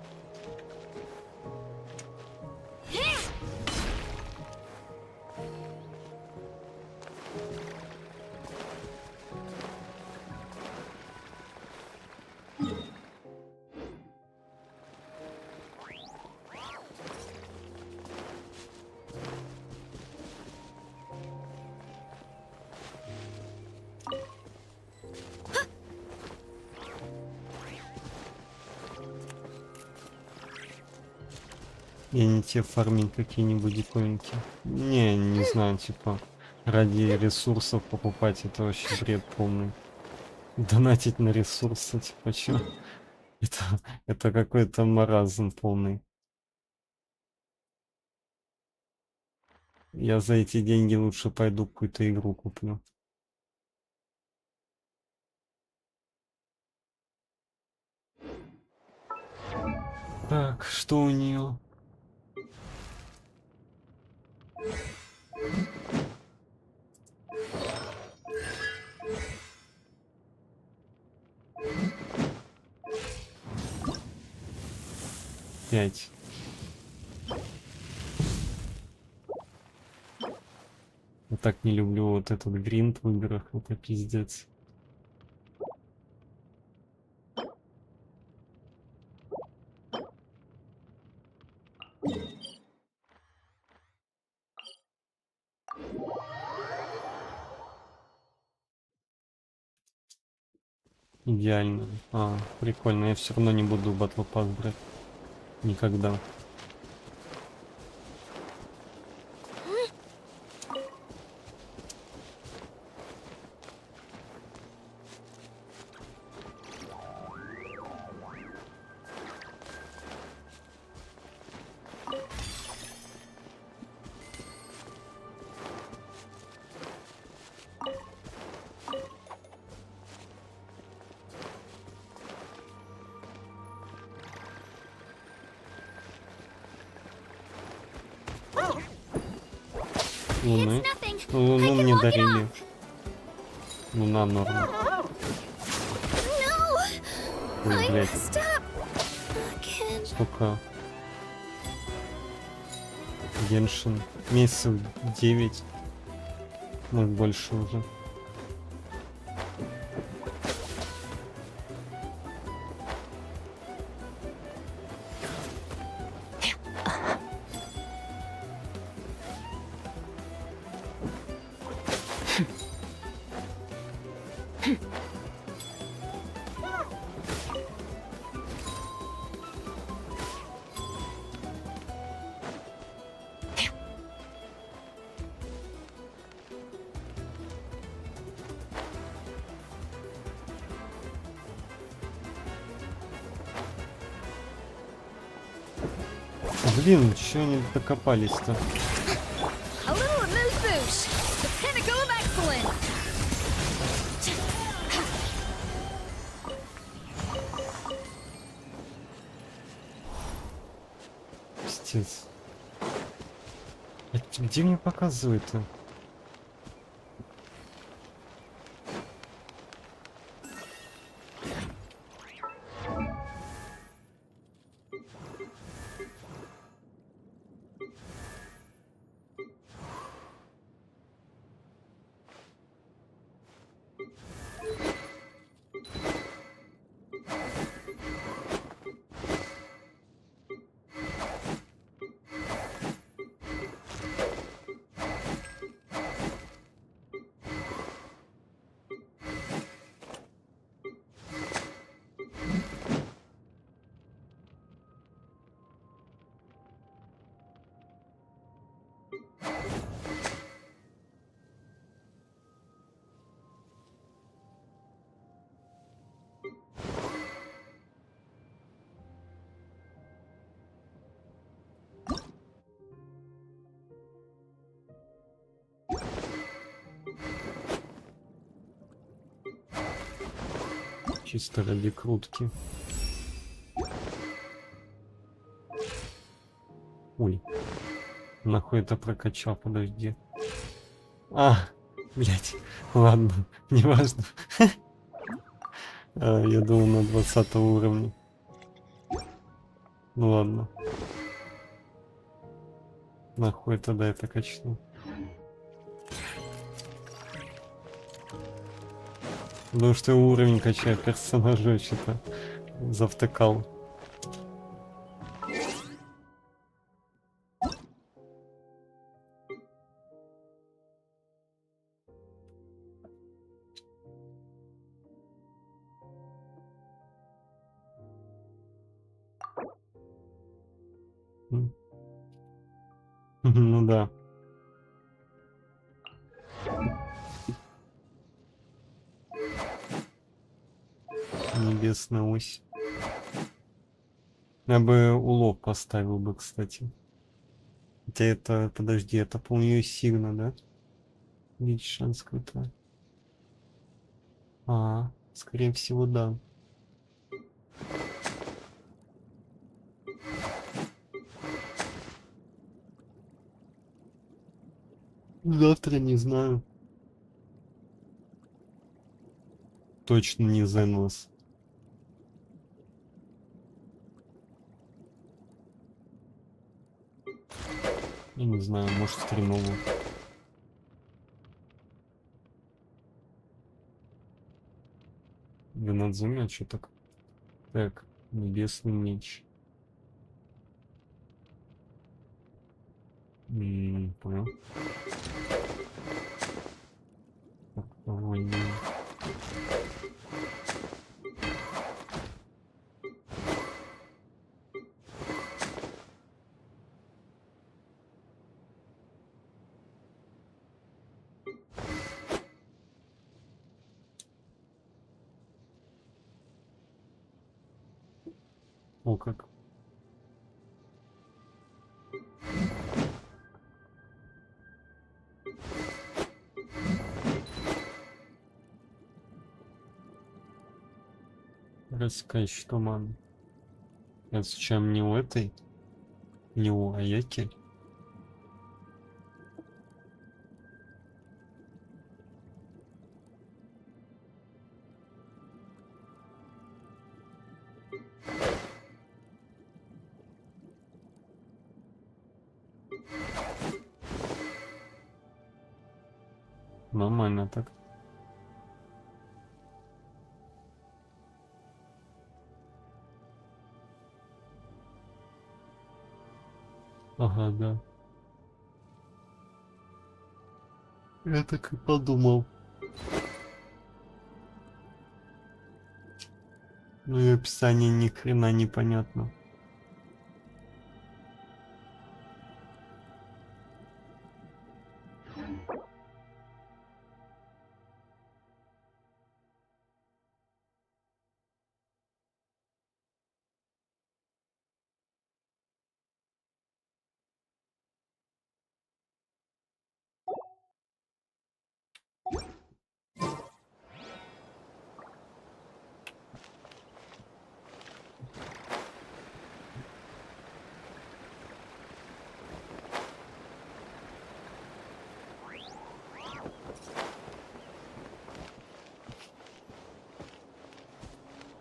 Я не те фармить какие-нибудь диковинки. Не знаю, типа, ради ресурсов покупать, это вообще бред полный. Донатить на ресурсы, типа, чё? Это какой-то маразм полный. Я за эти деньги лучше пойду какую-то игру куплю. Так, что у нее? Пять. Я так не люблю вот этот гринд в играх, это пиздец. Идеально. Прикольно. Я все равно не буду батл пасс брать. Никогда. Луны. Луну мне дарили. Луна норм. Ой, блядь. Сколько? Геншин. Месяцев 9. Может, больше уже. Блин, чё они докопались-то? A little amuse-bouche. The pinnacle of excellence. Пиздец. Где мне показывает-то? Чисто ради крутки. Ой. Нахуй это прокачал, подожди. А, блять. Ладно, неважно. Я думал на 20 уровне. Ну ладно. Нахуй тогда это качну. Потому что я уровень качаю персонажа, что-то завтыкал. Ну да. Небесная ось. Я бы улов поставил бы, кстати. Хотя это, подожди, это полнее сигна, да? Есть шанс какой-то. Скорее всего, да. Завтра не знаю. Точно не Зенлос. Я не знаю, может стримову. Винодзуми, что так? Так, небесный меч. Понял. Так, война. О, как. Раскач туман. Это чем не у этой, не у Аяки. Нормально так. Ага, да. Я так и подумал. Ну и описание ни хрена непонятно.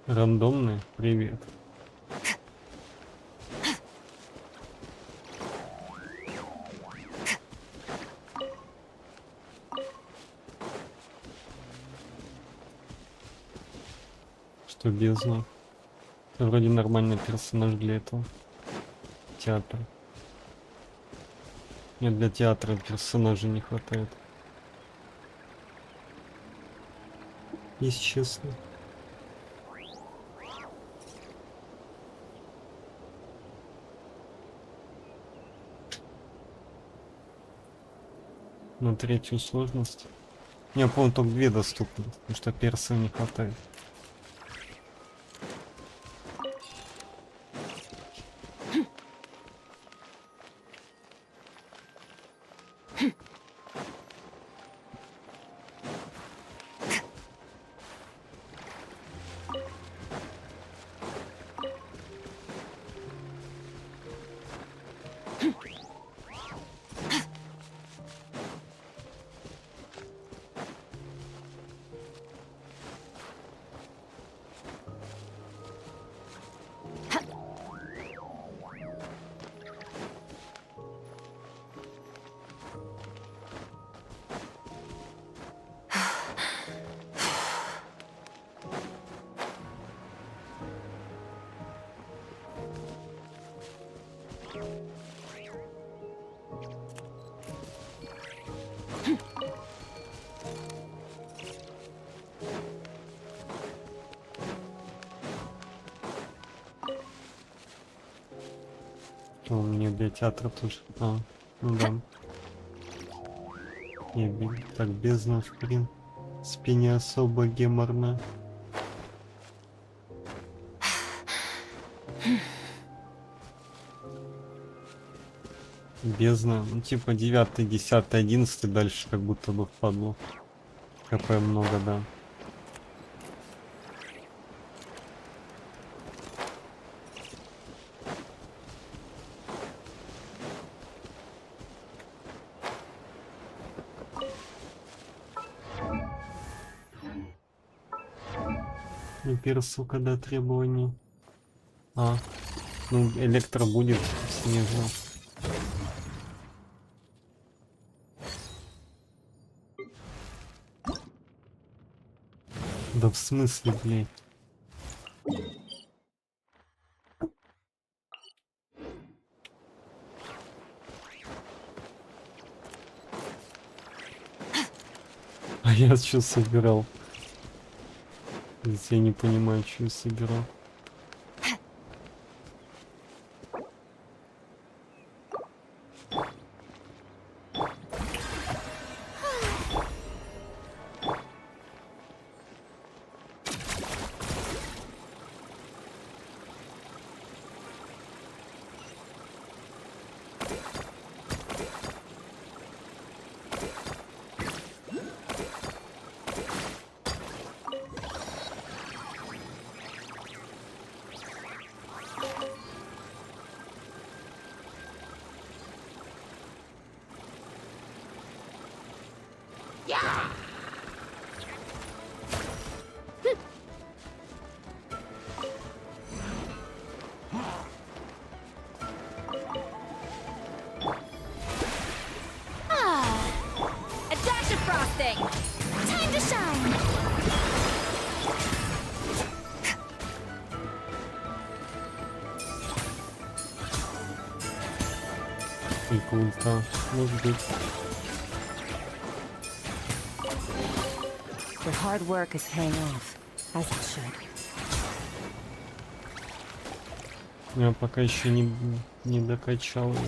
Рандомный? Привет. Что бездна? Это вроде нормальный персонаж для этого. Театр. Нет, для театра персонажа не хватает. Если честно. На третью сложность. Не, по-моему, только 2 доступны, потому что персов не хватает. Что мне для театра тоже. А, ну да. Так, бездна в принципе не особо геморно. Бездна, ну типа 9, 10, 11 дальше как будто бы впадло. КП много, да. Персу, когда требования. А, ну электро будет снежно. Да в смысле, блядь? А я что собирал? Я не понимаю, что я собирал. Типа ульта, может быть. Your hard work is paying off, as it should. Я пока еще не докачал его.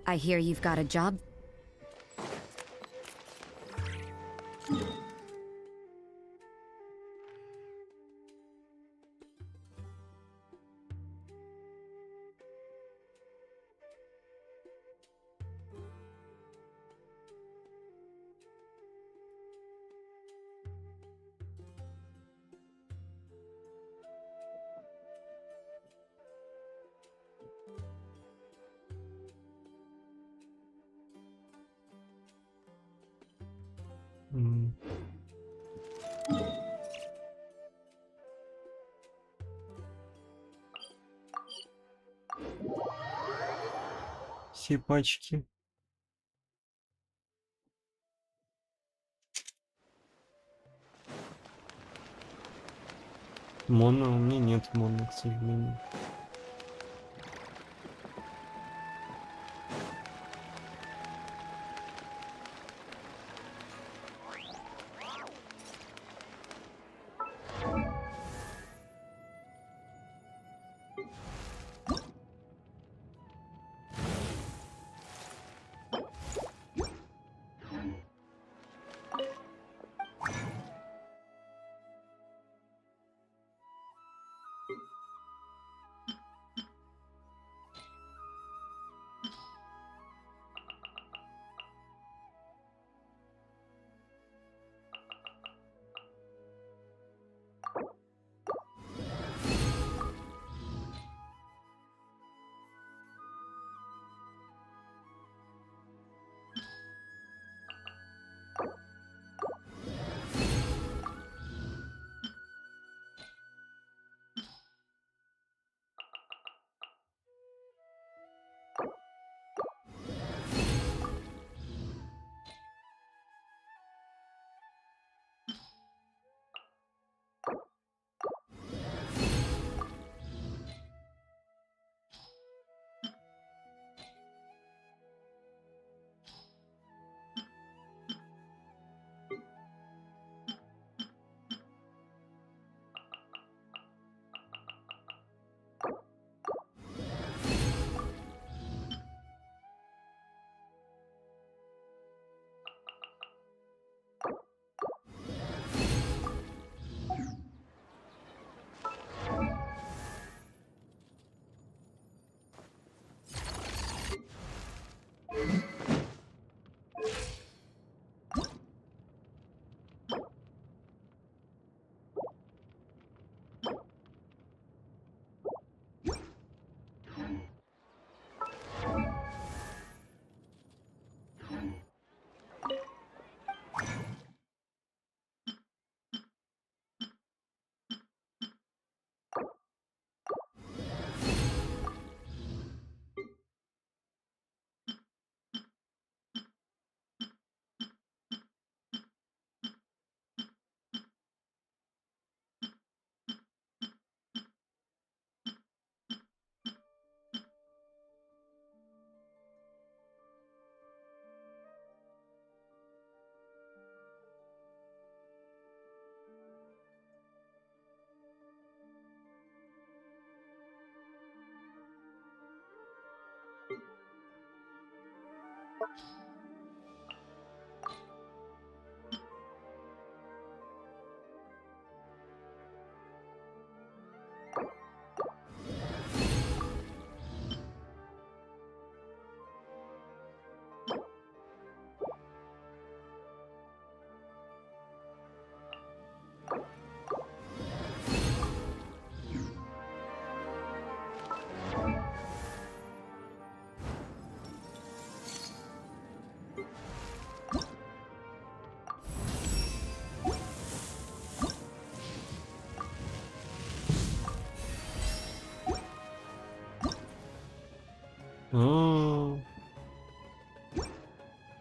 I hear you've got a job. Все пачки. Моно, у меня нет моно, к сожалению.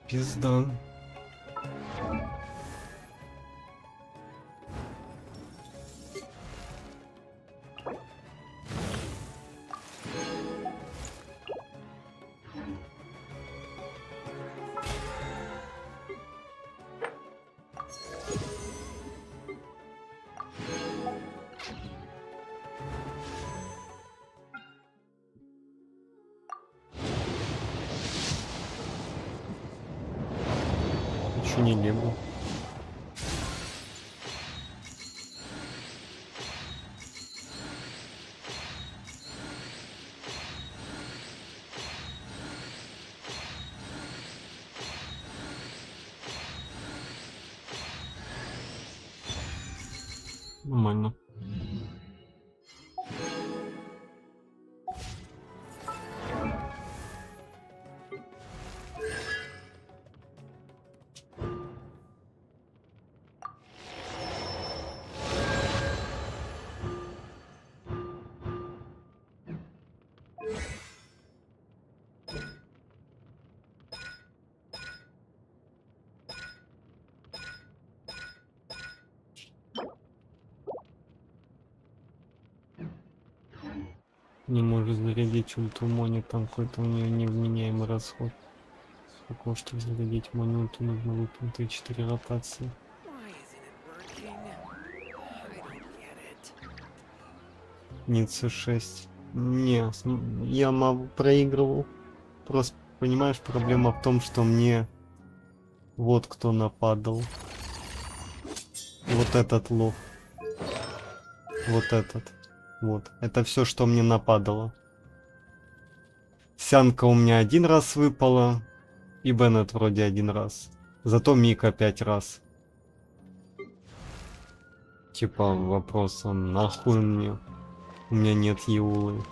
Пизда. Еще не лего. Нормально. Не может зарядить ульту Мони, там какой-то у нее невменяемый расход. Для того, чтобы зарядить Мони ульту, нужно выполнить 3-4 ротации. Нет, C6. Не, я проигрывал. Просто, понимаешь, проблема в том, что мне вот кто нападал. Вот этот лох. Вот этот. Вот. Это все, что мне нападало. Сянка у меня 1 раз выпала. И Беннет вроде 1 раз. Зато Мика 5 раз. Типа вопрос, нахуй мне? У меня нет Еулы.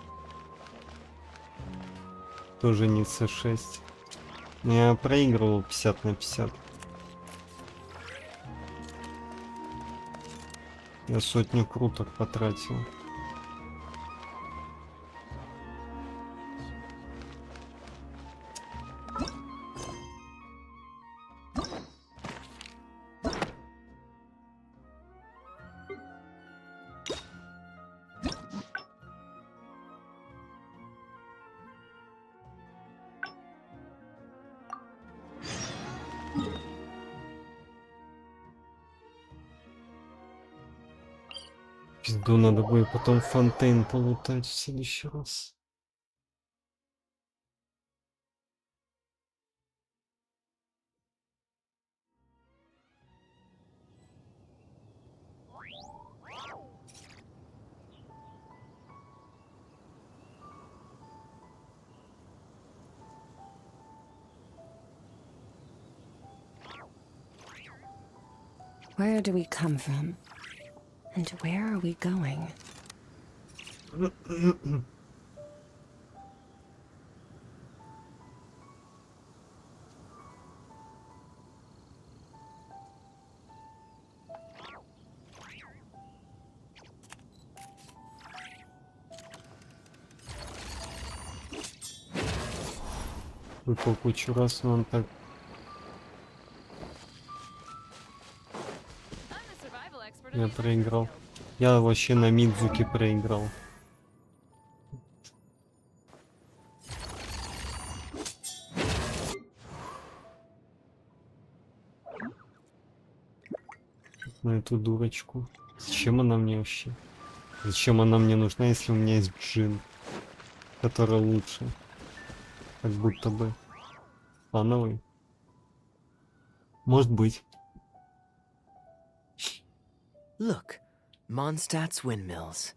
Тоже не C6. Я проигрывал 50 на 50. Я 100 круток потратил. Пизду, надо будет потом фонтейн полутать в следующий раз. Where do we come from? And where are we going? Выпал кучу раз, но он так... Я проиграл. Я вообще на Мидзуке проиграл. На эту дурочку. Зачем она мне вообще? Зачем она мне нужна, если у меня есть Джин, который лучше? Как будто бы. фановый. Может быть. Look, Mondstadt's windmills.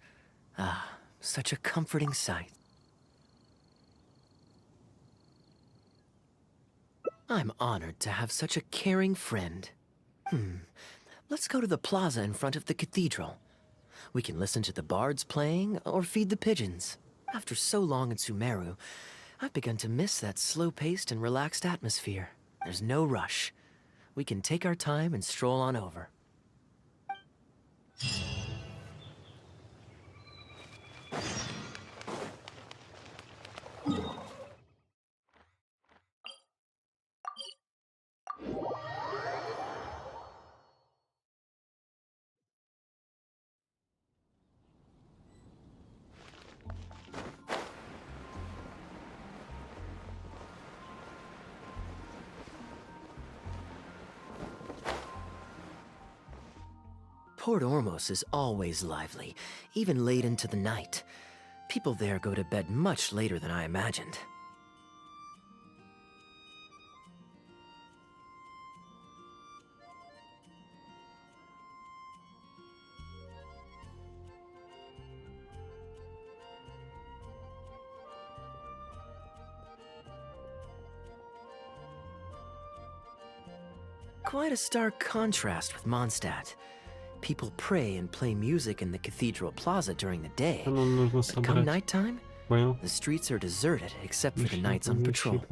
Ah, such a comforting sight. I'm honored to have such a caring friend. Let's go to the plaza in front of the cathedral. We can listen to the bards playing or feed the pigeons. After so long in Sumeru, I've begun to miss that slow-paced and relaxed atmosphere. There's no rush. We can take our time and stroll on over. Port Ormos is always lively, even late into the night. People there go to bed much later than I imagined. Quite a stark contrast with Mondstadt. People pray and play music in the cathedral plaza during the day. But come nighttime, the streets are deserted except for the knights on patrol.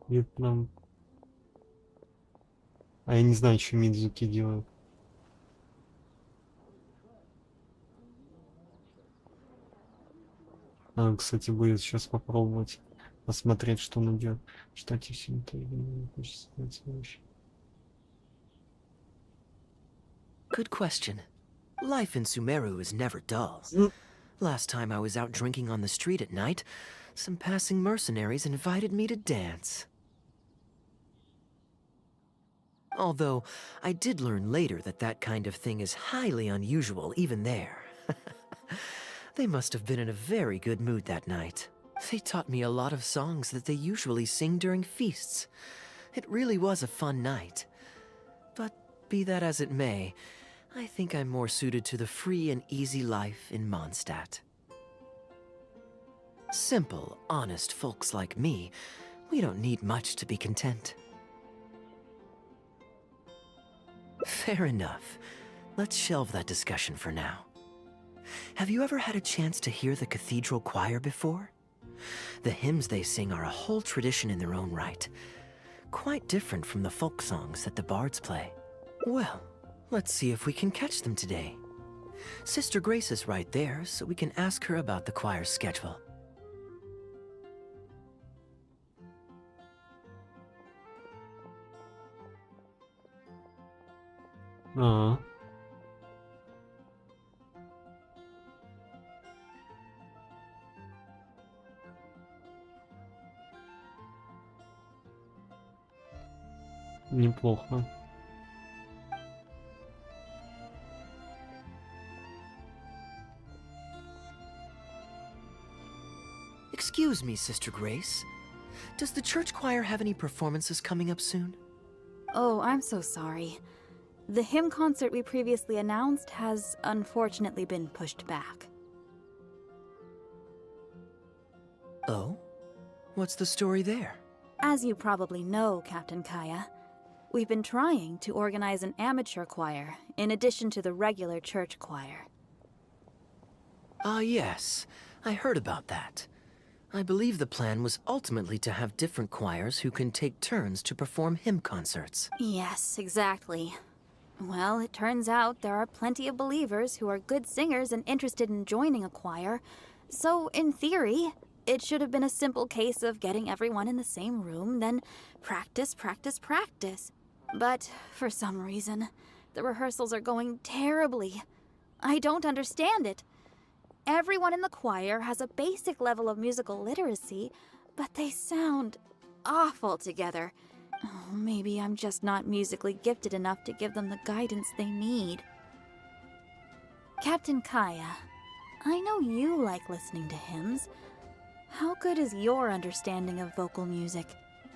Вьетнам. А я не знаю, что Мидзуки делают. Надо, кстати, будет сейчас попробовать посмотреть, что он идет. Кстати, все это не хочется сказать вообще. Good question. Life in Sumeru is never dull. Last time I was out drinking on the street at night, some passing mercenaries invited me to dance. Although, I did learn later that that kind of thing is highly unusual even there. They must have been in a very good mood that night. They taught me a lot of songs that they usually sing during feasts. It really was a fun night. But be that as it may, I think I'm more suited to the free and easy life in Mondstadt. Simple, honest folks like me, we don't need much to be content. Fair enough. Let's shelve that discussion for now. Have you ever had a chance to hear the cathedral choir before? The hymns they sing are a whole tradition in their own right. Quite different from the folk songs that the bards play. Well, let's see if we can catch them today. Sister Grace is right there, so we can ask her about the choir's schedule. Неплохо. Excuse me, Sister Grace. Does the church choir have any performances coming up soon? Oh, I'm so sorry. The hymn concert we previously announced has unfortunately been pushed back. Oh? What's the story there? As you probably know, Captain Kaya, we've been trying to organize an amateur choir in addition to the regular church choir. Ah, yes. I heard about that. I believe the plan was ultimately to have different choirs who can take turns to perform hymn concerts. Yes, exactly. Well, it turns out there are plenty of believers who are good singers and interested in joining a choir. So, in theory, it should have been a simple case of getting everyone in the same room, then practice, practice, practice. But, for some reason, the rehearsals are going terribly. I don't understand it. Everyone in the choir has a basic level of musical literacy, but they sound awful together. Oh, maybe I'm just not musically gifted enough to give them the guidance they need. Captain Kaya, I know you like listening to hymns. How good is your understanding of vocal music?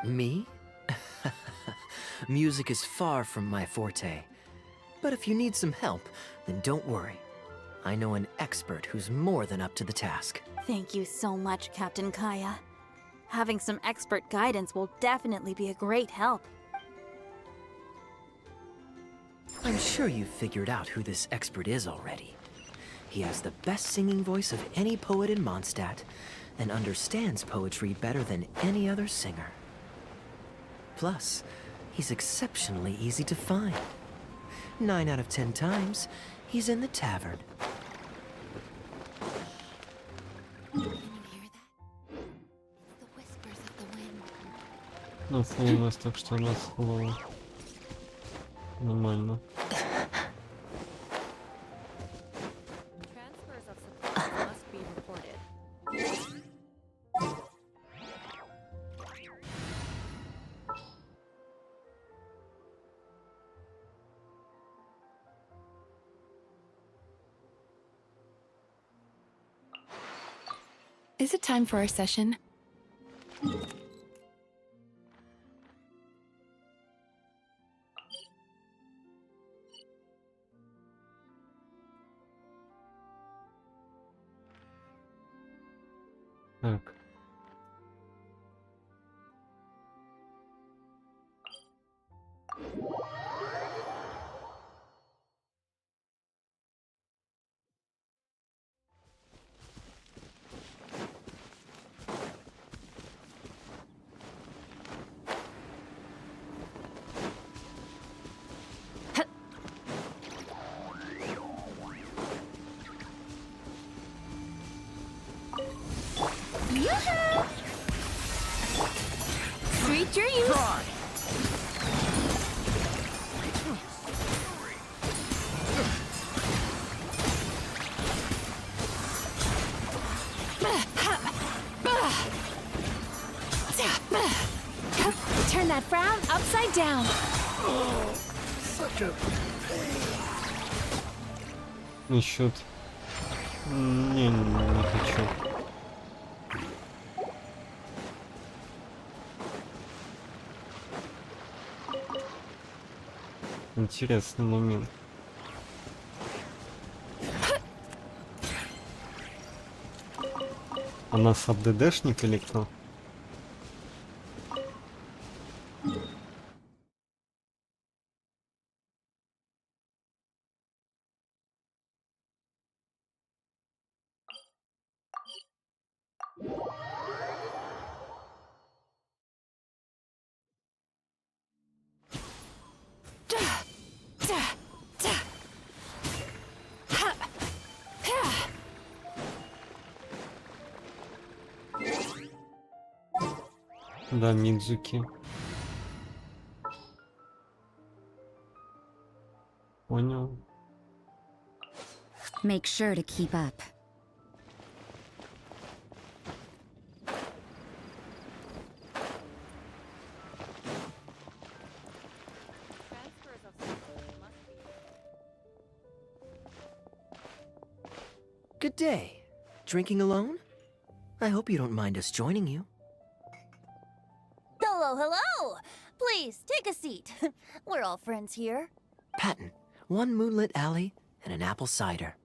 Me? Music is far from my forte. But if you need some help, then don't worry. I know an expert who's more than up to the task. Thank you so much, Captain Kaya. Having some expert guidance will definitely be a great help. I'm sure you've figured out who this expert is already. He has the best singing voice of any poet in Mondstadt, and understands poetry better than any other singer. Plus, he's exceptionally easy to find. 9 out of 10 times, he's in the tavern. Ну, фу, у нас так что раз слово. Нормально. Is it time for our session? Так. Yoo-hoo! Sweet dreams! Turn that frown upside down. Oh, such a pain. Насчет... Не хочу. Интересный момент. Она саб-ДДшник или кто? Да, Мидзуки. Понял. Make sure to keep up. Good day. Drinking alone? I hope you don't mind us joining you. Hello, hello! Please, take a seat. We're all friends here. Patton, 1 moonlit alley and an apple cider.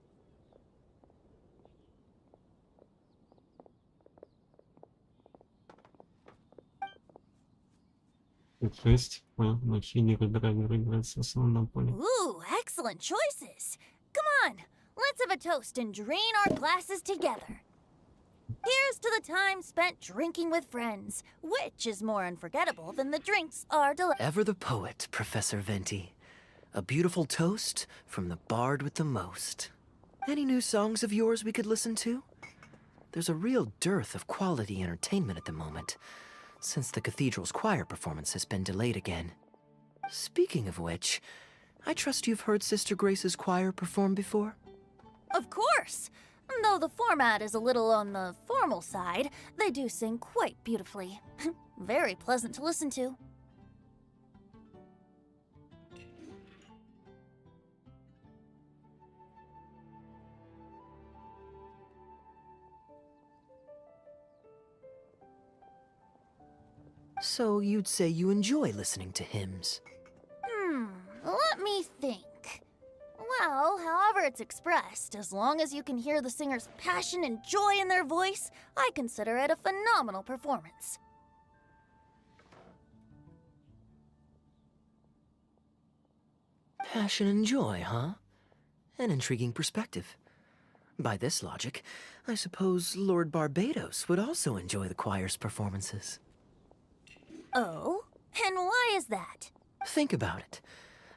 То есть, на финере драйвер играется в основном поле. Ooh, excellent choices. Come on, let's have a toast and drain our glasses together. Here's to the time spent drinking with friends, which is more unforgettable than the drinks are delightful. Ever the poet, Professor Venti. A beautiful toast from the bard with the most. Any new songs of yours we could listen to? There's a real dearth of quality entertainment at the moment, since the cathedral's choir performance has been delayed again. Speaking of which, I trust you've heard Sister Grace's choir perform before? Of course! Though the format is a little on the formal side, they do sing quite beautifully. Very pleasant to listen to. So you'd say you enjoy listening to hymns. Let me think. Well, however it's expressed, as long as you can hear the singer's passion and joy in their voice, I consider it a phenomenal performance. Passion and joy, huh? An intriguing perspective. By this logic, I suppose Lord Barbados would also enjoy the choir's performances. Oh? And why is that? Think about it.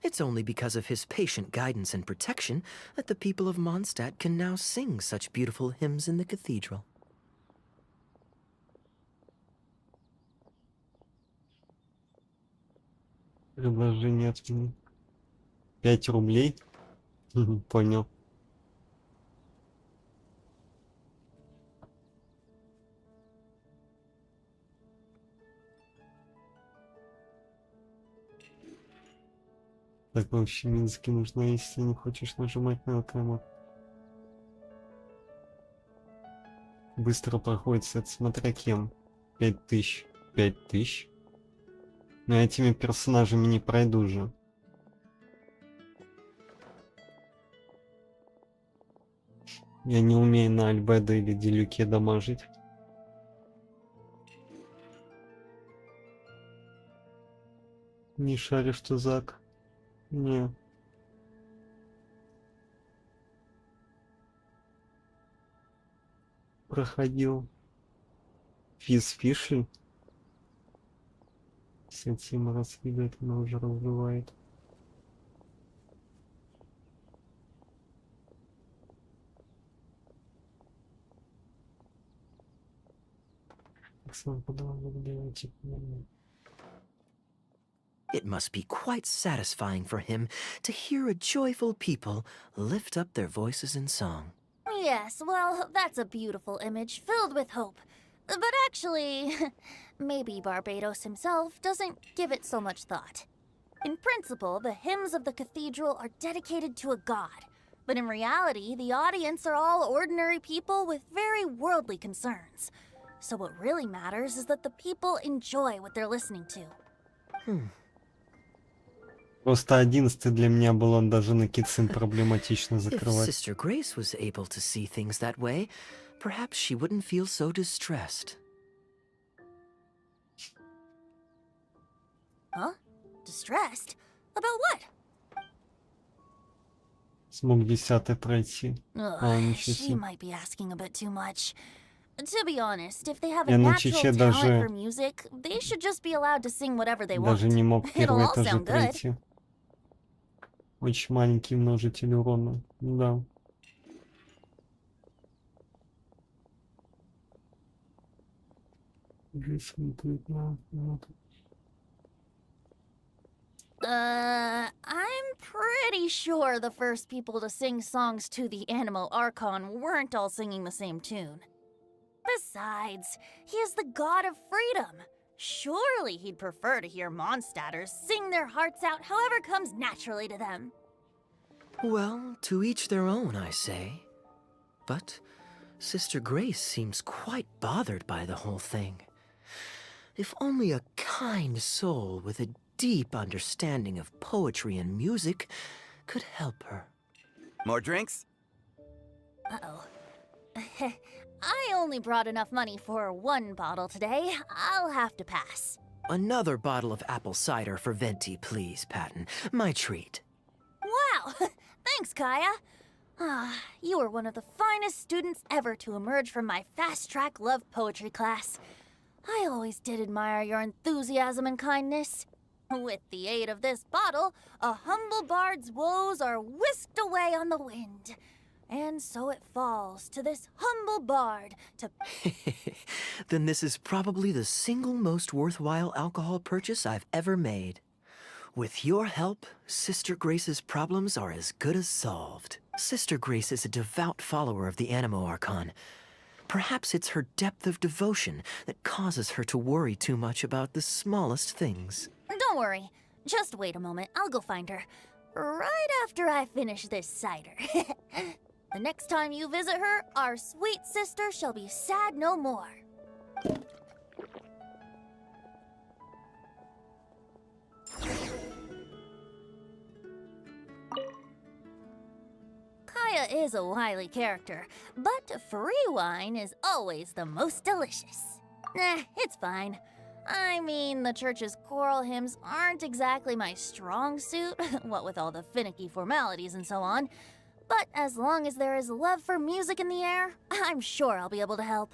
It's only because of his patient guidance and protection that the people of Mondstadt can now sing such beautiful hymns in the cathedral. Предложение отменить. 5 рублей? Понял. Так вообще Минске нужно, если не хочешь нажимать на ЛКМ. Быстро проходит сет, смотря кем. 5000. 5000. Но этими персонажами не пройду же. Я не умею на Альбедо или Делюке дамажить. Не шаришь, что Зак? Не. Проходил. Фиши. С этим раскидывает, она уже разбивает. It must be quite satisfying for him to hear a joyful people lift up their voices in song. Yes, well, that's a beautiful image filled with hope. But actually, maybe Barbados himself doesn't give it so much thought. In principle, the hymns of the cathedral are dedicated to a god. But in reality, the audience are all ordinary people with very worldly concerns. So what really matters is that the people enjoy what they're listening to. Просто 11 для меня было даже на Китсим проблематично If закрывать. Sister Grace was able to see things that way, perhaps she wouldn't feel so distressed. Huh? Distressed? About what? Смог 10 пройти. Ничего She себе. might be asking a bit too much. To be honest, if they have a Я на natural Чиче talent даже- for music, they should just be allowed to sing whatever they want. Даже не мог It'll первый all этаж sound good. пройти. Очень маленький множитель урона. Да. I'm pretty sure the first people to sing songs to the Animo Archon weren't all singing the same tune. Besides, he is the god of freedom. Surely he'd prefer to hear Mondstadters sing their hearts out however comes naturally to them. Well, to each their own, I say. But Sister Grace seems quite bothered by the whole thing. If only a kind soul with a deep understanding of poetry and music could help her. More drinks? Uh-oh. I only brought enough money for one bottle today. I'll have to pass. Another bottle of apple cider for Venti, please, Patton. My treat. Wow! Thanks, Kaya. You were one of the finest students ever to emerge from my fast-track love poetry class. I always did admire your enthusiasm and kindness. With the aid of this bottle, a humble bard's woes are whisked away on the wind. And so it falls to this humble bard to... Then this is probably the single most worthwhile alcohol purchase I've ever made. With your help, Sister Grace's problems are as good as solved. Sister Grace is a devout follower of the Animo Archon. Perhaps it's her depth of devotion that causes her to worry too much about the smallest things. Don't worry. Just wait a moment. I'll go find her. Right after I finish this cider. The next time you visit her, our sweet sister shall be sad no more. is a wily character, but free wine is always the most delicious. It's fine. I mean, the church's choral hymns aren't exactly my strong suit, what with all the finicky formalities and so on. But as long as there is love for music in the air, I'm sure I'll be able to help.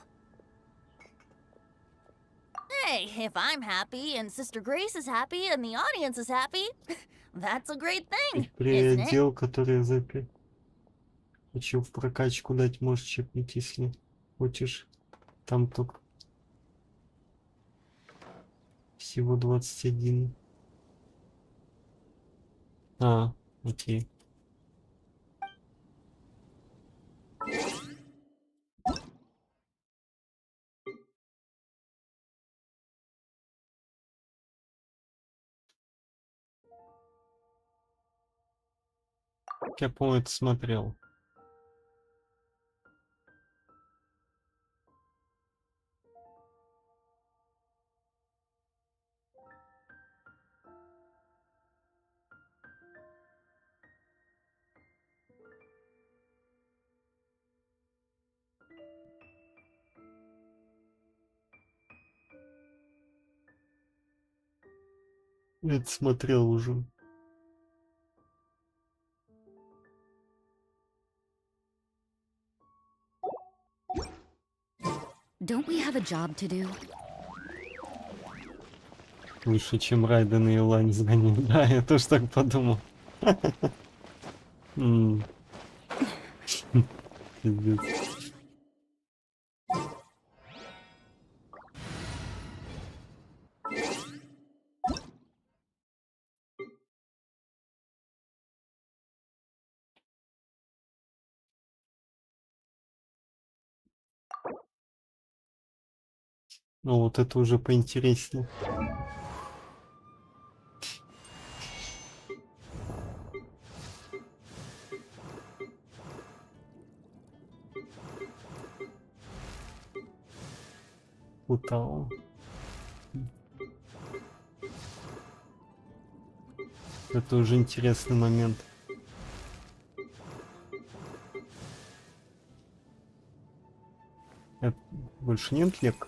Hey, if I'm happy and Sister Grace is happy and the audience is happy, that's a great thing, isn't it? Предел, который запи. Хочу в прокачку дать, можешь чекнуть, если хочешь. Там только всего 21. А, окей. Я, по-моему, это смотрел. Это смотрел уже. Don't we have a job to do? Лучше, чем Райден и Лань сгонять. Да, я тоже так подумал. Пиздец. Ну вот это уже поинтереснее. Путал. Это уже интересный момент. Это больше нет лек?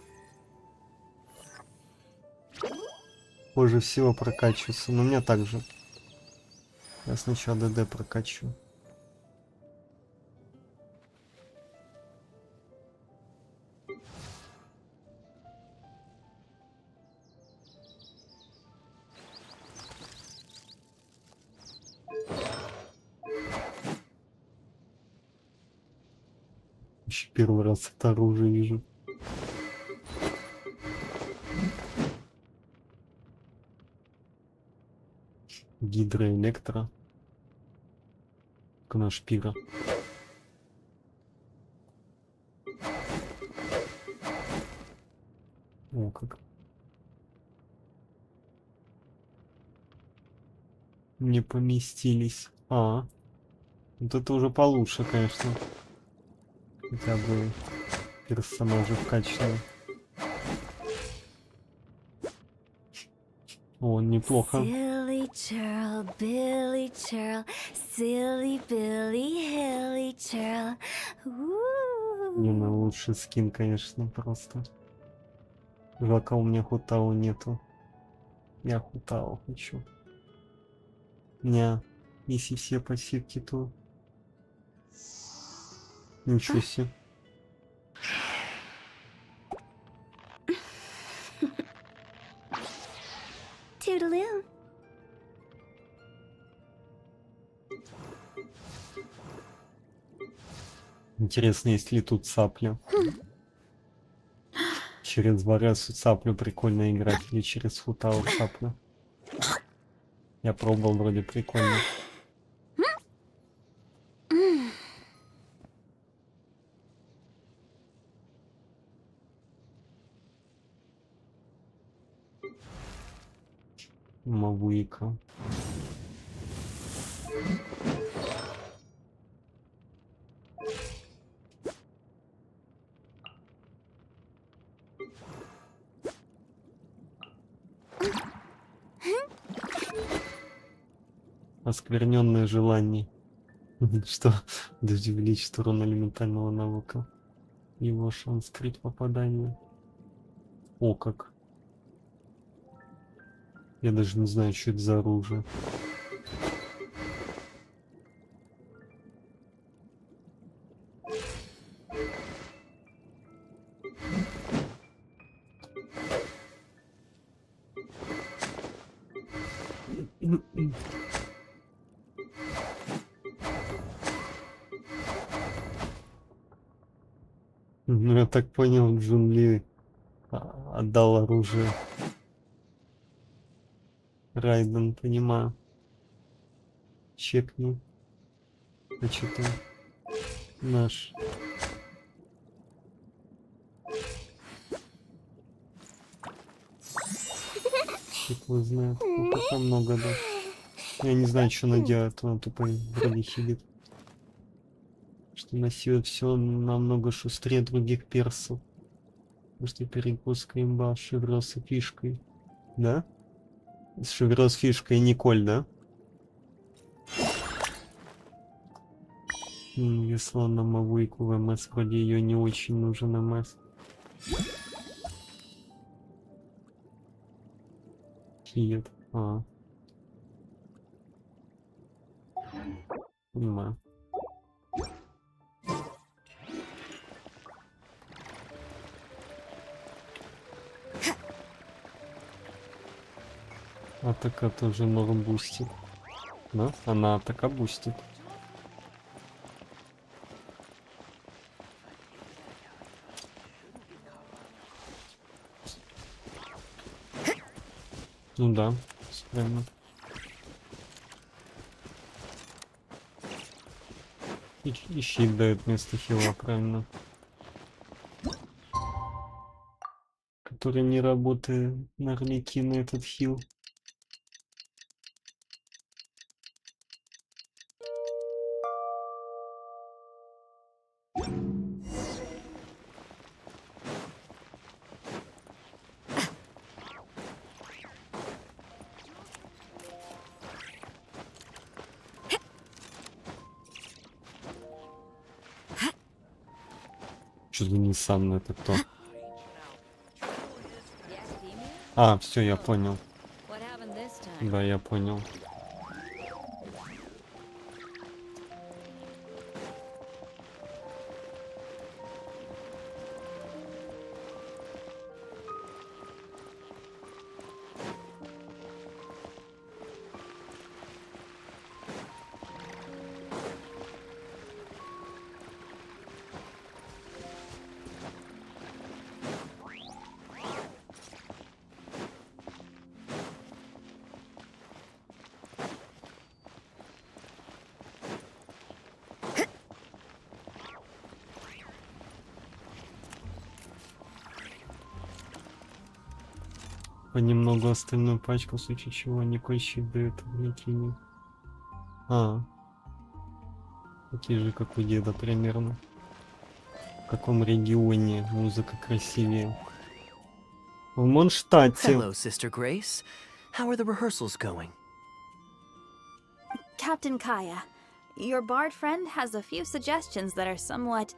Позже всего прокачиваться, но у меня также. Я сначала ДД прокачу. Еще первый раз это оружие вижу. Гидроэлектро. Кнашпира. О, как. Не поместились. А, вот это уже получше, конечно. Хотя бы персонажи вкачаны. О, неплохо. Silly churl, Billy churl, silly Billy, hilly churl. Не, ну лучший скин, конечно, просто. Жалко, у меня Хутао нету. Я Хутао хочу. Не, если все пассивки, то... Ничего себе. Toodaloo. Интересно, есть ли тут цапля? Через Варесу цаплю прикольно играть, или через Хутао цаплю? Я пробовал, вроде прикольно. Мавуика. Оскверненное желание. Что? Подожди, увеличит урон элементального навыка. Его шанс скрыть попадание. О, как. Я даже не знаю, что это за оружие. Ну, я так понял, Джун Ли отдал оружие. Райден, понимаю. Чекни. А что там? Наш. Фиг его знает. Сколько там много, да. Я не знаю, что она делает. Она тупо вроде хилит. Что носит все намного шустрее других персов. Потому что перекуска имба с Шеврос и фишкой. Да? С Шеврос, фишкой и Николь, да? Если он на Мавуйку в МС, вроде ее не очень нужен МС. Хилит. Понимаю. Атака тоже норм бустит. Да? Она атака бустит. Ну да, правильно. И щит дает вместо хила, правильно. Который не работает на Арлекина этот хил. Что-то не сам, это кто? А, все, я понял. Да, я понял. Понемногу остальную пачку, в случае чего Николь щит дает в Никине. Такие же, как у деда примерно. В каком регионе музыка красивее? В Монштадте. Hello, Sister Grace. How are the rehearsals going? Captain Kaya, your bard friend has a few suggestions that are somewhat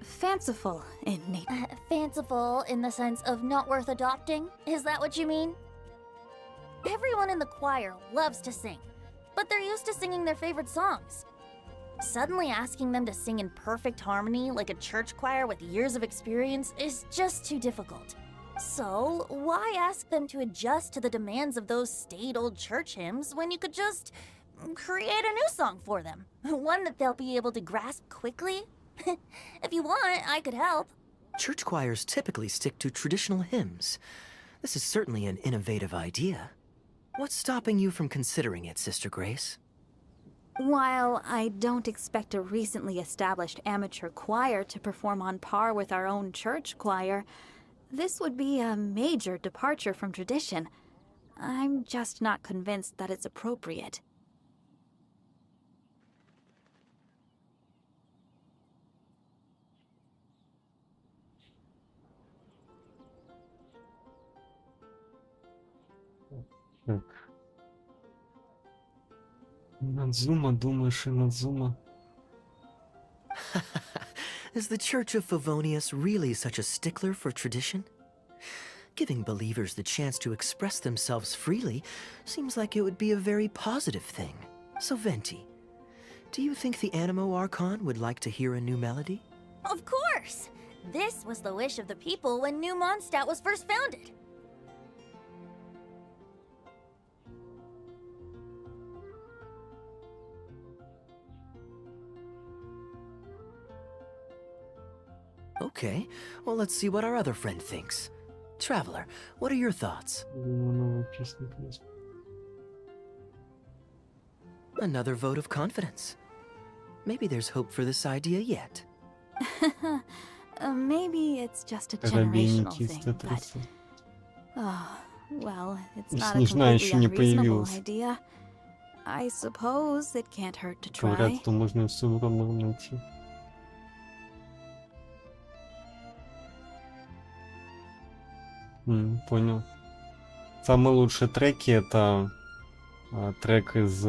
fanciful in nature. Fanciful in the sense of not worth adopting? Is that what you mean? Everyone in the choir loves to sing, but they're used to singing their favorite songs. Suddenly asking them to sing in perfect harmony like a church choir with years of experience is just too difficult. So, why ask them to adjust to the demands of those staid old church hymns when you could just create a new song for them? One that they'll be able to grasp quickly? If you want, I could help. Church choirs typically stick to traditional hymns. This is certainly an innovative idea. What's stopping you from considering it, Sister Grace? While I don't expect a recently established amateur choir to perform on par with our own church choir, this would be a major departure from tradition. I'm just not convinced that it's appropriate. Так. Надзума, думаешь, и Надзума. Is the Church of Favonius really such a stickler for tradition? Giving believers the chance to express themselves freely seems like it would be a very positive thing. So Venti, do you think the Animo Archon would like to hear a new melody? Of course! This was the wish of the people when New Mondstadt was first founded. Okay, well, let's see what our other friend thinks. Traveler, what are your thoughts? Another vote of confidence. Maybe there's hope for this idea yet. Maybe it's just a generational thing, but... Oh, well, it's not a completely unreasonable idea. I suppose it can't hurt to try. Говорят, что можно все в ровном найти. Понял. Самые лучшие треки это трек из...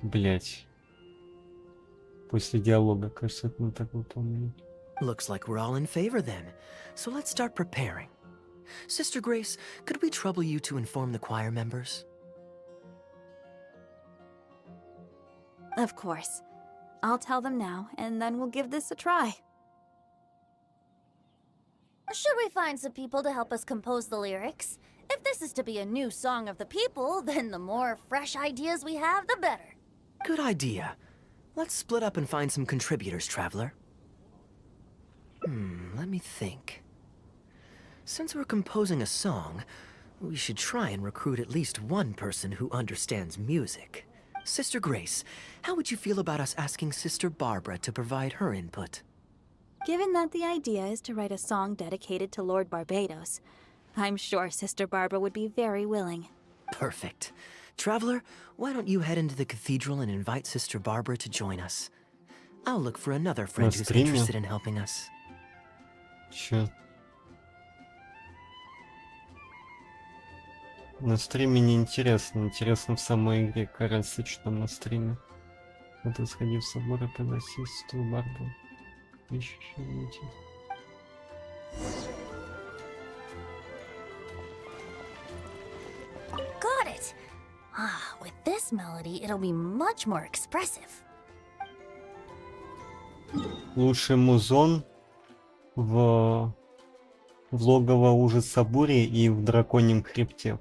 Блять. После диалога, кажется, это не так выполнено. Looks like we're all in favor then. So let's start preparing. Sister Grace, could we trouble you to inform the choir members? Of course. I'll tell them now, and then we'll give this a try. Should we find some people to help us compose the lyrics? If this is to be a new song of the people, then the more fresh ideas we have, the better. Good idea. Let's split up and find some contributors, Traveler. Let me think. Since we're composing a song, we should try and recruit at least one person who understands music. Sister Grace, how would you feel about us asking Sister Barbara to provide her input? Given that the idea is to write a song dedicated to Lord Barbados, I'm sure Sister Barbara would be very willing. Perfect. Traveler, why don't you head into the cathedral and invite Sister Barbara to join us? I'll look for another friend who's interested in helping us. Чё? На стриме неинтересно. Интересно в самой игре. Кажется, что там на стриме. Это сходи в собор и пригласи Сестру Барбару. Got it! Ah, with this melody, it'll be much more expressive. Лучший музон в логово ужаса бури и в драконьем хребте.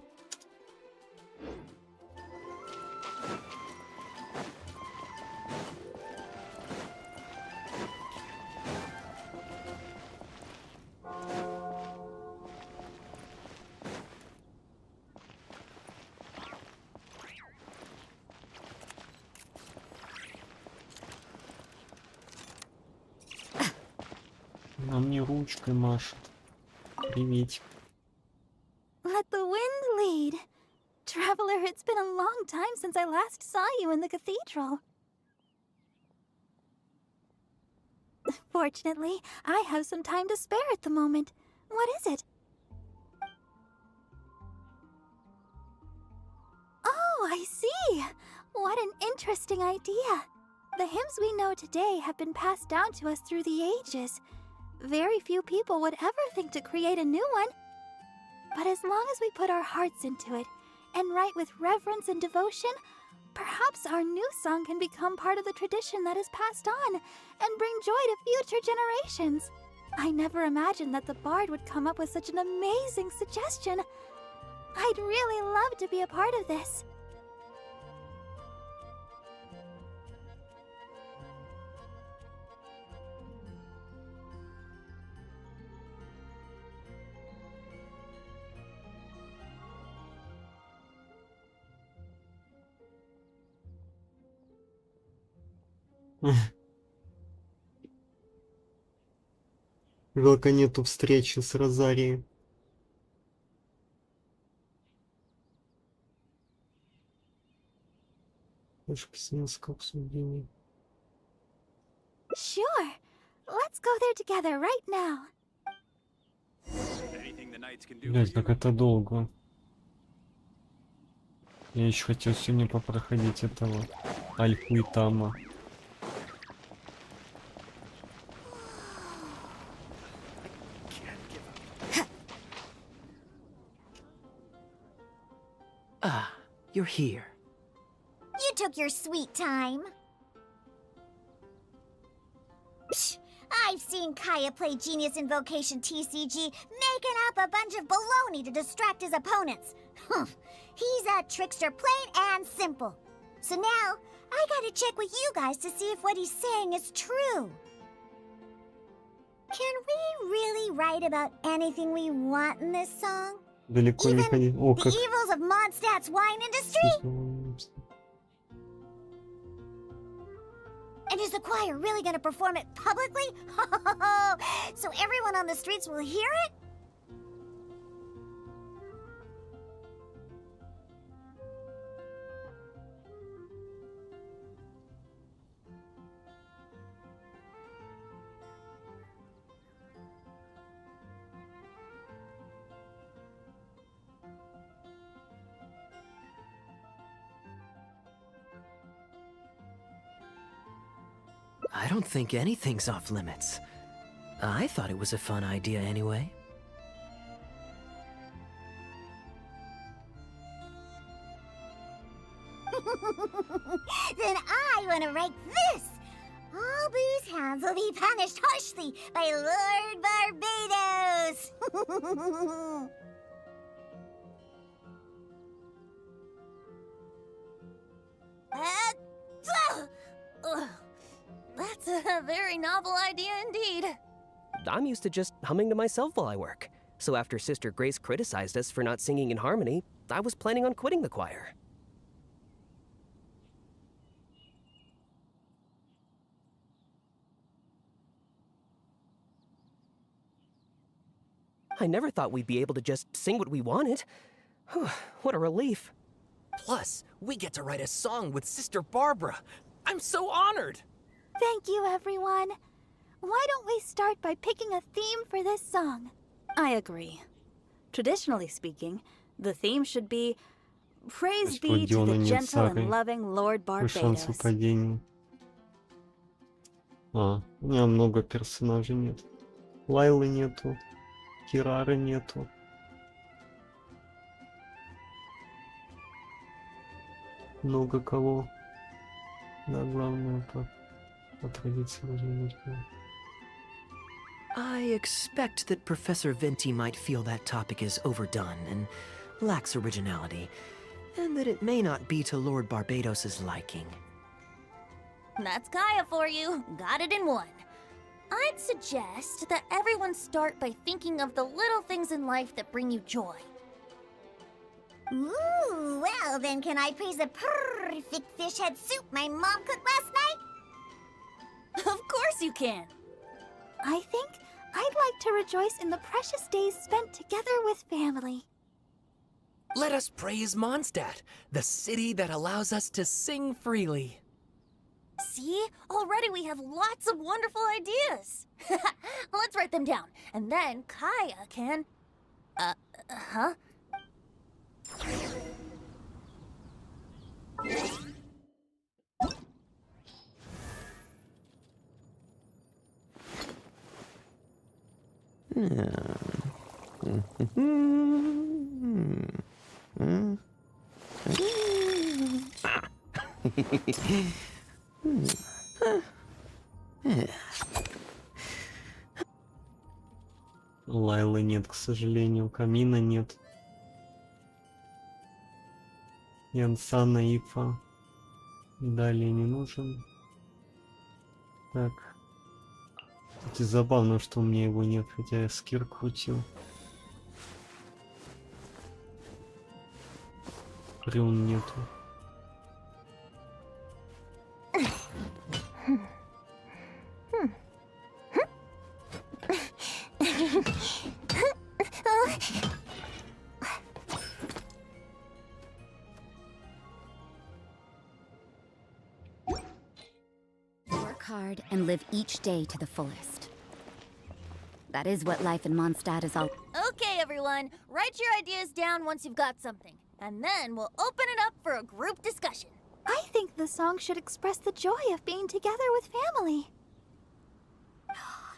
А мне ручкой машет. Приветик. Let the wind lead. Traveler, it's been a long time since I last saw you in the cathedral. Fortunately, I have some time to spare at the moment. What is it? Oh, I see. What an interesting idea. The hymns we know today have been passed down to us through the ages. Very few people would ever think to create a new one. But as long as we put our hearts into it and write with reverence and devotion, perhaps our new song can become part of the tradition that is passed on and bring joy to future generations. I never imagined that the bard would come up with such an amazing suggestion. I'd really love to be a part of this. Жалко нету встречи с Розарией. Sure. Let's go there together right now. Блять, как это долго. Я еще хотел сегодня попроходить этого Альфу и Тама. you're here. You took your sweet time. Psh, I've seen Kaya play Genius Invocation TCG, making up a bunch of baloney to distract his opponents. He's a trickster, plain and simple. So now, I gotta check with you guys to see if what he's saying is true. Can we really write about anything we want in this song? Далеко не ходи. О, The как... evils of Mondstadt's wine industry? And is the choir really gonna perform it publicly? So everyone on the streets will hear it? I don't think anything's off limits. I thought it was a fun idea anyway. Then I want to write this. All booze hounds will be punished harshly by Lord Barbados. That's a very novel idea indeed. I'm used to just humming to myself while I work. So after Sister Grace criticized us for not singing in harmony, I was planning on quitting the choir. I never thought we'd be able to just sing what we wanted. What a relief. Plus, we get to write a song with Sister Barbara. I'm so honored! Thank you, everyone. Why don't we start by picking a theme for this song? I agree. Traditionally speaking, the theme should be Praise be to the gentle and loving Lord Barbados. У меня много персонажей нет. Лайлы нету. Кирары нету. Много кого. Да, главное по традиции должно быть. I expect that Professor Venti might feel that topic is overdone and lacks originality, and that it may not be to Lord Barbados's liking. That's Kaya for you. Got it in one. I'd suggest that everyone start by thinking of the little things in life that bring you joy. Ooh, well then can I praise the perfect fish head soup my mom cooked last night? Of course you can. I think I'd like to rejoice in the precious days spent together with family. Let us praise Mondstadt, the city that allows us to sing freely. See? Already we have lots of wonderful ideas. Let's write them down, and then Kaya can... huh? Лайлы нет, к сожалению. Камина нет. Янсана Ифа. Далее не нужен. Так. Кстати, забавно, что у меня его нет, хотя я скир крутил. Рюн нету. Work hard and live each day to the fullest. That is what life in Mondstadt is all. Okay, everyone. Write your ideas down once you've got something. And then we'll open it up for a group discussion. I think the song should express the joy of being together with family.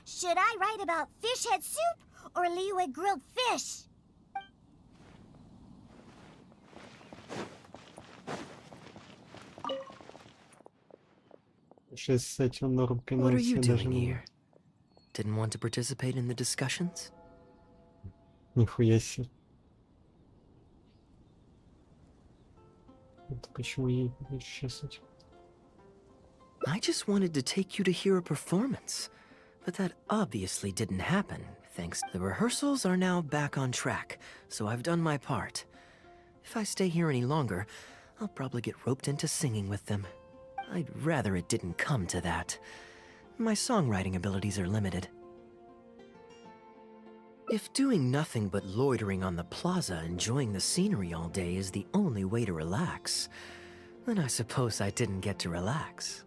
Should I write about fish head soup or Liyue grilled fish? What are you doing here? Didn't want to participate in the discussions? Нихуя себе. Это почему я сейчас этим? I just wanted to take you to hear a performance, but that obviously didn't happen, thanks. The rehearsals are now back on track, so I've done my part. If I stay here any longer, I'll probably get roped into singing with them. I'd rather it didn't come to that. My songwriting abilities are limited. If doing nothing but loitering on the plaza enjoying the scenery all day is the only way to relax, then I suppose I didn't get to relax.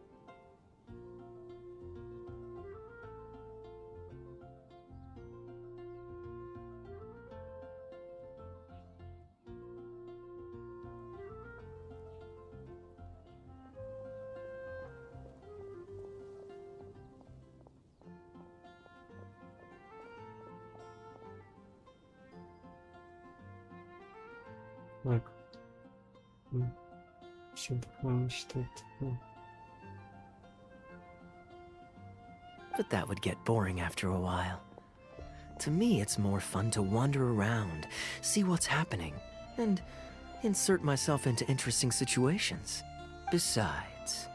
Так. Все буквально считает. But that would get boring after a while. To me, it's more fun to wander around, see what's happening, and insert myself into interesting situations. Besides,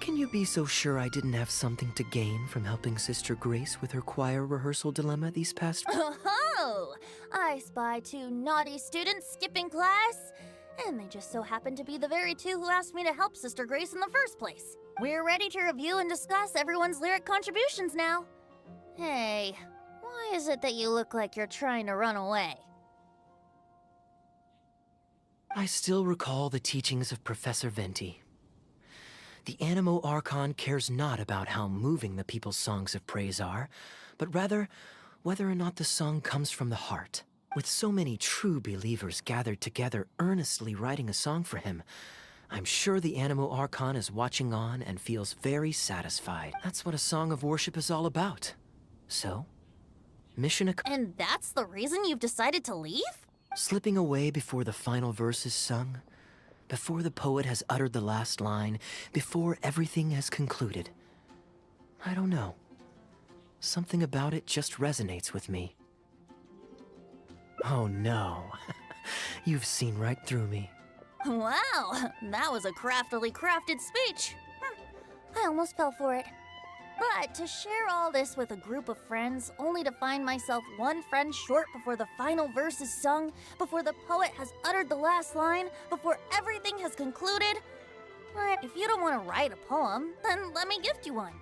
can you be so sure I didn't have something to gain from helping Sister Grace with her choir rehearsal dilemma these past... Oh, I spy 2 naughty students skipping class, and they just so happen to be the very 2 who asked me to help Sister Grace in the first place. We're ready to review and discuss everyone's lyric contributions now. Hey, why is it that you look like you're trying to run away? I still recall the teachings of Professor Venti. The Animo Archon cares not about how moving the people's songs of praise are, but rather whether or not the song comes from the heart. With so many true believers gathered together earnestly writing a song for him, I'm sure the Animo Archon is watching on and feels very satisfied. That's what a song of worship is all about. So, mission accomplished. And that's the reason you've decided to leave? Slipping away before the final verse is sung, before the poet has uttered the last line, before everything has concluded. I don't know. Something about it just resonates with me. Oh no. You've seen right through me. Wow, that was a craftily crafted speech. I almost fell for it. But to share all this with a group of friends, only to find myself one friend short before the final verse is sung, before the poet has uttered the last line, before everything has concluded. But if you don't want to write a poem, then let me gift you one.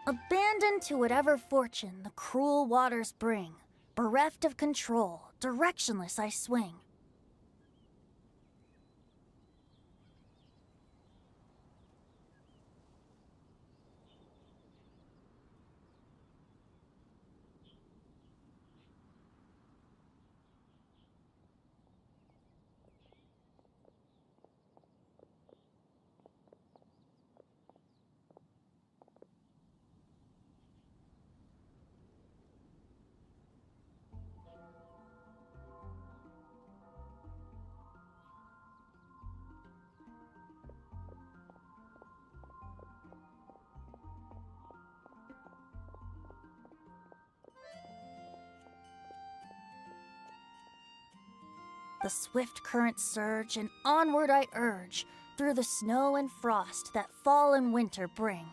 Abandoned to whatever fortune the cruel waters bring, bereft of control, directionless I swing. The swift currents surge, and onward I urge, through the snow and frost that fall and winter bring.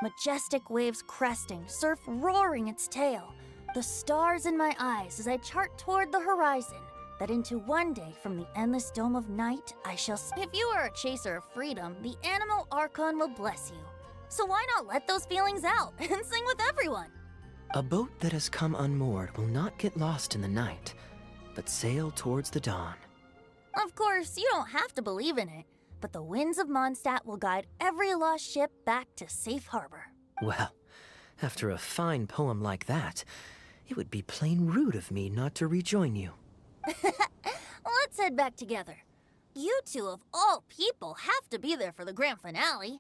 Majestic waves cresting, surf roaring its tail, the stars in my eyes as I chart toward the horizon, that into one day from the endless dome of night I shall... If you are a chaser of freedom, the Animo Archon will bless you. So why not let those feelings out and sing with everyone? A boat that has come unmoored will not get lost in the night, but sail towards the dawn. Of course, you don't have to believe in it, but the winds of Mondstadt will guide every lost ship back to safe harbor. Well, after a fine poem like that, it would be plain rude of me not to rejoin you. Let's let's head back together. You two, of all people, have to be there for the grand finale.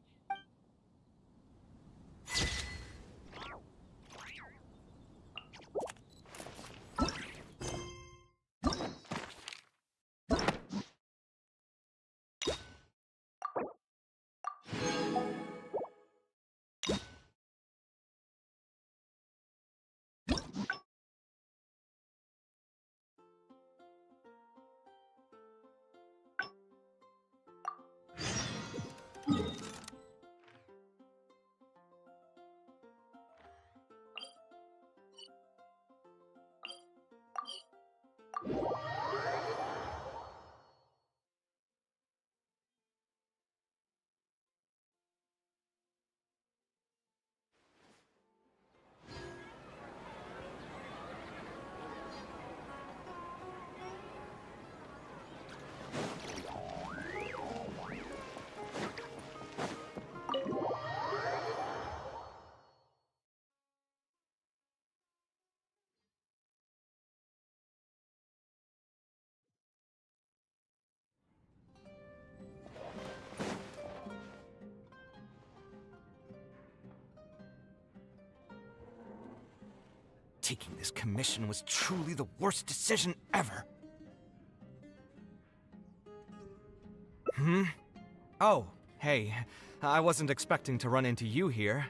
Taking this commission was truly the worst decision ever. Oh, hey. I wasn't expecting to run into you here.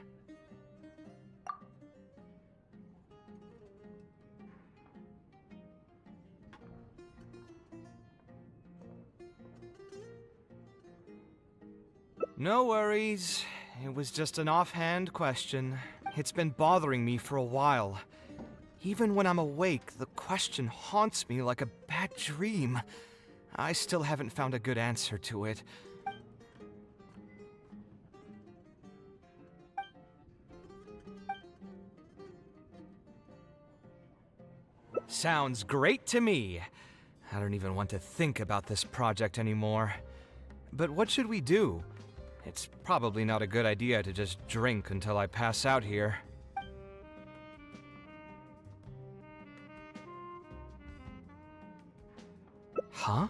No worries. It was just an offhand question. It's been bothering me for a while. Even when I'm awake, the question haunts me like a bad dream. I still haven't found a good answer to it. Sounds great to me. I don't even want to think about this project anymore. But what should we do? It's probably not a good idea to just drink until I pass out here. Huh?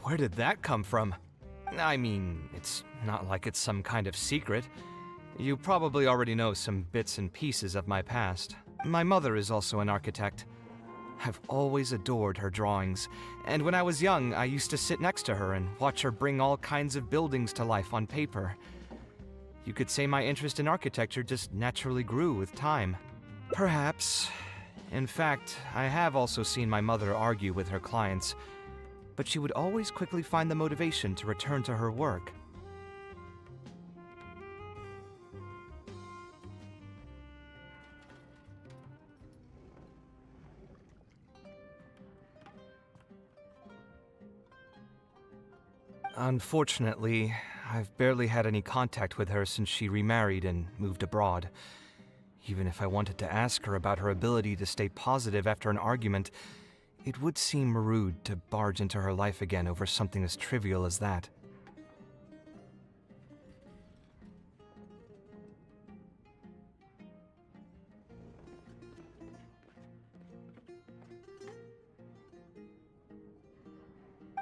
Where did that come from? I mean, it's not like it's some kind of secret. You probably already know some bits and pieces of my past. My mother is also an architect. I've always adored her drawings, and when I was young, I used to sit next to her and watch her bring all kinds of buildings to life on paper. You could say my interest in architecture just naturally grew with time. Perhaps. In fact, I have also seen my mother argue with her clients, but she would always quickly find the motivation to return to her work. Unfortunately, I've barely had any contact with her since she remarried and moved abroad. Even if I wanted to ask her about her ability to stay positive after an argument, it would seem rude to barge into her life again over something as trivial as that.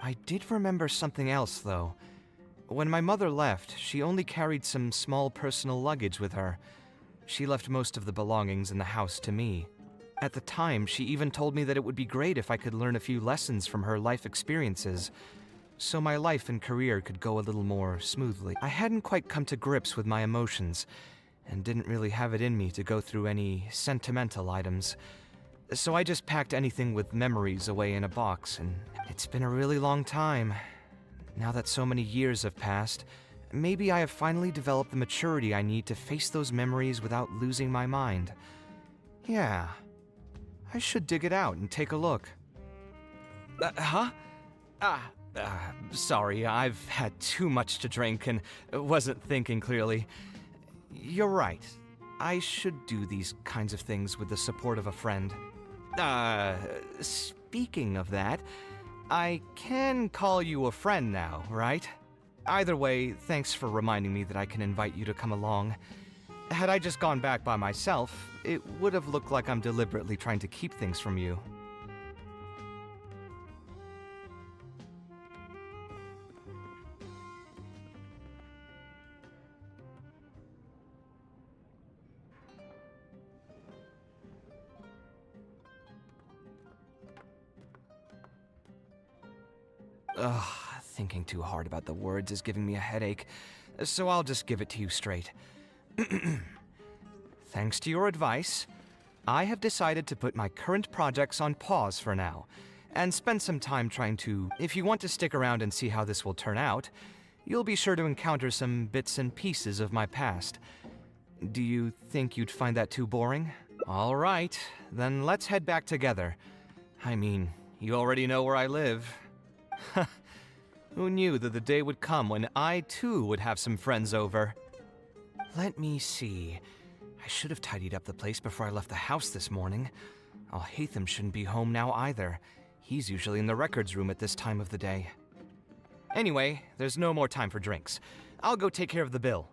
I did remember something else, though. When my mother left, she only carried some small personal luggage with her. She left most of the belongings in the house to me. At the time, she even told me that it would be great if I could learn a few lessons from her life experiences, so my life and career could go a little more smoothly. I hadn't quite come to grips with my emotions, and didn't really have it in me to go through any sentimental items. So I just packed anything with memories away in a box, and it's been a really long time. Now that so many years have passed, maybe I have finally developed the maturity I need to face those memories without losing my mind. Yeah. I should dig it out and take a look. Huh? Sorry, I've had too much to drink and wasn't thinking clearly. You're right. I should do these kinds of things with the support of a friend. Speaking of that, I can call you a friend now, right? Either way, thanks for reminding me that I can invite you to come along. Had I just gone back by myself, it would have looked like I'm deliberately trying to keep things from you. Ugh, thinking too hard about the words is giving me a headache, so I'll just give it to you straight. Thanks to your advice, I have decided to put my current projects on pause for now, and spend some time trying to... If you want to stick around and see how this will turn out, you'll be sure to encounter some bits and pieces of my past. Do you think you'd find that too boring? All right, then let's head back together. I mean, you already know where I live. Who knew that the day would come when I too would have some friends over? Let me see. I should have tidied up the place before I left the house this morning. Alhaitham shouldn't be home now either. He's usually in the records room at this time of the day. Anyway, there's no more time for drinks. I'll go take care of the bill.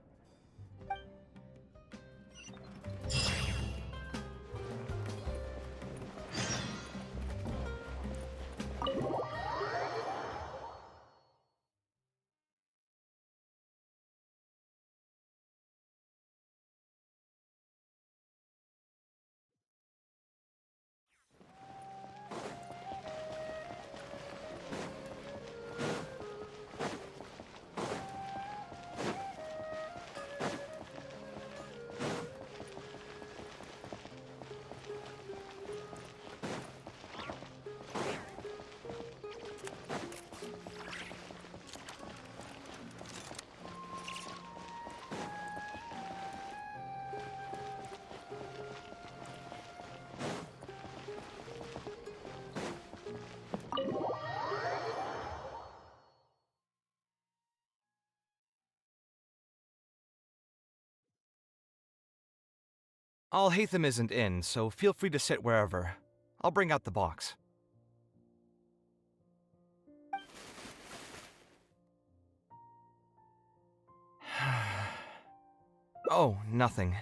Alhaitham isn't in, so feel free to sit wherever. I'll bring out the box. Oh, nothing.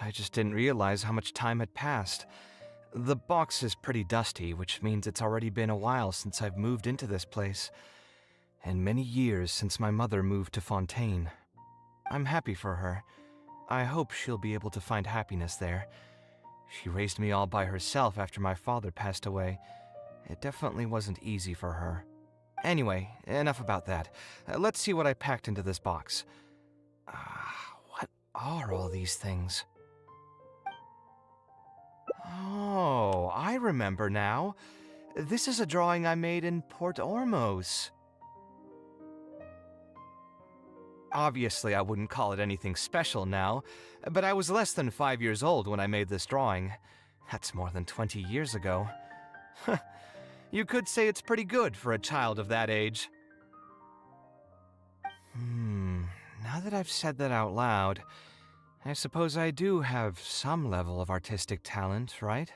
I just didn't realize how much time had passed. The box is pretty dusty, which means it's already been a while since I've moved into this place, and many years since my mother moved to Fontaine. I'm happy for her. I hope she'll be able to find happiness there. She raised me all by herself after my father passed away. It definitely wasn't easy for her. Anyway, enough about that. Let's see what I packed into this box. What are all these things? Oh, I remember now. This is a drawing I made in Port Ormos. Obviously, I wouldn't call it anything special now, but I was less than 5 years old when I made this drawing. That's more than 20 years ago. You could say it's pretty good for a child of that age. Now that I've said that out loud, I suppose I do have some level of artistic talent, right?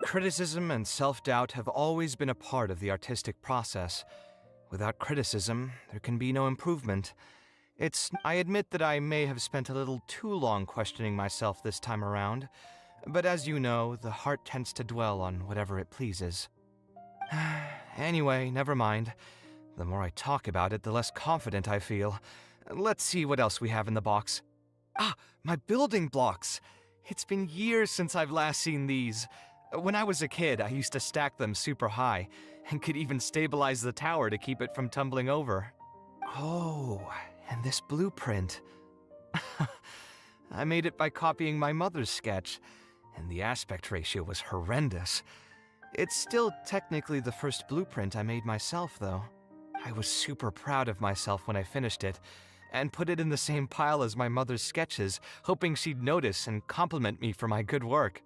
Criticism and self-doubt have always been a part of the artistic process. Without criticism, there can be no improvement. I admit that I may have spent a little too long questioning myself this time around, but as you know, the heart tends to dwell on whatever it pleases. Anyway, never mind. The more I talk about it, the less confident I feel. Let's see what else we have in the box. Ah, my building blocks! It's been years since I've last seen these. When I was a kid, I used to stack them super high, and could even stabilize the tower to keep it from tumbling over. Oh, and this blueprint. I made it by copying my mother's sketch, and the aspect ratio was horrendous. It's still technically the first blueprint I made myself, though. I was super proud of myself when I finished it, and put it in the same pile as my mother's sketches, hoping she'd notice and compliment me for my good work.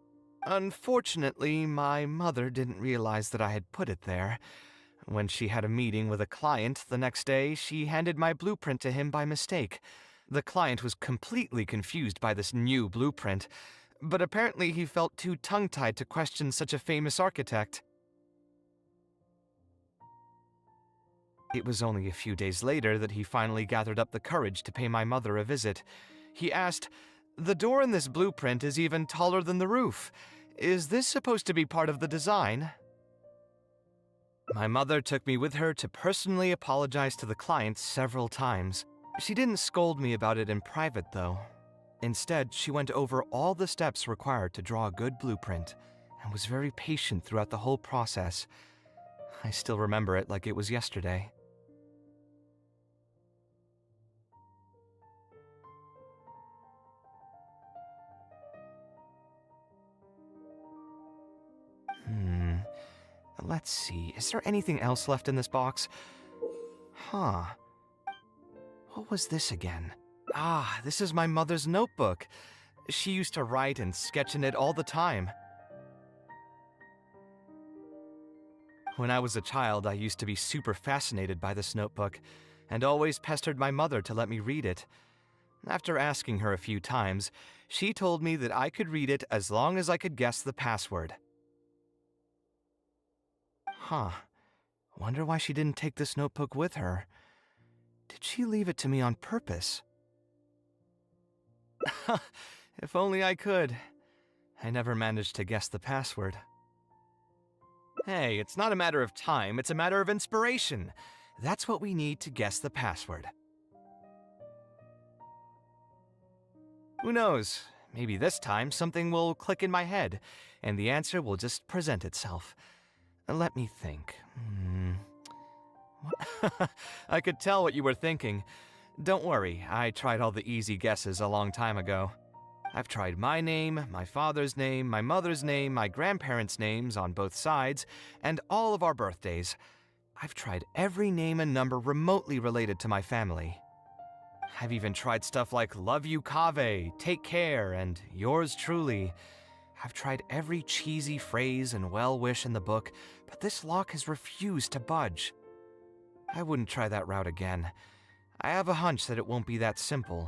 Unfortunately, my mother didn't realize that I had put it there. When she had a meeting with a client the next day, she handed my blueprint to him by mistake. The client was completely confused by this new blueprint, but apparently he felt too tongue-tied to question such a famous architect. It was only a few days later that he finally gathered up the courage to pay my mother a visit. He asked, "The door in this blueprint is even taller than the roof. Is this supposed to be part of the design?" My mother took me with her to personally apologize to the client several times. She didn't scold me about it in private, though. Instead, she went over all the steps required to draw a good blueprint and was very patient throughout the whole process. I still remember it like it was yesterday. Let's see, is there anything else left in this box? Huh. What was this again? Ah, this is my mother's notebook. She used to write and sketch in it all the time. When I was a child, I used to be super fascinated by this notebook, and always pestered my mother to let me read it. After asking her a few times, she told me that I could read it as long as I could guess the password. Huh. Wonder why she didn't take this notebook with her. Did she leave it to me on purpose? If only I could. I never managed to guess the password. Hey, it's not a matter of time, it's a matter of inspiration. That's what we need to guess the password. Who knows? Maybe this time something will click in my head, and the answer will just present itself. Let me think. I could tell what you were thinking. Don't worry, I tried all the easy guesses a long time ago. I've tried my name, my father's name, my mother's name, my grandparents' names on both sides, and all of our birthdays. I've tried every name and number remotely related to my family. I've even tried stuff like love you Kaveh, take care, and yours truly. I've tried every cheesy phrase and well-wish in the book, but this lock has refused to budge. I wouldn't try that route again. I have a hunch that it won't be that simple.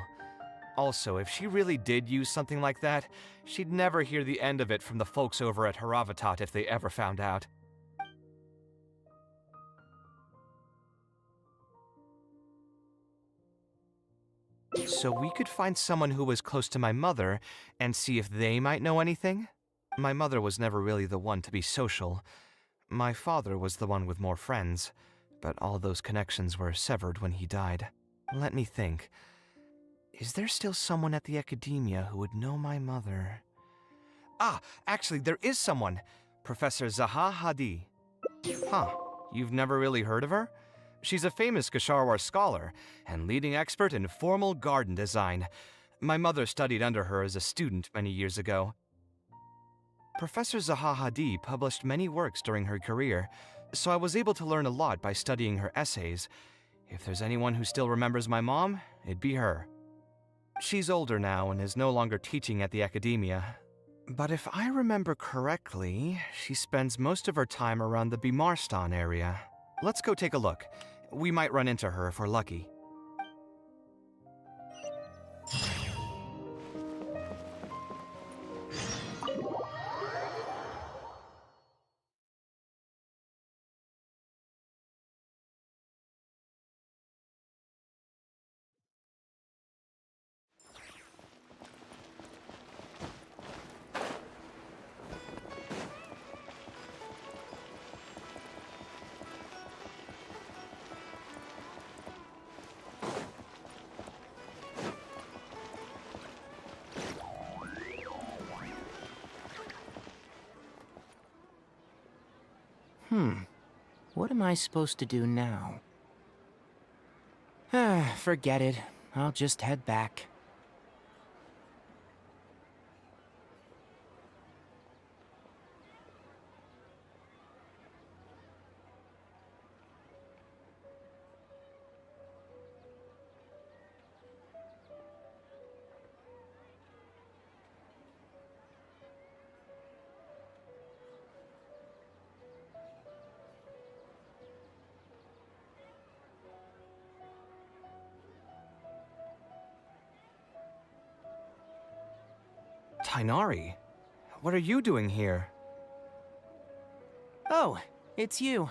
Also, if she really did use something like that, she'd never hear the end of it from the folks over at Haravatat if they ever found out. So we could find someone who was close to my mother and see if they might know anything? My mother was never really the one to be social. My father was the one with more friends, but all those connections were severed when he died. Let me think. Is there still someone at the academia who would know my mother? Ah, actually, there is someone. Professor Zaha Hadid. Huh, you've never really heard of her? She's a famous Kshatriyar scholar and leading expert in formal garden design. My mother studied under her as a student many years ago. Professor Zaha Hadid published many works during her career, so I was able to learn a lot by studying her essays. If there's anyone who still remembers my mom, it'd be her. She's older now and is no longer teaching at the academia. But if I remember correctly, she spends most of her time around the Bimarstan area. Let's go take a look. We might run into her if we're lucky. What am I supposed to do now? Forget it. I'll just head back. Tighnari, what are you doing here? Oh, it's you.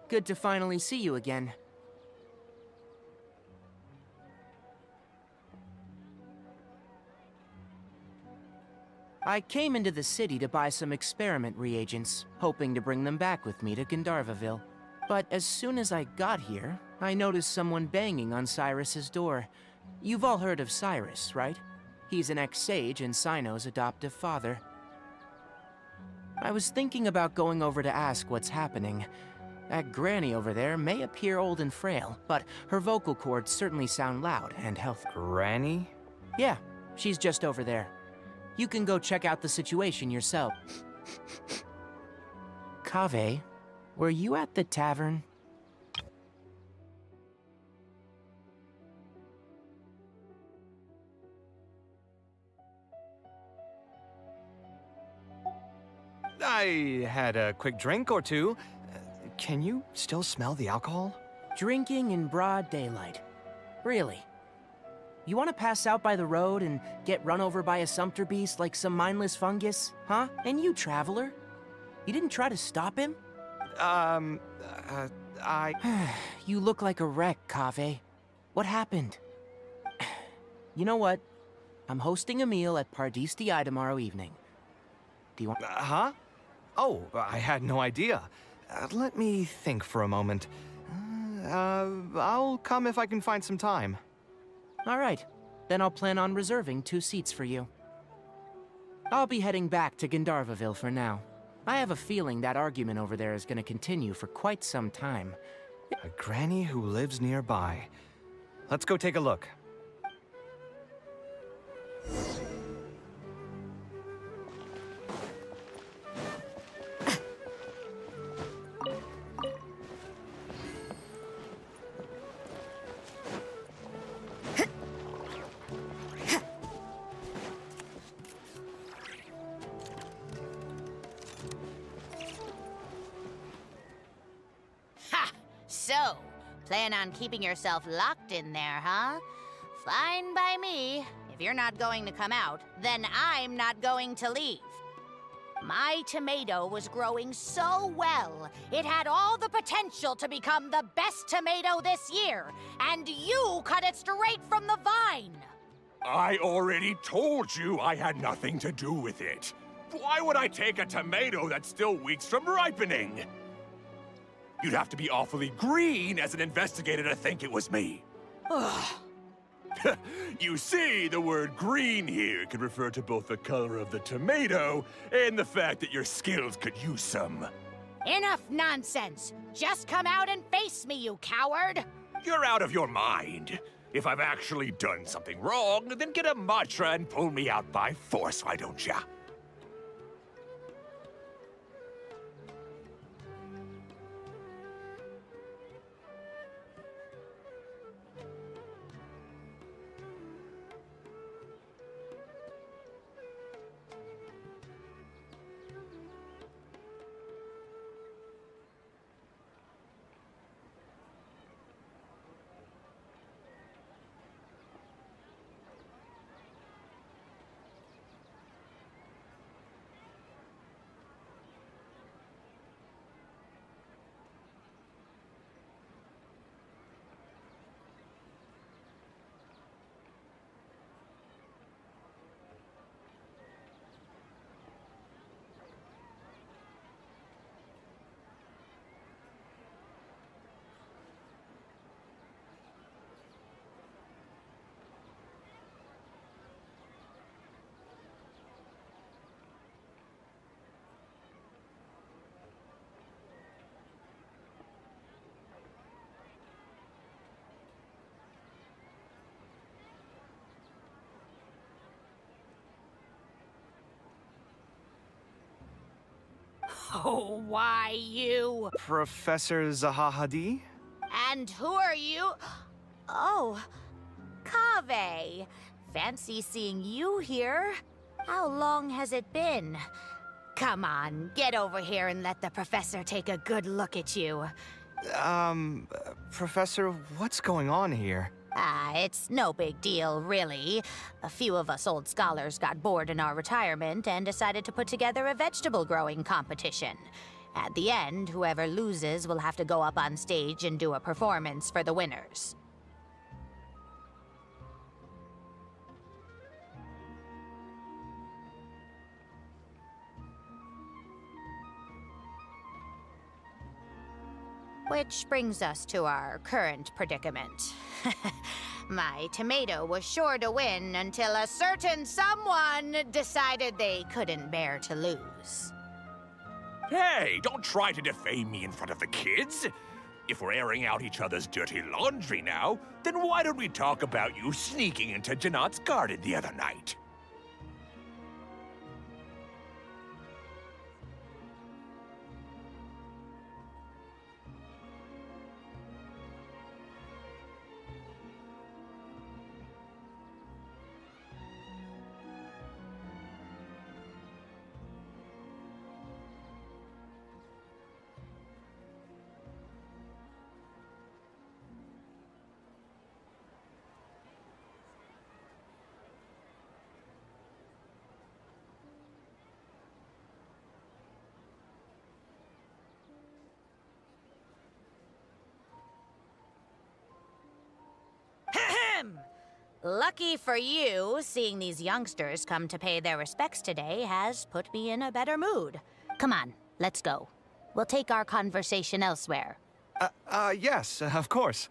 Good to finally see you again. I came into the city to buy some experiment reagents, hoping to bring them back with me to Gandharvaville. But as soon as I got here, I noticed someone banging on Cyrus's door. You've all heard of Cyrus, right? He's an ex-sage and Cyno's adoptive father. I was thinking about going over to ask what's happening. That granny over there may appear old and frail, but her vocal cords certainly sound loud and healthy. Granny? Yeah, she's just over there. You can go check out the situation yourself. Kaveh, were you at the tavern? I had a quick drink or two. Can you still smell the alcohol? Drinking in broad daylight. Really? You want to pass out by the road and get run over by a sumpter beast like some mindless fungus? Huh? And you, traveler? You didn't try to stop him? You look like a wreck, Kaveh. What happened? You know what? I'm hosting a meal at Pardistii tomorrow evening. Do you want... Huh? Oh, I had no idea. Let me think for a moment. I'll come if I can find some time. All right. Then I'll plan on reserving 2 seats for you. I'll be heading back to Gandharvaville for now. I have a feeling that argument over there is going to continue for quite some time. A granny who lives nearby. Let's go take a look. So, plan on keeping yourself locked in there, huh? Fine by me. If you're not going to come out, then I'm not going to leave. My tomato was growing so well, it had all the potential to become the best tomato this year, and you cut it straight from the vine. I already told you I had nothing to do with it. Why would I take a tomato that's still weeks from ripening? You'd have to be awfully green as an investigator to think it was me. You see, the word green here can refer to both the color of the tomato and the fact that your skills could use some. Enough nonsense! Just come out and face me, you coward! You're out of your mind. If I've actually done something wrong, then get a mantra and pull me out by force, why don't ya? Oh, why you? Professor Zahahadi? And who are you? Oh, Kaveh. Fancy seeing you here. How long has it been? Come on, get over here and let the professor take a good look at you. Professor, what's going on here? It's no big deal, really. A few of us old scholars got bored in our retirement and decided to put together a vegetable growing competition. At the end, whoever loses will have to go up on stage and do a performance for the winners. Which brings us to our current predicament. My tomato was sure to win until a certain someone decided they couldn't bear to lose. Hey, don't try to defame me in front of the kids. If we're airing out each other's dirty laundry now, then why don't we talk about you sneaking into Janat's garden the other night? Lucky for you, seeing these youngsters come to pay their respects today has put me in a better mood. Come on, let's go. We'll take our conversation elsewhere. Yes, of course.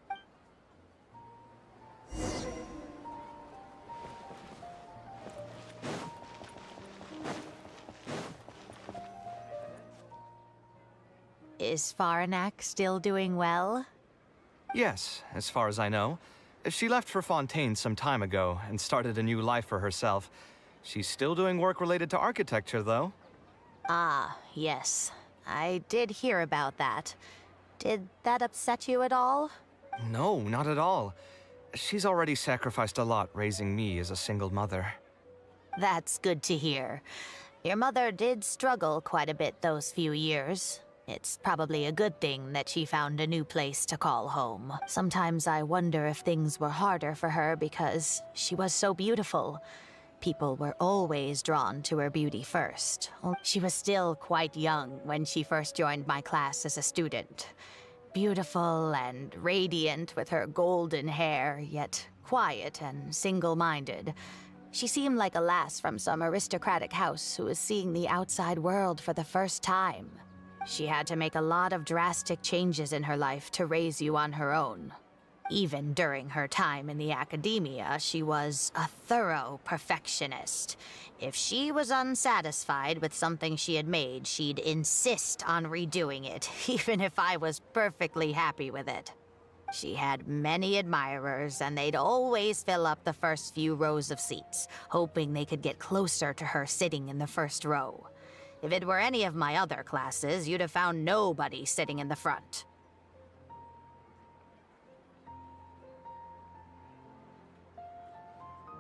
Is Faranak still doing well? Yes, as far as I know. She left for Fontaine some time ago and started a new life for herself. She's still doing work related to architecture, though. Ah, yes. I did hear about that. Did that upset you at all? No, not at all. She's already sacrificed a lot raising me as a single mother. That's good to hear. Your mother did struggle quite a bit those few years. It's probably a good thing that she found a new place to call home. Sometimes I wonder if things were harder for her because she was so beautiful. People were always drawn to her beauty first. She was still quite young when she first joined my class as a student. Beautiful and radiant with her golden hair, yet quiet and single-minded. She seemed like a lass from some aristocratic house who was seeing the outside world for the first time. She had to make a lot of drastic changes in her life to raise you on her own. Even during her time in the academia, she was a thorough perfectionist. If she was unsatisfied with something she had made, she'd insist on redoing it, even if I was perfectly happy with it. She had many admirers, and they'd always fill up the first few rows of seats, hoping they could get closer to her sitting in the first row. If it were any of my other classes, you'd have found nobody sitting in the front.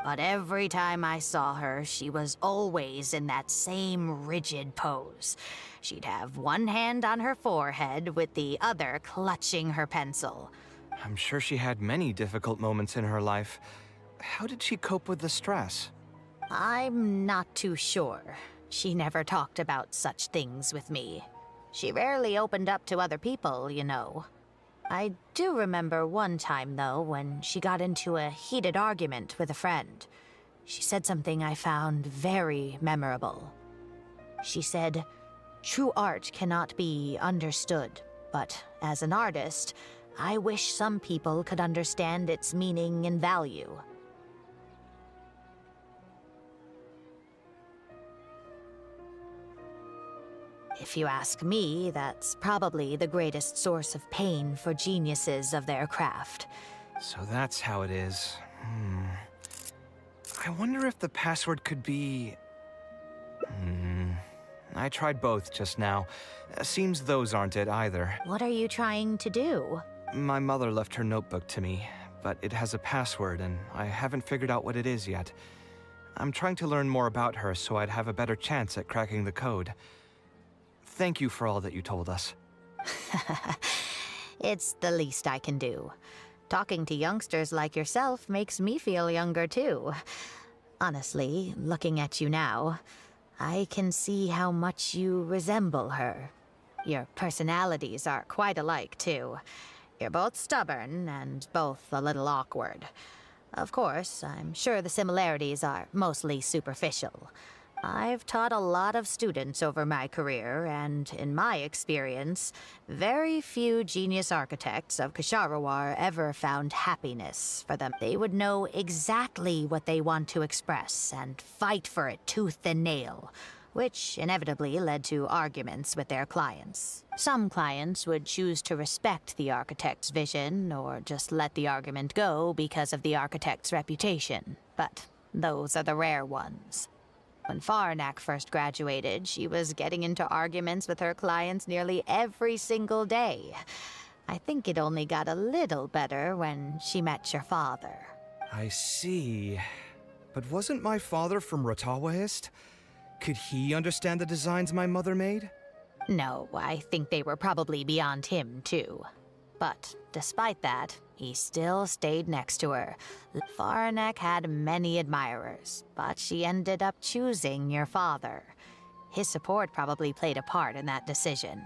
But every time I saw her, she was always in that same rigid pose. She'd have one hand on her forehead with the other clutching her pencil. I'm sure she had many difficult moments in her life. How did she cope with the stress? I'm not too sure. She never talked about such things with me. She rarely opened up to other people, you know. I do remember one time, though, when she got into a heated argument with a friend. She said something I found very memorable. She said, "True art cannot be understood, but as an artist, I wish some people could understand its meaning and value." If you ask me, that's probably the greatest source of pain for geniuses of their craft. So that's how it is. I wonder if the password could be... I tried both just now. Seems those aren't it either. What are you trying to do? My mother left her notebook to me, but it has a password and I haven't figured out what it is yet. I'm trying to learn more about her so I'd have a better chance at cracking the code. Thank you for all that you told us. It's the least I can do. Talking to youngsters like yourself makes me feel younger too. Honestly, looking at you now, I can see how much you resemble her. Your personalities are quite alike too. You're both stubborn and both a little awkward. Of course, I'm sure the similarities are mostly superficial. I've taught a lot of students over my career, and in my experience, very few genius architects of Ksharawar ever found happiness for them. They would know exactly what they want to express and fight for it tooth and nail, which inevitably led to arguments with their clients. Some clients would choose to respect the architect's vision or just let the argument go because of the architect's reputation, but those are the rare ones. When Faranak first graduated, she was getting into arguments with her clients nearly every single day. I think it only got a little better when she met your father. I see. But wasn't my father from Rotawahist? Could he understand the designs my mother made? No, I think they were probably beyond him, too. But despite that, he still stayed next to her. Faranek had many admirers, but she ended up choosing your father. His support probably played a part in that decision.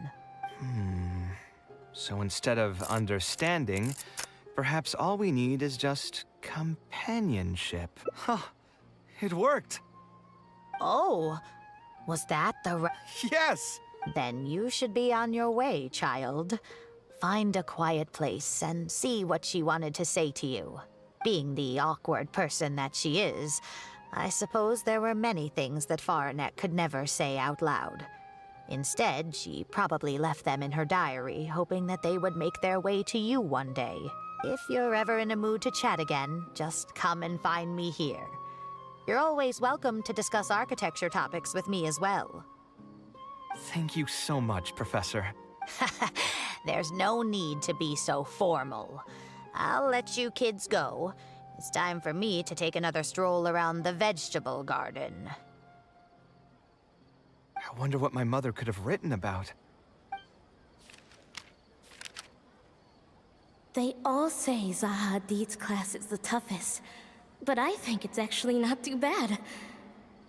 So instead of understanding, perhaps all we need is just companionship. Huh. It worked. Oh, was that the Yes! Then you should be on your way, child. Find a quiet place and see what she wanted to say to you. Being the awkward person that she is, I suppose there were many things that Faranek could never say out loud. Instead, she probably left them in her diary, hoping that they would make their way to you one day. If you're ever in a mood to chat again, just come and find me here. You're always welcome to discuss architecture topics with me as well. Thank you so much, Professor. There's no need to be so formal. I'll let you kids go. It's time for me to take another stroll around the vegetable garden. I wonder what my mother could have written about. They all say Zaha Hadid's class is the toughest, but I think it's actually not too bad.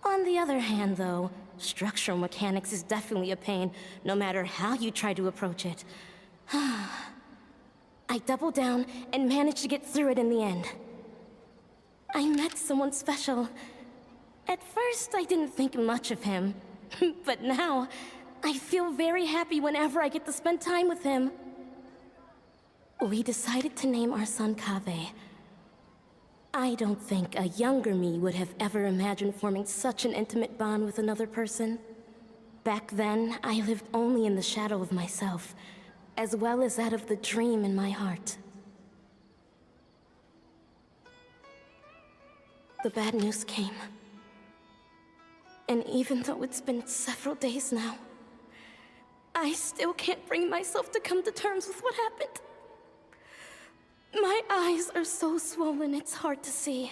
On the other hand, though, structural mechanics is definitely a pain, no matter how you try to approach it. I doubled down and managed to get through it in the end. I met someone special. At first, I didn't think much of him, but now, I feel very happy whenever I get to spend time with him. We decided to name our son Kaveh. I don't think a younger me would have ever imagined forming such an intimate bond with another person. Back then, I lived only in the shadow of myself, as well as that of the dream in my heart. The bad news came. And even though it's been several days now, I still can't bring myself to come to terms with what happened. My eyes are so swollen it's hard to see.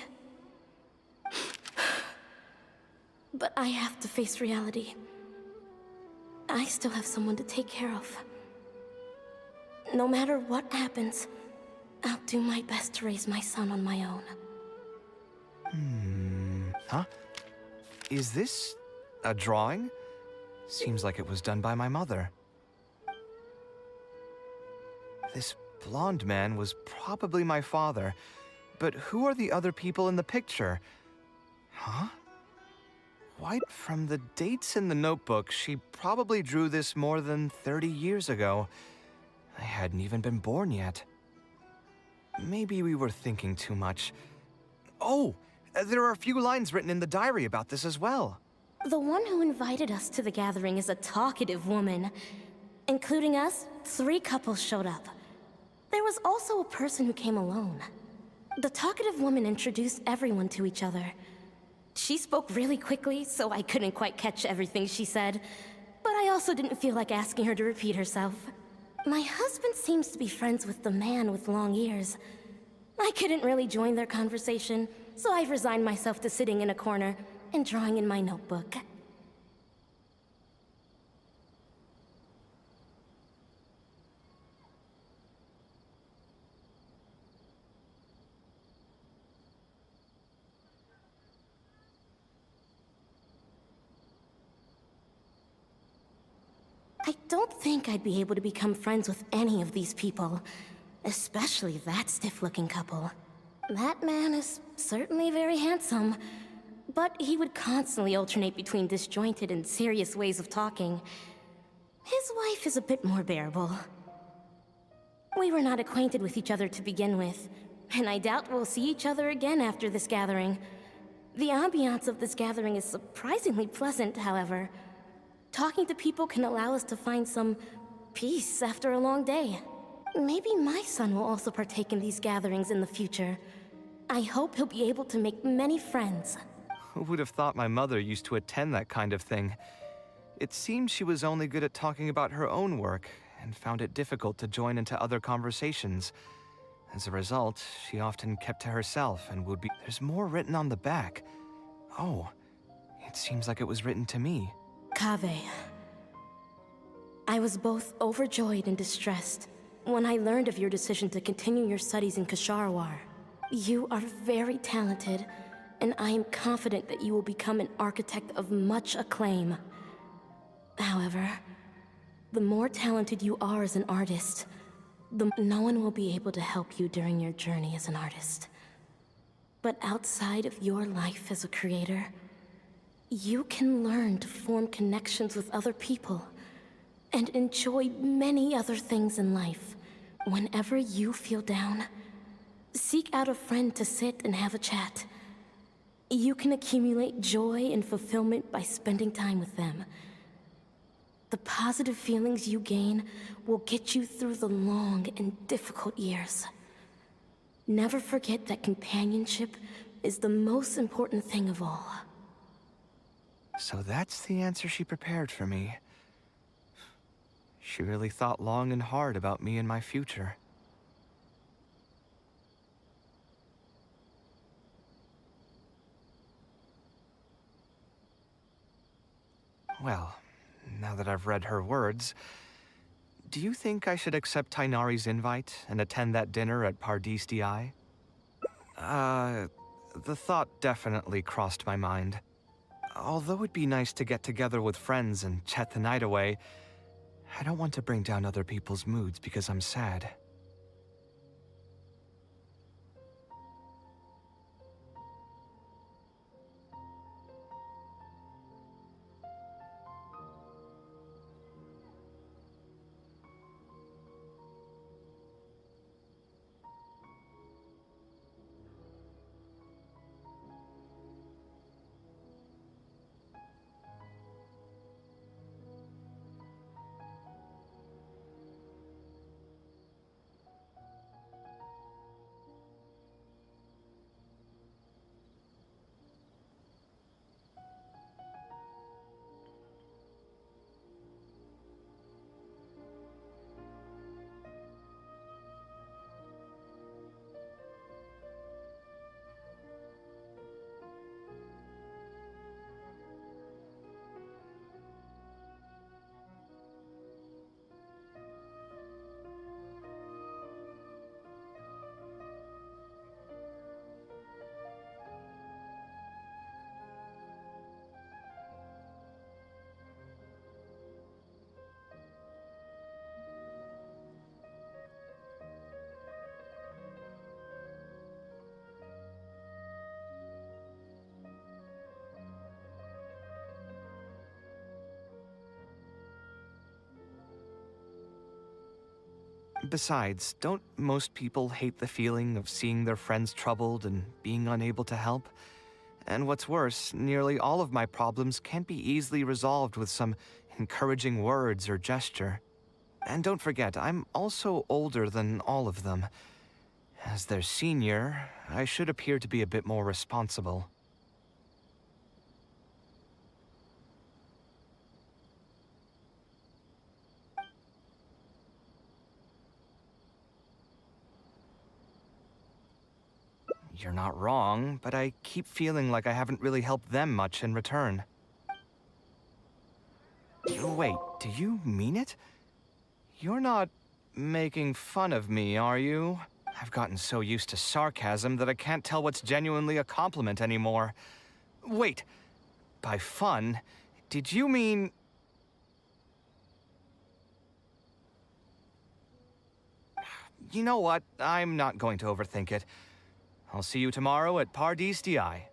But I have to face reality. I still have someone to take care of. No matter what happens, I'll do my best to raise my son on my own. Huh? Is this a drawing? Seems like it was done by my mother. This blonde man was probably my father, but who are the other people in the picture? Huh? Why, from the dates in the notebook, she probably drew this more than 30 years ago. I hadn't even been born yet. Maybe we were thinking too much. Oh, there are a few lines written in the diary about this as well. The one who invited us to the gathering is a talkative woman. Including us, 3 couples showed up. There was also a person who came alone. The talkative woman introduced everyone to each other. She spoke really quickly, so I couldn't quite catch everything she said. But I also didn't feel like asking her to repeat herself. My husband seems to be friends with the man with long ears. I couldn't really join their conversation, so I've resigned myself to sitting in a corner and drawing in my notebook. I don't think I'd be able to become friends with any of these people, especially that stiff-looking couple. That man is certainly very handsome, but he would constantly alternate between disjointed and serious ways of talking. His wife is a bit more bearable. We were not acquainted with each other to begin with, and I doubt we'll see each other again after this gathering. The ambiance of this gathering is surprisingly pleasant, however. Talking to people can allow us to find some peace after a long day. Maybe my son will also partake in these gatherings in the future. I hope he'll be able to make many friends. Who would have thought my mother used to attend that kind of thing? It seemed she was only good at talking about her own work, and found it difficult to join into other conversations. As a result, she often kept to herself and would be— There's more written on the back. Oh, it seems like it was written to me. Kaveh. I was both overjoyed and distressed when I learned of your decision to continue your studies in Kasharwar. You are very talented, and I am confident that you will become an architect of much acclaim. However, the more talented you are as an artist, no one will be able to help you during your journey as an artist. But outside of your life as a creator, you can learn to form connections with other people and enjoy many other things in life. Whenever you feel down, seek out a friend to sit and have a chat. You can accumulate joy and fulfillment by spending time with them. The positive feelings you gain will get you through the long and difficult years. Never forget that companionship is the most important thing of all. So that's the answer she prepared for me. She really thought long and hard about me and my future. Well, now that I've read her words, do you think I should accept Tainari's invite and attend that dinner at Pardis Di? The thought definitely crossed my mind. Although it'd be nice to get together with friends and chat the night away, I don't want to bring down other people's moods because I'm sad. Besides, don't most people hate the feeling of seeing their friends troubled and being unable to help? And what's worse, nearly all of my problems can't be easily resolved with some encouraging words or gesture. And don't forget, I'm also older than all of them. As their senior, I should appear to be a bit more responsible. You're not wrong, but I keep feeling like I haven't really helped them much in return. Wait, do you mean it? You're not making fun of me, are you? I've gotten so used to sarcasm that I can't tell what's genuinely a compliment anymore. Wait, by fun, did you mean... You know what? I'm not going to overthink it. I'll see you tomorrow at Pardis Di.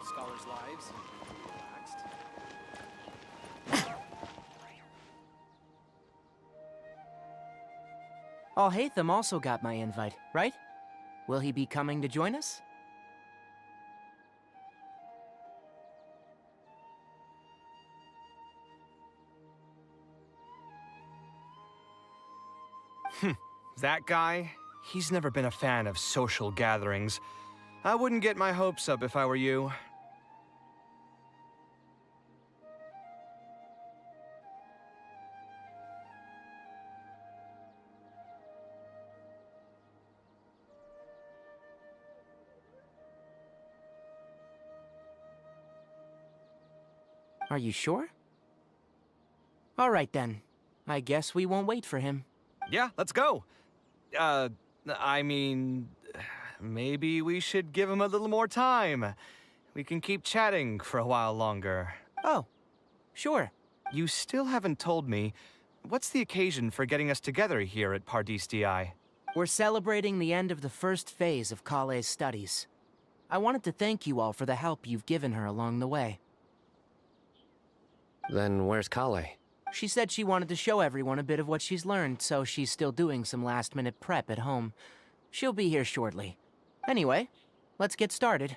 Scholars' lives. Relaxed. Haytham also got my invite, right? Will he be coming to join us? That guy? He's never been a fan of social gatherings. I wouldn't get my hopes up if I were you. Are you sure? All right then. I guess we won't wait for him. Yeah, let's go. I mean, maybe we should give him a little more time. We can keep chatting for a while longer. Oh, sure. You still haven't told me, what's the occasion for getting us together here at Pardis DI? We're celebrating the end of the first phase of Kale's studies. I wanted to thank you all for the help you've given her along the way. Then where's Kale? She said she wanted to show everyone a bit of what she's learned, so she's still doing some last-minute prep at home. She'll be here shortly. Anyway, let's get started.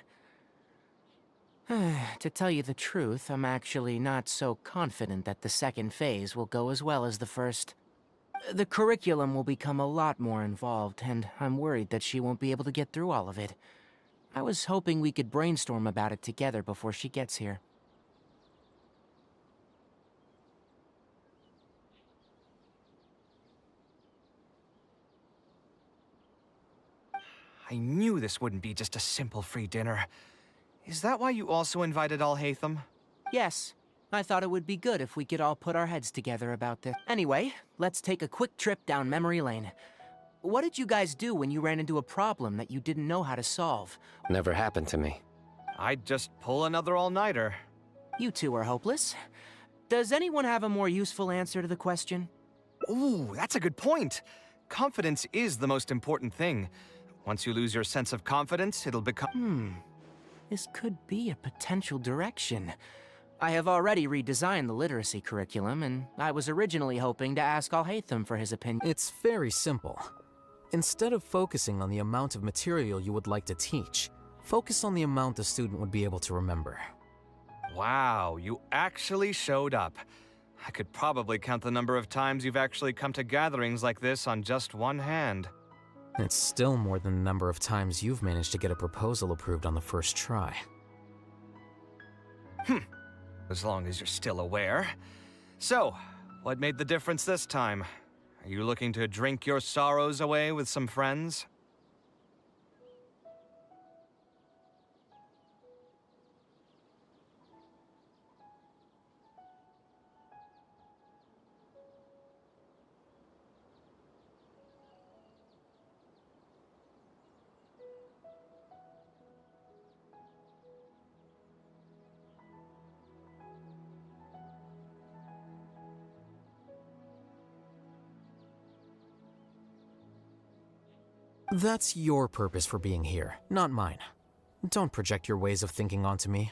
To tell you the truth, I'm actually not so confident that the second phase will go as well as the first. The curriculum will become a lot more involved, and I'm worried that she won't be able to get through all of it. I was hoping we could brainstorm about it together before she gets here. I knew this wouldn't be just a simple free dinner. Is that why you also invited Haytham? Yes. I thought it would be good if we could all put our heads together about this. Anyway, let's take a quick trip down memory lane. What did you guys do when you ran into a problem that you didn't know how to solve? Never happened to me. I'd just pull another all-nighter. You two are hopeless. Does anyone have a more useful answer to the question? Ooh, that's a good point. Confidence is the most important thing. Once you lose your sense of confidence, it'll become... This could be a potential direction. I have already redesigned the literacy curriculum, and I was originally hoping to ask Haytham for his opinion. It's very simple. Instead of focusing on the amount of material you would like to teach, focus on the amount the student would be able to remember. Wow, you actually showed up. I could probably count the number of times you've actually come to gatherings like this on just one hand. It's still more than the number of times you've managed to get a proposal approved on the first try. As long as you're still aware. So, what made the difference this time? Are you looking to drink your sorrows away with some friends? That's your purpose for being here, not mine. Don't project your ways of thinking onto me.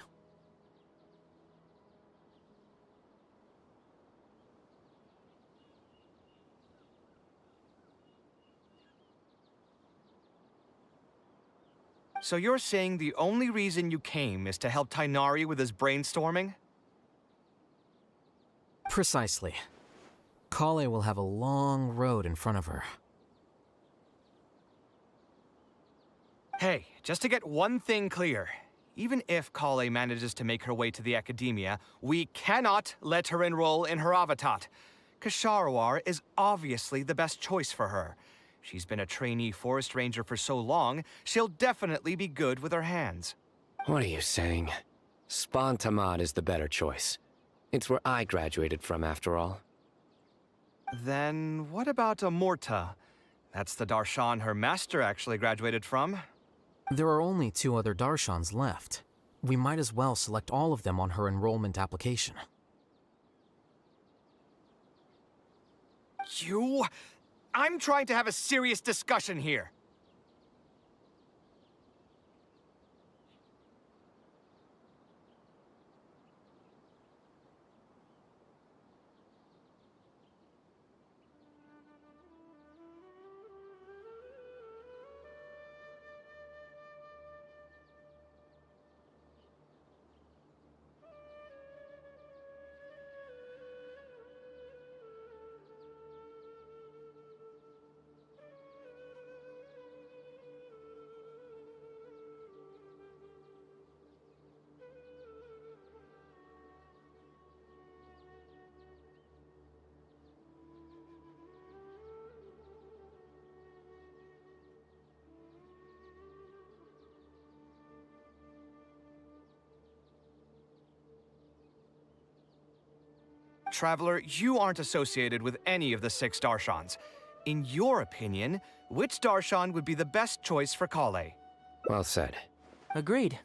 So you're saying the only reason you came is to help Tighnari with his brainstorming? Precisely. Kale will have a long road in front of her. Hey, just to get one thing clear. Even if Kale manages to make her way to the academia, we cannot let her enroll in her avatar. Kasharawar is obviously the best choice for her. She's been a trainee forest ranger for so long, she'll definitely be good with her hands. What are you saying? Spontamad is the better choice. It's where I graduated from, after all. Then what about Amorta? That's the Darshan her master actually graduated from. There are only 2 other Darshans left. We might as well select all of them on her enrollment application. I'm trying to have a serious discussion here. Traveler, you aren't associated with any of the 6 Darshans. In your opinion, which Darshan would be the best choice for Kale? Well said. Agreed.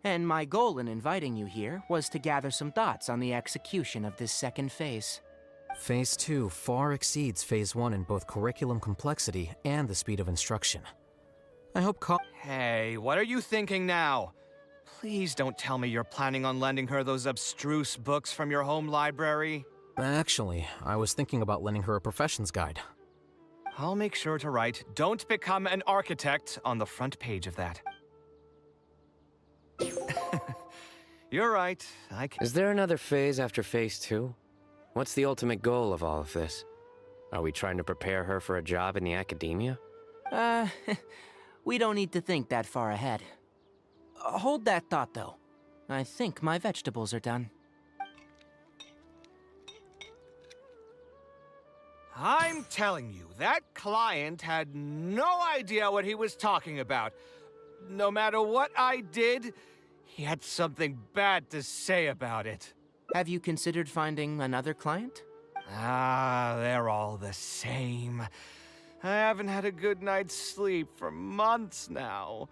And my goal in inviting you here was to gather some thoughts on the execution of this second phase. Phase 2 far exceeds Phase 1 in both curriculum complexity and the speed of instruction. I hope Hey, what are you thinking now? Please don't tell me you're planning on lending her those abstruse books from your home library. Actually, I was thinking about lending her a professions guide. I'll make sure to write, "Don't become an architect" on the front page of that. You're right, Is there another phase after Phase 2? What's the ultimate goal of all of this? Are we trying to prepare her for a job in the academia? We don't need to think that far ahead. Hold that thought, though. I think my vegetables are done. I'm telling you, that client had no idea what he was talking about. No matter what I did, he had something bad to say about it. Have you considered finding another client? They're all the same. I haven't had a good night's sleep for months now.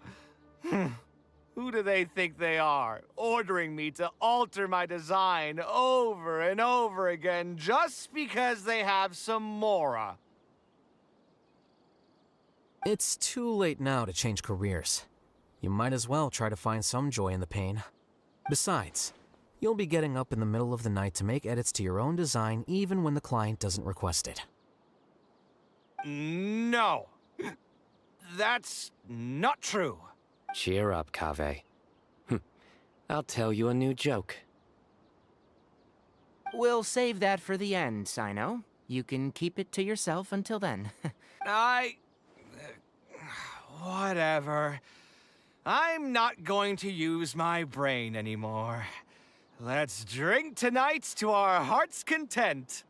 Who do they think they are, ordering me to alter my design over and over again just because they have some Mora? It's too late now to change careers. You might as well try to find some joy in the pain. Besides, you'll be getting up in the middle of the night to make edits to your own design even when the client doesn't request it. No! That's not true. Cheer up, Kaveh. I'll tell you a new joke. We'll save that for the end, Sino. You can keep it to yourself until then. Whatever. I'm not going to use my brain anymore. Let's drink tonight to our heart's content.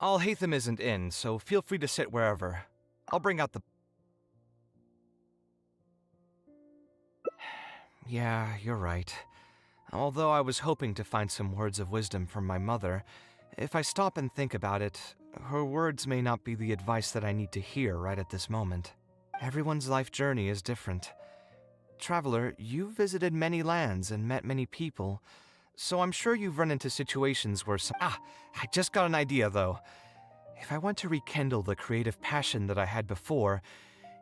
Alhaitham isn't in, so feel free to sit wherever. I'll bring out the... Yeah, you're right. Although I was hoping to find some words of wisdom from my mother, if I stop and think about it, her words may not be the advice that I need to hear right at this moment. Everyone's life journey is different. Traveler, you've visited many lands and met many people, so I'm sure you've run into situations where some... I just got an idea, though. If I want to rekindle the creative passion that I had before,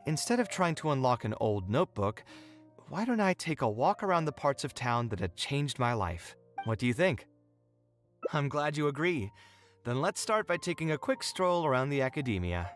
instead of trying to unlock an old notebook, why don't I take a walk around the parts of town that had changed my life? What do you think? I'm glad you agree. Then let's start by taking a quick stroll around the academia.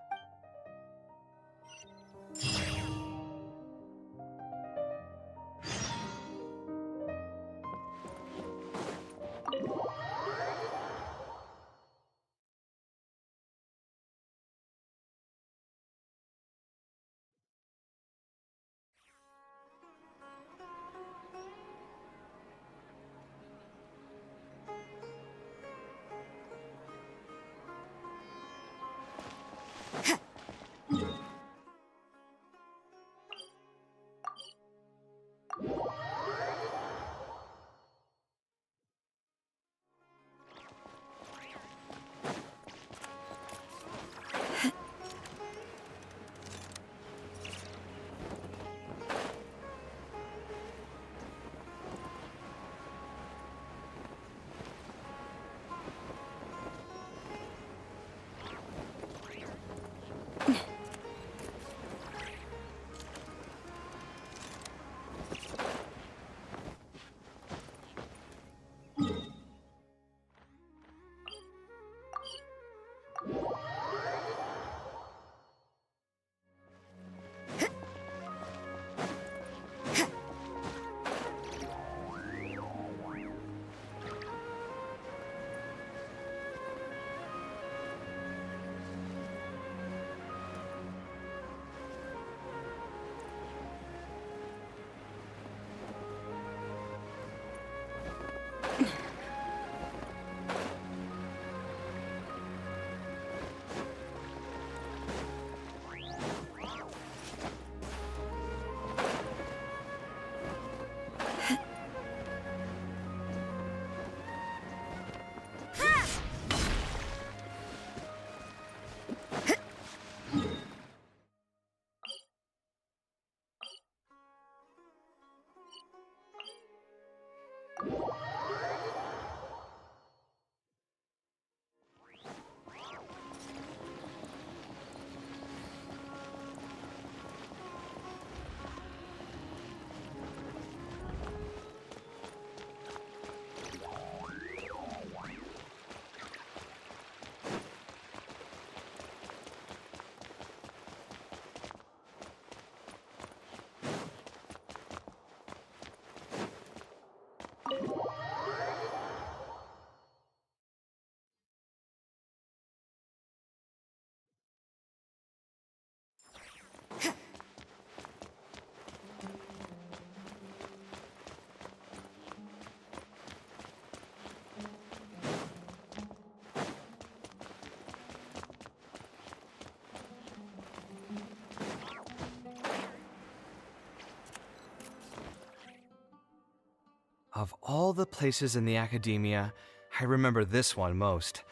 Of all the places in the academia, I remember this one most.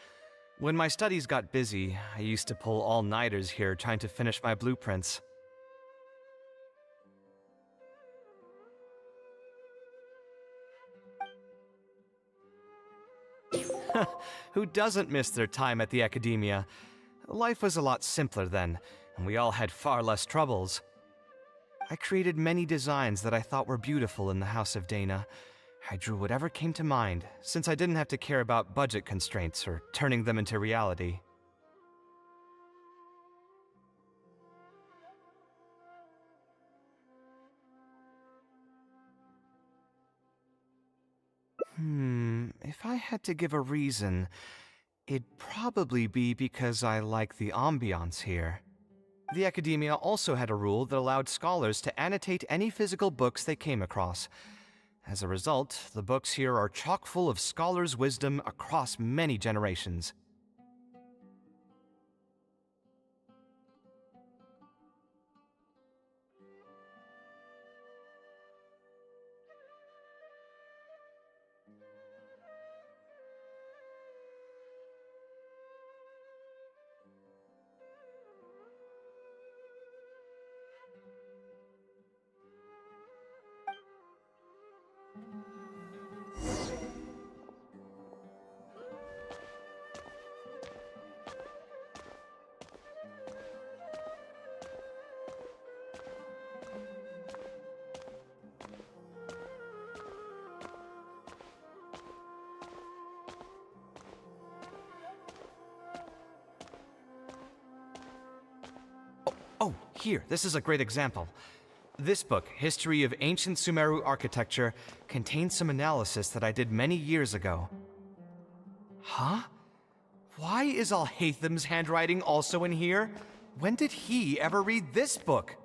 When my studies got busy, I used to pull all-nighters here trying to finish my blueprints. Who doesn't miss their time at the academia? Life was a lot simpler then, and we all had far less troubles. I created many designs that I thought were beautiful in the House of Dana. I drew whatever came to mind, since I didn't have to care about budget constraints or turning them into reality. If I had to give a reason, it'd probably be because I like the ambiance here. The academia also had a rule that allowed scholars to annotate any physical books they came across. As a result, the books here are chock full of scholars' wisdom across many generations. Oh, here, this is a great example. This book, History of Ancient Sumeru Architecture, contains some analysis that I did many years ago. Huh? Why is Alhaitham's handwriting also in here? When did he ever read this book?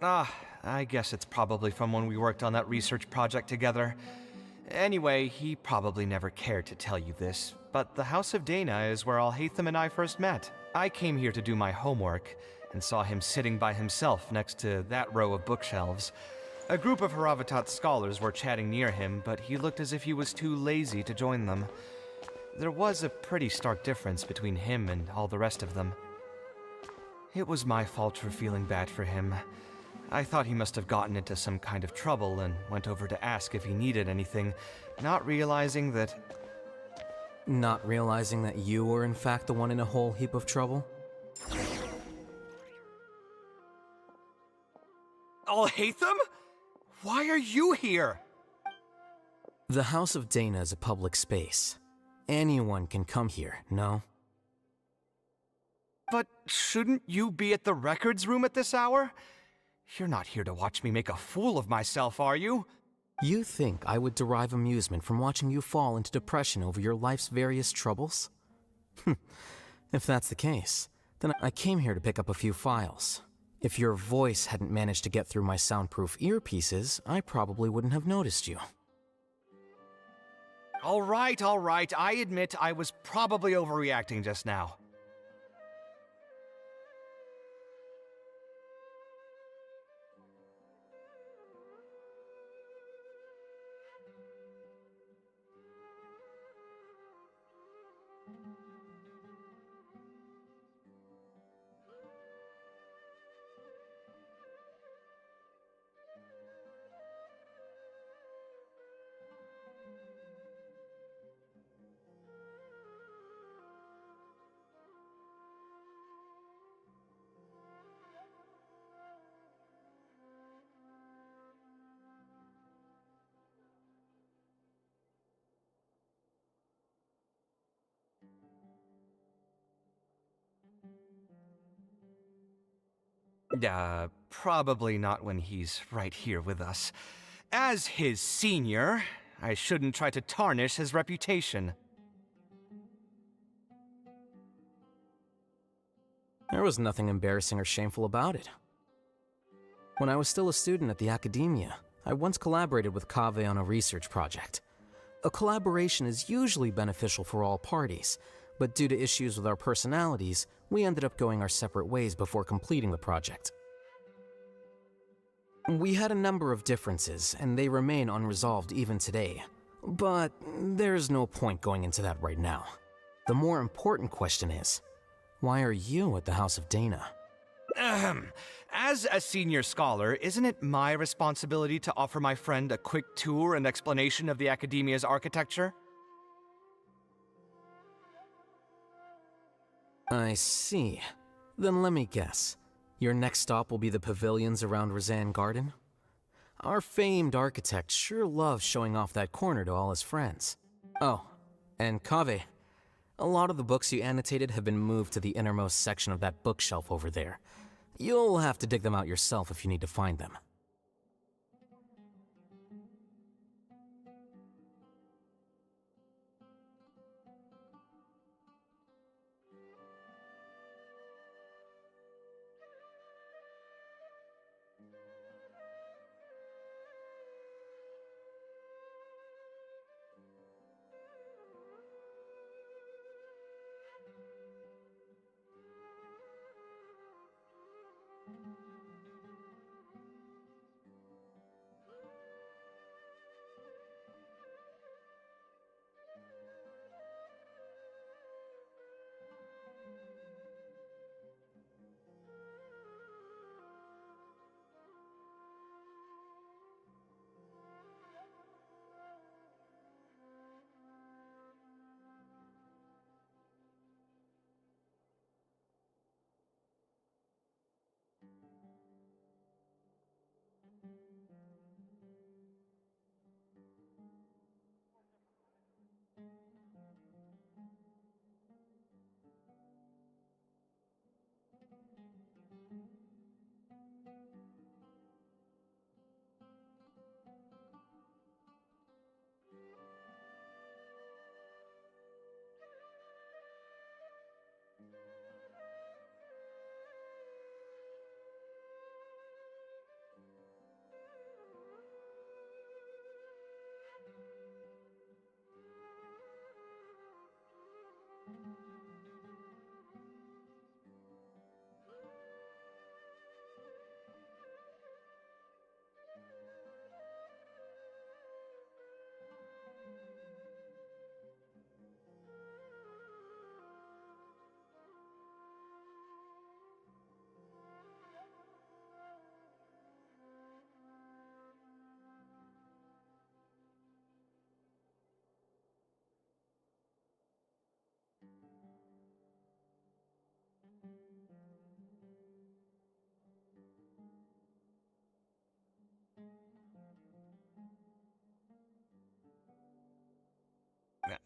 I guess it's probably from when we worked on that research project together. Anyway, he probably never cared to tell you this, but the House of Dana is where Alhaitham and I first met. I came here to do my homework, and saw him sitting by himself next to that row of bookshelves. A group of Haravatat scholars were chatting near him, but he looked as if he was too lazy to join them. There was a pretty stark difference between him and all the rest of them. It was my fault for feeling bad for him. I thought he must have gotten into some kind of trouble and went over to ask if he needed anything, not realizing that... Not realizing that you were in fact the one in a whole heap of trouble? Alhaitham? Why are you here? The House of Dana is a public space. Anyone can come here, no? But shouldn't you be at the records room at this hour? You're not here to watch me make a fool of myself, are you? You think I would derive amusement from watching you fall into depression over your life's various troubles? If that's the case, then I came here to pick up a few files. If your voice hadn't managed to get through my soundproof earpieces, I probably wouldn't have noticed you. All right, I admit I was probably overreacting just now. Probably not when he's right here with us. As his senior, I shouldn't try to tarnish his reputation. There was nothing embarrassing or shameful about it. When I was still a student at the academia, I once collaborated with Kaveh on a research project. A collaboration is usually beneficial for all parties, but due to issues with our personalities, we ended up going our separate ways before completing the project. We had a number of differences, and they remain unresolved even today. But there's no point going into that right now. The more important question is, why are you at the House of Dana? As a senior scholar, isn't it my responsibility to offer my friend a quick tour and explanation of the academia's architecture? I see. Then let me guess. Your next stop will be the pavilions around Razan Garden? Our famed architect sure loves showing off that corner to all his friends. Oh, and Kaveh, a lot of the books you annotated have been moved to the innermost section of that bookshelf over there. You'll have to dig them out yourself if you need to find them.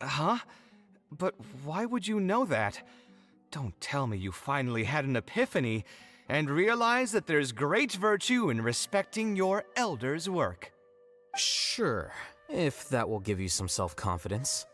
Huh? But why would you know that? Don't tell me you finally had an epiphany and realized that there's great virtue in respecting your elders' work. Sure, if that will give you some self-confidence.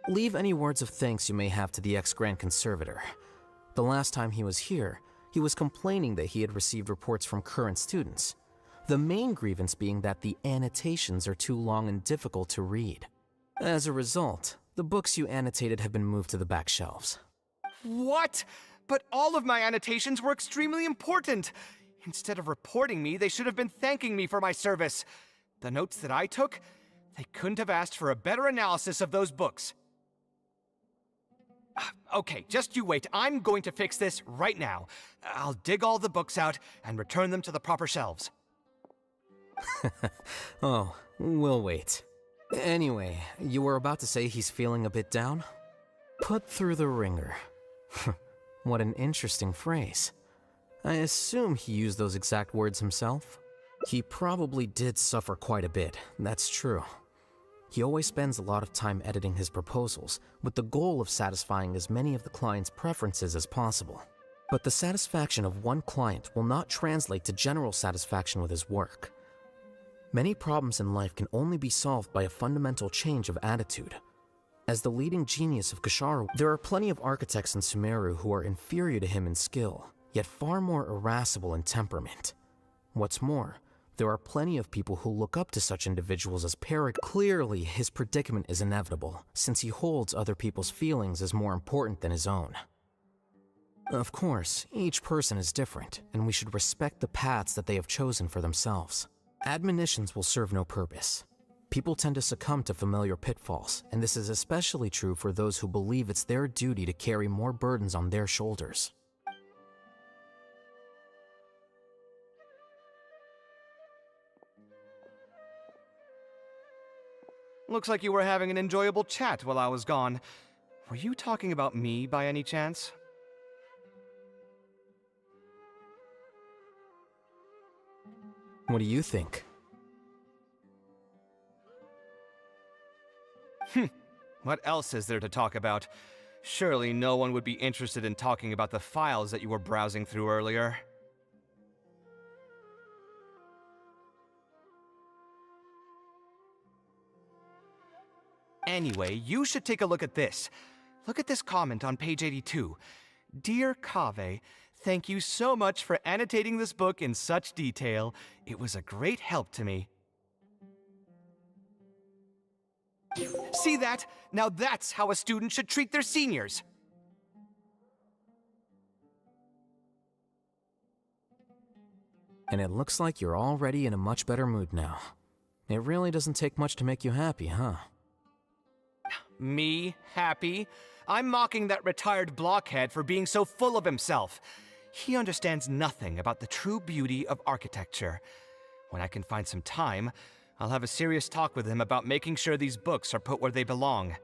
Leave any words of thanks you may have to the ex-Grand Conservator. The last time he was here, he was complaining that he had received reports from current students. The main grievance being that the annotations are too long and difficult to read. As a result, the books you annotated have been moved to the back shelves. What? But all of my annotations were extremely important. Instead of reporting me, they should have been thanking me for my service. The notes that I took, they couldn't have asked for a better analysis of those books. Okay, just you wait. I'm going to fix this right now. I'll dig all the books out and return them to the proper shelves. Oh, we'll wait. Anyway, you were about to say he's feeling a bit down? Put through the ringer. What an interesting phrase. I assume he used those exact words himself. He probably did suffer quite a bit, that's true. He always spends a lot of time editing his proposals, with the goal of satisfying as many of the client's preferences as possible. But the satisfaction of one client will not translate to general satisfaction with his work. Many problems in life can only be solved by a fundamental change of attitude. As the leading genius of Kashara, there are plenty of architects in Sumeru who are inferior to him in skill, yet far more irascible in temperament. What's more, there are plenty of people who look up to such individuals as paragons. Clearly, his predicament is inevitable, since he holds other people's feelings as more important than his own. Of course, each person is different, and we should respect the paths that they have chosen for themselves. Admonitions will serve no purpose. People tend to succumb to familiar pitfalls, and this is especially true for those who believe it's their duty to carry more burdens on their shoulders. Looks like you were having an enjoyable chat while I was gone. Were you talking about me by any chance? What do you think? What else is there to talk about? Surely no one would be interested in talking about the files that you were browsing through earlier. Anyway, you should take a look at this. Look at this comment on page 82. Dear Kaveh, thank you so much for annotating this book in such detail. It was a great help to me. See that? Now that's how a student should treat their seniors. And it looks like you're already in a much better mood now. It really doesn't take much to make you happy, huh? Me happy? I'm mocking that retired blockhead for being so full of himself. He understands nothing about the true beauty of architecture. When I can find some time, I'll have a serious talk with him about making sure these books are put where they belong.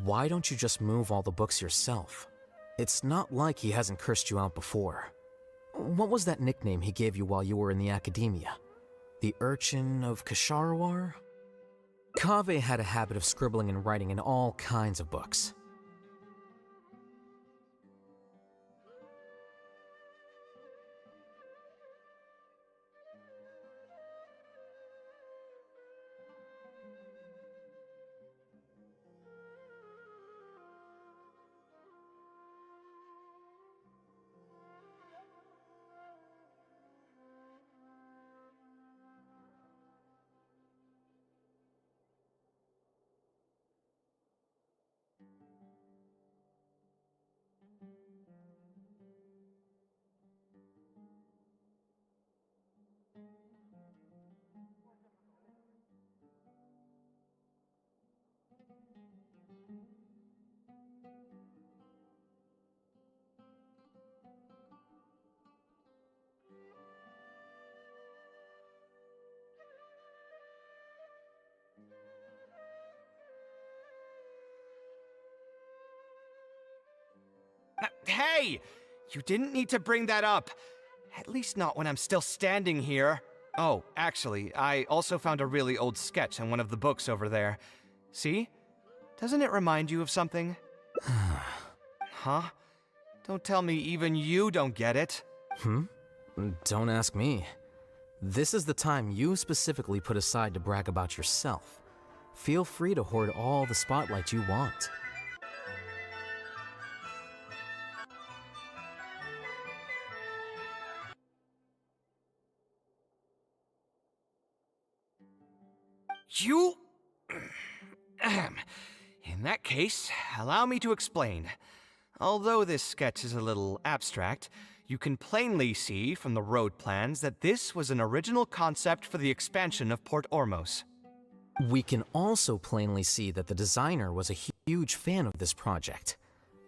Why don't you just move all the books yourself? It's not like he hasn't cursed you out before. What was that nickname he gave you while you were in the academia? The Urchin of Kasharawar? Kaveh had a habit of scribbling and writing in all kinds of books. Hey! You didn't need to bring that up. At least not when I'm still standing here. Oh, actually, I also found a really old sketch in one of the books over there. See? Doesn't it remind you of something? Huh? Don't tell me even you don't get it. Don't ask me. This is the time you specifically put aside to brag about yourself. Feel free to hoard all the spotlight you want. You... In that case, allow me to explain. Although this sketch is a little abstract, you can plainly see from the road plans that this was an original concept for the expansion of Port Ormos. We can also plainly see that the designer was a huge fan of this project.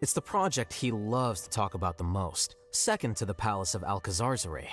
It's the project he loves to talk about the most, second to the Palace of Alcazarzare.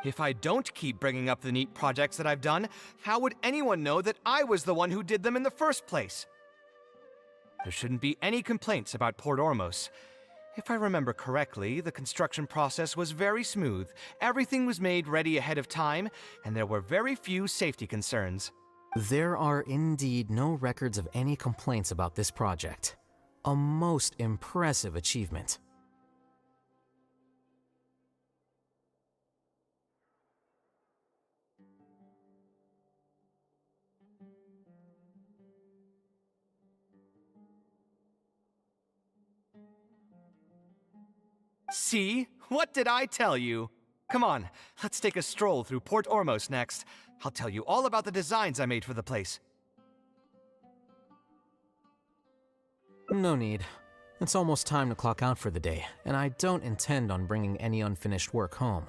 If I don't keep bringing up the neat projects that I've done, how would anyone know that I was the one who did them in the first place? There shouldn't be any complaints about Port Ormos. If I remember correctly, the construction process was very smooth, everything was made ready ahead of time, and there were very few safety concerns. There are indeed no records of any complaints about this project. A most impressive achievement. See? What did I tell you? Come on, let's take a stroll through Port Ormos next. I'll tell you all about the designs I made for the place. No need. It's almost time to clock out for the day, and I don't intend on bringing any unfinished work home.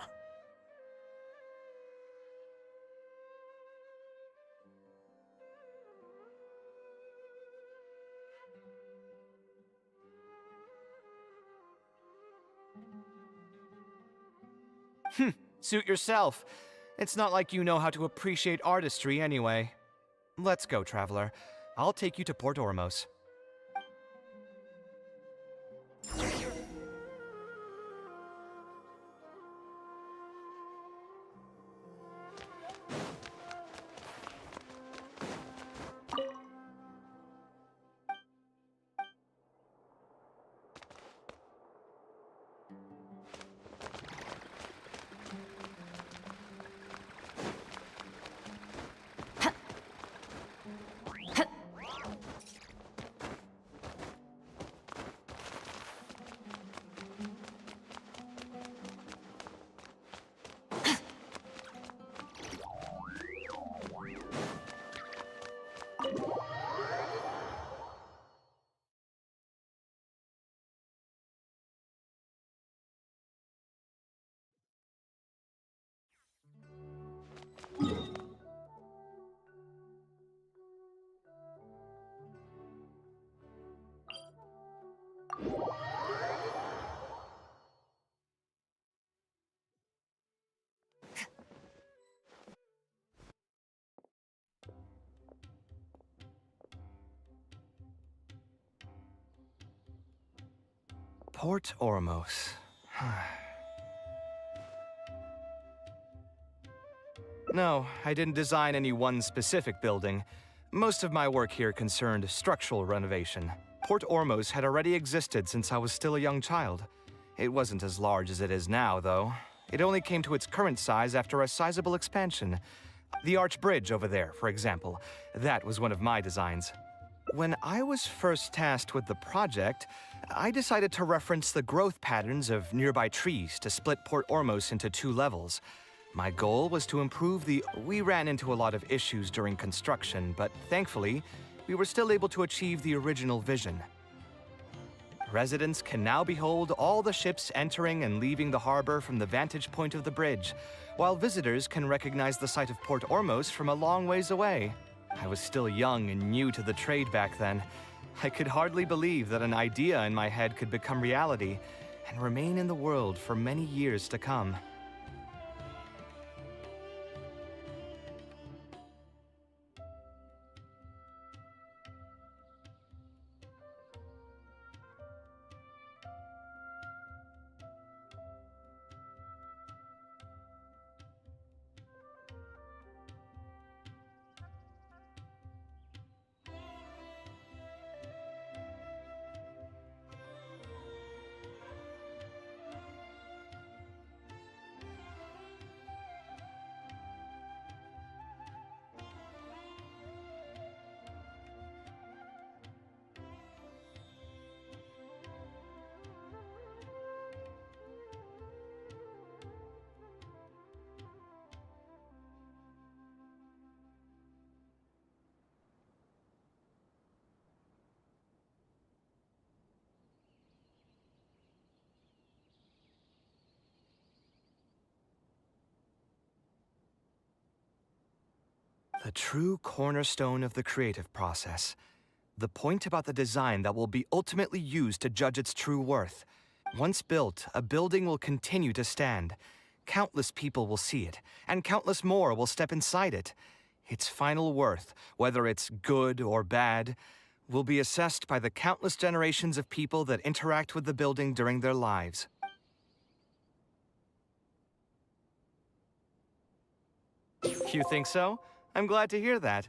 Suit yourself. It's not like you know how to appreciate artistry anyway. Let's go, traveler. I'll take you to Port Ormos. Port Ormos. No, I didn't design any one specific building. Most of my work here concerned structural renovation. Port Ormos had already existed since I was still a young child. It wasn't as large as it is now, though. It only came to its current size after a sizable expansion. The arch bridge over there, for example, that was one of my designs. When I was first tasked with the project, I decided to reference the growth patterns of nearby trees to split Port Ormos into 2 levels. My goal was to improve We ran into a lot of issues during construction, but thankfully, we were still able to achieve the original vision. Residents can now behold all the ships entering and leaving the harbor from the vantage point of the bridge, while visitors can recognize the site of Port Ormos from a long ways away. I was still young and new to the trade back then. I could hardly believe that an idea in my head could become reality and remain in the world for many years to come. The true cornerstone of the creative process. The point about the design that will be ultimately used to judge its true worth. Once built, a building will continue to stand. Countless people will see it, and countless more will step inside it. Its final worth, whether it's good or bad, will be assessed by the countless generations of people that interact with the building during their lives. You think so? I'm glad to hear that.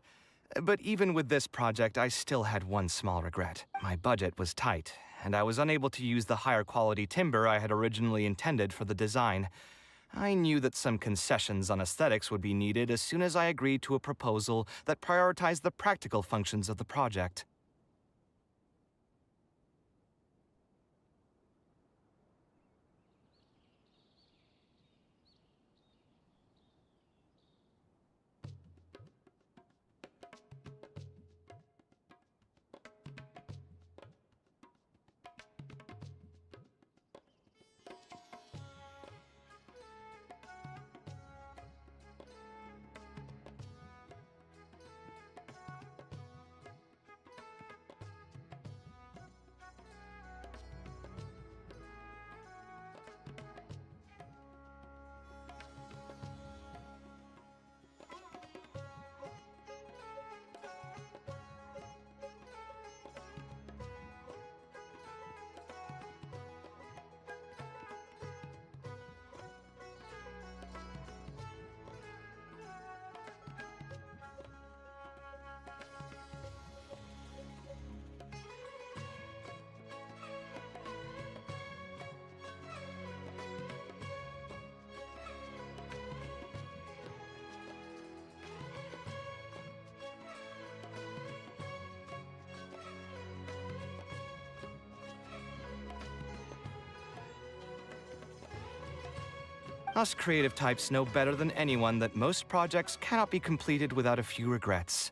But even with this project, I still had one small regret. My budget was tight, and I was unable to use the higher quality timber I had originally intended for the design. I knew that some concessions on aesthetics would be needed as soon as I agreed to a proposal that prioritized the practical functions of the project. Us creative types know better than anyone that most projects cannot be completed without a few regrets.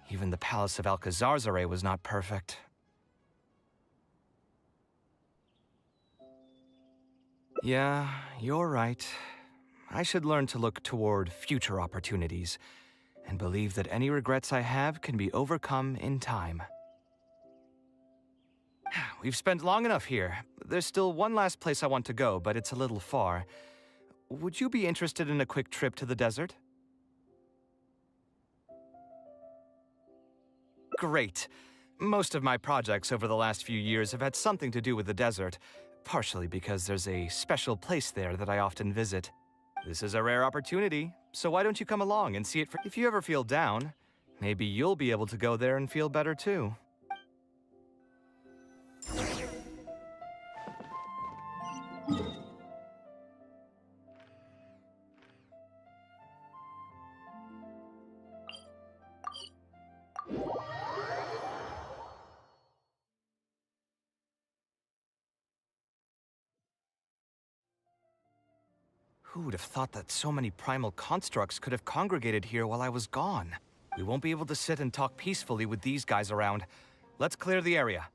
Even the Palace of Alcazarzaray was not perfect. Yeah, you're right. I should learn to look toward future opportunities, and believe that any regrets I have can be overcome in time. We've spent long enough here. There's still one last place I want to go, but it's a little far. Would you be interested in a quick trip to the desert? Great. Most of my projects over the last few years have had something to do with the desert, partially because there's a special place there that I often visit. This is a rare opportunity, so why don't you come along and see it for— If you ever feel down, maybe you'll be able to go there and feel better too. Who would have thought that so many primal constructs could have congregated here while I was gone? We won't be able to sit and talk peacefully with these guys around. Let's clear the area.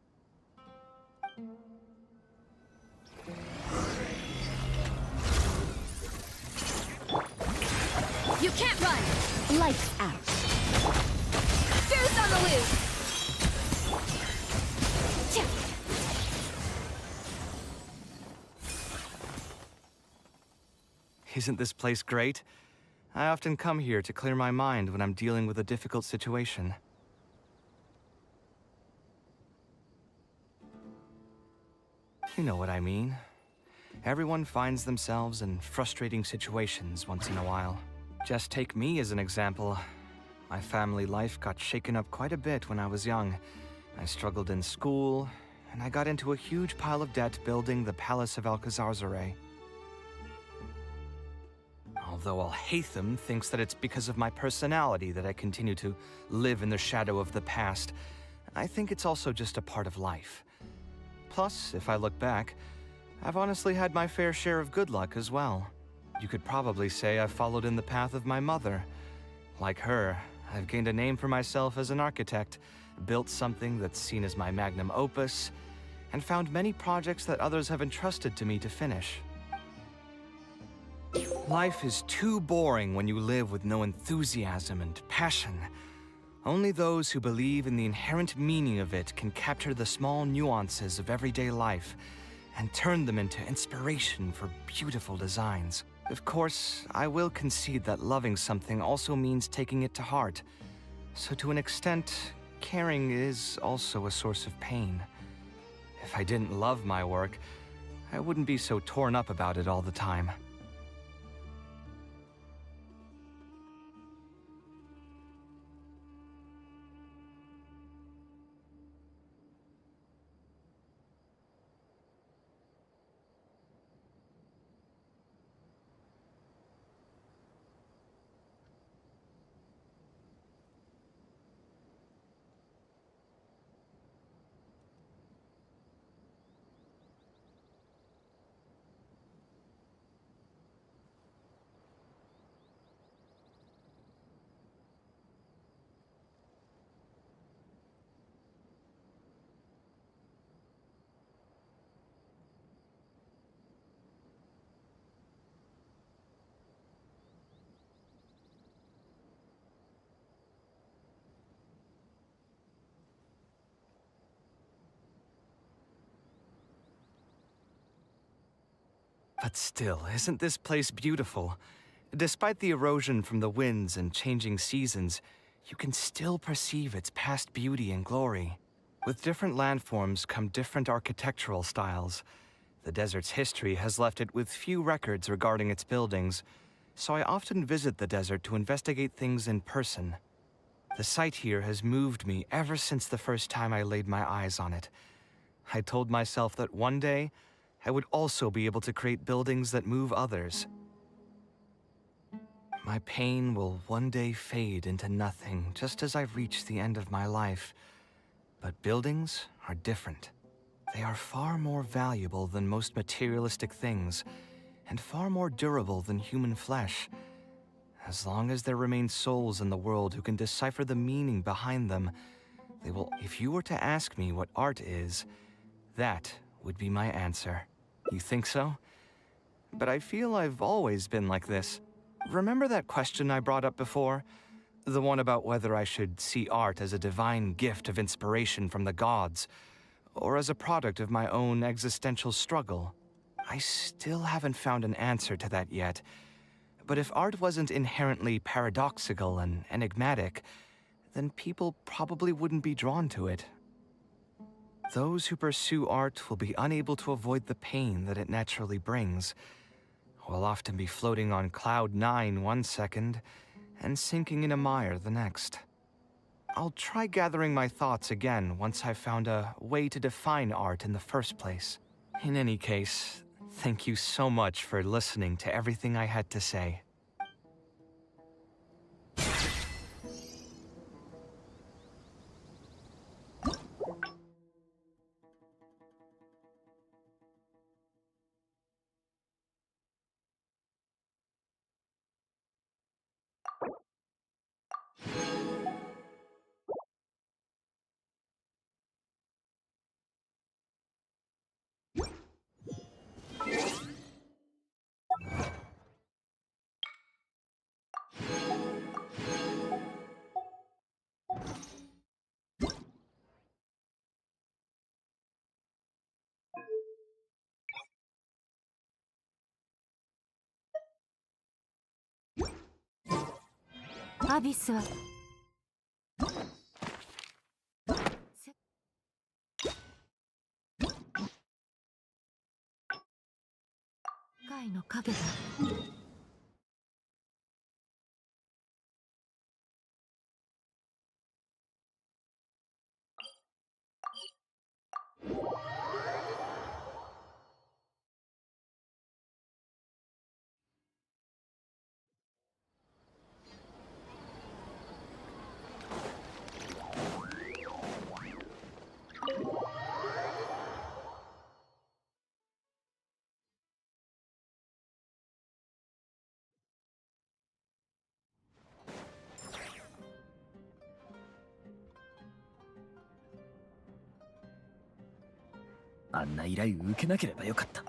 You can't run! Lights out. Goose on the loose! Isn't this place great? I often come here to clear my mind when I'm dealing with a difficult situation. You know what I mean. Everyone finds themselves in frustrating situations once in a while. Just take me as an example. My family life got shaken up quite a bit when I was young. I struggled in school, and I got into a huge pile of debt building the Palace of Alcazarzaray. Although Alhaitham thinks that it's because of my personality that I continue to live in the shadow of the past, I think it's also just a part of life. Plus, if I look back, I've honestly had my fair share of good luck as well. You could probably say I've followed in the path of my mother. Like her, I've gained a name for myself as an architect, built something that's seen as my magnum opus, and found many projects that others have entrusted to me to finish. Life is too boring when you live with no enthusiasm and passion. Only those who believe in the inherent meaning of it can capture the small nuances of everyday life and turn them into inspiration for beautiful designs. Of course, I will concede that loving something also means taking it to heart. So to an extent, caring is also a source of pain. If I didn't love my work, I wouldn't be so torn up about it all the time. But still, isn't this place beautiful? Despite the erosion from the winds and changing seasons, you can still perceive its past beauty and glory. With different landforms come different architectural styles. The desert's history has left it with few records regarding its buildings, so I often visit the desert to investigate things in person. The sight here has moved me ever since the first time I laid my eyes on it. I told myself that one day, I would also be able to create buildings that move others. My pain will one day fade into nothing, just as I've reached the end of my life. But buildings are different. They are far more valuable than most materialistic things, and far more durable than human flesh. As long as there remain souls in the world who can decipher the meaning behind them, they will. If you were to ask me what art is, that would be my answer. You think so? But I feel I've always been like this. Remember that question I brought up before? The one about whether I should see art as a divine gift of inspiration from the gods, or as a product of my own existential struggle. I still haven't found an answer to that yet. But if art wasn't inherently paradoxical and enigmatic, then people probably wouldn't be drawn to it. Those who pursue art will be unable to avoid the pain that it naturally brings. Will often be floating on cloud 9 one second and sinking in a mire the next. I'll try gathering my thoughts again once I've found a way to define art in the first place. In any case, thank you so much for listening to everything I had to say. Abyss は世界の影だ。あんな依頼受けなければよかった。ん？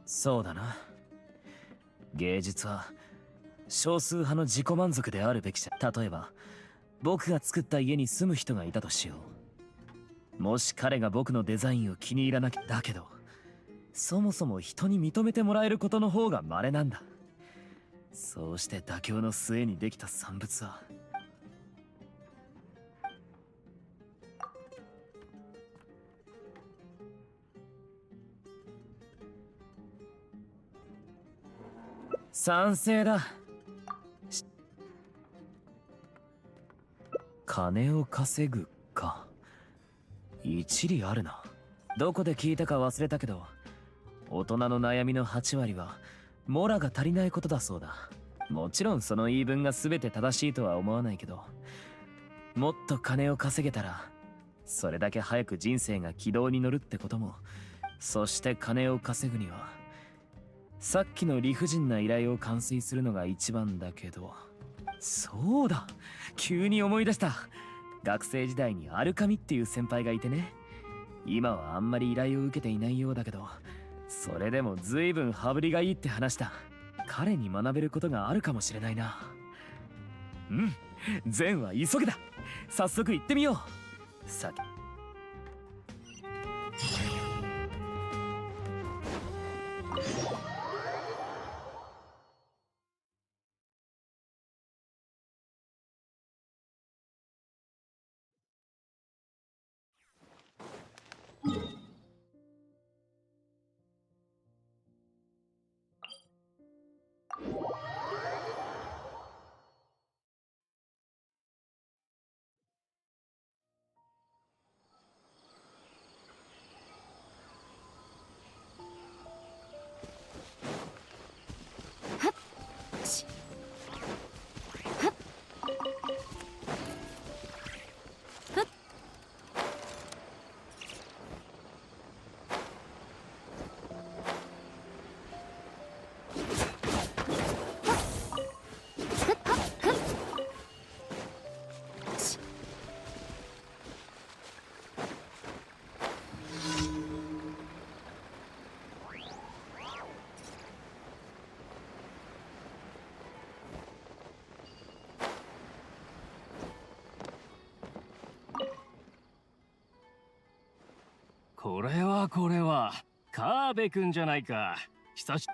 そうだな。芸術は少数派の自己満足であるべきじゃ。例えば僕が作った家に住む人がいたとしよう。もし彼が僕のデザインを気に入らなきゃ。だけどそもそも人に認めてもらえることの方が稀なんだ。そうして妥協の末にできた産物は賛成だ。金を稼ぐか。一理あるな。どこで聞いたか忘れたけど、大人の悩みの8割はモラが足りないことだそうだ。もちろんその言い分が全て正しいとは思わないけど、もっと金を稼げたらそれだけ早く人生が軌道に乗るってことも。そして金を稼ぐにはさっきの理不尽な依頼を完遂するのが一番だけど。そうだ、急に思い出した。学生時代にアルカミっていう先輩がいてね。今はあんまり依頼を受けていないようだけど、それでも随分羽振りがいいって話した。彼に学べることがあるかもしれないな。うん、善は急げだ。早速行ってみよう。さてこれはカーベくんじゃないか。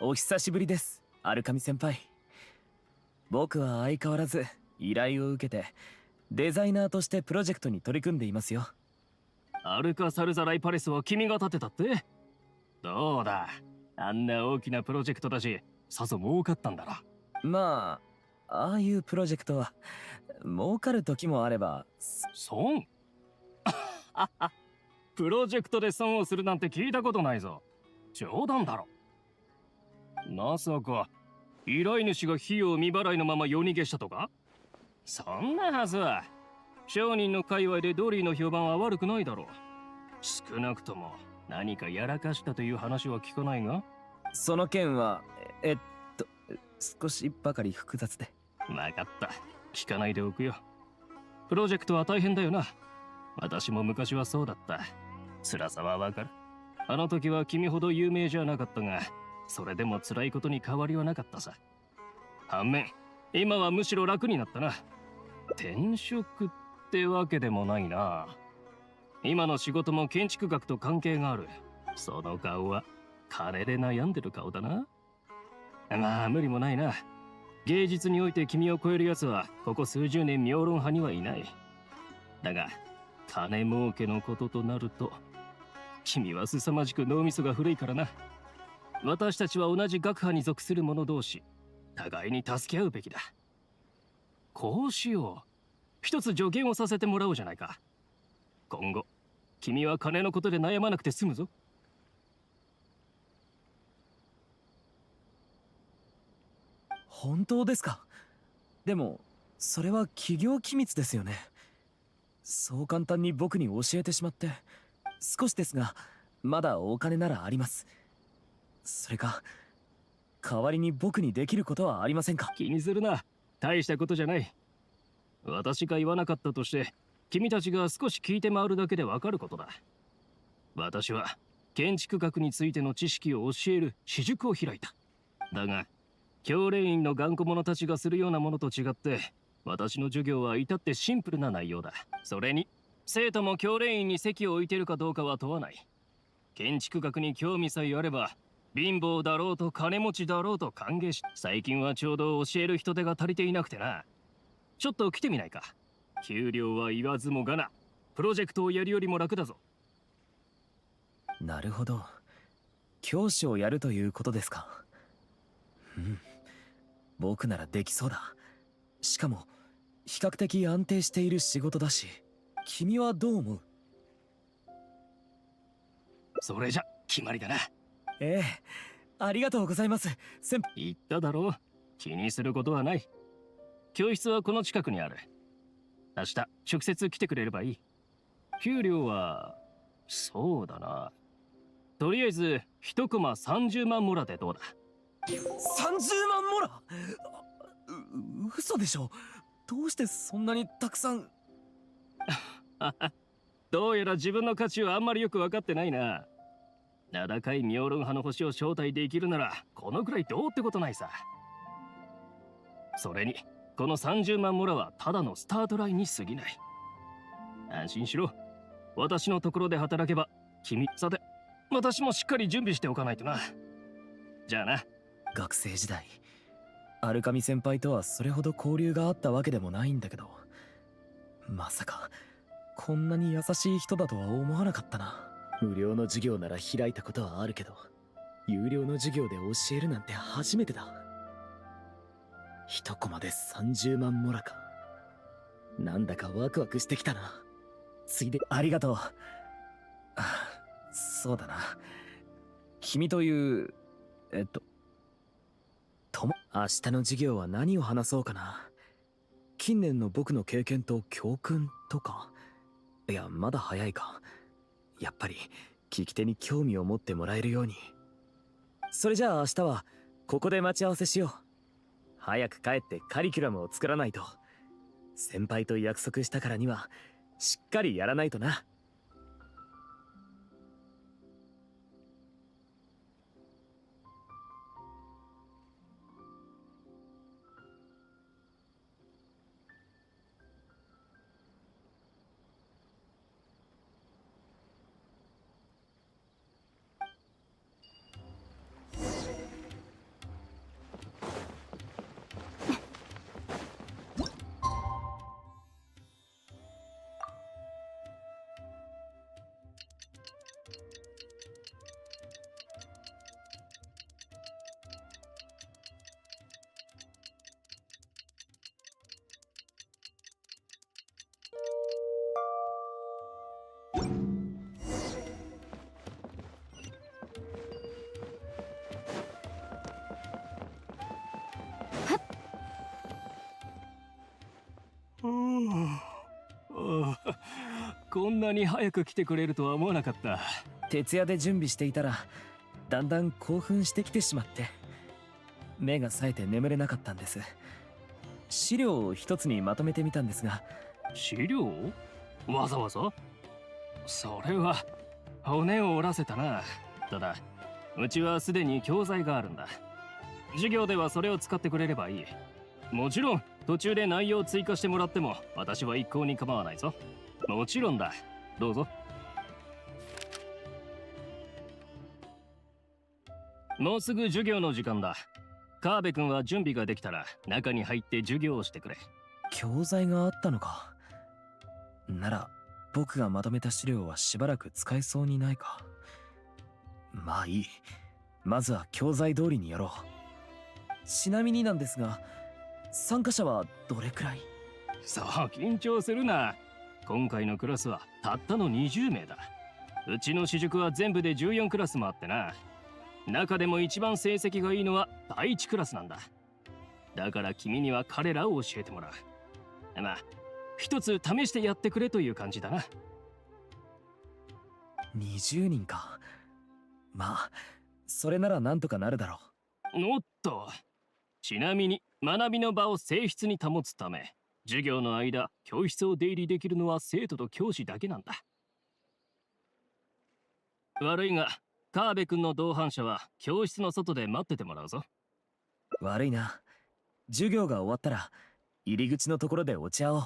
お久しぶりです、アルカミ先輩。僕は相変わらず依頼を受けてデザイナーとしてプロジェクトに取り組んでいますよ。アルカサルザライパレスを君が建てたって？どうだ、あんな大きなプロジェクトだし、さぞ儲かったんだろ。まあ、ああいうプロジェクトは儲かる時もあれば。損？プロジェクトで損をするなんて聞いたことないぞ。冗談だろ。まさか依頼主が費用未払いのまま夜逃げしたとか？そんなはずは。商人の界隈でドリーの評判は悪くないだろう。少なくとも何かやらかしたという話は聞かないが。その件は少しばかり複雑で。分かった、聞かないでおくよ。プロジェクトは大変だよな。私も昔はそうだった。辛さはわかる。あの時は君ほど有名じゃなかったが、それでも辛いことに変わりはなかったさ。反面今はむしろ楽になったな。転職ってわけでもないな。今の仕事も建築学と関係がある。その顔は金で悩んでる顔だな。まあ無理もないな。芸術において君を超える奴はここ数十年妙論派にはいない。だが金儲けのこととなると、君は凄まじく脳みそが古いからな。私たちは同じ学派に属する者同士、互いに助け合うべきだ。こうしよう。一つ助言をさせてもらおうじゃないか。今後君は金のことで悩まなくて済むぞ。本当ですか？でもそれは企業機密ですよね。そう簡単に僕に教えてしまって。少しですがまだお金ならあります。それか代わりに僕にできることはありませんか？気にするな、大したことじゃない。私が言わなかったとして君たちが少し聞いて回るだけでわかることだ。私は建築学についての知識を教える私塾を開いた。だが教練員の頑固者たちがするようなものと違って、私の授業は至ってシンプルな内容だ。それに生徒も教練員に席を置いてるかどうかは問わない。建築学に興味さえあれば、貧乏だろうと金持ちだろうと歓迎し、最近はちょうど教える人手が足りていなくてな。ちょっと来てみないか。給料は言わずもがな。プロジェクトをやるよりも楽だぞ。なるほど。教師をやるということですか。うん。僕ならできそうだ。しかも、比較的安定している仕事だし。君はどう思う？それじゃ決まりだな。ええ、ありがとうございます。言っただろう。気にすることはない。教室はこの近くにある。明日直接来てくれればいい。給料はそうだな。とりあえず1コマ30万モラでどうだ。30万モラ？嘘でしょ。どうしてそんなにたくさん。どうやら自分の価値はあんまりよく分かってないな。名高い妙論派の星を招待できるならこのくらいどうってことないさ。それにこの30万モラはただのスタートラインに過ぎない。安心しろ。私のところで働けばさて私もしっかり準備しておかないとな。じゃあな。学生時代アルカミ先輩とはそれほど交流があったわけでもないんだけど、まさかこんなに優しい人だとは思わなかったな。無料の授業なら開いたことはあるけど、有料の授業で教えるなんて初めてだ。1コマで30万モラか。なんだかワクワクしてきたな。ついでありがとう。そうだな。君という明日の授業は何を話そうかな。近年の僕の経験と教訓とか。いや、まだ早いか。やっぱり聞き手に興味を持ってもらえるように。それじゃあ明日はここで待ち合わせしよう。早く帰ってカリキュラムを作らないと。先輩と約束したからにはしっかりやらないとな。こんなに早く来てくれるとは思わなかった。徹夜で準備していたらだんだん興奮してきてしまって、目が冴えて眠れなかったんです。資料を一つにまとめてみたんですが。資料？わざわざ？それは骨を折らせたな。ただうちはすでに教材があるんだ。授業ではそれを使ってくれればいい。もちろん途中で内容を追加してもらっても私は一向に構わないぞ。もちろんだ。どうぞ。もうすぐ授業の時間だ。川辺君は準備ができたら中に入って授業をしてくれ。教材があったのか。なら僕がまとめた資料はしばらく使えそうにないか。まあいい。まずは教材通りにやろう。ちなみになんですが、参加者はどれくらい？そう緊張するな。今回のクラスはたったの20名だ。うちの私塾は全部で14クラスもあってな。中でも一番成績がいいのは第1クラスなんだ。だから君には彼らを教えてもらう。まあ一つ試してやってくれという感じだな。20人か。まあそれならなんとかなるだろう。おっと。ちなみに学びの場を静謐に保つため、授業の間教室を出入りできるのは生徒と教師だけなんだ。悪いが川辺君の同伴者は教室の外で待っててもらうぞ。悪いな。授業が終わったら入り口のところでお茶を。